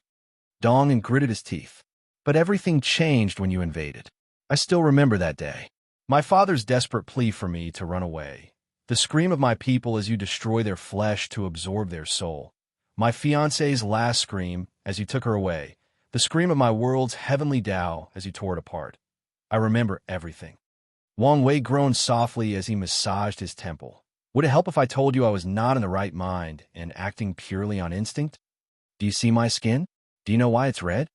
Dong gritted his teeth. "But everything changed when you invaded. I still remember that day. My father's desperate plea for me to run away, the scream of my people as you destroy their flesh to absorb their soul, my fiancée's last scream as you took her away, the scream of my world's heavenly Tao as you tore it apart. I remember everything. Wang Wei groaned softly as he massaged his temple. Would it help if I told you I was not in the right mind and acting purely on instinct? Do you see my skin? Do you know why it's red?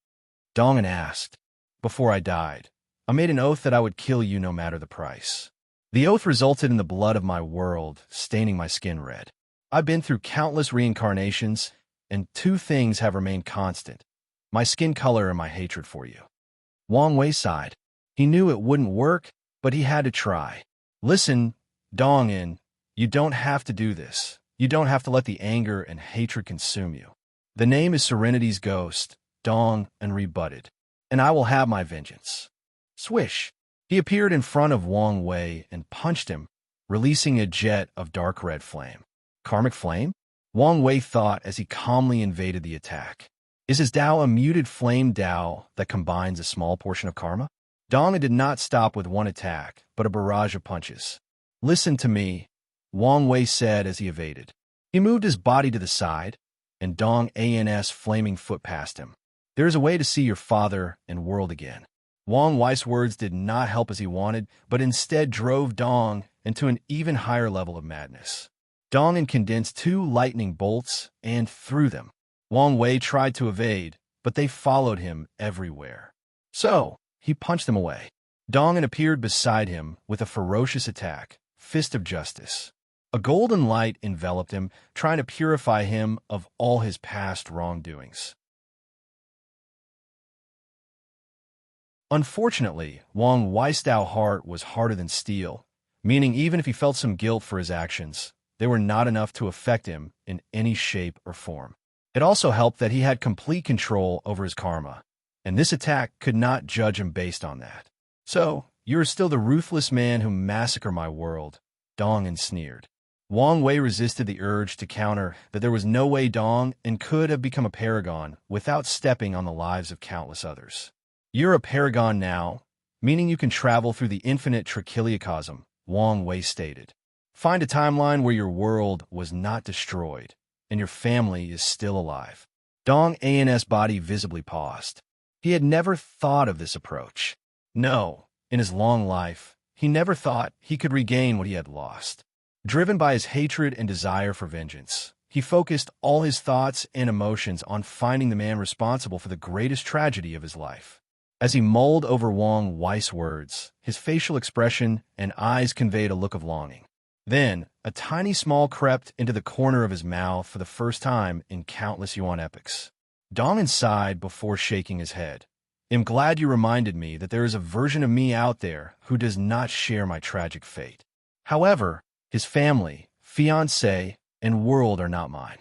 Dongan asked. Before I died, I made an oath that I would kill you no matter the price. The oath resulted in the blood of my world staining my skin red. I've been through countless reincarnations, and two things have remained constant: my skin color and my hatred for you. Wang Wei sighed. He knew it wouldn't work, but he had to try. Listen, Dongan, you don't have to do this. You don't have to let the anger and hatred consume you. The name is Serenity's ghost, Dong, and rebutted, and I will have my vengeance. Swish! He appeared in front of Wang Wei and punched him, releasing a jet of dark red flame. Karmic flame? Wang Wei thought as he calmly invaded the attack. Is his Tao a muted flame Tao that combines a small portion of karma? Dong did not stop with one attack, but a barrage of punches. Listen to me, Wang Wei said as he evaded. He moved his body to the side, and Dong's flaming foot past him. There is a way to see your father and world again. Wang Wei's words did not help as he wanted, but instead drove Dong into an even higher level of madness. Dong condensed two lightning bolts and threw them. Wang Wei tried to evade, but they followed him everywhere. So, he punched them away. Dong appeared beside him with a ferocious attack, Fist of Justice. A golden light enveloped him, trying to purify him of all his past wrongdoings. Unfortunately, Wang Wei's Tao heart was harder than steel, meaning even if he felt some guilt for his actions, they were not enough to affect him in any shape or form. It also helped that he had complete control over his karma, and this attack could not judge him based on that. So, you are still the ruthless man who massacred my world, Dong sneered. Wang Wei resisted the urge to counter that there was no way Dong could have become a paragon without stepping on the lives of countless others. You're a paragon now, meaning you can travel through the infinite trichiliocosm, Wang Wei stated. Find a timeline where your world was not destroyed, and your family is still alive. Dong's body visibly paused. He had never thought of this approach. No, in his long life, he never thought he could regain what he had lost. Driven by his hatred and desire for vengeance, he focused all his thoughts and emotions on finding the man responsible for the greatest tragedy of his life. As he mulled over Wang Wei's words, his facial expression and eyes conveyed a look of longing. Then, a tiny smile crept into the corner of his mouth for the first time in countless Yuan epics. Dong sighed before shaking his head. I'm glad you reminded me that there is a version of me out there who does not share my tragic fate. However, his family, fiancé, and world are not mine.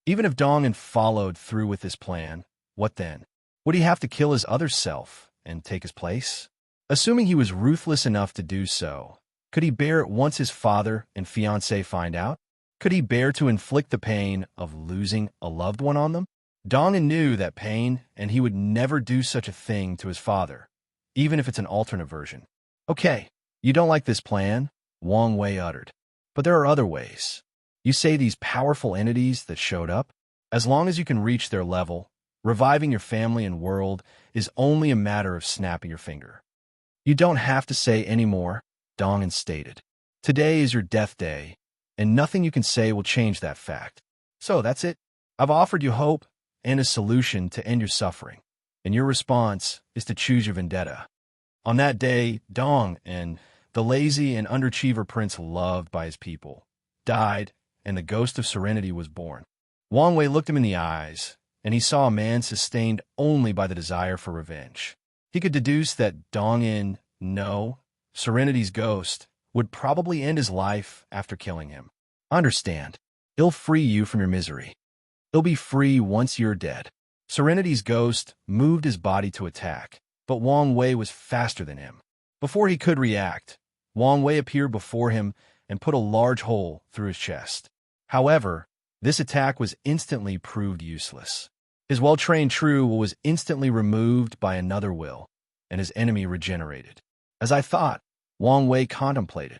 Even if Dong followed through with this plan, what then? Would he have to kill his other self and take his place? Assuming he was ruthless enough to do so, could he bear it once his father and fiancé find out? Could he bear to inflict the pain of losing a loved one on them? Dong knew that pain, and he would never do such a thing to his father, even if it's an alternate version. Okay, you don't like this plan, Wang Wei uttered. But there are other ways. You say these powerful entities that showed up? As long as you can reach their level, reviving your family and world is only a matter of snapping your finger. You don't have to say any more, Dong stated. Today is your death day, and nothing you can say will change that fact. So that's it. I've offered you hope and a solution to end your suffering, and your response is to choose your vendetta. On that day, Dong the lazy and underachiever prince loved by his people, died, and the ghost of serenity was born. Wang Wei looked him in the eyes, and he saw a man sustained only by the desire for revenge. He could deduce that Dong Serenity's ghost, would probably end his life after killing him. Understand, he'll free you from your misery. He'll be free once you're dead. Serenity's ghost moved his body to attack, but Wang Wei was faster than him. Before he could react, Wang Wei appeared before him and put a large hole through his chest. However, this attack was instantly proved useless. His well-trained true will was instantly removed by another will, and his enemy regenerated. As I thought, Wang Wei contemplated.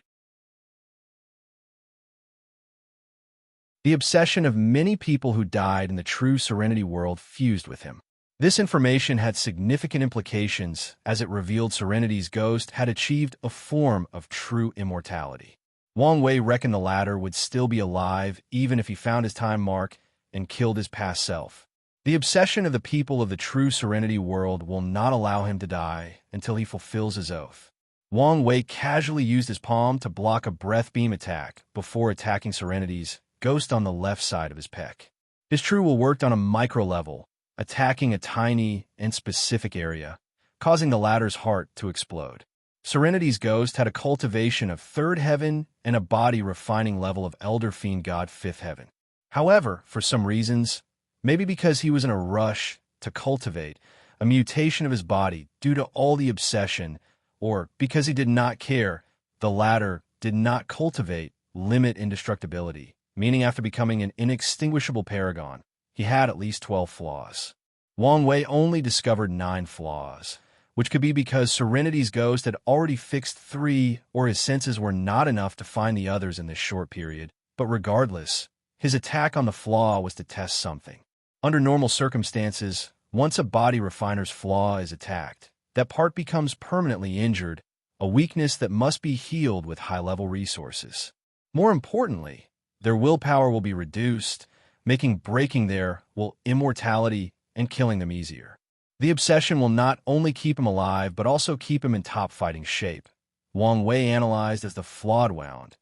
The obsession of many people who died in the true Serenity world fused with him. This information had significant implications as it revealed Serenity's ghost had achieved a form of true immortality. Wang Wei reckoned the latter would still be alive even if he found his time mark and killed his past self. The obsession of the people of the true Serenity world will not allow him to die until he fulfills his oath. Wang Wei casually used his palm to block a breath beam attack before attacking Serenity's ghost on the left side of his pec. His true will worked on a micro level, attacking a tiny and specific area, causing the latter's heart to explode. Serenity's ghost had a cultivation of third heaven and a body refining level of Elder Fiend God fifth heaven. However, for some reasons, maybe because he was in a rush to cultivate a mutation of his body due to all the obsession, or because he did not care, the latter did not cultivate limit indestructibility, meaning after becoming an inextinguishable paragon, he had at least 12 flaws. Wang Wei only discovered 9 flaws, which could be because Serenity's ghost had already fixed 3 or his senses were not enough to find the others in this short period. But regardless, his attack on the flaw was to test something. Under normal circumstances, once a body refiner's flaw is attacked, that part becomes permanently injured, a weakness that must be healed with high-level resources. More importantly, their willpower will be reduced, making breaking their immortality and killing them easier. The obsession will not only keep him alive, but also keep him in top fighting shape. Wang Wei analyzed as the flawed wound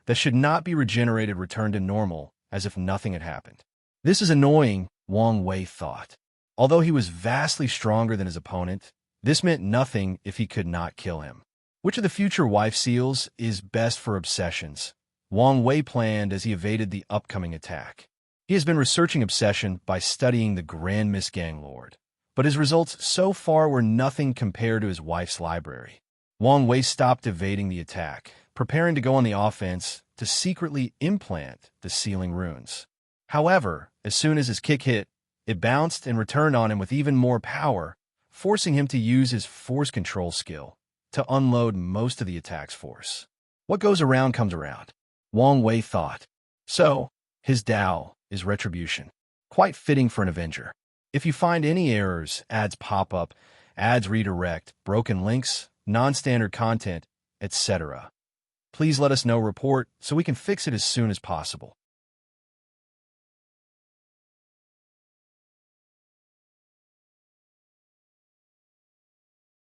that should not be regenerated returned to normal as if nothing had happened. This is annoying, Wang Wei thought. Although he was vastly stronger than his opponent, this meant nothing if he could not kill him. Which of the future wife seals is best for obsessions? Wang Wei planned as he evaded the upcoming attack. He has been researching obsession by studying the Grand Miss Gang Lord, but his results so far were nothing compared to his wife's library. Wang Wei stopped evading the attack, preparing to go on the offense to secretly implant the sealing runes. However, as soon as his kick hit, it bounced and returned on him with even more power, forcing him to use his force control skill to unload most of the attack's force. What goes around comes around, Wang Wei thought. So, his Tao is retribution. Quite fitting for an Avenger. If you find any errors, ads pop up, ads redirect, broken links, non-standard content, etc., please let us know, report, so we can fix it as soon as possible.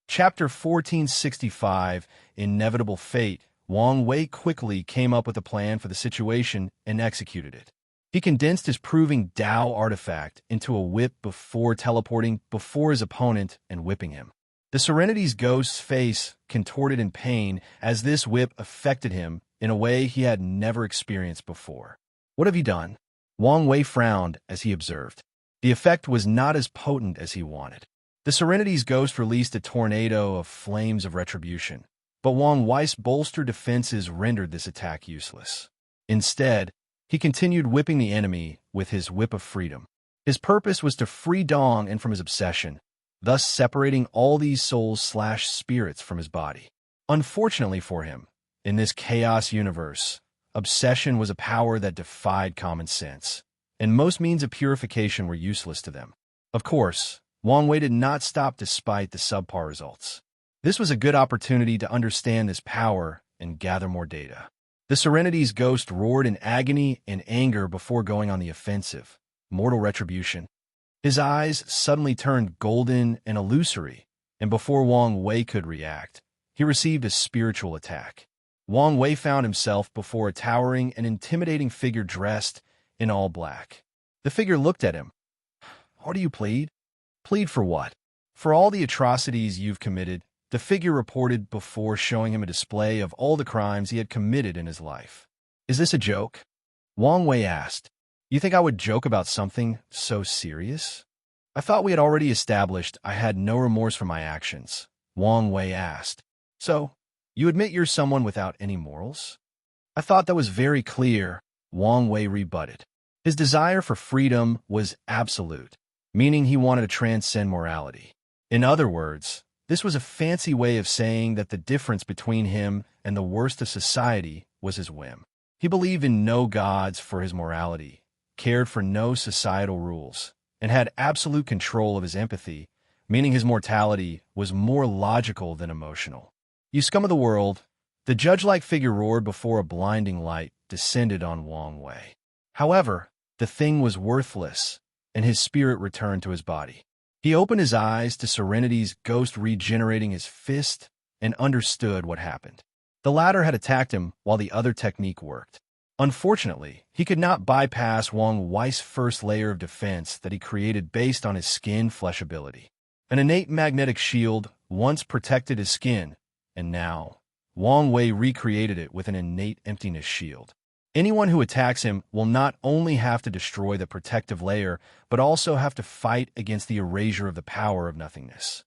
Chapter 1465, Inevitable Fate. Wang Wei quickly came up with a plan for the situation and executed it. He condensed his proving Tao artifact into a whip before teleporting before his opponent and whipping him. The Serenity's ghost's face contorted in pain as this whip affected him in a way he had never experienced before. What have you done? Wang Wei frowned as he observed. The effect was not as potent as he wanted. The Serenity's ghost released a tornado of flames of retribution, but Wang Wei's bolstered defenses rendered this attack useless. Instead, he continued whipping the enemy with his Whip of Freedom. His purpose was to free Dong and from his obsession, thus separating all these souls/spirits from his body. Unfortunately for him, in this chaos universe, obsession was a power that defied common sense, and most means of purification were useless to them. Of course, Wang Wei did not stop despite the subpar results. This was a good opportunity to understand this power and gather more data. The Serenity's ghost roared in agony and anger before going on the offensive. Mortal retribution. His eyes suddenly turned golden and illusory, and before Wang Wei could react, he received a spiritual attack. Wang Wei found himself before a towering and intimidating figure dressed in all black. The figure looked at him. "What do you plead?" "Plead for what?" "For all the atrocities you've committed," the figure reported before showing him a display of all the crimes he had committed in his life. "Is this a joke?" Wang Wei asked. "You think I would joke about something so serious?" "I thought we had already established I had no remorse for my actions," Wang Wei asked. "So, you admit you're someone without any morals?" "I thought that was very clear," Wang Wei rebutted. His desire for freedom was absolute, meaning he wanted to transcend morality. In other words, this was a fancy way of saying that the difference between him and the worst of society was his whim. He believed in no gods for his morality, cared for no societal rules, and had absolute control of his empathy, meaning his mortality was more logical than emotional. "You scum of the world," the judge-like figure roared before a blinding light descended on Wang Wei. However, the thing was worthless, and his spirit returned to his body. He opened his eyes to Serenity's ghost regenerating his fist and understood what happened. The latter had attacked him while the other technique worked. Unfortunately, he could not bypass Wang Wei's first layer of defense that he created based on his skin-flesh ability. An innate magnetic shield once protected his skin, and now, Wang Wei recreated it with an innate emptiness shield. Anyone who attacks him will not only have to destroy the protective layer, but also have to fight against the erasure of the power of nothingness.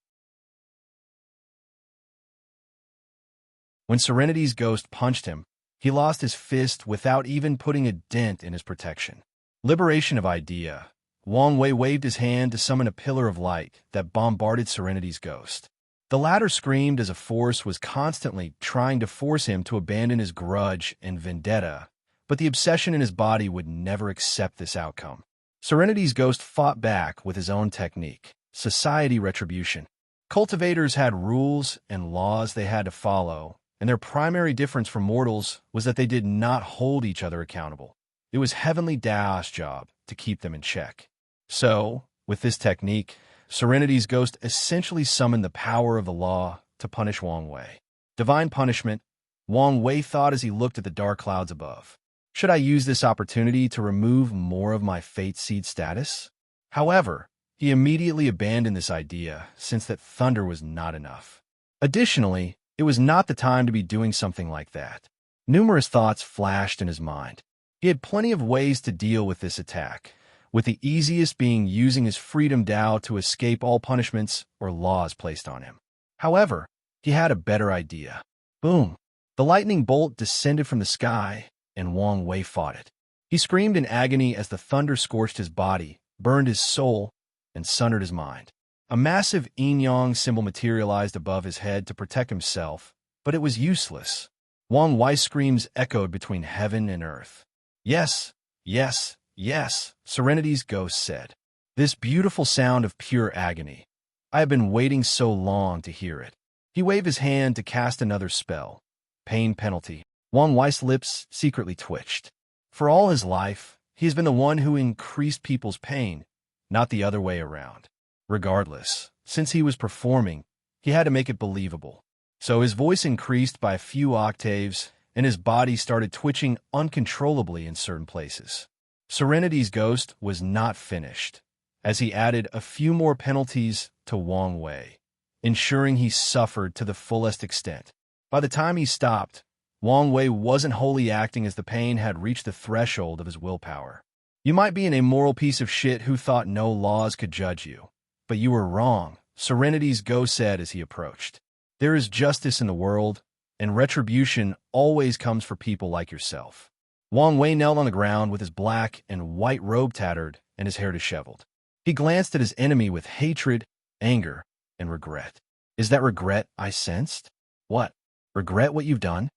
When Serenity's ghost punched him, he lost his fist without even putting a dent in his protection. Liberation of idea. Wang Wei waved his hand to summon a pillar of light that bombarded Serenity's ghost. The latter screamed as a force was constantly trying to force him to abandon his grudge and vendetta, but the obsession in his body would never accept this outcome. Serenity's ghost fought back with his own technique, society retribution. Cultivators had rules and laws they had to follow, and their primary difference from mortals was that they did not hold each other accountable. It was Heavenly Dao's job to keep them in check. So, with this technique, Serenity's ghost essentially summoned the power of the law to punish Wang Wei. Divine punishment, Wang Wei thought as he looked at the dark clouds above. Should I use this opportunity to remove more of my fate seed status? However, he immediately abandoned this idea, since that thunder was not enough. Additionally, it was not the time to be doing something like that. Numerous thoughts flashed in his mind. He had plenty of ways to deal with this attack, with the easiest being using his freedom Dao to escape all punishments or laws placed on him. However, he had a better idea. Boom! The lightning bolt descended from the sky, and Wang Wei fought it. He screamed in agony as the thunder scorched his body, burned his soul, and sundered his mind. A massive yin-yang symbol materialized above his head to protect himself, but it was useless. Wang Wei's screams echoed between heaven and earth. "Yes, yes, yes," Serenity's ghost said. "This beautiful sound of pure agony. I have been waiting so long to hear it." He waved his hand to cast another spell. Pain penalty. Wang Wei's lips secretly twitched. For all his life, he has been the one who increased people's pain, not the other way around. Regardless, since he was performing, he had to make it believable. So his voice increased by a few octaves, and his body started twitching uncontrollably in certain places. Serenity's ghost was not finished, as he added a few more penalties to Wang Wei, ensuring he suffered to the fullest extent. By the time he stopped, Wang Wei wasn't wholly acting as the pain had reached the threshold of his willpower. "You might be an immoral piece of shit who thought no laws could judge you, but you were wrong," Serenity's ghost said as he approached. "There is justice in the world, and retribution always comes for people like yourself." Wang Wei knelt on the ground with his black and white robe tattered and his hair disheveled. He glanced at his enemy with hatred, anger, and regret. "Is that regret I sensed?" "What? Regret what you've done?"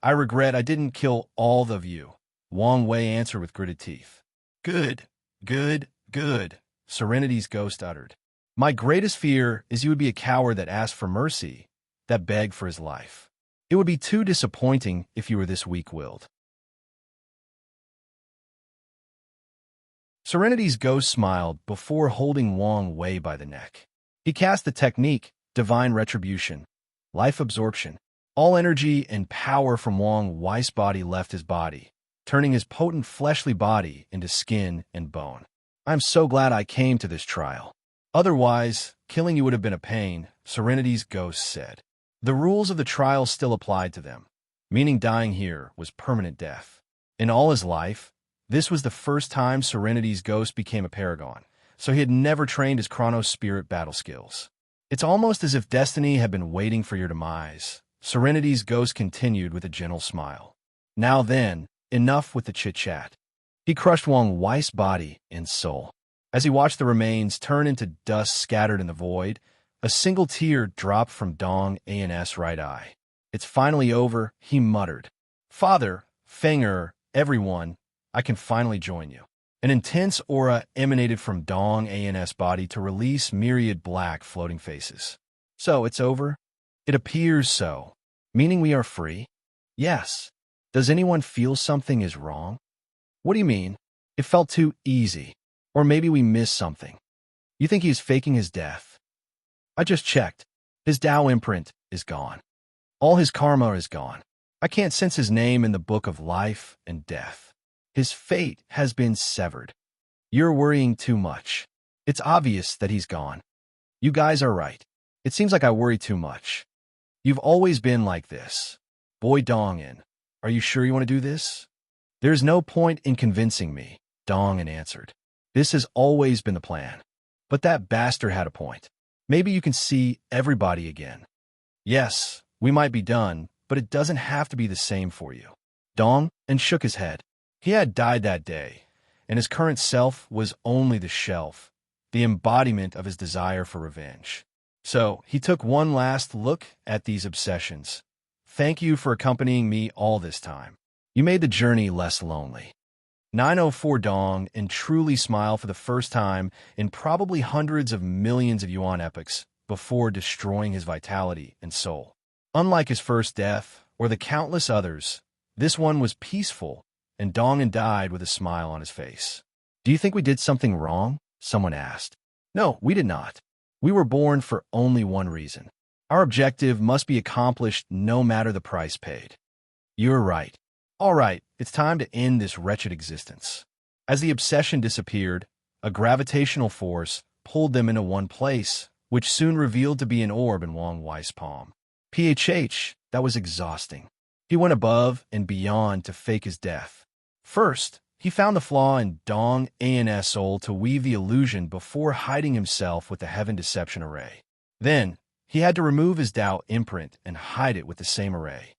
I regret I didn't kill all of you," Wang Wei answered with gritted teeth. Good, good, Serenity's ghost uttered. "My greatest fear is you would be a coward that asked for mercy, that begged for his life. It would be too disappointing if you were this weak-willed." Serenity's ghost smiled before holding Wang Wei by the neck. He cast the technique, Divine Retribution, Life Absorption. All energy and power from Wang Wei's body left his body, turning his potent fleshly body into skin and bone. "I'm so glad I came to this trial. Otherwise, killing you would have been a pain," Serenity's ghost said. The rules of the trial still applied to them, meaning dying here was permanent death. In all his life, this was the first time Serenity's ghost became a Paragon, so he had never trained his Chronos spirit battle skills. "It's almost as if destiny had been waiting for your demise," Serenity's ghost continued with a gentle smile. "Now then, enough with the chit-chat." He crushed Wang Wei's body and soul. As he watched the remains turn into dust scattered in the void, a single tear dropped from Dong An's right eye. "It's finally over," he muttered. Father, Fenger, everyone, I can finally join you. An intense aura emanated from Dong An's body to release myriad black floating faces. So, it's over? It appears so. Meaning we are free? Yes. Does anyone feel something is wrong? What do you mean? It felt too easy. Or maybe we missed something. You think he is faking his death? I just checked. His Tao imprint is gone. All his karma is gone. I can't sense his name in the book of life and death. His fate has been severed. You're worrying too much. It's obvious that he's gone. You guys are right. It seems like I worry too much. You've always been like this. Boy Dongin, are you sure you want to do this? There's no point in convincing me, Dongin answered. This has always been the plan. But that bastard had a point. Maybe you can see everybody again. Yes, we might be done, but it doesn't have to be the same for you. Dong and shook his head. He had died that day, and his current self was only the shelf, the embodiment of his desire for revenge. So he took one last look at these obsessions. Thank you for accompanying me all this time. You made the journey less lonely. 904 Dong and truly smile for the first time in probably hundreds of millions of yuan epochs before destroying his vitality and soul. Unlike his first death, or the countless others, this one was peaceful, and Dongin died with a smile on his face. Do you think we did something wrong? Someone asked. No, we did not. We were born for only one reason. Our objective must be accomplished no matter the price paid. You're right. All right, it's time to end this wretched existence. As the obsession disappeared, a gravitational force pulled them into one place, which soon revealed to be an orb in Wang Wei's palm. PHH, that was exhausting. He went above and beyond to fake his death. First, he found the flaw in Dong An's soul to weave the illusion before hiding himself with the Heaven Deception Array. Then, he had to remove his Tao imprint and hide it with the same array.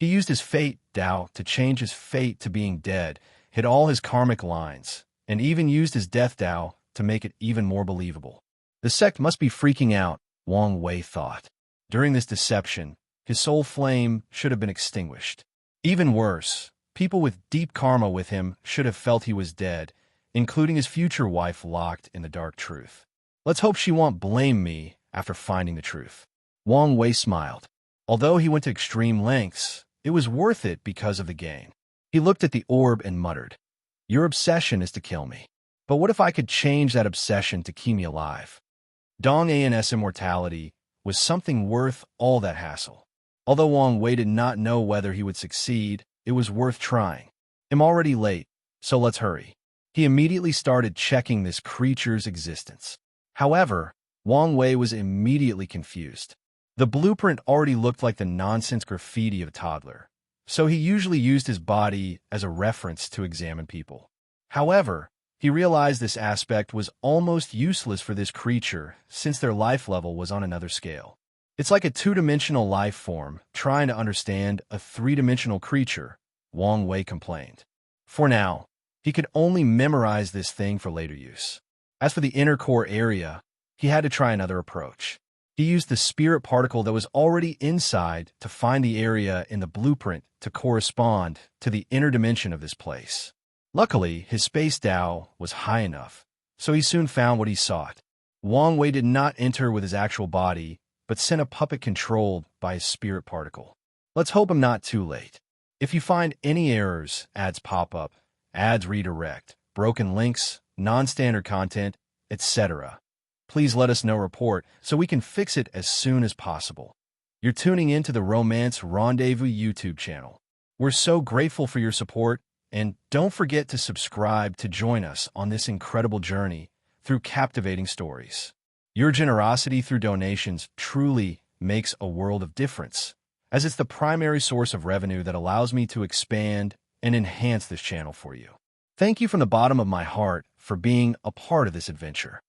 He used his fate Tao to change his fate to being dead, hid all his karmic lines, and even used his death Tao to make it even more believable. The sect must be freaking out, Wang Wei thought. During this deception, his soul flame should have been extinguished. Even worse, people with deep karma with him should have felt he was dead, including his future wife locked in the dark truth. Let's hope she won't blame me after finding the truth. Wang Wei smiled. Although he went to extreme lengths, it was worth it because of the gain. He looked at the orb and muttered, Your obsession is to kill me. But what if I could change that obsession to keep me alive? Dong An's immortality was something worth all that hassle. Although Wang Wei did not know whether he would succeed, it was worth trying. I'm already late, so let's hurry. He immediately started checking this creature's existence. However, Wang Wei was immediately confused. The blueprint already looked like the nonsense graffiti of a toddler, so he usually used his body as a reference to examine people. However, he realized this aspect was almost useless for this creature since their life level was on another scale. It's like a two-dimensional life form trying to understand a three-dimensional creature, Wang Wei complained. For now, he could only memorize this thing for later use. As for the inner core area, he had to try another approach. He used the spirit particle that was already inside to find the area in the blueprint to correspond to the inner dimension of this place. Luckily, his space Tao was high enough, so he soon found what he sought. Wang Wei did not enter with his actual body, but sent a puppet controlled by his spirit particle. Let's hope I'm not too late. If you find any errors, ads pop up, ads redirect, broken links, non-standard content, etc., please let us know report so we can fix it as soon as possible. You're tuning into the Romance Rendezvous YouTube channel. We're so grateful for your support, and don't forget to subscribe to join us on this incredible journey through captivating stories. Your generosity through donations truly makes a world of difference, as it's the primary source of revenue that allows me to expand and enhance this channel for you. Thank you from the bottom of my heart for being a part of this adventure.